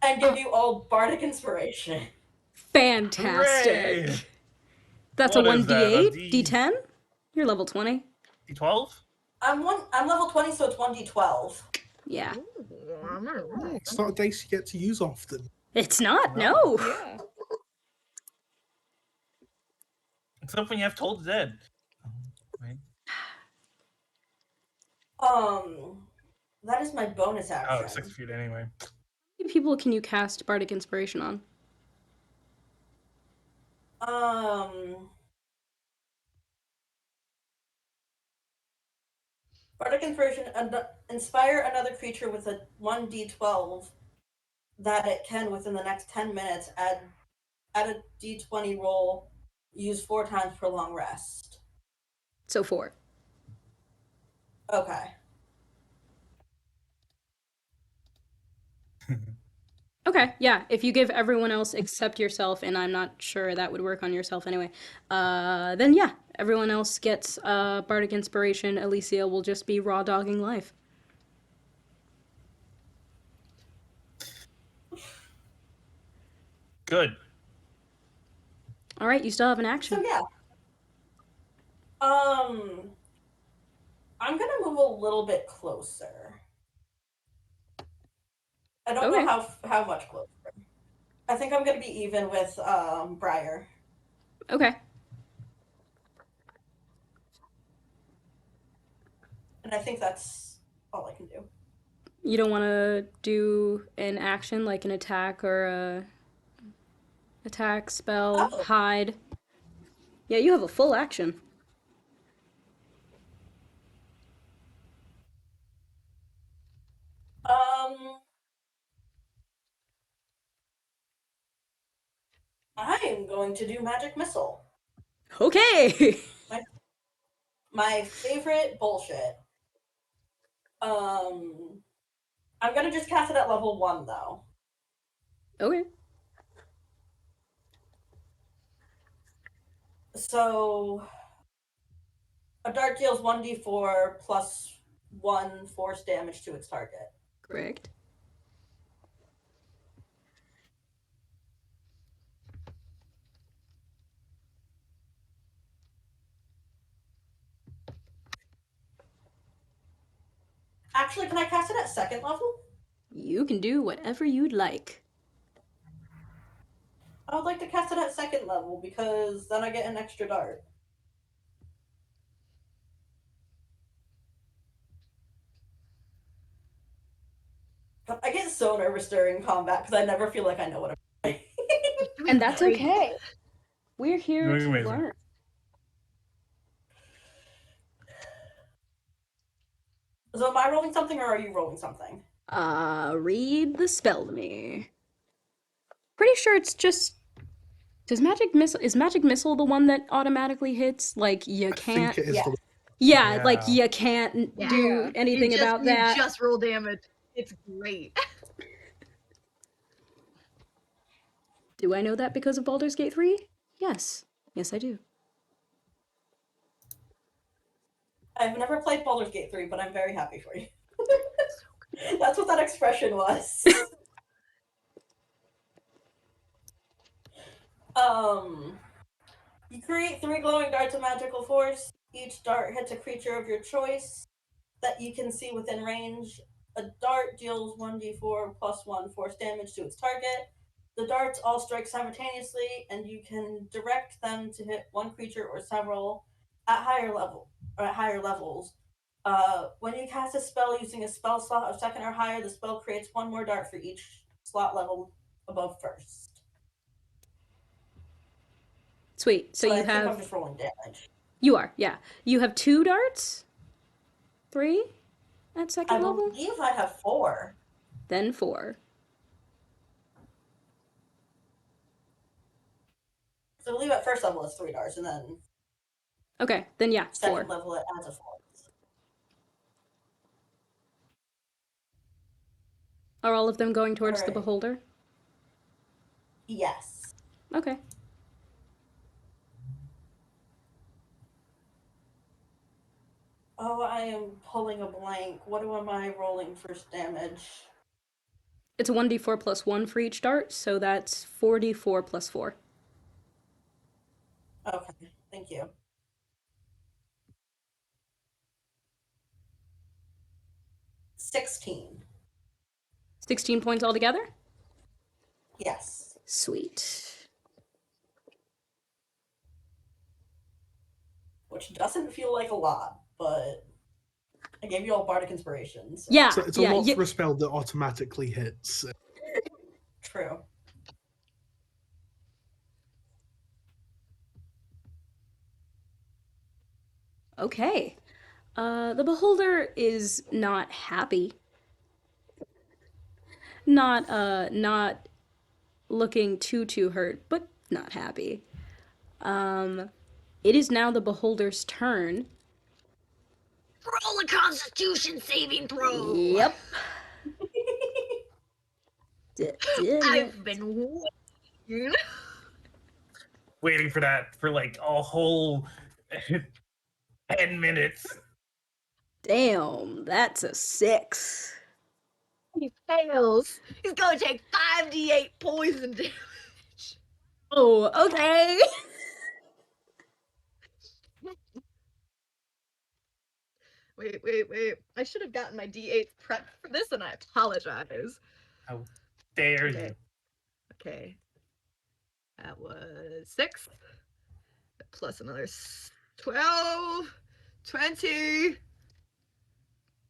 [SPEAKER 6] And give you all bardic inspiration.
[SPEAKER 1] Fantastic.
[SPEAKER 3] Hooray!
[SPEAKER 1] That's
[SPEAKER 3] What
[SPEAKER 1] a
[SPEAKER 3] is that, a
[SPEAKER 1] 1d8, D10. You're level 20.
[SPEAKER 3] D12?
[SPEAKER 6] I'm level 20, so it's 1d12.
[SPEAKER 1] Yeah.
[SPEAKER 4] It's not a dice you get to use often.
[SPEAKER 1] It's not, no.
[SPEAKER 5] Yeah.
[SPEAKER 3] Except when you have Told Dead. Wait.
[SPEAKER 6] That is my bonus action.
[SPEAKER 3] Oh, 6 feet anyway.
[SPEAKER 1] How many people can you cast Bardic Inspiration on?
[SPEAKER 6] Bardic Inspiration, inspire another creature with a 1d12 that it can within the next 10 minutes. Add a d20 roll, use 4 times per long rest.
[SPEAKER 1] So 4.
[SPEAKER 6] Okay.
[SPEAKER 1] Okay, yeah. If you give everyone else except yourself, and I'm not sure that would work on yourself anyway, then yeah, everyone else gets Bardic Inspiration. Alicia will just be raw dogging life.
[SPEAKER 3] Good.
[SPEAKER 1] All right, you still have an action.
[SPEAKER 6] So yeah. I'm gonna move a little bit closer. I don't
[SPEAKER 1] Okay.
[SPEAKER 6] know how much closer. I think I'm gonna be even with Briar.
[SPEAKER 1] Okay.
[SPEAKER 6] And I think that's all I can do.
[SPEAKER 1] You don't want to do an action like an attack or a attack, spell,
[SPEAKER 6] Oh.
[SPEAKER 1] hide. Yeah, you have a full action.
[SPEAKER 6] I am going to do Magic Missile.
[SPEAKER 1] Okay.
[SPEAKER 6] My favorite bullshit. I'm gonna just cast it at level 1 though.
[SPEAKER 1] Okay.
[SPEAKER 6] So a dart deals 1d4 plus 1 force damage to its target.
[SPEAKER 1] Correct.
[SPEAKER 6] Actually, can I cast it at 2nd level?
[SPEAKER 1] You can do whatever you'd like.
[SPEAKER 6] I would like to cast it at 2nd level because then I get an extra dart. I get so nervous during combat because I never feel like I know what I'm doing.
[SPEAKER 1] And that's okay. We're here
[SPEAKER 3] Doing
[SPEAKER 1] to
[SPEAKER 3] amazing.
[SPEAKER 1] learn.
[SPEAKER 6] So am I rolling something or are you rolling something?
[SPEAKER 1] Read the spell to me. Pretty sure it's just. Is magic missile the one that automatically hits? Like you
[SPEAKER 4] I think
[SPEAKER 1] can't.
[SPEAKER 4] it is
[SPEAKER 6] Yeah.
[SPEAKER 4] the
[SPEAKER 1] Yeah, like
[SPEAKER 3] Yeah.
[SPEAKER 1] you can't
[SPEAKER 7] Yeah.
[SPEAKER 1] do anything about
[SPEAKER 7] You
[SPEAKER 1] that.
[SPEAKER 7] just roll damage. It's great.
[SPEAKER 1] Do I know that because of Baldur's Gate 3? Yes. Yes, I do.
[SPEAKER 6] I've never played Baldur's Gate 3, but I'm very happy for you. That's what that expression was. You create 3 glowing darts of magical force. Each dart hits a creature of your choice that you can see within range. A dart deals 1d4 plus 1 force damage to its target. The darts all strike simultaneously, and you can direct them to hit one creature or several at higher levels. When you cast a spell using a spell slot of second or higher, the spell creates one more dart for each slot level above first.
[SPEAKER 1] Sweet. So
[SPEAKER 6] But
[SPEAKER 1] you
[SPEAKER 6] I think I'm
[SPEAKER 1] have.
[SPEAKER 6] just rolling damage.
[SPEAKER 1] You are, yeah. You have 2 darts? 3 at
[SPEAKER 6] I
[SPEAKER 1] second level?
[SPEAKER 6] believe I have 4.
[SPEAKER 1] Then 4.
[SPEAKER 6] So I believe at first level it's 3 darts, and then
[SPEAKER 1] Okay, then yeah, 4.
[SPEAKER 6] second level it adds a 4.
[SPEAKER 1] Are all of them going towards the
[SPEAKER 6] Alright.
[SPEAKER 1] beholder?
[SPEAKER 6] Yes.
[SPEAKER 1] Okay.
[SPEAKER 6] Oh, I am pulling a blank. What am I rolling for damage?
[SPEAKER 1] It's a 1d4 plus 1 for each dart, so that's 4d4 plus 4.
[SPEAKER 6] Okay, thank you. 16.
[SPEAKER 1] 16 points altogether?
[SPEAKER 6] Yes.
[SPEAKER 1] Sweet.
[SPEAKER 6] Which doesn't feel like a lot, but I gave you all Bardic Inspiration. So.
[SPEAKER 1] Yeah,
[SPEAKER 4] So it's a
[SPEAKER 1] yeah.
[SPEAKER 4] lot for a spell that automatically hits.
[SPEAKER 6] True.
[SPEAKER 1] Okay. The beholder is not happy. Not looking too hurt, but not happy. It is now the beholder's turn.
[SPEAKER 7] Roll a Constitution saving throw.
[SPEAKER 1] Yep.
[SPEAKER 7] I've been waiting.
[SPEAKER 3] Waiting for that for like a whole 10 minutes.
[SPEAKER 1] Damn, that's a 6.
[SPEAKER 7] He fails. He's gonna take 5d8 poison damage.
[SPEAKER 1] Oh, okay.
[SPEAKER 7] Wait. I should have gotten my d8 prepped for this, and I apologize.
[SPEAKER 3] How dare
[SPEAKER 7] Okay.
[SPEAKER 3] you?
[SPEAKER 7] Okay. That was 6. Plus another 12, 20,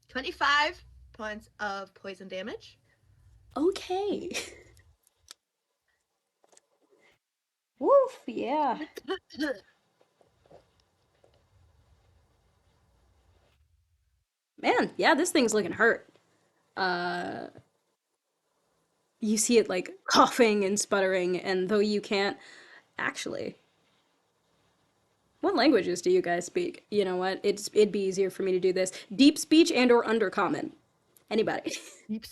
[SPEAKER 7] 25 points of poison damage.
[SPEAKER 1] Okay. Woof, yeah. Man, yeah, this thing's looking hurt. You see it like coughing and sputtering, and though you can't actually. What languages do you guys speak? You know what? It'd be easier for me to do this. Deep speech and or undercommon. Anybody?
[SPEAKER 7] Deep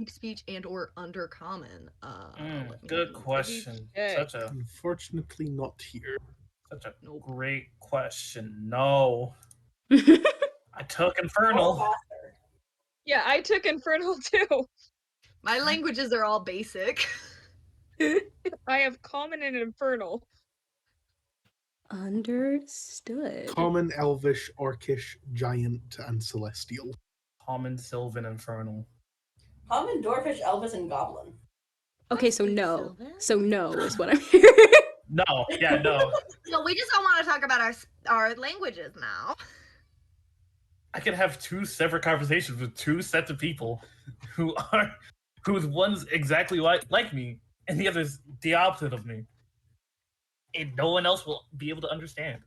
[SPEAKER 7] speech and or undercommon.
[SPEAKER 3] Good question.
[SPEAKER 7] check.
[SPEAKER 3] Such a
[SPEAKER 4] Unfortunately, not here.
[SPEAKER 7] Nope.
[SPEAKER 3] great question. No. I took
[SPEAKER 6] Oh,
[SPEAKER 3] Infernal.
[SPEAKER 6] faster.
[SPEAKER 5] Yeah, I took Infernal too.
[SPEAKER 7] My languages are all basic.
[SPEAKER 5] I have Common and Infernal.
[SPEAKER 1] Understood.
[SPEAKER 4] Common, Elvish, Orcish, Giant, and Celestial.
[SPEAKER 3] Common, Sylvan, Infernal.
[SPEAKER 6] Common, Dwarfish, Elvis, and Goblin.
[SPEAKER 1] Okay, so
[SPEAKER 7] That's
[SPEAKER 1] no.
[SPEAKER 7] Sylvan.
[SPEAKER 1] So no is what I'm hearing.
[SPEAKER 3] No, yeah, no.
[SPEAKER 7] No, we just don't want to talk about our languages now.
[SPEAKER 3] I could have 2 separate conversations with 2 sets of people whose one's exactly like me and the other's the opposite of me. And no one else will be able to understand.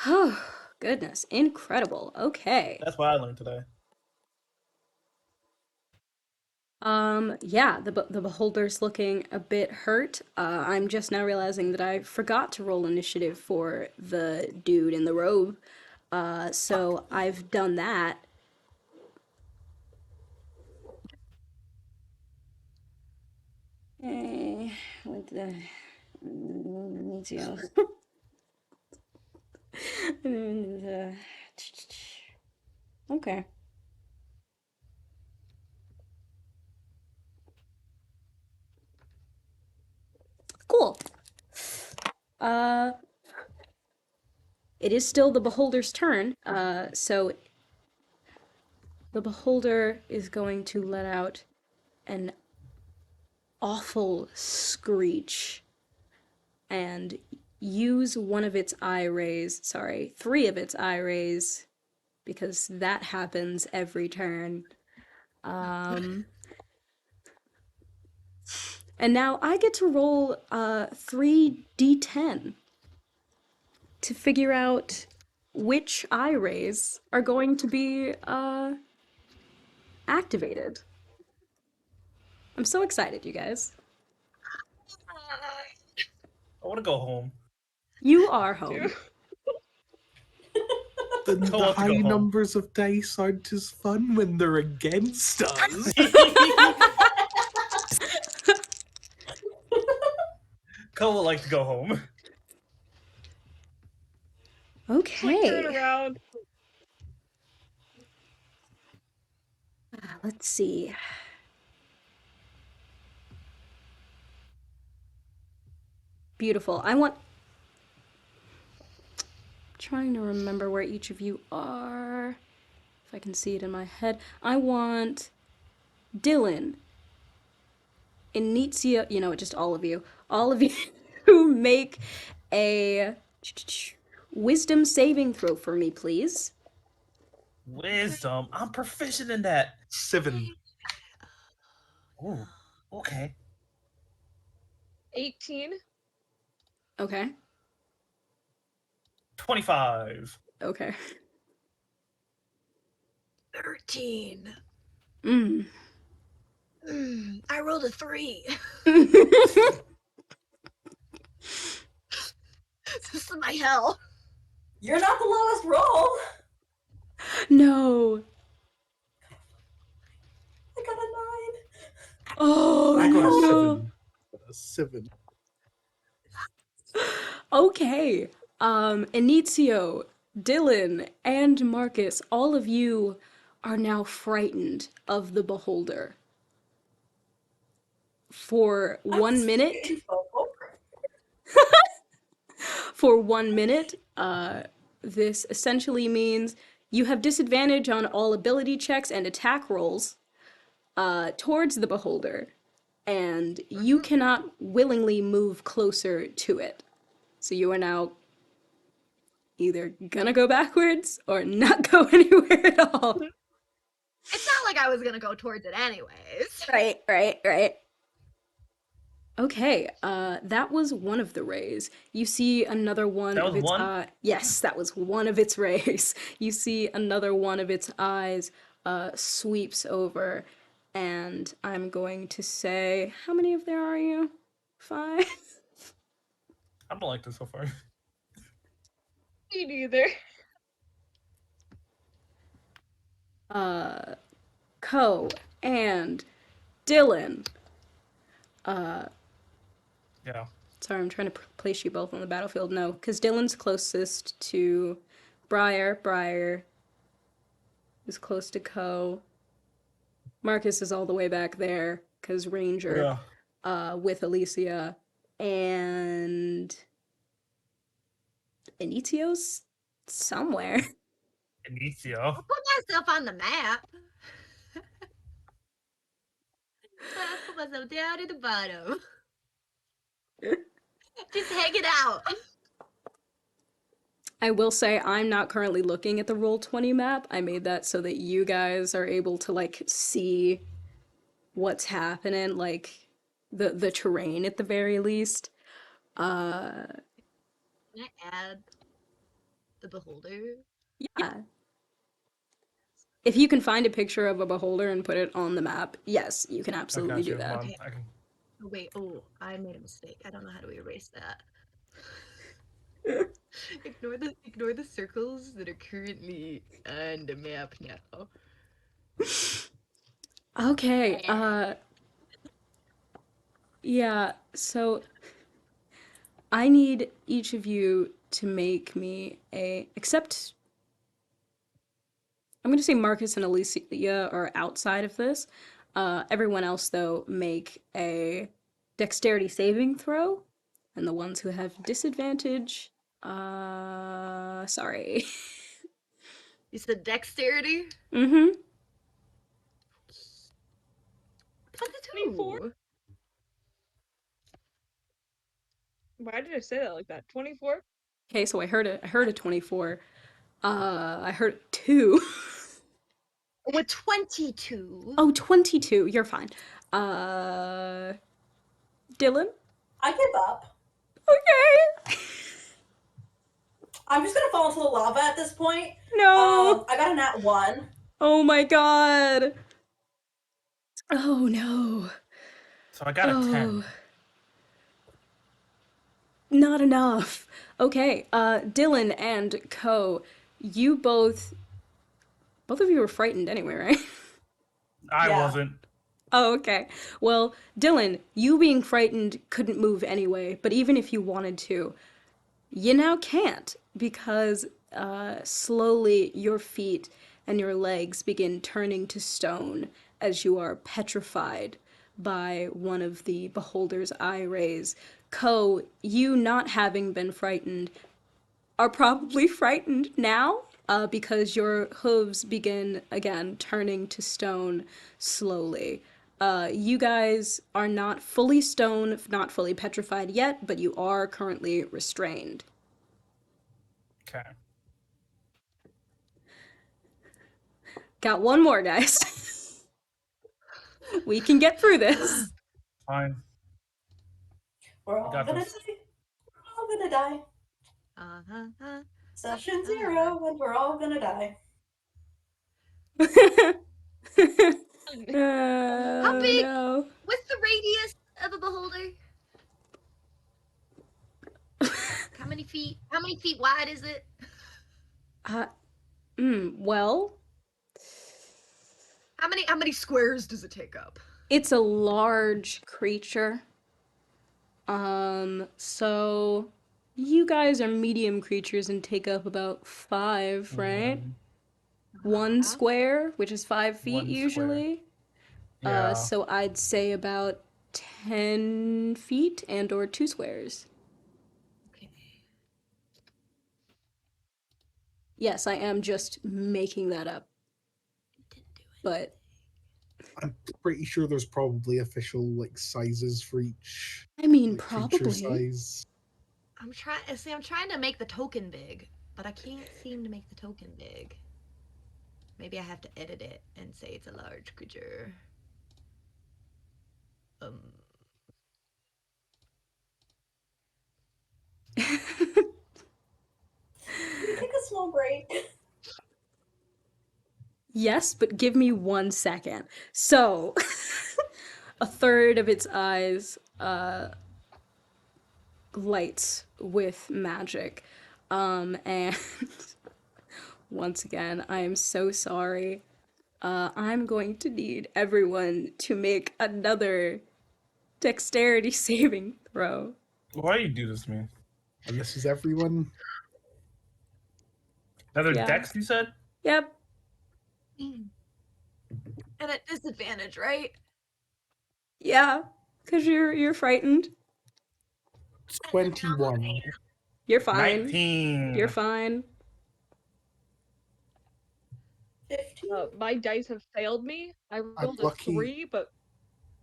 [SPEAKER 1] Oh, goodness. Incredible. Okay.
[SPEAKER 3] That's what I learned today.
[SPEAKER 1] Yeah, the beholder's looking a bit hurt. I'm just now realizing that I forgot to roll initiative for the dude in the robe. So I've done that. With the okay. Cool. Uh, it is still the beholder's turn. So the beholder is going to let out an awful screech and use one of its eye rays, sorry, three of its eye rays, because that happens every turn. And now I get to roll 3d10 to figure out which eye rays are going to be activated. I'm so excited, you guys.
[SPEAKER 3] I want to go home.
[SPEAKER 1] You are home.
[SPEAKER 4] The
[SPEAKER 3] Go on to
[SPEAKER 4] high
[SPEAKER 3] go home.
[SPEAKER 4] numbers of dice aren't as fun when they're against us.
[SPEAKER 3] Ko would like to go home.
[SPEAKER 5] Quick turn
[SPEAKER 1] Okay.
[SPEAKER 5] around.
[SPEAKER 1] Let's see. Beautiful. Trying to remember where each of you are. If I can see it in my head. I want Dylan, Initia, just all of you. All of you who make a wisdom saving throw for me, please.
[SPEAKER 3] Wisdom. I'm proficient in that.
[SPEAKER 4] 7.
[SPEAKER 3] Ooh. Okay.
[SPEAKER 5] 18.
[SPEAKER 1] Okay.
[SPEAKER 3] 25.
[SPEAKER 1] Okay.
[SPEAKER 7] 13.
[SPEAKER 1] Mm.
[SPEAKER 7] I rolled a 3. This is my hell.
[SPEAKER 6] You're not the lowest roll.
[SPEAKER 1] No.
[SPEAKER 6] I got a 9.
[SPEAKER 1] Oh,
[SPEAKER 4] I got
[SPEAKER 1] no.
[SPEAKER 4] a 7.
[SPEAKER 1] Okay. Inizio, Dylan, and Marcus, all of you are now frightened of the beholder. For 1 minute, for 1 minute, this essentially means you have disadvantage on all ability checks and attack rolls towards the beholder, and you cannot willingly move closer to it. So you are now either gonna go backwards or not go anywhere at all.
[SPEAKER 7] It's not like I was gonna go towards it anyways.
[SPEAKER 1] Right. Okay, that was one of the rays. You see another one
[SPEAKER 3] That
[SPEAKER 1] of
[SPEAKER 3] was
[SPEAKER 1] its
[SPEAKER 3] one?
[SPEAKER 1] yes, that was one of its rays. You see another one of its eyes sweeps over, and I'm going to say, how many of there are you? 5?
[SPEAKER 3] I don't like this so far.
[SPEAKER 5] Me neither.
[SPEAKER 1] Ko and Dylan.
[SPEAKER 3] Yeah.
[SPEAKER 1] Sorry, I'm trying to place you both on the battlefield. No, because Dylan's closest to Briar. Briar is close to Ko. Marcus is all the way back there because Ranger with Alicia. And Initio's somewhere.
[SPEAKER 3] Inicio.
[SPEAKER 7] Put myself on the map. I put myself down at the bottom. Just hanging out.
[SPEAKER 1] I will say I'm not currently looking at the Roll20 map. I made that so that you guys are able to like see what's happening, like the terrain at the very least.
[SPEAKER 7] Can I add the beholder?
[SPEAKER 1] Yeah. If you can find a picture of a beholder and put it on the map, yes, you can
[SPEAKER 3] I
[SPEAKER 1] absolutely
[SPEAKER 3] got
[SPEAKER 1] do
[SPEAKER 3] you.
[SPEAKER 1] that.
[SPEAKER 3] Mom.
[SPEAKER 7] Okay.
[SPEAKER 3] I can.
[SPEAKER 7] Oh, wait. Oh, I made a mistake. I don't know how to erase that. Ignore the circles that are currently on the map now.
[SPEAKER 1] Okay, yeah, so I need each of you to make me except I'm gonna say Marcus and Alicia are outside of this. Everyone else, though, make a dexterity saving throw, and the ones who have disadvantage, sorry.
[SPEAKER 7] You said dexterity?
[SPEAKER 1] Mm-hmm.
[SPEAKER 5] 24?
[SPEAKER 7] 22.
[SPEAKER 5] Why did I say that like that? 24?
[SPEAKER 1] Okay, so I heard a 24. I heard 2.
[SPEAKER 7] With 22.
[SPEAKER 1] Oh, 22. You're fine. Dylan?
[SPEAKER 6] I give up.
[SPEAKER 1] Okay.
[SPEAKER 6] I'm just gonna fall into the lava at this point.
[SPEAKER 1] No.
[SPEAKER 6] I got a nat 1.
[SPEAKER 1] Oh my god. Oh no.
[SPEAKER 3] So I got a 10.
[SPEAKER 1] Oh, not enough. Okay, Dylan and Co, you both of you were frightened anyway, right?
[SPEAKER 3] I
[SPEAKER 6] Yeah.
[SPEAKER 3] wasn't.
[SPEAKER 1] Oh, okay. Well, Dylan, you being frightened couldn't move anyway, but even if you wanted to, you now can't because slowly your feet and your legs begin turning to stone as you are petrified by one of the beholder's eye rays. Ko, you not having been frightened, are probably frightened now because your hooves begin again turning to stone slowly. You guys are not fully stone, not fully petrified yet, but you are currently restrained.
[SPEAKER 3] Okay.
[SPEAKER 1] Got one more, guys. We can get through this.
[SPEAKER 3] Fine.
[SPEAKER 6] We're
[SPEAKER 3] I
[SPEAKER 6] all
[SPEAKER 3] got
[SPEAKER 6] gonna
[SPEAKER 3] this.
[SPEAKER 6] die. We're all gonna die.
[SPEAKER 7] Uh-huh.
[SPEAKER 6] Session 0, and we're all gonna die.
[SPEAKER 7] How
[SPEAKER 1] Oh
[SPEAKER 7] big?
[SPEAKER 1] no.
[SPEAKER 7] What's the radius of a beholder? How many feet? How many feet wide is it?
[SPEAKER 1] Uh, well,
[SPEAKER 7] How many squares does it take up?
[SPEAKER 1] it's a large creature. So you guys are medium creatures and take up about 5, right?
[SPEAKER 3] One.
[SPEAKER 1] One square, which is 5 feet
[SPEAKER 3] 1 square.
[SPEAKER 1] usually.
[SPEAKER 3] Yeah.
[SPEAKER 1] So I'd say about 10 feet and or 2 squares.
[SPEAKER 7] Okay.
[SPEAKER 1] Yes, I am just making that up. But
[SPEAKER 4] I'm pretty sure there's probably official like sizes for each
[SPEAKER 1] I mean,
[SPEAKER 4] creature
[SPEAKER 1] probably.
[SPEAKER 4] size.
[SPEAKER 7] I'm trying to make the token big, but I can't seem to make the token big. Maybe I have to edit it and say it's a large creature.
[SPEAKER 6] Can we take a small break?
[SPEAKER 1] Yes, but give me 1 second. So, a third of its eyes lights with magic. And once again, I am so sorry. I'm going to need everyone to make another dexterity saving throw.
[SPEAKER 3] Why you do this to me?
[SPEAKER 4] And this is everyone.
[SPEAKER 3] Another
[SPEAKER 1] Yeah.
[SPEAKER 3] dex, you said?
[SPEAKER 1] Yep.
[SPEAKER 7] And at disadvantage, right?
[SPEAKER 1] Yeah. Cause you're frightened.
[SPEAKER 4] 21.
[SPEAKER 1] You're fine.
[SPEAKER 3] 19.
[SPEAKER 1] You're fine.
[SPEAKER 6] 15?
[SPEAKER 5] My dice have failed me. I rolled a
[SPEAKER 4] lucky.
[SPEAKER 5] 3, but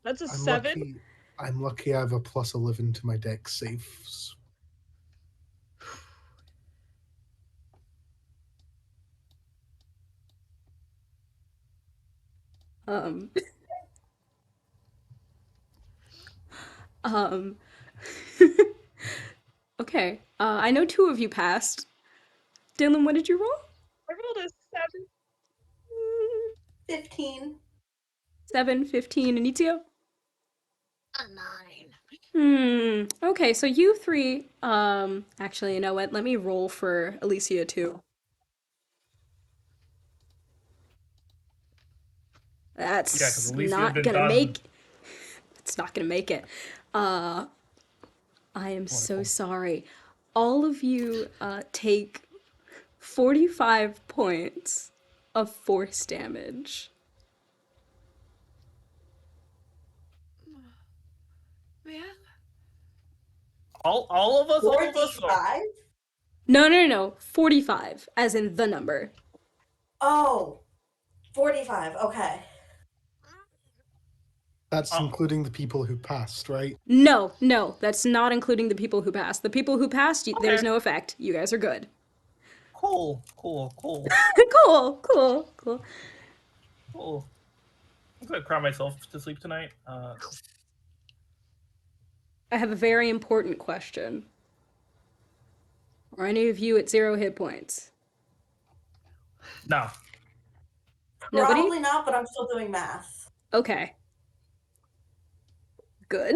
[SPEAKER 5] that's a
[SPEAKER 4] I'm
[SPEAKER 5] 7.
[SPEAKER 4] lucky. I'm lucky I have a plus 11 to my dex saves.
[SPEAKER 1] Um um Okay. I know 2 of you passed. Dylan, what did you roll?
[SPEAKER 5] I rolled a 7.
[SPEAKER 6] 15.
[SPEAKER 1] 7, 15, and Itzio?
[SPEAKER 7] A 9.
[SPEAKER 1] Okay, so you three, actually, you know what? Let me roll for Alicia too.
[SPEAKER 3] Yeah, because
[SPEAKER 1] That's
[SPEAKER 3] Alicia has
[SPEAKER 1] not
[SPEAKER 3] been
[SPEAKER 1] gonna
[SPEAKER 3] dodging.
[SPEAKER 1] make. It's not gonna make it. I am so
[SPEAKER 3] Wonderful.
[SPEAKER 1] sorry. All of you take 45 points of force damage.
[SPEAKER 7] Man.
[SPEAKER 3] All of us, all of us. Or...
[SPEAKER 6] 45?
[SPEAKER 1] No. 45, as in the number.
[SPEAKER 6] Oh, 45. Okay.
[SPEAKER 4] That's
[SPEAKER 3] Oh.
[SPEAKER 4] including the people who passed, right?
[SPEAKER 1] No, that's not including the people who passed. The people who passed, there's
[SPEAKER 3] Okay.
[SPEAKER 1] no effect. You guys are good.
[SPEAKER 3] Cool.
[SPEAKER 1] Cool.
[SPEAKER 3] I'm gonna cry myself to sleep tonight.
[SPEAKER 1] I have a very important question. Are any of you at 0 hit points?
[SPEAKER 3] No.
[SPEAKER 1] Nobody?
[SPEAKER 6] Probably not, but I'm still doing math.
[SPEAKER 1] Okay. Good.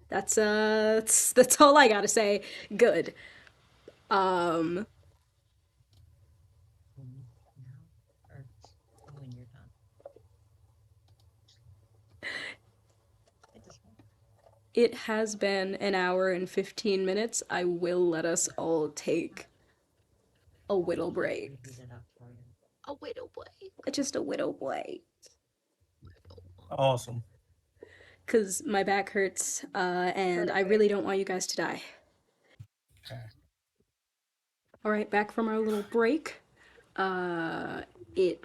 [SPEAKER 1] That's all I gotta say. Good.
[SPEAKER 8] Or when you're done.
[SPEAKER 1] It has been an hour and 15 minutes. I will let us all take a whittle break.
[SPEAKER 7] A widow boy.
[SPEAKER 1] Just a whittle break.
[SPEAKER 3] Awesome.
[SPEAKER 1] Because my back hurts, and I really don't want you guys to die.
[SPEAKER 3] Okay.
[SPEAKER 1] All right, back from our little break. It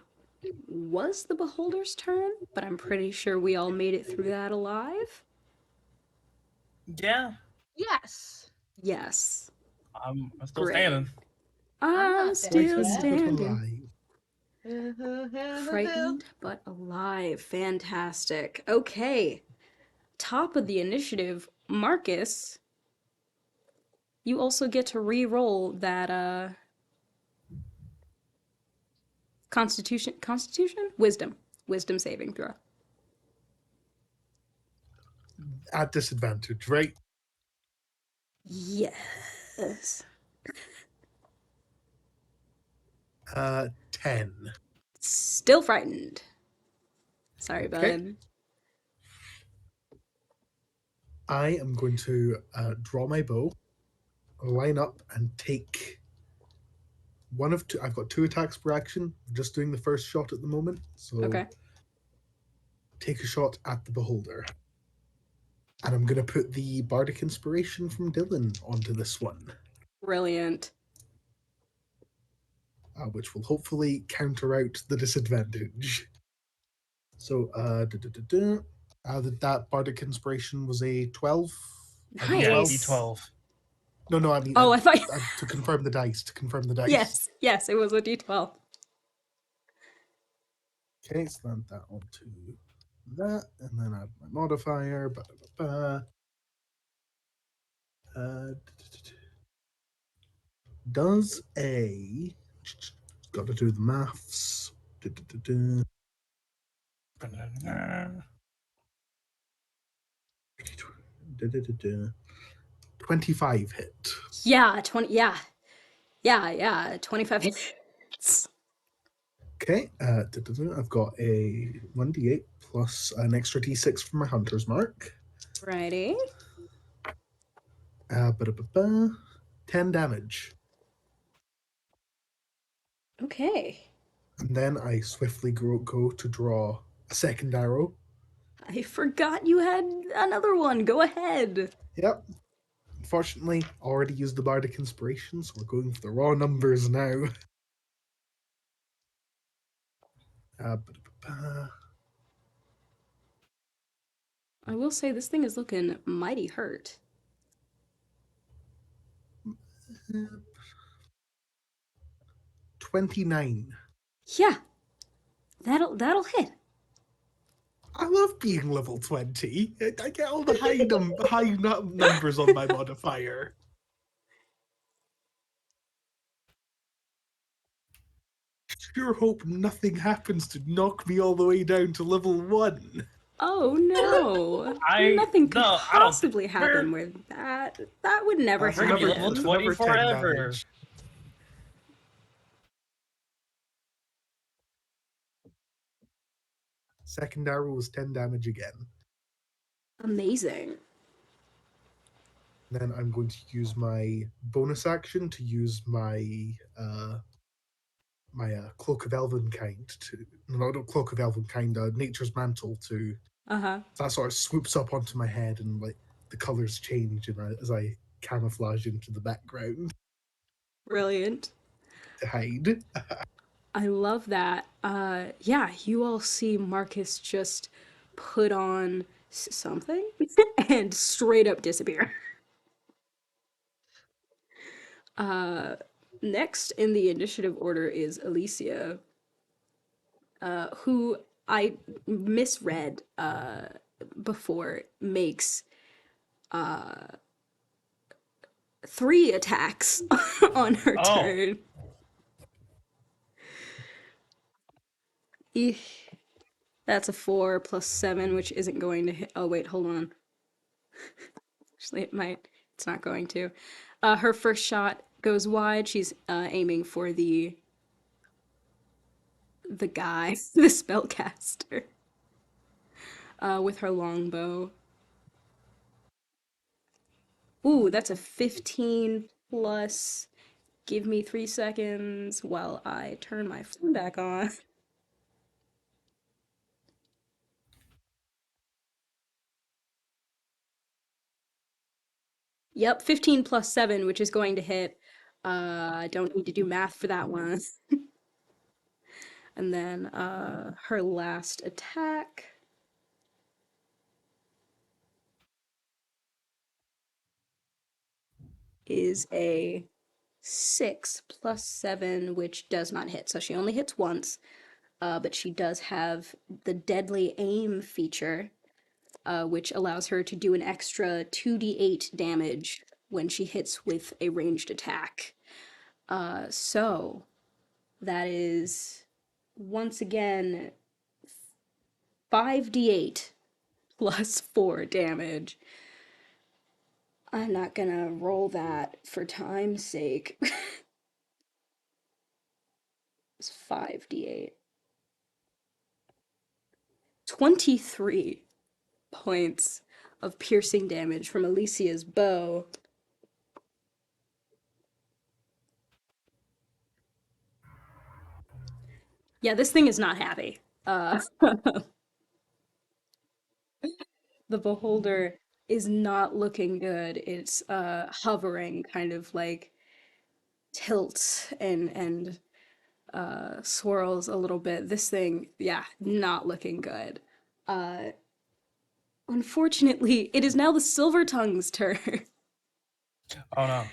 [SPEAKER 1] was the Beholder's turn, but I'm pretty sure we all made it through that alive.
[SPEAKER 3] Yeah.
[SPEAKER 7] Yes.
[SPEAKER 1] Yes.
[SPEAKER 3] I'm still
[SPEAKER 1] Great.
[SPEAKER 3] standing.
[SPEAKER 1] I'm
[SPEAKER 7] not
[SPEAKER 1] still
[SPEAKER 6] dead.
[SPEAKER 1] standing.
[SPEAKER 4] Alive.
[SPEAKER 1] Frightened but alive. Fantastic. Okay. Top of the initiative, Marcus. You also get to re-roll that Constitution, Wisdom saving throw.
[SPEAKER 4] At disadvantage, right?
[SPEAKER 1] Yes.
[SPEAKER 4] 10.
[SPEAKER 1] Still frightened. Sorry,
[SPEAKER 4] Okay.
[SPEAKER 1] bud.
[SPEAKER 4] I am going to draw my bow, line up, and take one of two. I've got 2 attacks per action. I'm just doing the first shot at the moment. So
[SPEAKER 1] Okay.
[SPEAKER 4] take a shot at the beholder. And I'm going to put the bardic inspiration from Dylan onto this one,
[SPEAKER 1] Brilliant.
[SPEAKER 4] which will hopefully counter out the disadvantage. So that bardic inspiration was a 12.
[SPEAKER 3] Yeah,
[SPEAKER 1] Nice.
[SPEAKER 3] D12.
[SPEAKER 4] No, I mean,
[SPEAKER 1] Oh, I thought.
[SPEAKER 4] to confirm the dice.
[SPEAKER 1] Yes, it was a d12.
[SPEAKER 4] Okay, so then that onto that, and then add my modifier. Does a got to do the maths. 25 hit.
[SPEAKER 1] Yeah, 20. Yeah. 25 hits.
[SPEAKER 4] Okay, I've got a 1d8 plus an extra d6 for my hunter's mark.
[SPEAKER 1] Righty.
[SPEAKER 4] 10 damage.
[SPEAKER 1] Okay.
[SPEAKER 4] And then I swiftly go to draw a second arrow.
[SPEAKER 1] I forgot you had another one. Go ahead.
[SPEAKER 4] Yep. Unfortunately, already used the bardic inspiration, so we're going for the raw numbers now.
[SPEAKER 1] I will say this thing is looking mighty hurt.
[SPEAKER 4] 29.
[SPEAKER 1] Yeah. That'll hit.
[SPEAKER 4] I love being level 20. I get all the high numbers on my modifier. sure hope nothing happens to knock me all the way down to level 1.
[SPEAKER 1] Oh no! Nothing could
[SPEAKER 3] no, I don't think
[SPEAKER 1] possibly happen where that would never
[SPEAKER 4] That's
[SPEAKER 3] we're gonna be
[SPEAKER 1] happen.
[SPEAKER 3] level
[SPEAKER 4] that's
[SPEAKER 3] 20
[SPEAKER 4] another 10
[SPEAKER 3] forever.
[SPEAKER 4] damage. Second arrow was 10 damage again.
[SPEAKER 1] Amazing.
[SPEAKER 4] Then I'm going to use my bonus action to use my cloak of elvenkind to no, not cloak of elvenkind, nature's mantle to
[SPEAKER 1] Uh-huh.
[SPEAKER 4] that sort of swoops up onto my head and like the colors change as I camouflage into the background
[SPEAKER 1] Brilliant.
[SPEAKER 4] to hide.
[SPEAKER 1] I love that. Yeah, you all see Marcus just put on something and straight up disappear. Next in the initiative order is Alicia, who I misread before makes 3 attacks on her
[SPEAKER 3] Oh,
[SPEAKER 1] turn. Eesh. That's a 4 plus 7, which isn't going to hit. Oh, wait, hold on. Actually, it might. It's not going to. Her first shot goes wide. She's aiming for the guy, the spellcaster, with her longbow. Ooh, that's a 15 plus. Give me 3 seconds while I turn my phone back on. Yep, 15 plus 7, which is going to hit. I don't need to do math for that one. And then her last attack is a 6 plus 7, which does not hit. So she only hits once, but she does have the deadly aim feature, which allows her to do an extra 2d8 damage when she hits with a ranged attack. So that is once again 5d8 plus 4 damage. I'm not gonna roll that for time's sake. It's 5d8. 23 points of piercing damage from Alicia's bow. Yeah, this thing is not happy. The beholder is not looking good. It's hovering, kind of like tilts and swirls a little bit. This thing, yeah, not looking good. Uh, Unfortunately, it is now the Silver Tongue's turn.
[SPEAKER 3] oh no.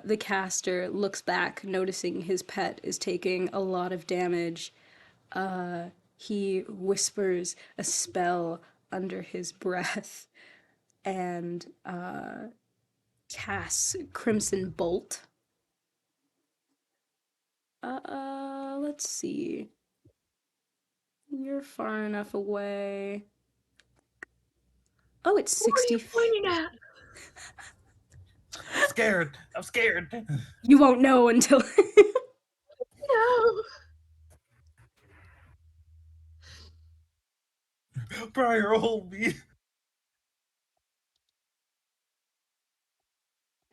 [SPEAKER 1] The caster looks back, noticing his pet is taking a lot of damage. He whispers a spell under his breath and casts Crimson Bolt. Let's see. You're far enough away. Oh, it's 60.
[SPEAKER 7] What are you pointing at?
[SPEAKER 3] I'm scared. I'm scared.
[SPEAKER 1] You won't know until.
[SPEAKER 7] No.
[SPEAKER 3] Briar, hold me.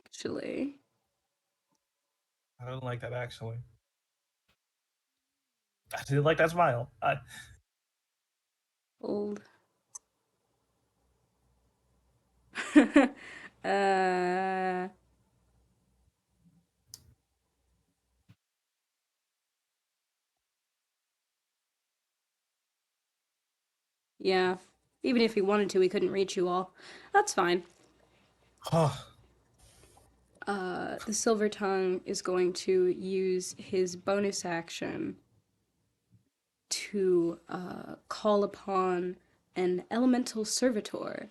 [SPEAKER 1] Actually.
[SPEAKER 3] I don't like that actually. I didn't like that smile.
[SPEAKER 1] Hold. uh. Yeah. Even if he wanted to, he couldn't reach you all. That's fine. The Silver Tongue is going to use his bonus action to call upon an elemental servitor,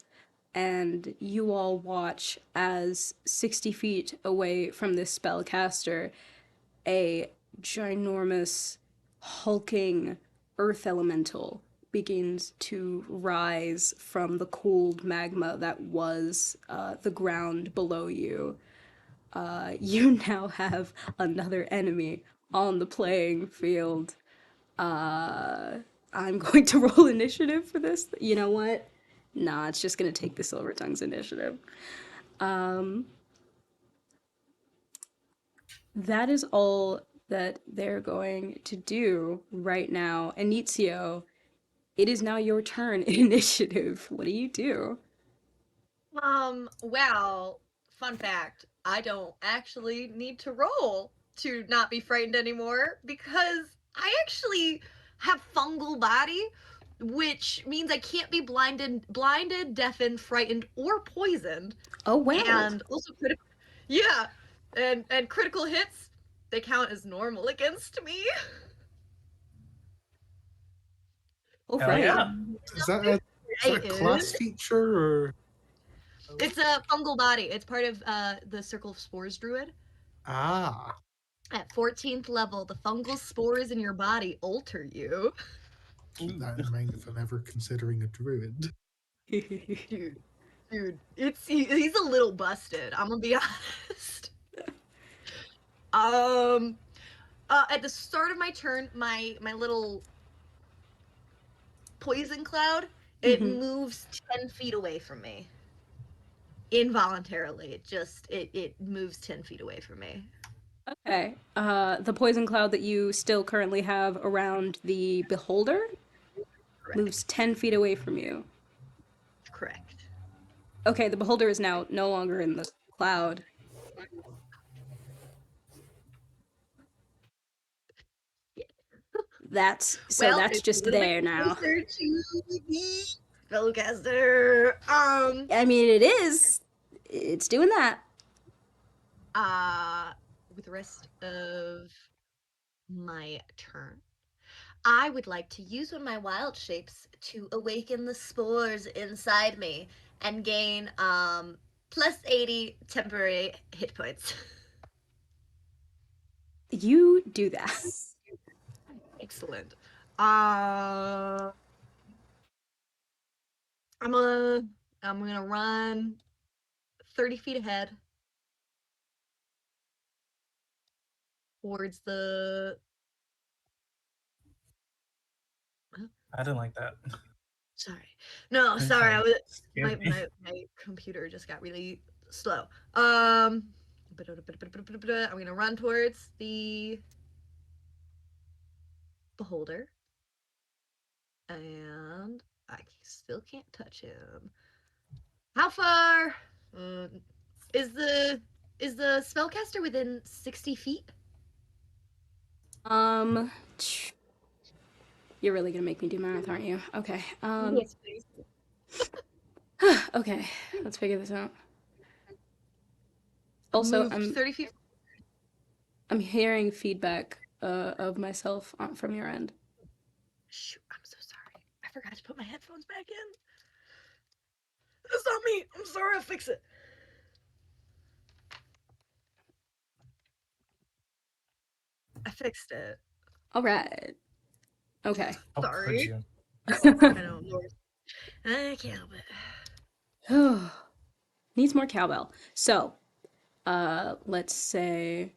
[SPEAKER 1] and you all watch as 60 feet away from this spellcaster, a ginormous, hulking earth elemental begins to rise from the cooled magma that was the ground below you. You now have another enemy on the playing field. I'm going to roll initiative for this. You know what? Nah, it's just gonna take the Silver Tongue's initiative. That is all that they're going to do right now. Anizio, it is now your turn in initiative. What do you do?
[SPEAKER 7] Well, fun fact, I don't actually need to roll to not be frightened anymore because I actually have fungal body, which means I can't be blinded, deafened, frightened, or poisoned.
[SPEAKER 1] Oh, wow.
[SPEAKER 7] And also critical, yeah, and critical hits, they count as normal against me.
[SPEAKER 1] All
[SPEAKER 3] Hell
[SPEAKER 1] right.
[SPEAKER 3] yeah.
[SPEAKER 4] Is that a class feature or?
[SPEAKER 7] It's a fungal body. It's part of the Circle of Spores druid.
[SPEAKER 4] Ah,
[SPEAKER 7] At 14th level, the fungal spores in your body alter you.
[SPEAKER 4] keep that in mind if I'm ever considering a druid.
[SPEAKER 7] Dude, he's a little busted. I'm gonna be honest. At the start of my turn, my little poison cloud, it moves 10 feet away from me. Involuntarily, it moves 10 feet away from me.
[SPEAKER 1] Okay. The poison cloud that you still currently have around the beholder moves 10 feet away from you.
[SPEAKER 7] Correct.
[SPEAKER 1] Okay, the beholder is now no longer in the cloud. That's
[SPEAKER 7] It's
[SPEAKER 1] just
[SPEAKER 7] a little bit
[SPEAKER 1] there now.
[SPEAKER 7] closer to the spellcaster.
[SPEAKER 1] I mean, it is. It's doing that.
[SPEAKER 7] With the rest of my turn, I would like to use one of my wild shapes to awaken the spores inside me and gain plus 80 temporary hit points.
[SPEAKER 1] You do that.
[SPEAKER 7] Excellent. I'm gonna run 30 feet ahead towards the.
[SPEAKER 3] I didn't like that.
[SPEAKER 7] Sorry. No,
[SPEAKER 3] I'm
[SPEAKER 7] sorry.
[SPEAKER 3] sorry.
[SPEAKER 7] My,
[SPEAKER 3] Scared me.
[SPEAKER 7] my computer just got really slow. I'm gonna run towards the beholder, and I still can't touch him. How far is the spellcaster within 60 feet?
[SPEAKER 1] Um, you're really gonna make me do math, aren't you? Okay.
[SPEAKER 7] Yes, please.
[SPEAKER 1] Okay, let's figure this out. Also,
[SPEAKER 7] Moved 30 feet.
[SPEAKER 1] I'm hearing feedback of myself from your end.
[SPEAKER 7] Shoot, I'm so sorry. I forgot to put my headphones back in. That's not me. I'm sorry. I'll fix it. I fixed it.
[SPEAKER 1] All right. Okay.
[SPEAKER 3] How could
[SPEAKER 7] Sorry.
[SPEAKER 3] you?
[SPEAKER 7] I don't know. I can't help it.
[SPEAKER 1] Needs more cowbell. So, let's say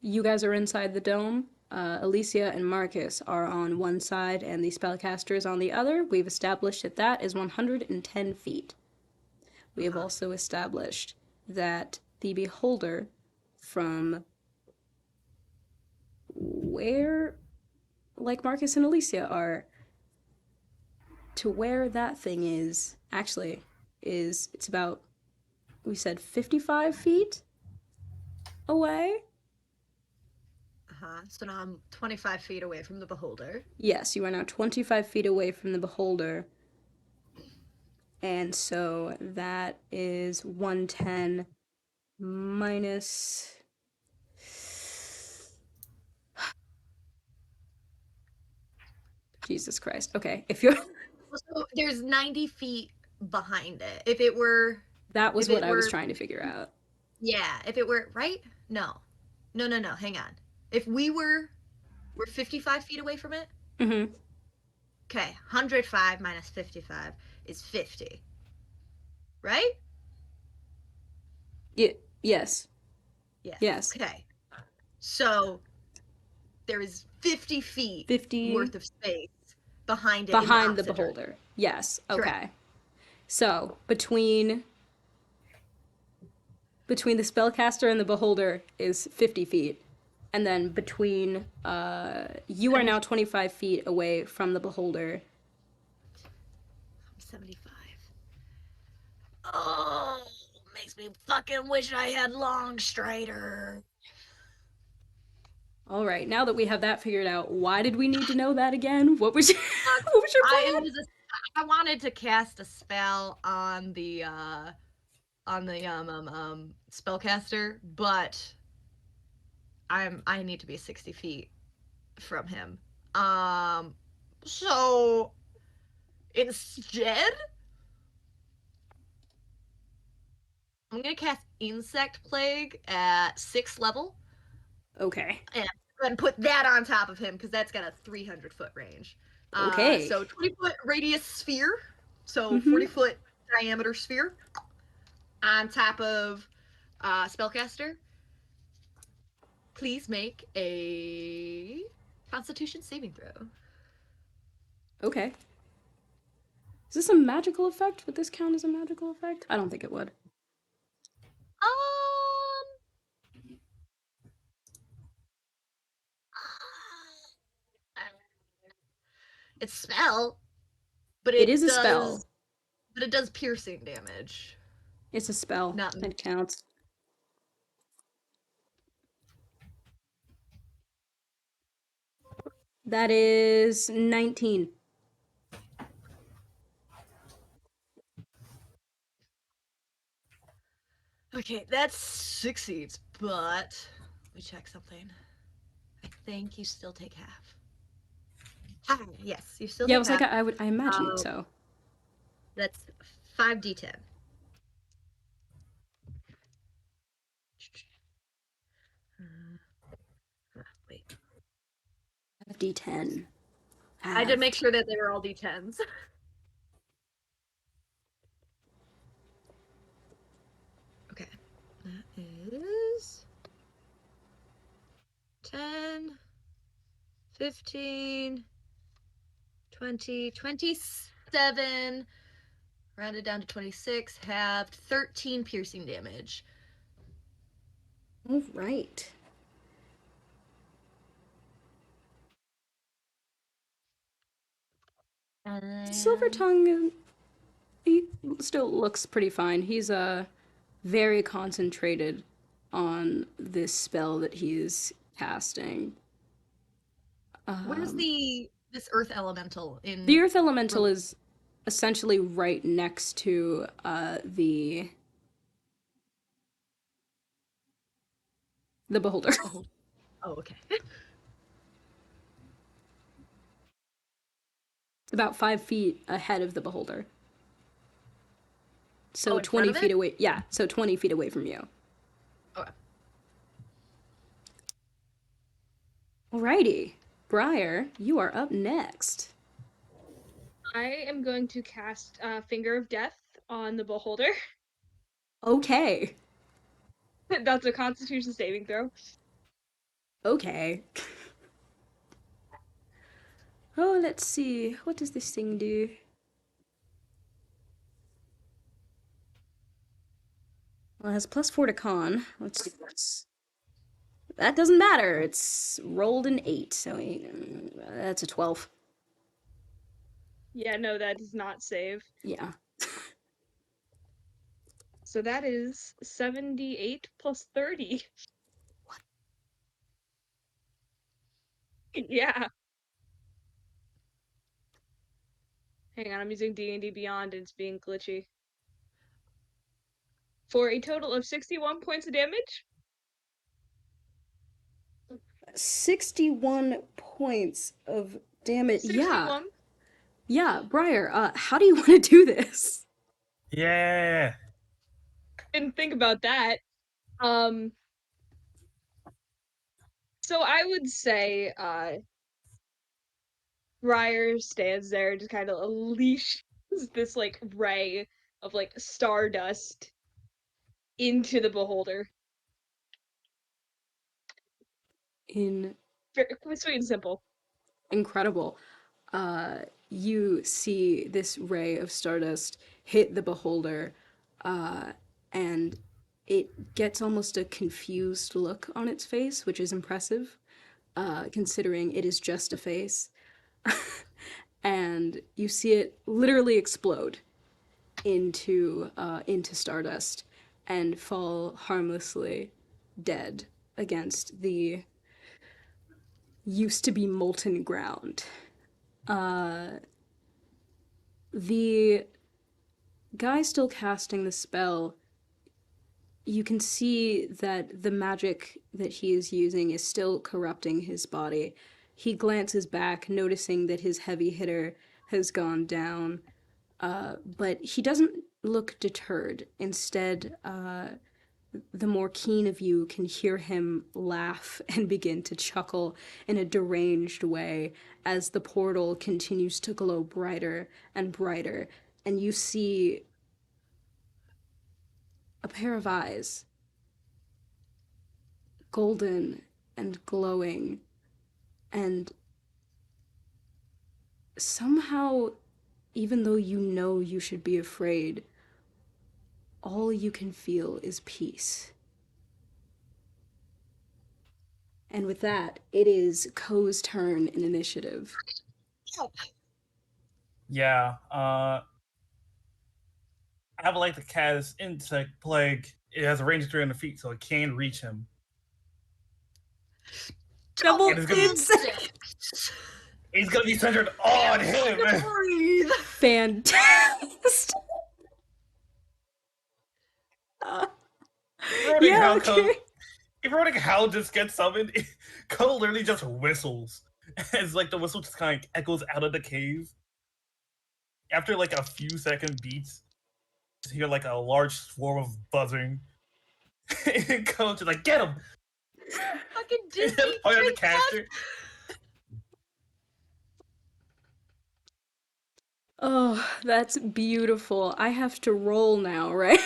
[SPEAKER 1] you guys are inside the dome. Alicia and Marcus are on one side and the spellcaster is on the other. We've established that that is 110 feet. We have also established that the beholder from where, like Marcus and Alicia are, to where that thing is, actually, it's about, we said 55 feet away?
[SPEAKER 7] So now I'm 25 feet away from the beholder.
[SPEAKER 1] Yes, you are now 25 feet away from the beholder. And so that is 110 minus. Jesus Christ. Okay, if you're.
[SPEAKER 7] So there's 90 feet behind it. If it were.
[SPEAKER 1] That was what I was trying to figure out.
[SPEAKER 7] Yeah, if it were. Right? No. No, hang on. If we're 55 feet away from it?
[SPEAKER 1] Mm-hmm.
[SPEAKER 7] Okay, 105 minus 55 is 50. Right?
[SPEAKER 1] Yes.
[SPEAKER 7] Yes.
[SPEAKER 1] Yes.
[SPEAKER 7] Okay. So there is 50 feet
[SPEAKER 1] 50
[SPEAKER 7] worth of space behind it in the
[SPEAKER 1] behind the
[SPEAKER 7] opposite direction.
[SPEAKER 1] beholder. Yes.
[SPEAKER 7] Correct.
[SPEAKER 1] Okay. So between the spellcaster and the beholder is 50 feet. And then between you are now 25 feet away from the beholder.
[SPEAKER 7] 75. Oh, makes me fucking wish I had long strider.
[SPEAKER 1] All right, now that we have that figured out, why did we need to know that again? What was your, what was your plan?
[SPEAKER 7] I wanted to cast a spell on the spellcaster, but I need to be 60 feet from him. So instead, I'm gonna cast Insect Plague at 6th level
[SPEAKER 1] Okay.
[SPEAKER 7] and put that on top of him because that's got a 300-foot range.
[SPEAKER 1] Okay.
[SPEAKER 7] So 20-foot radius sphere, so
[SPEAKER 1] Mhm.
[SPEAKER 7] 40-foot diameter sphere on top of spellcaster. Please make a Constitution saving throw.
[SPEAKER 1] Okay. Is this a magical effect? Would this count as a magical effect? I don't think it would.
[SPEAKER 7] It's spell, but
[SPEAKER 1] It is a spell.
[SPEAKER 7] But it does piercing damage.
[SPEAKER 1] It's a spell.
[SPEAKER 7] Not
[SPEAKER 1] It counts. That is 19.
[SPEAKER 7] Okay, that succeeds, but let me check something. I think you still take half. Yes, you still
[SPEAKER 1] Yeah, I
[SPEAKER 7] take
[SPEAKER 1] was
[SPEAKER 7] half.
[SPEAKER 1] like, I imagined so.
[SPEAKER 7] That's 5d10. Wait.
[SPEAKER 1] 5d10.
[SPEAKER 7] I did make sure that they were all d10s. Okay. That is 10, 15, 20, 27, rounded down to 26, have 13 piercing damage.
[SPEAKER 1] All right. Silver Tongue, he still looks pretty fine. He's very concentrated on this spell that he's casting.
[SPEAKER 7] Where's this earth elemental in
[SPEAKER 1] The earth elemental is essentially right next to the beholder.
[SPEAKER 7] Oh, okay.
[SPEAKER 1] About 5 feet ahead of the beholder. So
[SPEAKER 7] in
[SPEAKER 1] 20
[SPEAKER 7] front of
[SPEAKER 1] feet
[SPEAKER 7] it?
[SPEAKER 1] away. Yeah, so 20 feet away from you.
[SPEAKER 7] Okay.
[SPEAKER 1] Alrighty. Briar, you are up next.
[SPEAKER 5] I am going to cast Finger of Death on the beholder.
[SPEAKER 1] Okay.
[SPEAKER 5] That's a Constitution saving throw.
[SPEAKER 1] Okay. Oh, let's see. What does this thing do? Well, it has +4 to con. Let's see what's... That doesn't matter. It's rolled an 8, so that's a 12.
[SPEAKER 5] Yeah, no, that does not save.
[SPEAKER 1] Yeah.
[SPEAKER 5] So that is 78 plus 30.
[SPEAKER 1] What?
[SPEAKER 5] Yeah. Hang on, I'm using D&D Beyond and it's being glitchy. For a total of 61 points of damage.
[SPEAKER 1] 61 points of damage.
[SPEAKER 5] 61.
[SPEAKER 1] Yeah, Briar, how do you want to do this?
[SPEAKER 3] Yeah.
[SPEAKER 5] Didn't think about that. So I would say Briar stands there and just kind of unleashes this like ray of like stardust into the beholder.
[SPEAKER 1] In
[SPEAKER 5] Very sweet and simple.
[SPEAKER 1] incredible. You see this ray of stardust hit the beholder, and it gets almost a confused look on its face, which is impressive, considering it is just a face. And you see it literally explode into stardust and fall harmlessly dead against the used to be molten ground. The guy still casting the spell, you can see that the magic that he is using is still corrupting his body. He glances back, noticing that his heavy hitter has gone down, but he doesn't look deterred. Instead, the more keen of you can hear him laugh and begin to chuckle in a deranged way as the portal continues to glow brighter and brighter, and you see a pair of eyes, golden and glowing, and somehow, even though you know you should be afraid, all you can feel is peace. And with that, it is Ko's turn in initiative.
[SPEAKER 3] Yeah. I would like to cast Insect Plague. It has a range of 300 feet, so it can reach him.
[SPEAKER 1] Double
[SPEAKER 3] And it's gonna be,
[SPEAKER 1] insect!
[SPEAKER 3] it's gonna be centered on him.
[SPEAKER 7] Breathe.
[SPEAKER 1] Fantastic!
[SPEAKER 3] Eroding
[SPEAKER 1] Yeah,
[SPEAKER 3] Howl
[SPEAKER 1] okay.
[SPEAKER 3] if Eroding Howl just gets summoned, Ko literally just whistles. It's like the whistle just kind of echoes out of the cave. After like a few second beats, you hear like a large swarm of buzzing. And Ko just like, get him!
[SPEAKER 7] Fucking
[SPEAKER 3] And
[SPEAKER 7] Disney
[SPEAKER 3] just point at the
[SPEAKER 7] princess.
[SPEAKER 3] caster.
[SPEAKER 1] Oh, that's beautiful. I have to roll now, right?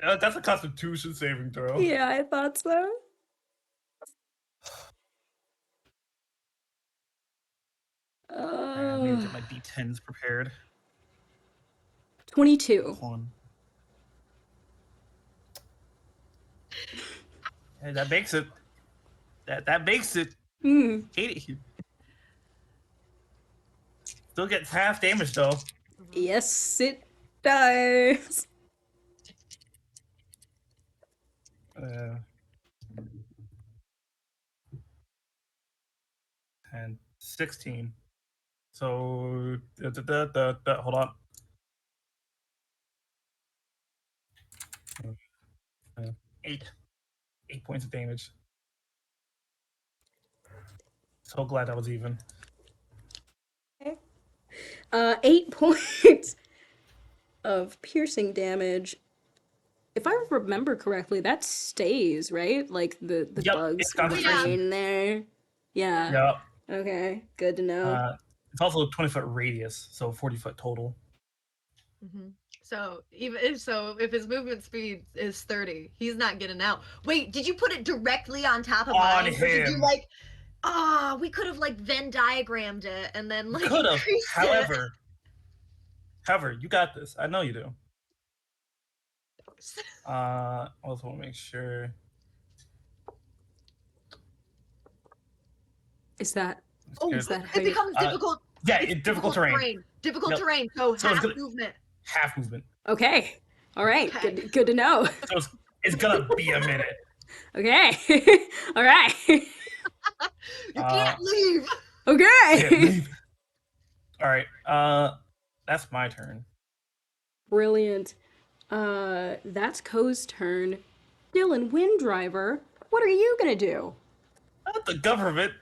[SPEAKER 3] That's a Constitution saving throw.
[SPEAKER 1] Yeah, I thought so.
[SPEAKER 3] I need to get my D10s prepared.
[SPEAKER 1] 22.
[SPEAKER 3] One. Hey, that makes it. That makes it.
[SPEAKER 1] Hmm.
[SPEAKER 3] 80. Still gets half damage though.
[SPEAKER 1] Yes, it does.
[SPEAKER 3] And 16. So hold on. 8. 8 points of damage. So glad that was even.
[SPEAKER 1] 8 points of piercing damage. If I remember correctly, that stays, right? Like the
[SPEAKER 3] Yep,
[SPEAKER 1] bugs
[SPEAKER 3] it's concentration.
[SPEAKER 1] remain there. Yeah.
[SPEAKER 3] Yep.
[SPEAKER 1] Okay, good to know.
[SPEAKER 3] It's also a 20-foot radius, so 40-foot total.
[SPEAKER 7] Mm-hmm. So if his movement speed is 30, he's not getting out. Wait, did you put it directly on top of
[SPEAKER 3] On
[SPEAKER 7] mine? Or did you
[SPEAKER 3] him.
[SPEAKER 7] like? We could have like Venn diagrammed it and then like
[SPEAKER 3] Could have.
[SPEAKER 7] increased it.
[SPEAKER 3] However, you got this. I know you do. I also want to make sure.
[SPEAKER 1] Is that
[SPEAKER 3] Is
[SPEAKER 1] that how
[SPEAKER 7] It
[SPEAKER 1] you...
[SPEAKER 7] becomes difficult.
[SPEAKER 3] Yeah,
[SPEAKER 7] it's
[SPEAKER 3] difficult terrain.
[SPEAKER 7] Difficult
[SPEAKER 3] Yep.
[SPEAKER 7] terrain. So
[SPEAKER 3] So it's
[SPEAKER 7] half
[SPEAKER 3] gonna-
[SPEAKER 7] movement.
[SPEAKER 3] Half movement.
[SPEAKER 1] Okay. All right.
[SPEAKER 7] Okay.
[SPEAKER 1] Good to know.
[SPEAKER 3] So it's gonna be a minute.
[SPEAKER 1] Okay. All right.
[SPEAKER 7] You can't leave.
[SPEAKER 1] Okay.
[SPEAKER 3] Leave. All right. That's my turn.
[SPEAKER 1] Brilliant. That's Ko's turn. Dylan Windriver, what are you gonna do?
[SPEAKER 3] Not the government.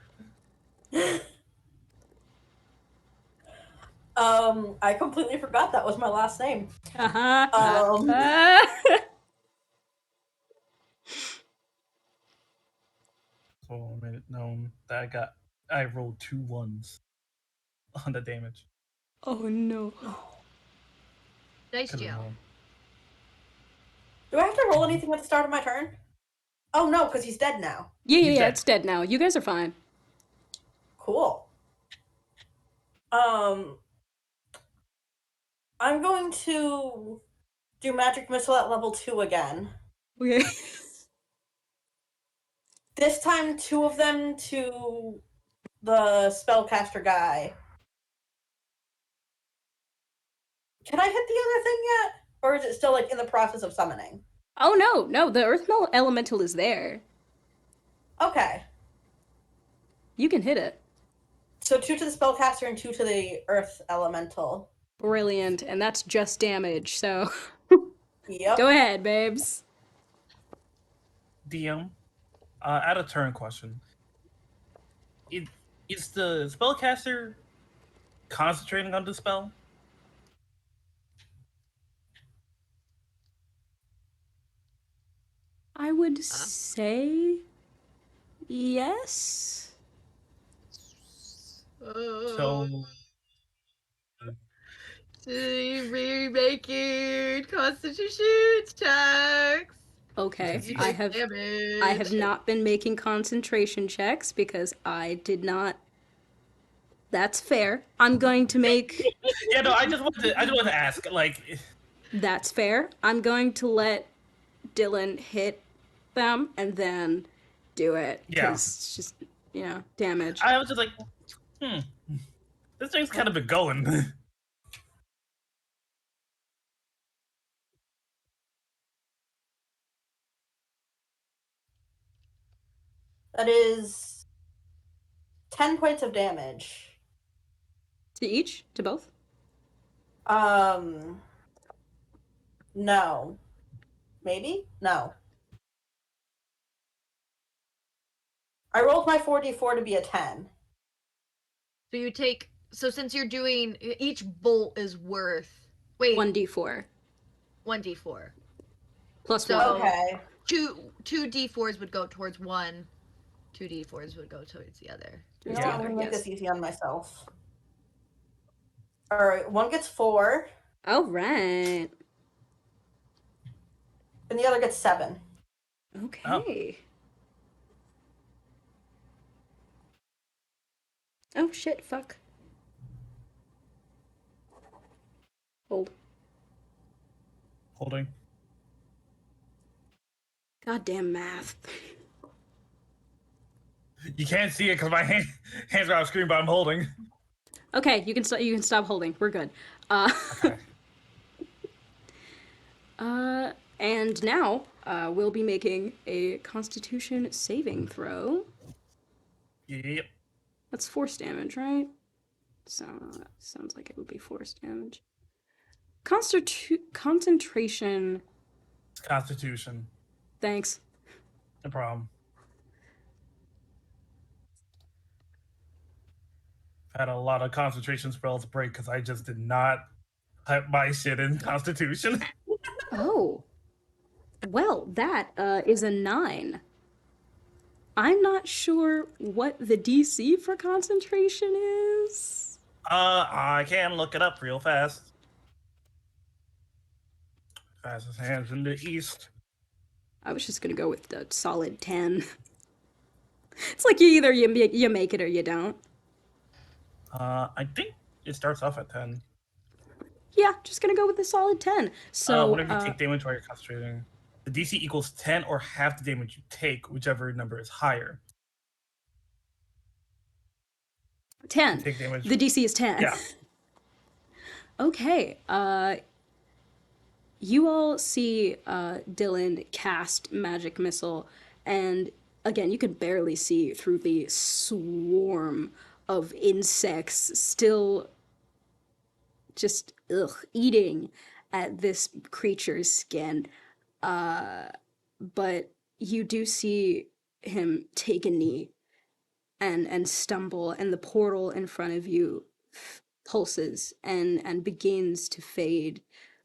[SPEAKER 6] I completely forgot that was my last name.
[SPEAKER 3] for a minute known that I rolled 2 ones on the damage.
[SPEAKER 1] Oh no.
[SPEAKER 7] Nice
[SPEAKER 3] Could have
[SPEAKER 7] jump.
[SPEAKER 3] known.
[SPEAKER 6] Do I have to roll anything at the start of my turn? Oh no, because he's dead now.
[SPEAKER 3] He's dead.
[SPEAKER 1] It's dead now. You guys are fine.
[SPEAKER 6] Cool. I'm going to do magic missile at level 2 again.
[SPEAKER 1] Okay.
[SPEAKER 6] This time 2 of them to the spellcaster guy. Can I hit the other thing yet? Or is it still like in the process of summoning?
[SPEAKER 1] Oh no, the earth elemental is there.
[SPEAKER 6] Okay.
[SPEAKER 1] You can hit it.
[SPEAKER 6] So 2 to the spellcaster and 2 to the earth elemental.
[SPEAKER 1] Brilliant, and that's just damage, so
[SPEAKER 6] Yep.
[SPEAKER 1] go ahead, babes.
[SPEAKER 3] DM, add a turn question. Is the spellcaster concentrating on the spell?
[SPEAKER 1] I would say yes.
[SPEAKER 3] So
[SPEAKER 7] Remaking Constitution checks.
[SPEAKER 1] Okay,
[SPEAKER 3] You
[SPEAKER 1] I
[SPEAKER 3] take
[SPEAKER 1] have
[SPEAKER 7] Damage.
[SPEAKER 1] not been making concentration checks because I did not. That's fair. I'm going to make.
[SPEAKER 3] yeah, no, I just wanted to ask, like,
[SPEAKER 1] That's fair. I'm going to let Dylan hit them and then do it
[SPEAKER 3] Yeah.
[SPEAKER 1] because it's just damage.
[SPEAKER 3] I was just like, this thing's kind of been going.
[SPEAKER 6] That is 10 points of damage.
[SPEAKER 1] To each? To both?
[SPEAKER 6] No. Maybe? No. I rolled my 4d4 to be a 10.
[SPEAKER 7] So you take. So since you're doing. Each bolt is worth. Wait.
[SPEAKER 1] 1d4
[SPEAKER 7] 1d4.
[SPEAKER 1] plus
[SPEAKER 7] So
[SPEAKER 1] 1.
[SPEAKER 6] Okay.
[SPEAKER 7] Two d4s would go towards one. 2d4s would go towards the other.
[SPEAKER 6] You know
[SPEAKER 3] Yeah.
[SPEAKER 6] what? I'm going to make
[SPEAKER 1] Yes.
[SPEAKER 6] this easy on myself. Alright, one gets 4,
[SPEAKER 1] All right.
[SPEAKER 6] and the other gets 7.
[SPEAKER 1] Okay. Oh shit! Fuck. Hold.
[SPEAKER 3] Holding.
[SPEAKER 1] Goddamn math.
[SPEAKER 3] You can't see it because my hands are off screen, but I'm holding.
[SPEAKER 1] Okay, you can stop holding. We're good.
[SPEAKER 3] Okay.
[SPEAKER 1] And now we'll be making a Constitution saving throw.
[SPEAKER 3] Yep.
[SPEAKER 1] That's force damage, right? So sounds like it would be force damage. Concentration.
[SPEAKER 3] Constitution.
[SPEAKER 1] Thanks.
[SPEAKER 3] No problem. I've had a lot of concentration spells break because I just did not type my shit in Constitution.
[SPEAKER 1] Oh. Well, that is a 9. I'm not sure what the DC for concentration is.
[SPEAKER 3] I can look it up real fast. Fastest hands in the east.
[SPEAKER 1] I was just gonna go with the solid 10. It's like you make it or you don't.
[SPEAKER 3] I think it starts off at 10.
[SPEAKER 1] Yeah, just gonna go with the solid 10. So
[SPEAKER 3] whenever you take damage while you're concentrating, the DC equals 10 or half the damage you take, whichever number is higher.
[SPEAKER 1] 10.
[SPEAKER 3] Take damage.
[SPEAKER 1] The DC is 10.
[SPEAKER 3] Yeah.
[SPEAKER 1] Okay. You all see Dylan cast magic missile, and again, you can barely see through the swarm of insects still just eating at this creature's skin. But you do see him take a knee and stumble, and the portal in front of you pulses and begins to fade.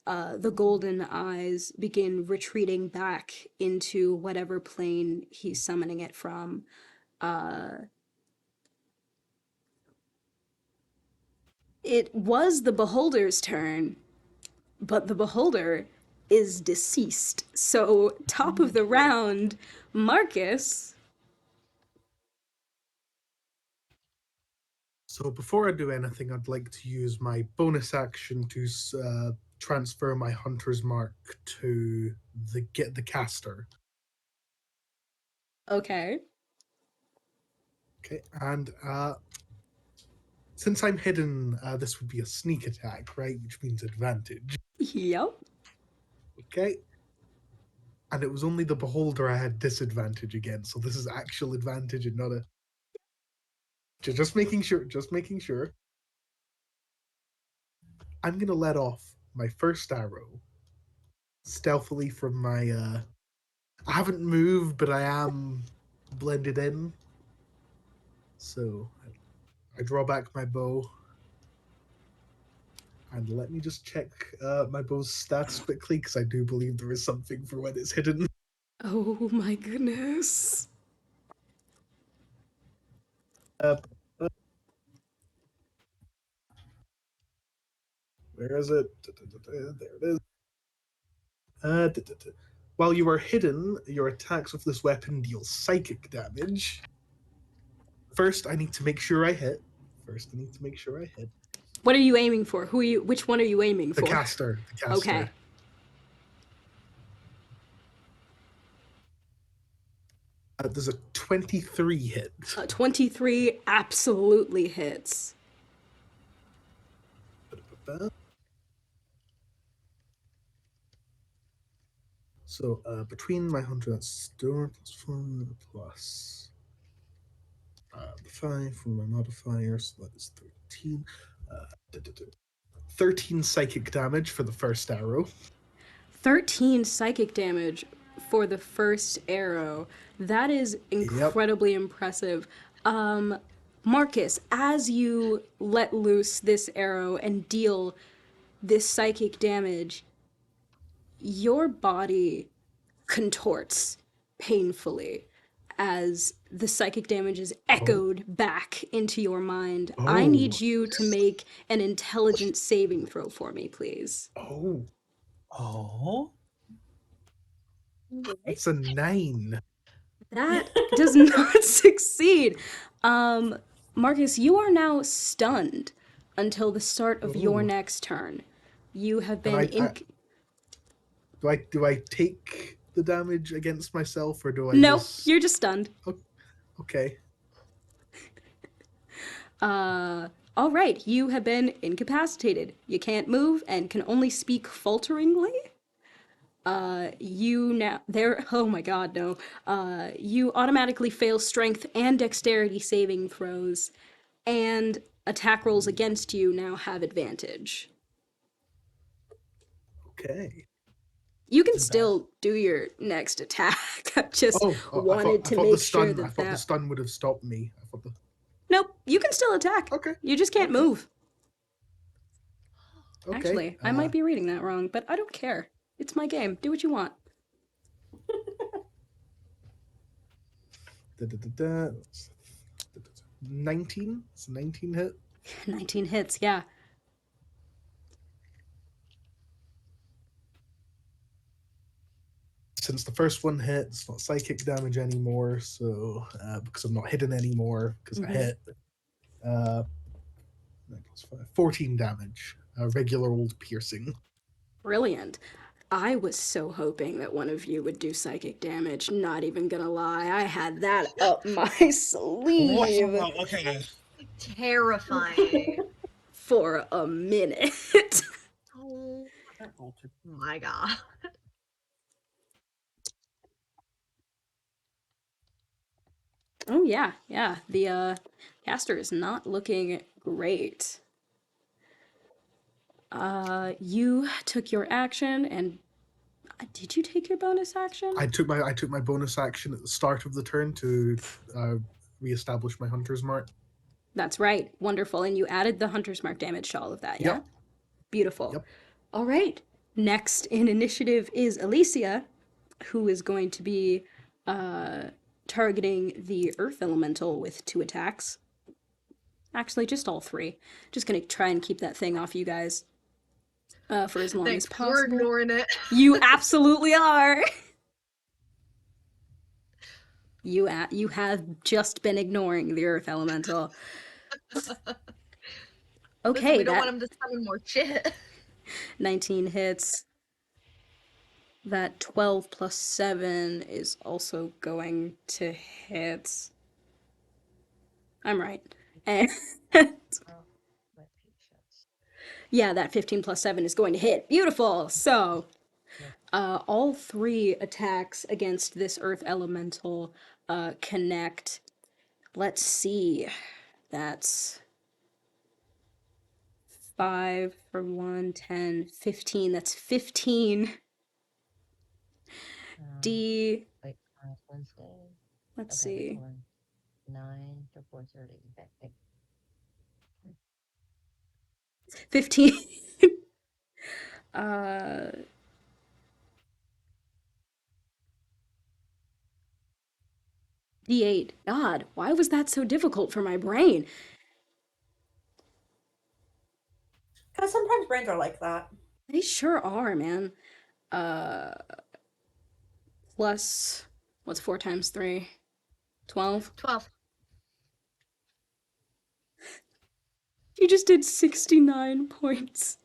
[SPEAKER 1] The golden eyes begin retreating back into whatever plane he's summoning it from. It was the beholder's turn, but the beholder is deceased. So, top of the round, Marcus.
[SPEAKER 4] So before I do anything, I'd like to use my bonus action to transfer my hunter's mark to the caster.
[SPEAKER 1] Okay.
[SPEAKER 4] Okay, and since I'm hidden, this would be a sneak attack, right? Which means advantage.
[SPEAKER 1] Yep.
[SPEAKER 4] Okay. And it was only the beholder I had disadvantage against, so this is actual advantage and not a. Just making sure. Just making sure. I'm gonna let off my first arrow stealthily from my. I haven't moved, but I am blended in. So I draw back my bow. And let me just check my bow's stats quickly, because I do believe there is something for when it's hidden.
[SPEAKER 1] Oh my goodness.
[SPEAKER 4] Where is it? There it is. While you are hidden, your attacks with this weapon deal psychic damage. First, I need to make sure I hit.
[SPEAKER 1] What are you aiming for? Who are you? Which one are you aiming
[SPEAKER 4] The
[SPEAKER 1] for?
[SPEAKER 4] caster.
[SPEAKER 1] Okay.
[SPEAKER 4] There's a 23 hit.
[SPEAKER 1] 23 absolutely hits.
[SPEAKER 4] So between my 100, that's store plus 4 plus 5 from my modifier, so that is 13. 13 psychic damage for the first arrow.
[SPEAKER 1] 13 psychic damage for the first arrow. That is incredibly impressive. Marcus, as you let loose this arrow and deal this psychic damage, your body contorts painfully as the psychic damage is echoed back into your mind. I need you to make an intelligence saving throw for me, please.
[SPEAKER 3] Oh.
[SPEAKER 4] It's a 9.
[SPEAKER 1] That does not succeed. Marcus, you are now stunned until the start of your next turn. You have been
[SPEAKER 4] Do I take the damage against myself, or do I
[SPEAKER 1] No,
[SPEAKER 4] just...
[SPEAKER 1] you're just stunned.
[SPEAKER 4] Okay.
[SPEAKER 1] All right, you have been incapacitated. You can't move and can only speak falteringly. You now there. Oh my God, no. You automatically fail strength and dexterity saving throws, and attack rolls against you now have advantage.
[SPEAKER 4] Okay.
[SPEAKER 1] You can still do your next attack. I just wanted to make sure that
[SPEAKER 4] I thought the stun would have stopped me.
[SPEAKER 1] Nope, you can still attack.
[SPEAKER 4] Okay.
[SPEAKER 1] You just can't move.
[SPEAKER 4] Okay.
[SPEAKER 1] Actually, I might be reading that wrong, but I don't care. It's my game. Do what you want.
[SPEAKER 4] 19? It's a 19 hit.
[SPEAKER 1] 19 hits, yeah.
[SPEAKER 4] Since the first one hit, it's not psychic damage anymore, so because I'm not hidden anymore, because I hit. 9 plus 5, 14 damage. Regular old piercing.
[SPEAKER 1] Brilliant. I was so hoping that one of you would do psychic damage. Not even gonna lie, I had that up my sleeve.
[SPEAKER 3] Wow, okay.
[SPEAKER 7] Terrifying.
[SPEAKER 1] For a minute.
[SPEAKER 7] Oh my God.
[SPEAKER 1] Oh yeah, yeah. The caster is not looking great. You took your action, and did you take your bonus action?
[SPEAKER 4] I took my bonus action at the start of the turn to reestablish my hunter's mark.
[SPEAKER 1] That's right. Wonderful. And you added the hunter's mark damage to all of that, yeah?
[SPEAKER 4] Yep.
[SPEAKER 1] Beautiful.
[SPEAKER 4] Yep.
[SPEAKER 1] All right. Next in initiative is Alicia, who is going to be targeting the Earth Elemental with 2 attacks. Actually, just all 3. Just gonna try and keep that thing off you guys for as long
[SPEAKER 7] Thanks,
[SPEAKER 1] as
[SPEAKER 7] 'cause we're
[SPEAKER 1] possible.
[SPEAKER 7] ignoring it.
[SPEAKER 1] You absolutely are! You have just been ignoring the Earth Elemental. Okay,
[SPEAKER 7] Listen, we don't
[SPEAKER 1] that
[SPEAKER 7] want him to summon more shit.
[SPEAKER 1] 19 hits. That 12 plus 7 is also going to hit. I'm right. And yeah, that 15 plus 7 is going to hit. Beautiful! So, all 3 attacks against this Earth Elemental connect. Let's see. That's 5 for 1, 10, 15. That's 15 D.
[SPEAKER 8] Wait, Wednesday.
[SPEAKER 1] Let's
[SPEAKER 8] Okay,
[SPEAKER 1] see.
[SPEAKER 8] hold on. 9 to 4:30. Okay.
[SPEAKER 1] 15. uh, D8. God, why was that so difficult for my brain?
[SPEAKER 6] Because sometimes brains are like that.
[SPEAKER 1] They sure are, man. Plus, what's 4 times 3? 12?
[SPEAKER 7] 12.
[SPEAKER 1] You just did 69 points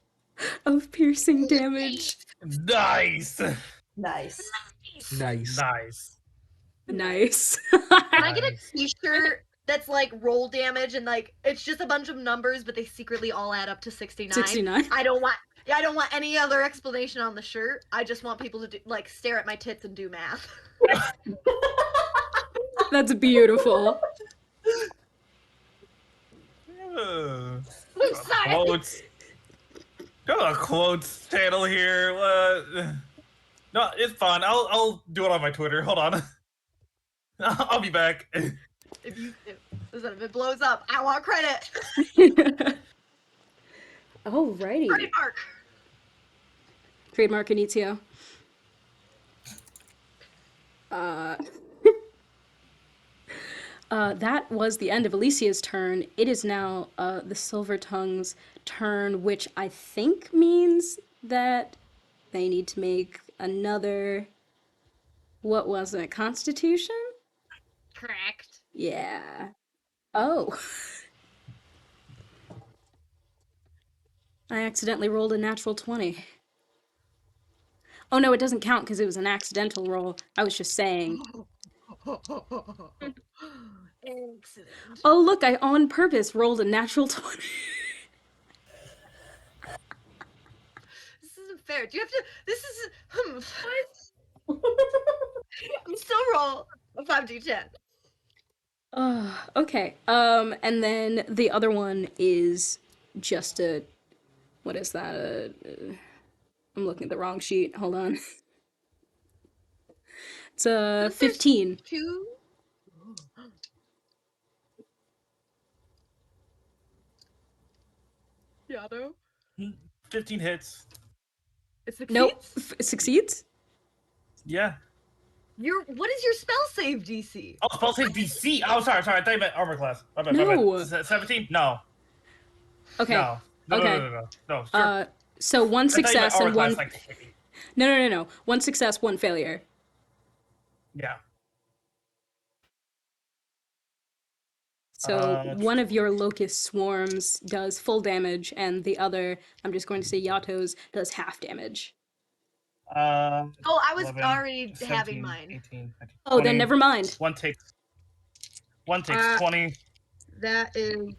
[SPEAKER 1] of piercing damage.
[SPEAKER 3] Nice.
[SPEAKER 4] Nice.
[SPEAKER 3] Nice.
[SPEAKER 1] Nice.
[SPEAKER 7] Can I get a
[SPEAKER 3] Nice.
[SPEAKER 7] t-shirt that's like roll damage and like it's just a bunch of numbers but they secretly all add up to 69?
[SPEAKER 1] 69?
[SPEAKER 7] I don't want any other explanation on the shirt. I just want people to do, like stare at my tits and do math.
[SPEAKER 1] That's beautiful.
[SPEAKER 7] I'm sorry.
[SPEAKER 3] Quotes. Got a quotes channel here. No, it's fine. I'll do it on my Twitter. Hold on. I'll be back.
[SPEAKER 7] If it blows up, I want credit.
[SPEAKER 1] Alrighty.
[SPEAKER 7] Trademark.
[SPEAKER 1] Trademark Inizio. That was the end of Alicia's turn. It is now the Silver Tongue's turn, which I think means that they need to make another. What was it? Constitution?
[SPEAKER 7] Correct.
[SPEAKER 1] Yeah. Oh. I accidentally rolled a natural 20. Oh no, it doesn't count because it was an accidental roll. I was just saying.
[SPEAKER 7] Excellent.
[SPEAKER 1] Oh look, I on purpose rolled a natural 20.
[SPEAKER 7] This isn't fair. Do you have to? This is. I'm still roll a 5d10.
[SPEAKER 1] Okay. And then the other one is just a. What is that? I'm looking at the wrong sheet. Hold on. It's a 15.
[SPEAKER 7] 2. Yado.
[SPEAKER 3] 15 hits.
[SPEAKER 7] It succeeds?
[SPEAKER 1] Nope. Succeeds?
[SPEAKER 3] Yeah.
[SPEAKER 7] What is your spell save DC?
[SPEAKER 3] Oh, spell save DC. Oh, sorry. I thought you meant armor class. My bad.
[SPEAKER 1] No.
[SPEAKER 3] 17? No.
[SPEAKER 1] Okay.
[SPEAKER 3] No. No.
[SPEAKER 1] Okay.
[SPEAKER 3] No. Sure.
[SPEAKER 1] So one
[SPEAKER 3] I thought you meant
[SPEAKER 1] success
[SPEAKER 3] armor
[SPEAKER 1] and one.
[SPEAKER 3] class, like,
[SPEAKER 1] No. One success, one failure.
[SPEAKER 3] yeah.
[SPEAKER 1] So one of your locust swarms does full damage, and the other, I'm just going to say Yato's, does half damage.
[SPEAKER 7] Oh, I was
[SPEAKER 3] 11,
[SPEAKER 7] already
[SPEAKER 3] 17,
[SPEAKER 7] having mine.
[SPEAKER 3] 18, 19,
[SPEAKER 1] Oh,
[SPEAKER 3] 20.
[SPEAKER 1] then never mind.
[SPEAKER 3] One takes 20.
[SPEAKER 7] That is.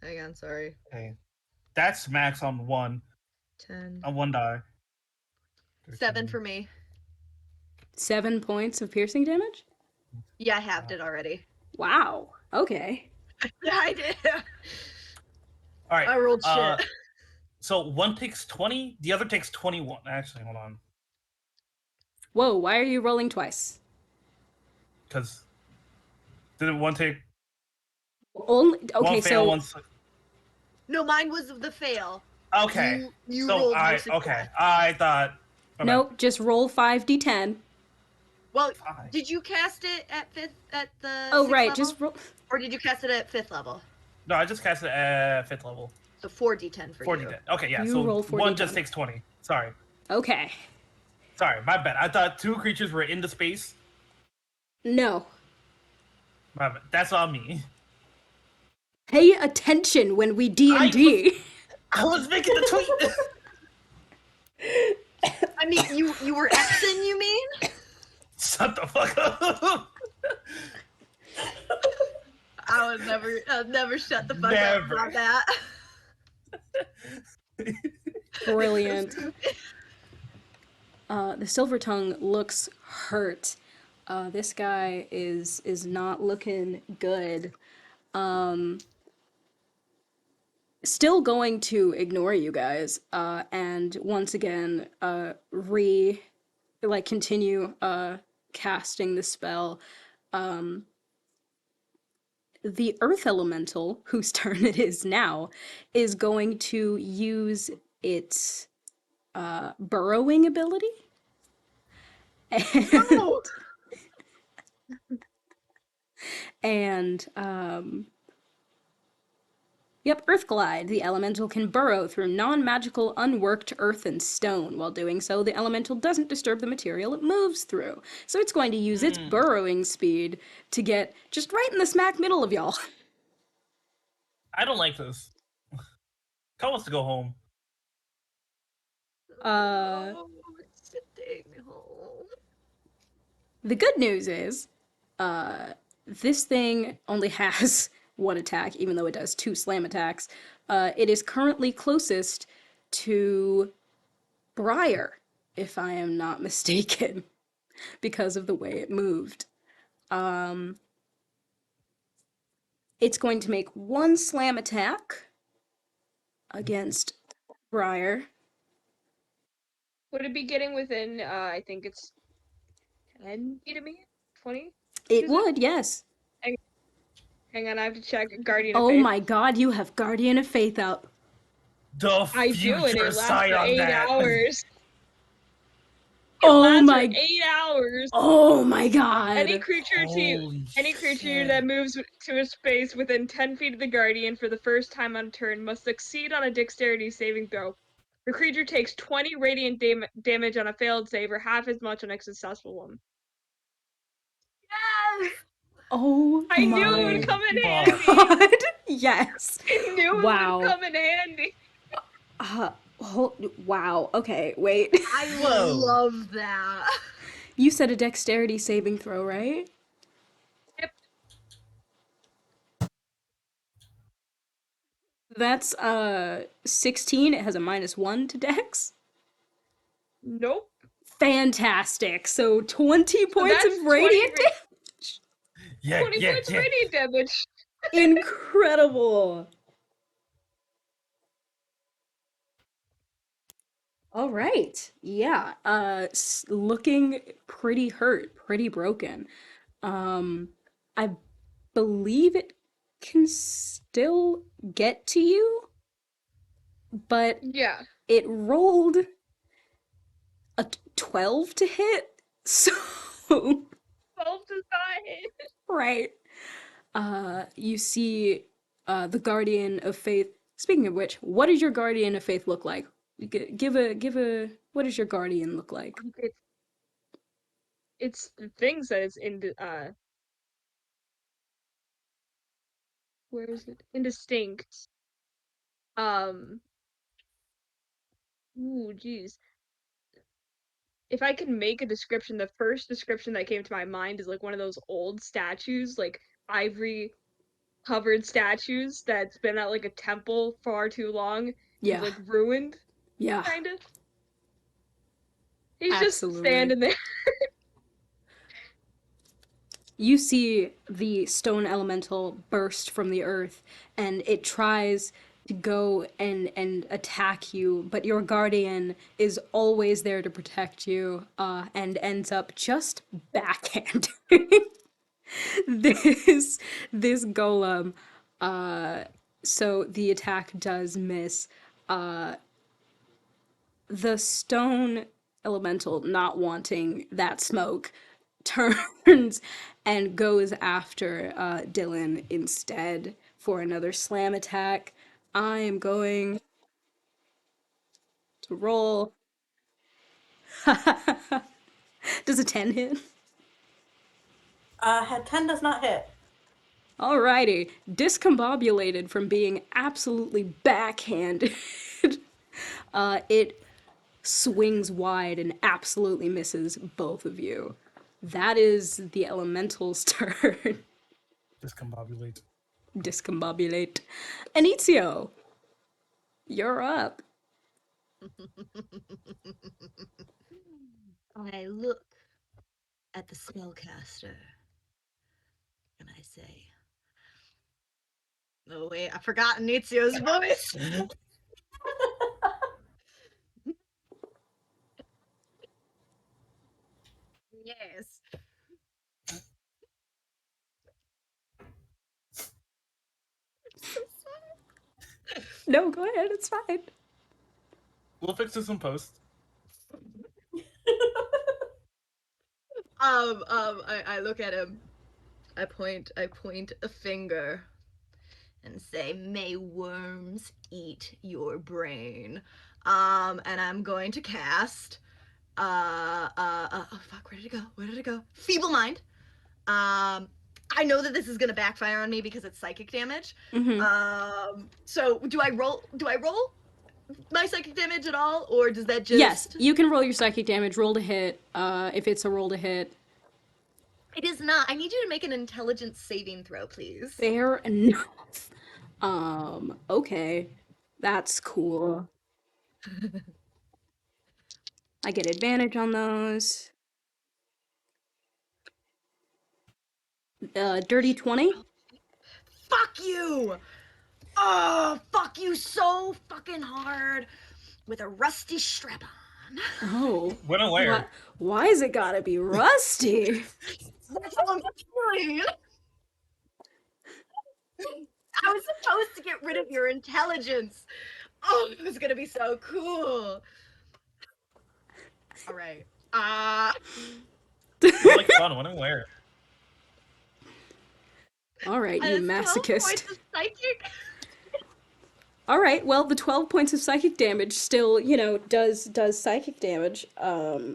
[SPEAKER 7] Hang on, sorry.
[SPEAKER 3] Okay. That's max on 1.
[SPEAKER 7] 10.
[SPEAKER 3] On 1 die.
[SPEAKER 7] 7 for me.
[SPEAKER 1] 7 points of piercing damage?
[SPEAKER 7] Yeah, I halved it already.
[SPEAKER 1] Wow. Okay.
[SPEAKER 7] Yeah, I did.
[SPEAKER 3] All right.
[SPEAKER 7] I rolled shit.
[SPEAKER 3] So one takes 20, the other takes 21. Actually, hold on.
[SPEAKER 1] Whoa, why are you rolling twice?
[SPEAKER 3] Because didn't one take
[SPEAKER 1] Only okay,
[SPEAKER 3] one fail,
[SPEAKER 1] so
[SPEAKER 3] one
[SPEAKER 7] No, mine was the fail.
[SPEAKER 3] okay.
[SPEAKER 7] You
[SPEAKER 3] So
[SPEAKER 7] rolled your
[SPEAKER 3] I
[SPEAKER 7] success.
[SPEAKER 3] okay. I thought
[SPEAKER 1] nope, just roll 5d10.
[SPEAKER 7] Well,
[SPEAKER 3] 5.
[SPEAKER 7] did you cast it at the
[SPEAKER 1] Oh,
[SPEAKER 7] 6th
[SPEAKER 1] right.
[SPEAKER 7] level?
[SPEAKER 1] Just roll.
[SPEAKER 7] Or did you cast it at 5th level?
[SPEAKER 3] No, I just cast it at 5th level.
[SPEAKER 7] So 4d10 for
[SPEAKER 3] 40
[SPEAKER 7] you.
[SPEAKER 3] dead. Okay, yeah.
[SPEAKER 1] You
[SPEAKER 3] So
[SPEAKER 1] roll
[SPEAKER 3] one
[SPEAKER 1] 4d10.
[SPEAKER 3] just takes 20. Sorry.
[SPEAKER 1] Okay.
[SPEAKER 3] Sorry, my bad. I thought 2 creatures were in the space.
[SPEAKER 1] No.
[SPEAKER 3] My bad. That's on me.
[SPEAKER 1] Pay attention when we D&D.
[SPEAKER 3] I was making the tweet.
[SPEAKER 7] I mean, you were Xing, you mean?
[SPEAKER 3] Shut the fuck up.
[SPEAKER 7] I'll never shut the fuck
[SPEAKER 3] Never.
[SPEAKER 7] up about that.
[SPEAKER 1] Brilliant. The Silver Tongue looks hurt. This guy is not looking good. Still going to ignore you guys, and once again, continue casting the spell. The Earth Elemental, whose turn it is now, is going to use its burrowing ability. And,
[SPEAKER 7] No!
[SPEAKER 1] and yep, Earth Glide. The elemental can burrow through non-magical, unworked earth and stone. While doing so, the elemental doesn't disturb the material it moves through. So it's going to use its burrowing speed to get just right in the smack middle of y'all.
[SPEAKER 3] I don't like this. Cole wants to go home.
[SPEAKER 7] Sitting home.
[SPEAKER 1] The good news is, this thing only has one attack, even though it does 2 slam attacks. It is currently closest to Briar, if I am not mistaken, because of the way it moved. It's going to make 1 slam attack against Briar.
[SPEAKER 5] Would it be getting within, I think it's 10 feet of me? 20?
[SPEAKER 1] It
[SPEAKER 5] Is it?
[SPEAKER 1] would, yes.
[SPEAKER 5] Hang on, I have to check Guardian of
[SPEAKER 1] Oh
[SPEAKER 5] Faith.
[SPEAKER 1] my god, you have Guardian of Faith up.
[SPEAKER 3] The
[SPEAKER 5] I do, and
[SPEAKER 3] future
[SPEAKER 5] it lasts
[SPEAKER 3] sight
[SPEAKER 5] for
[SPEAKER 3] on
[SPEAKER 5] 8
[SPEAKER 3] that.
[SPEAKER 5] hours.
[SPEAKER 1] Oh
[SPEAKER 5] Lasts
[SPEAKER 1] my...
[SPEAKER 5] for 8 hours.
[SPEAKER 1] Oh my god.
[SPEAKER 5] Any creature
[SPEAKER 3] shit.
[SPEAKER 5] that moves to a space within 10 feet of the Guardian for the first time on a turn must succeed on a dexterity saving throw. The creature takes 20 radiant damage on a failed save, or half as much on a successful one.
[SPEAKER 7] Yes!
[SPEAKER 1] Oh
[SPEAKER 5] I knew it
[SPEAKER 1] my
[SPEAKER 5] would come in
[SPEAKER 3] fuck.
[SPEAKER 5] handy.
[SPEAKER 1] god. Yes.
[SPEAKER 5] I knew it
[SPEAKER 1] Wow.
[SPEAKER 5] would come in handy.
[SPEAKER 1] Wow. Okay, wait.
[SPEAKER 7] I
[SPEAKER 3] Whoa.
[SPEAKER 7] love that.
[SPEAKER 1] You said a dexterity saving throw, right?
[SPEAKER 5] Yep.
[SPEAKER 1] That's 16. It has a -1 to dex.
[SPEAKER 5] Nope.
[SPEAKER 1] Fantastic. So 20 points
[SPEAKER 5] that's
[SPEAKER 1] of radiant
[SPEAKER 5] 20
[SPEAKER 1] damage.
[SPEAKER 3] Yeah,
[SPEAKER 5] 20
[SPEAKER 3] yeah,
[SPEAKER 5] points of
[SPEAKER 3] yeah.
[SPEAKER 5] radiant damage.
[SPEAKER 1] Incredible. All right. Yeah. Looking pretty hurt, pretty broken. I believe it can still get to you, but
[SPEAKER 5] Yeah.
[SPEAKER 1] it rolled a 12 to hit. So
[SPEAKER 5] 12 does not hit.
[SPEAKER 1] right. You see the Guardian of Faith. Speaking of which, what does your Guardian of Faith look like? Give a what does your Guardian look like?
[SPEAKER 5] It's the things that is in where is it? Indistinct. Ooh, geez. If I can make a description, the first description that came to my mind is like one of those old statues, like ivory covered statues that's been at like a temple far too long.
[SPEAKER 1] Yeah.
[SPEAKER 5] It's like ruined,
[SPEAKER 1] Yeah.
[SPEAKER 5] kind of. He's
[SPEAKER 1] Absolutely.
[SPEAKER 5] just standing there.
[SPEAKER 1] You see the stone elemental burst from the earth, and it tries to go and attack you, but your guardian is always there to protect you, and ends up just backhanding this golem. So the attack does miss. The stone elemental, not wanting that smoke, turns and goes after Dylan instead for another slam attack. I am going to roll. Does a 10 hit?
[SPEAKER 6] 10 does not hit.
[SPEAKER 1] Alrighty. Discombobulated from being absolutely backhanded, it swings wide and absolutely misses both of you. That is the elemental's turn.
[SPEAKER 3] Discombobulate.
[SPEAKER 1] Discombobulate. Anizio, you're up.
[SPEAKER 7] I look at the spellcaster and I say, oh wait, I forgot Nizio's voice. Yes. So sorry.
[SPEAKER 1] No, go ahead, it's fine.
[SPEAKER 3] We'll fix this in post.
[SPEAKER 7] I look at him. I point a finger and say, "May worms eat your brain." And I'm going to cast. Oh fuck, where did it go? Where did it go? Feeble mind. I know that this is gonna backfire on me because it's psychic damage. So do I roll? Do I roll my psychic damage at all, or does that just?
[SPEAKER 1] Yes, you can roll your psychic damage. Roll to hit. If it's a roll to hit.
[SPEAKER 7] It is not. I need you to make an intelligence saving throw, please.
[SPEAKER 1] Fair enough. Okay. That's cool. I get advantage on those. Dirty 20?
[SPEAKER 7] Fuck you! Oh, fuck you so fucking hard with a rusty strap on.
[SPEAKER 1] Oh.
[SPEAKER 3] When and where?
[SPEAKER 1] Why is it gotta be rusty?
[SPEAKER 7] That's how I'm feeling. I was supposed to get rid of your intelligence. Oh, it was gonna be so cool. All right.
[SPEAKER 3] Sounds like fun. When and where?
[SPEAKER 1] All right, you
[SPEAKER 7] 12
[SPEAKER 1] masochist.
[SPEAKER 7] points of psychic.
[SPEAKER 1] All right, well, the 12 points of psychic damage still, does psychic damage.
[SPEAKER 3] Doesn't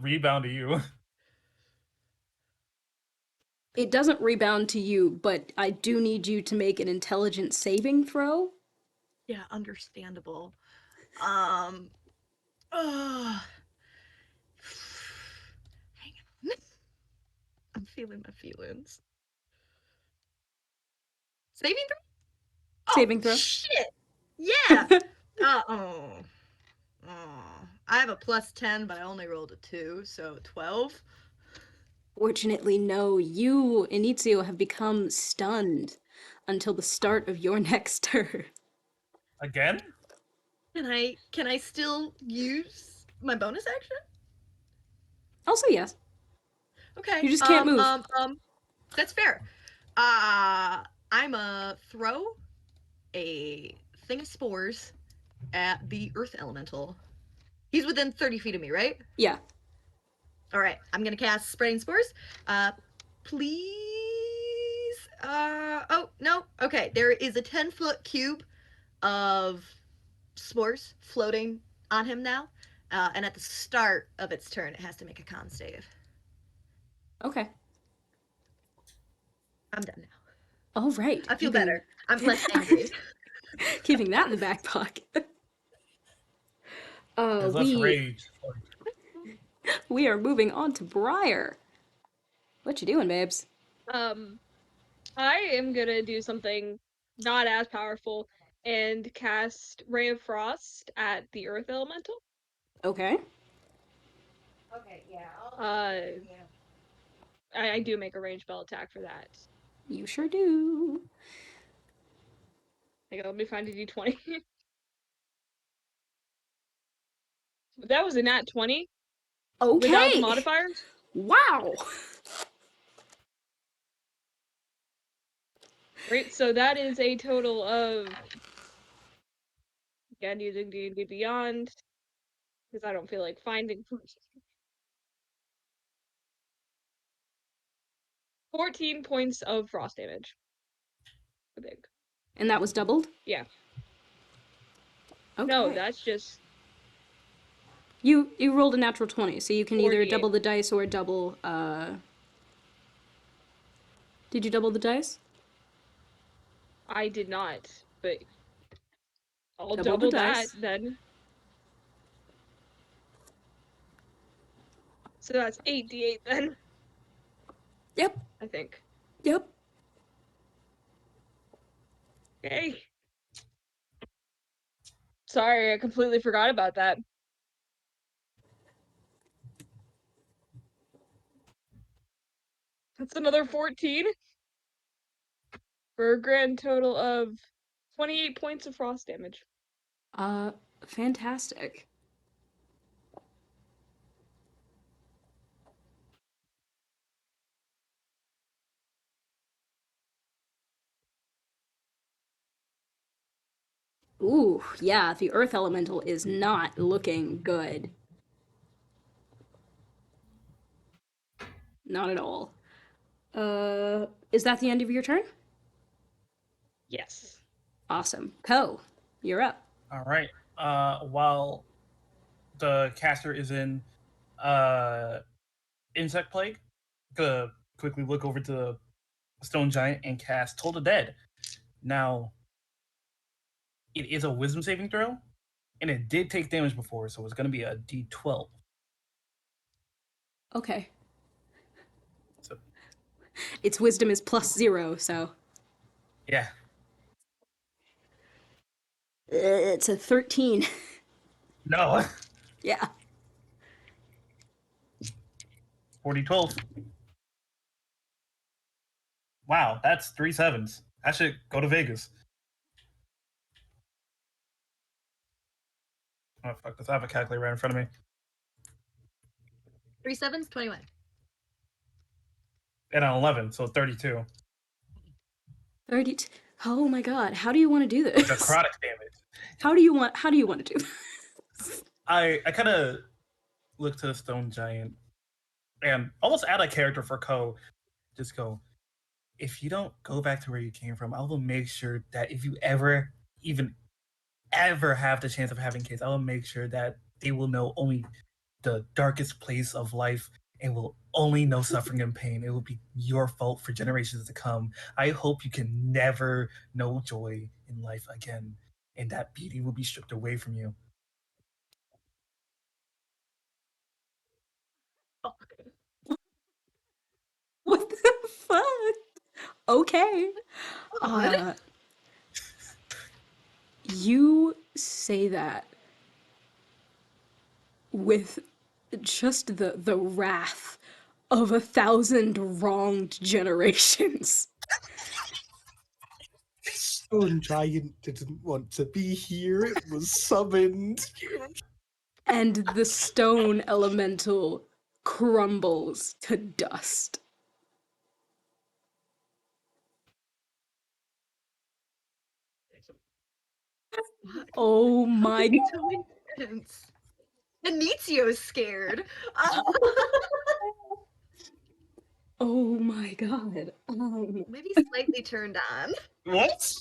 [SPEAKER 3] rebound to you.
[SPEAKER 1] It doesn't rebound to you, but I do need you to make an intelligence saving throw.
[SPEAKER 7] Yeah, understandable. Hang on. I'm feeling my feelings. Saving throw?
[SPEAKER 1] Saving throw.
[SPEAKER 7] Shit. Yeah. Oh. I have a +10, but I only rolled a 2, so 12.
[SPEAKER 1] Fortunately, no, you, Inizio, have become stunned until the start of your next turn.
[SPEAKER 3] Again?
[SPEAKER 7] Can I still use my bonus action?
[SPEAKER 1] I'll say yes.
[SPEAKER 7] Okay.
[SPEAKER 1] You just can't move.
[SPEAKER 7] That's fair. I'm a throw a thing of spores at the earth elemental. He's within 30 feet of me, right?
[SPEAKER 1] Yeah.
[SPEAKER 7] All right. I'm gonna cast spraying spores. Please. Oh no. Okay. There is a 10-foot cube of spores floating on him now, and at the start of its turn, it has to make a con save.
[SPEAKER 1] Okay.
[SPEAKER 7] I'm done now.
[SPEAKER 1] All right.
[SPEAKER 7] I feel better. I'm less angry.
[SPEAKER 1] Keeping that in the back pocket.
[SPEAKER 3] There's less rage.
[SPEAKER 1] We are moving on to Briar. What you doing, babes?
[SPEAKER 5] I am gonna do something not as powerful and cast Ray of Frost at the Earth Elemental.
[SPEAKER 1] Okay.
[SPEAKER 8] Okay, yeah.
[SPEAKER 5] I do make a ranged spell attack for that.
[SPEAKER 1] You sure do.
[SPEAKER 5] Hang on, let me find a d20. That was a nat 20
[SPEAKER 1] Okay.
[SPEAKER 5] without the modifiers.
[SPEAKER 1] Wow.
[SPEAKER 5] Right, so that is a total of, again, using D&D Beyond, because I don't feel like finding 14 points of frost damage. I think.
[SPEAKER 1] And that was doubled?
[SPEAKER 5] Yeah.
[SPEAKER 1] Okay.
[SPEAKER 5] No, that's just
[SPEAKER 1] You rolled a natural 20, so you can either
[SPEAKER 5] 48.
[SPEAKER 1] double the dice or double, Did you double the dice?
[SPEAKER 5] I did not, but I'll
[SPEAKER 1] Double the
[SPEAKER 5] double that
[SPEAKER 1] dice.
[SPEAKER 5] then. So that's 8d8 then,
[SPEAKER 1] Yep.
[SPEAKER 5] I think.
[SPEAKER 1] Yep.
[SPEAKER 5] Okay. Sorry, I completely forgot about that. That's another 14 for a grand total of 28 points of frost damage.
[SPEAKER 1] Fantastic. Ooh, yeah, the earth elemental is not looking good. Not at all. Is that the end of your turn?
[SPEAKER 5] Yes.
[SPEAKER 1] Awesome. Ko, you're up.
[SPEAKER 3] All right. While the caster is in insect plague, gonna quickly look over to the stone giant and cast Toll the Dead. Now, it is a wisdom saving throw, and it did take damage before, so it's gonna be a D12.
[SPEAKER 1] Okay.
[SPEAKER 3] So
[SPEAKER 1] Its wisdom is +0, so.
[SPEAKER 3] yeah.
[SPEAKER 1] It's a 13.
[SPEAKER 3] No.
[SPEAKER 1] Yeah.
[SPEAKER 3] 40-12. Wow, that's 3 sevens. I should go to Vegas. Oh, fuck this. I have a calculator right in front of me.
[SPEAKER 7] 3 sevens, 21.
[SPEAKER 3] And an 11, so 32.
[SPEAKER 1] 32. Oh my god, how do you want to do this?
[SPEAKER 3] Necrotic damage.
[SPEAKER 1] How do you want to do this?
[SPEAKER 3] I kind of look to the stone giant and almost add a character for Ko. Just go, if you don't go back to where you came from, I will make sure that if you ever, even ever have the chance of having kids, I will make sure that they will know only the darkest place of life and will only know suffering and pain. It will be your fault for generations to come. I hope you can never know joy in life again, and that beauty will be stripped away from you.
[SPEAKER 1] What the fuck? Okay.
[SPEAKER 7] God.
[SPEAKER 1] You say that with just the wrath of 1,000 wronged generations.
[SPEAKER 4] Stone giant didn't want to be here. It was summoned.
[SPEAKER 1] And the stone elemental crumbles to dust.
[SPEAKER 7] What?
[SPEAKER 1] Oh my god.
[SPEAKER 7] So intense. Anizio's scared.
[SPEAKER 1] Oh my god.
[SPEAKER 7] Maybe slightly turned on.
[SPEAKER 3] What?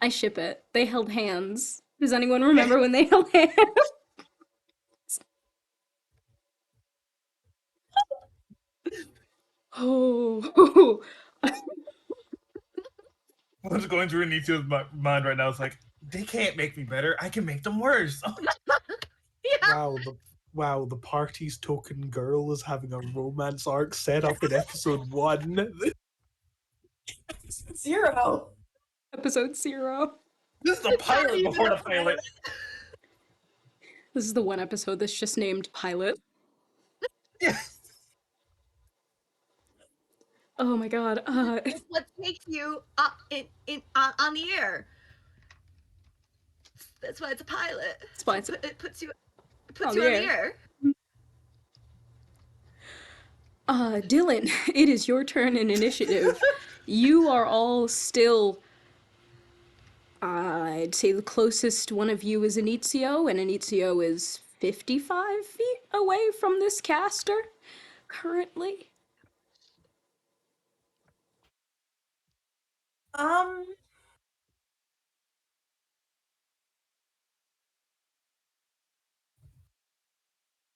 [SPEAKER 1] I ship it. They held hands. Does anyone remember when they held hands? Oh.
[SPEAKER 3] What's going through Anitio's mind right now is like, they can't make me better. I can make them worse.
[SPEAKER 7] Yeah.
[SPEAKER 4] Wow, the party's token girl is having a romance arc set up in episode 1.
[SPEAKER 6] 0.
[SPEAKER 1] Episode 0.
[SPEAKER 3] This is the pilot before the pilot.
[SPEAKER 1] This is the one episode that's just named Pilot.
[SPEAKER 3] Yeah.
[SPEAKER 1] Oh my god.
[SPEAKER 7] It's what takes you on the air. That's why it's a pilot.
[SPEAKER 1] That's why it's
[SPEAKER 7] It puts you
[SPEAKER 1] on
[SPEAKER 7] on
[SPEAKER 1] the
[SPEAKER 7] the
[SPEAKER 1] air.
[SPEAKER 7] air.
[SPEAKER 1] Dylan, it is your turn in initiative. You are all still. I'd say the closest one of you is Inizio, and Inizio is 55 feet? away from this caster currently?
[SPEAKER 6] Um,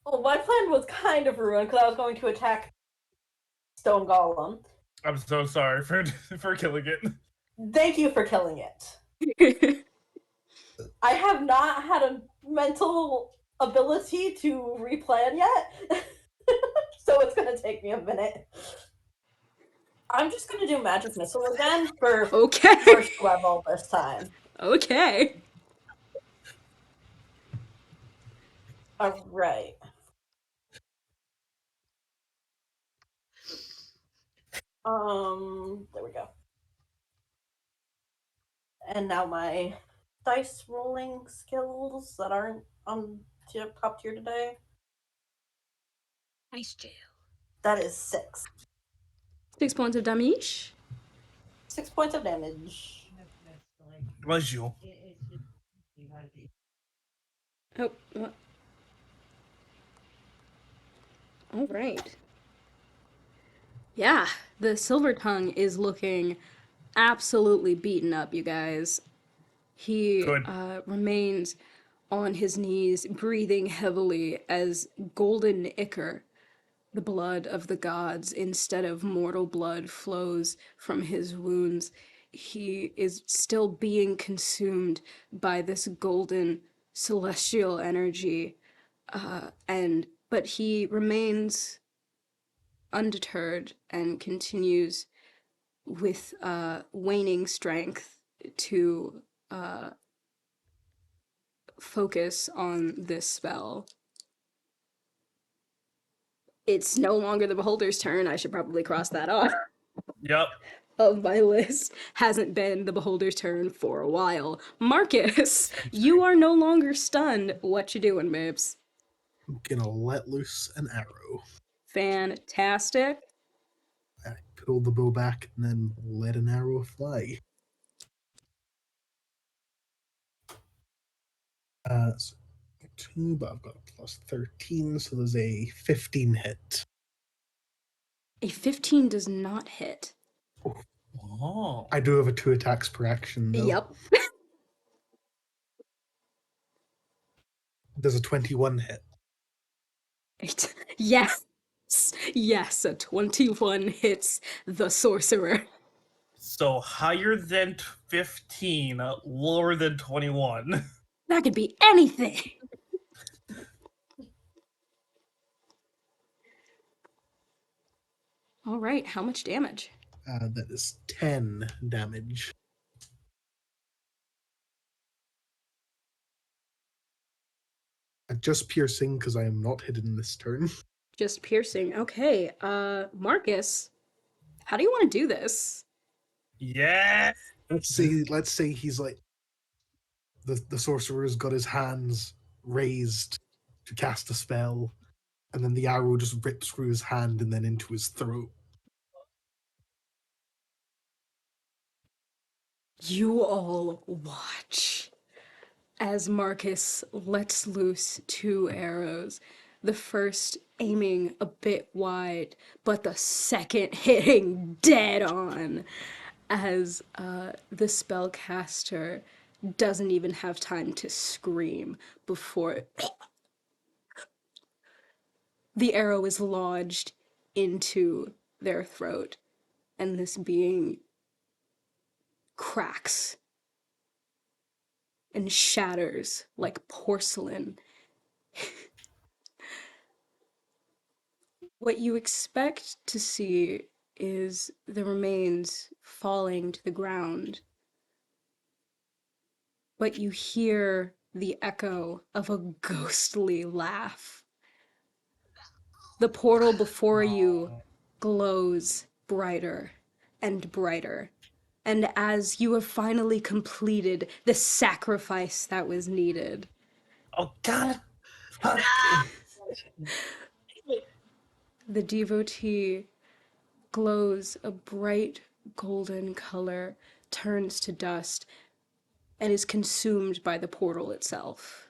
[SPEAKER 6] well, my plan was kind of ruined because I was going to attack Stone Golem.
[SPEAKER 3] I'm so sorry for for killing it.
[SPEAKER 6] Thank you for killing it. I have not had a mental ability to replan yet, so it's gonna take me a minute. I'm just gonna do Magic Missile again for
[SPEAKER 1] Okay.
[SPEAKER 6] first level this time.
[SPEAKER 1] Okay.
[SPEAKER 6] Alright. There we go. And now my dice rolling skills that aren't on top tier today.
[SPEAKER 1] Nice jail.
[SPEAKER 6] That is 6.
[SPEAKER 1] 6 points of damage.
[SPEAKER 6] 6 points of damage.
[SPEAKER 3] Was you?
[SPEAKER 1] Oh, what? All right. Yeah, the Silver Tongue is looking absolutely beaten up, you guys. He
[SPEAKER 3] Good.
[SPEAKER 1] remains on his knees, breathing heavily as golden ichor, the blood of the gods, instead of mortal blood, flows from his wounds. He is still being consumed by this golden celestial energy, but he remains undeterred and continues with waning strength to focus on this spell. It's no longer the beholder's turn. I should probably cross that off
[SPEAKER 3] Yep.
[SPEAKER 1] of my list. Hasn't been the beholder's turn for a while. Marcus, you are no longer stunned. What you doing, babes?
[SPEAKER 4] I'm gonna let loose an arrow.
[SPEAKER 1] Fantastic.
[SPEAKER 4] I pull the bow back and then let an arrow fly. So 2, but I've got a plus 13, so there's a 15 hit.
[SPEAKER 1] A 15 does not hit.
[SPEAKER 3] Oh.
[SPEAKER 4] I do have a 2 attacks per action, though.
[SPEAKER 1] Yep.
[SPEAKER 4] There's a 21 hit.
[SPEAKER 1] Yes. Yes, a 21 hits the sorcerer.
[SPEAKER 3] So higher than 15, lower than 21.
[SPEAKER 1] That could be anything. All right, how much damage?
[SPEAKER 4] That is 10 damage. Just piercing, because I am not hidden this turn.
[SPEAKER 1] Just piercing. Okay, Marcus, how do you want to do this?
[SPEAKER 3] Yes.
[SPEAKER 4] Let's say he's like the sorcerer's got his hands raised to cast a spell, and then the arrow just rips through his hand and then into his throat.
[SPEAKER 1] You all watch as Marcus lets loose 2 arrows. The first aiming a bit wide, but the second hitting dead on as the spellcaster doesn't even have time to scream before the arrow is lodged into their throat, and this being cracks and shatters like porcelain. What you expect to see is the remains falling to the ground, but you hear the echo of a ghostly laugh. The portal before you glows brighter and brighter. And as you have finally completed the sacrifice that was needed,
[SPEAKER 3] Oh God. Fuck.
[SPEAKER 1] the devotee glows a bright golden color, turns to dust, and is consumed by the portal itself.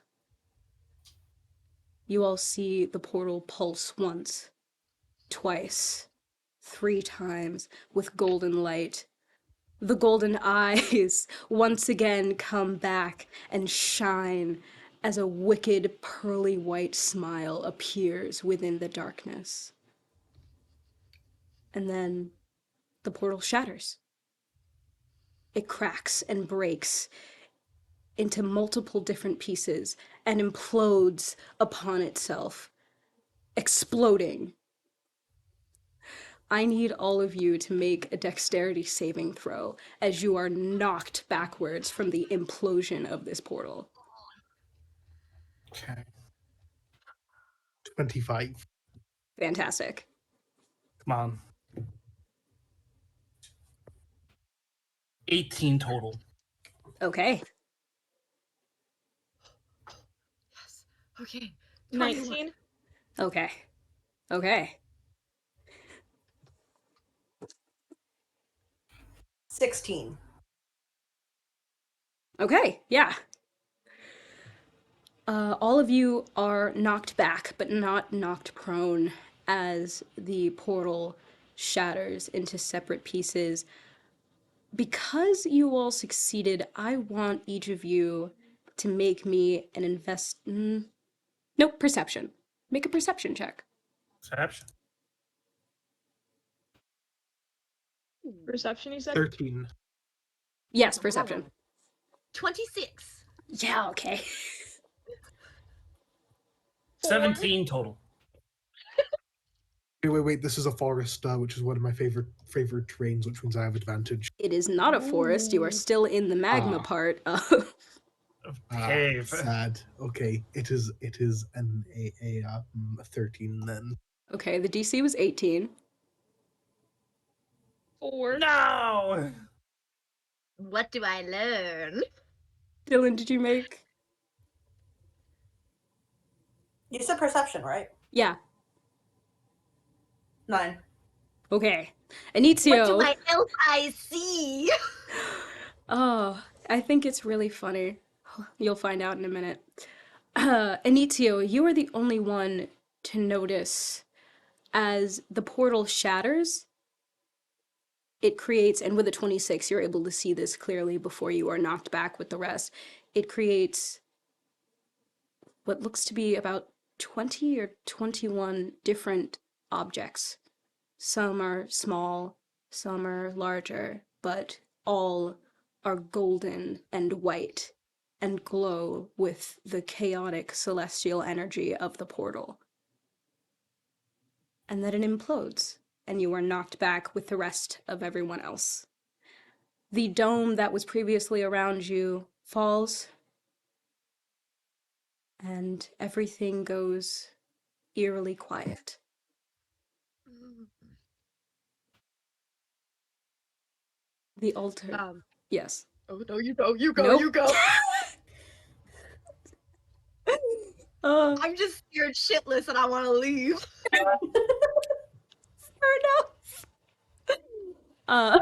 [SPEAKER 1] you all see the portal pulse once, twice, 3 times with golden light. The golden eyes once again come back and shine as a wicked pearly white smile appears within the darkness. And then the portal shatters. It cracks and breaks into multiple different pieces and implodes upon itself, exploding. I need all of you to make a dexterity saving throw as you are knocked backwards from the implosion of this portal.
[SPEAKER 3] Okay.
[SPEAKER 4] 25.
[SPEAKER 1] Fantastic.
[SPEAKER 3] Come on. 18 total.
[SPEAKER 1] Okay.
[SPEAKER 7] Yes. Okay.
[SPEAKER 5] 19.
[SPEAKER 1] Okay. Okay.
[SPEAKER 6] 16.
[SPEAKER 1] Okay. Yeah. All of you are knocked back, but not knocked prone as the portal shatters into separate pieces. Because you all succeeded, I want each of you to make me an nope, perception. Make a perception check.
[SPEAKER 3] Perception.
[SPEAKER 5] Perception, you said?
[SPEAKER 4] 13.
[SPEAKER 1] Yes, perception.
[SPEAKER 7] 26.
[SPEAKER 1] Yeah, okay.
[SPEAKER 5] 4.
[SPEAKER 3] 17 total.
[SPEAKER 4] Wait. This is a forest, which is one of my favorite terrains, which means I have advantage.
[SPEAKER 1] It is not a forest. You are still in the magma
[SPEAKER 4] Ah.
[SPEAKER 1] part of.
[SPEAKER 3] Cave.
[SPEAKER 4] Sad. Okay, it is a 13 then.
[SPEAKER 1] Okay, the DC was 18.
[SPEAKER 5] 4.
[SPEAKER 3] No!
[SPEAKER 7] What do I learn?
[SPEAKER 1] Dylan, did you make?
[SPEAKER 6] You said perception, right?
[SPEAKER 1] Yeah.
[SPEAKER 6] 9.
[SPEAKER 1] Okay.
[SPEAKER 7] What do
[SPEAKER 1] Anitio.
[SPEAKER 7] my elf eyes see?
[SPEAKER 1] Oh, I think it's really funny. You'll find out in a minute. Anitio, you are the only one to notice as the portal shatters. It creates, and with a 26, you're able to see this clearly before you are knocked back with the rest. It creates what looks to be about 20 or 21 different objects. Some are small, some are larger, but all are golden and white and glow with the chaotic celestial energy of the portal. And then it implodes, and you are knocked back with the rest of everyone else. The dome that was previously around you falls, and everything goes eerily quiet. The altar. Yes.
[SPEAKER 7] Oh no, you go, you go,
[SPEAKER 1] Nope.
[SPEAKER 7] you go.
[SPEAKER 1] Uh,
[SPEAKER 7] I'm just scared shitless and I want to leave.
[SPEAKER 1] fair enough.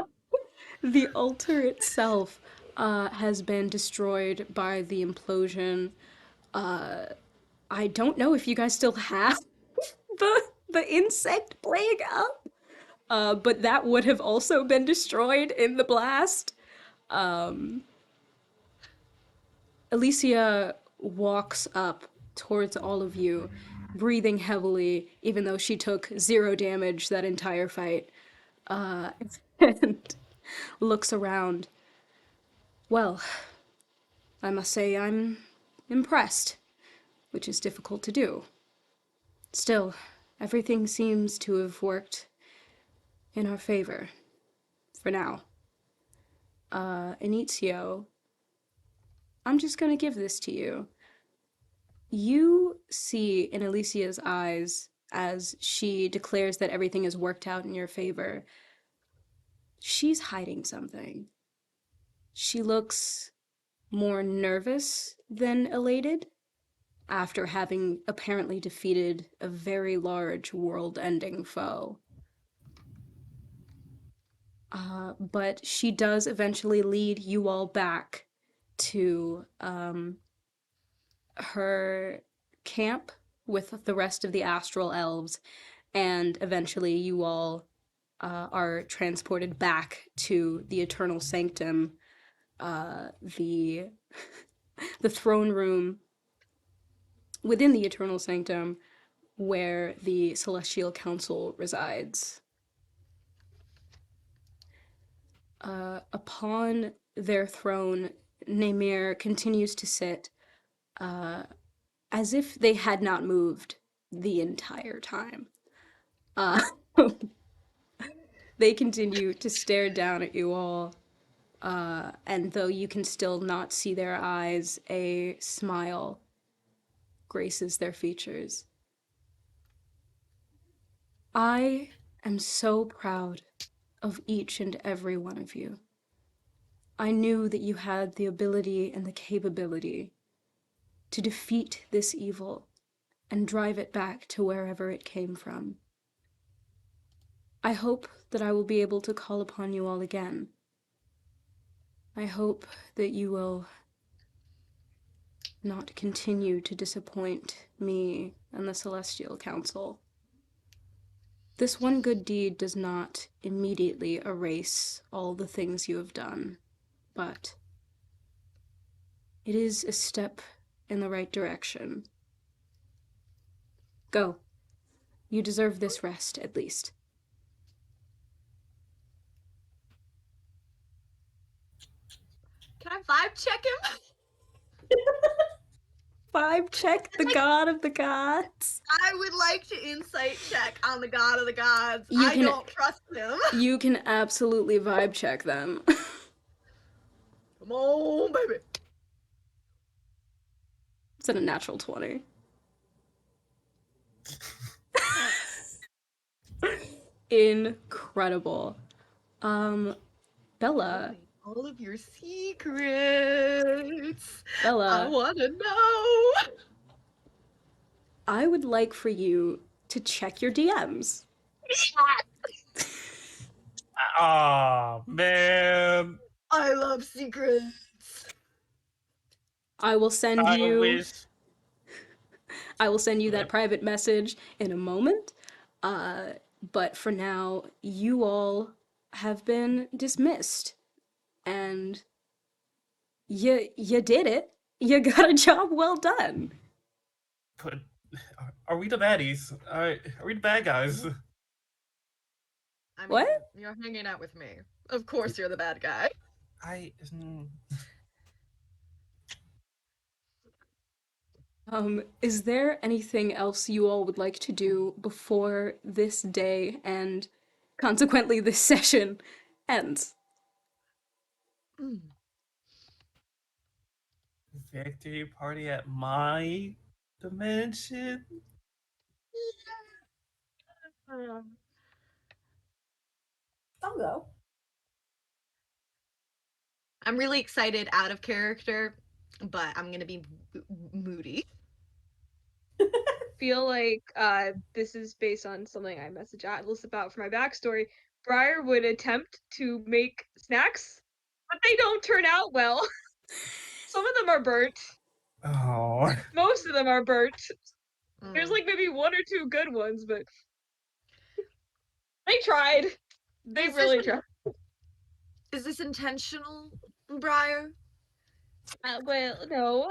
[SPEAKER 1] The altar itself has been destroyed by the implosion. I don't know if you guys still have the insect plague up, but that would have also been destroyed in the blast. Alicia walks up towards all of you, breathing heavily, even though she took 0 damage that entire fight, and looks around. Well, I must say I'm impressed, which is difficult to do. Still, everything seems to have worked in our favor, for now. Inizio, I'm just gonna give this to you. You see in Alicia's eyes, as she declares that everything has worked out in your favor, she's hiding something. She looks more nervous than elated after having apparently defeated a very large world-ending foe. But she does eventually lead you all back to her camp with the rest of the astral elves, and eventually you all are transported back to the Eternal Sanctum, the the throne room within the Eternal Sanctum, where the Celestial Council resides. Upon their throne, Naimir continues to sit as if they had not moved the entire time. Uh, they continue to stare down at you all, and though you can still not see their eyes, a smile graces their features. I am so proud of each and every one of you. I knew that you had the ability and the capability to defeat this evil and drive it back to wherever it came from. I hope that I will be able to call upon you all again. I hope that you will not continue to disappoint me and the Celestial Council. This one good deed does not immediately erase all the things you have done, but it is a step in the right direction. Go. You deserve this rest, at least.
[SPEAKER 7] Can I vibe check him?
[SPEAKER 1] Vibe check the god of the gods.
[SPEAKER 7] I would like to insight check on the god of the gods.
[SPEAKER 1] You
[SPEAKER 7] I
[SPEAKER 1] can-
[SPEAKER 7] don't trust him.
[SPEAKER 1] You can absolutely vibe check them.
[SPEAKER 7] Come on, baby.
[SPEAKER 1] It's at a natural 20. Incredible. Bella.
[SPEAKER 7] All of your secrets. I
[SPEAKER 1] Bella,
[SPEAKER 7] want to know.
[SPEAKER 1] I would like for you to check your DMs.
[SPEAKER 3] Oh man.
[SPEAKER 7] I love secrets.
[SPEAKER 1] I will send
[SPEAKER 3] I
[SPEAKER 1] you
[SPEAKER 3] wish.
[SPEAKER 1] that private message in a moment. But for now, you all have been dismissed. And you did it. You got a job well done.
[SPEAKER 3] But are we the baddies? Are we the bad guys?
[SPEAKER 7] I mean,
[SPEAKER 1] What?
[SPEAKER 7] You're hanging out with me. Of course you're the bad guy.
[SPEAKER 1] Is there anything else you all would like to do before this day and consequently this session ends?
[SPEAKER 3] Victory party at my dimension?
[SPEAKER 6] I'll go.
[SPEAKER 7] I'm really excited out of character, but I'm gonna be moody.
[SPEAKER 5] Feel like this is based on something I messaged Atlas about for my backstory. Briar would attempt to make snacks, but they don't turn out well. Some of them are burnt.
[SPEAKER 3] Oh.
[SPEAKER 5] Most of them are burnt. There's like maybe one or two good ones, but they tried. They really tried.
[SPEAKER 7] Is this intentional, Briar?
[SPEAKER 5] Well, no.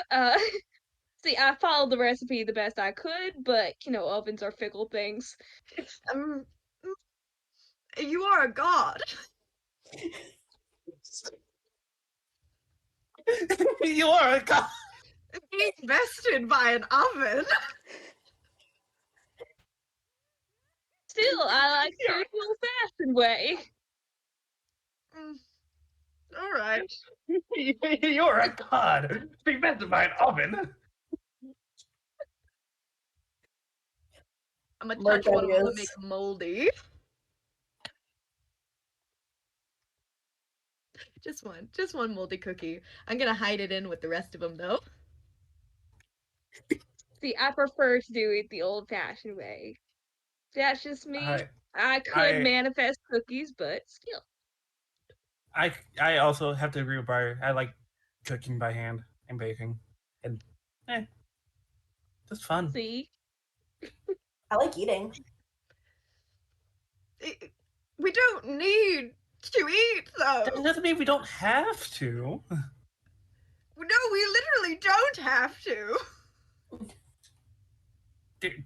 [SPEAKER 5] See, I followed the recipe the best I could, but ovens are fickle things.
[SPEAKER 7] You are a god.
[SPEAKER 3] You are a god.
[SPEAKER 7] Being bested by an oven.
[SPEAKER 5] Still, I like to do it the old-fashioned way.
[SPEAKER 7] All right.
[SPEAKER 3] You're a god. Being bested by an oven.
[SPEAKER 7] I'm gonna touch one of them to make them moldy. Just one moldy cookie. I'm gonna hide it in with the rest of them though.
[SPEAKER 5] See, I prefer to do it the old-fashioned way. That's just me. I could manifest cookies, but still.
[SPEAKER 3] I also have to agree with Briar. I like cooking by hand and baking, and just fun.
[SPEAKER 5] See,
[SPEAKER 6] I like eating.
[SPEAKER 7] We don't need to eat,
[SPEAKER 3] That
[SPEAKER 7] though.
[SPEAKER 3] doesn't mean we don't have to.
[SPEAKER 7] No, we literally don't have to.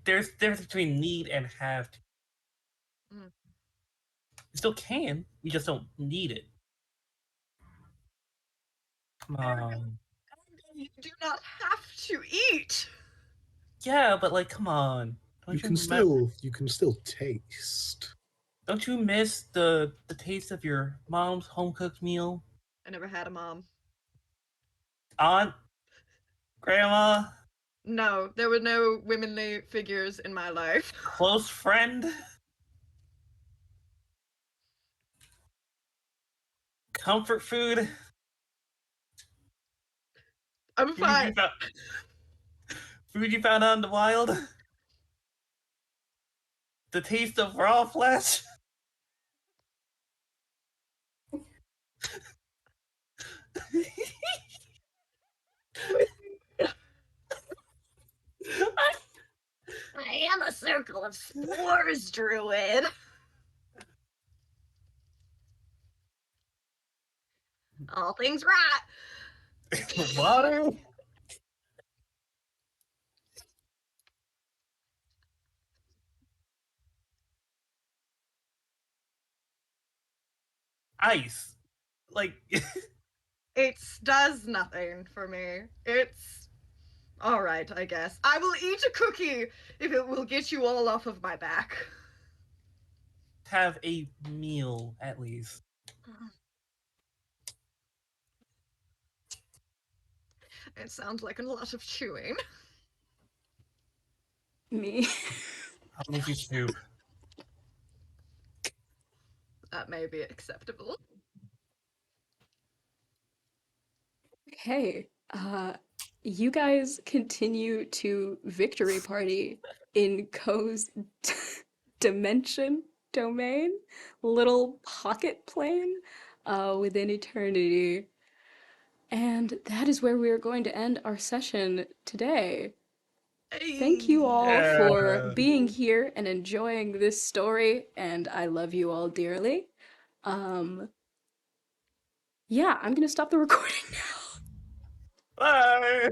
[SPEAKER 3] There's difference between need and have to.
[SPEAKER 7] Mm.
[SPEAKER 3] We still can. We just don't need it. Come on.
[SPEAKER 7] You do not have to eat.
[SPEAKER 3] Yeah, but like, come on.
[SPEAKER 4] You
[SPEAKER 3] Don't
[SPEAKER 4] you can still taste.
[SPEAKER 3] don't you miss the taste of your mom's home cooked meal?
[SPEAKER 7] I never had a mom.
[SPEAKER 3] Aunt, grandma,
[SPEAKER 7] No, there were no womanly figures in my life.
[SPEAKER 3] close friend, comfort food,
[SPEAKER 7] I'm
[SPEAKER 3] food you
[SPEAKER 7] fine.
[SPEAKER 3] found, food you found out in the wild, the taste of raw flesh.
[SPEAKER 7] I am a circle of spores, druid. All things right.
[SPEAKER 3] Water. Ice. Like,
[SPEAKER 7] It does nothing for me. It's all right, I guess. I will eat a cookie if it will get you all off of my back.
[SPEAKER 3] have a meal at least.
[SPEAKER 7] It sounds like a lot of chewing.
[SPEAKER 1] Me.
[SPEAKER 3] I'll make you two.
[SPEAKER 7] That may be acceptable.
[SPEAKER 1] Hey, you guys continue to victory party in Ko's dimension domain, little pocket plane within eternity. And that is where we are going to end our session today. Thank you all for
[SPEAKER 3] Yeah.
[SPEAKER 1] being here and enjoying this story, and I love you all dearly. Yeah, I'm gonna stop the recording now.
[SPEAKER 3] Bye.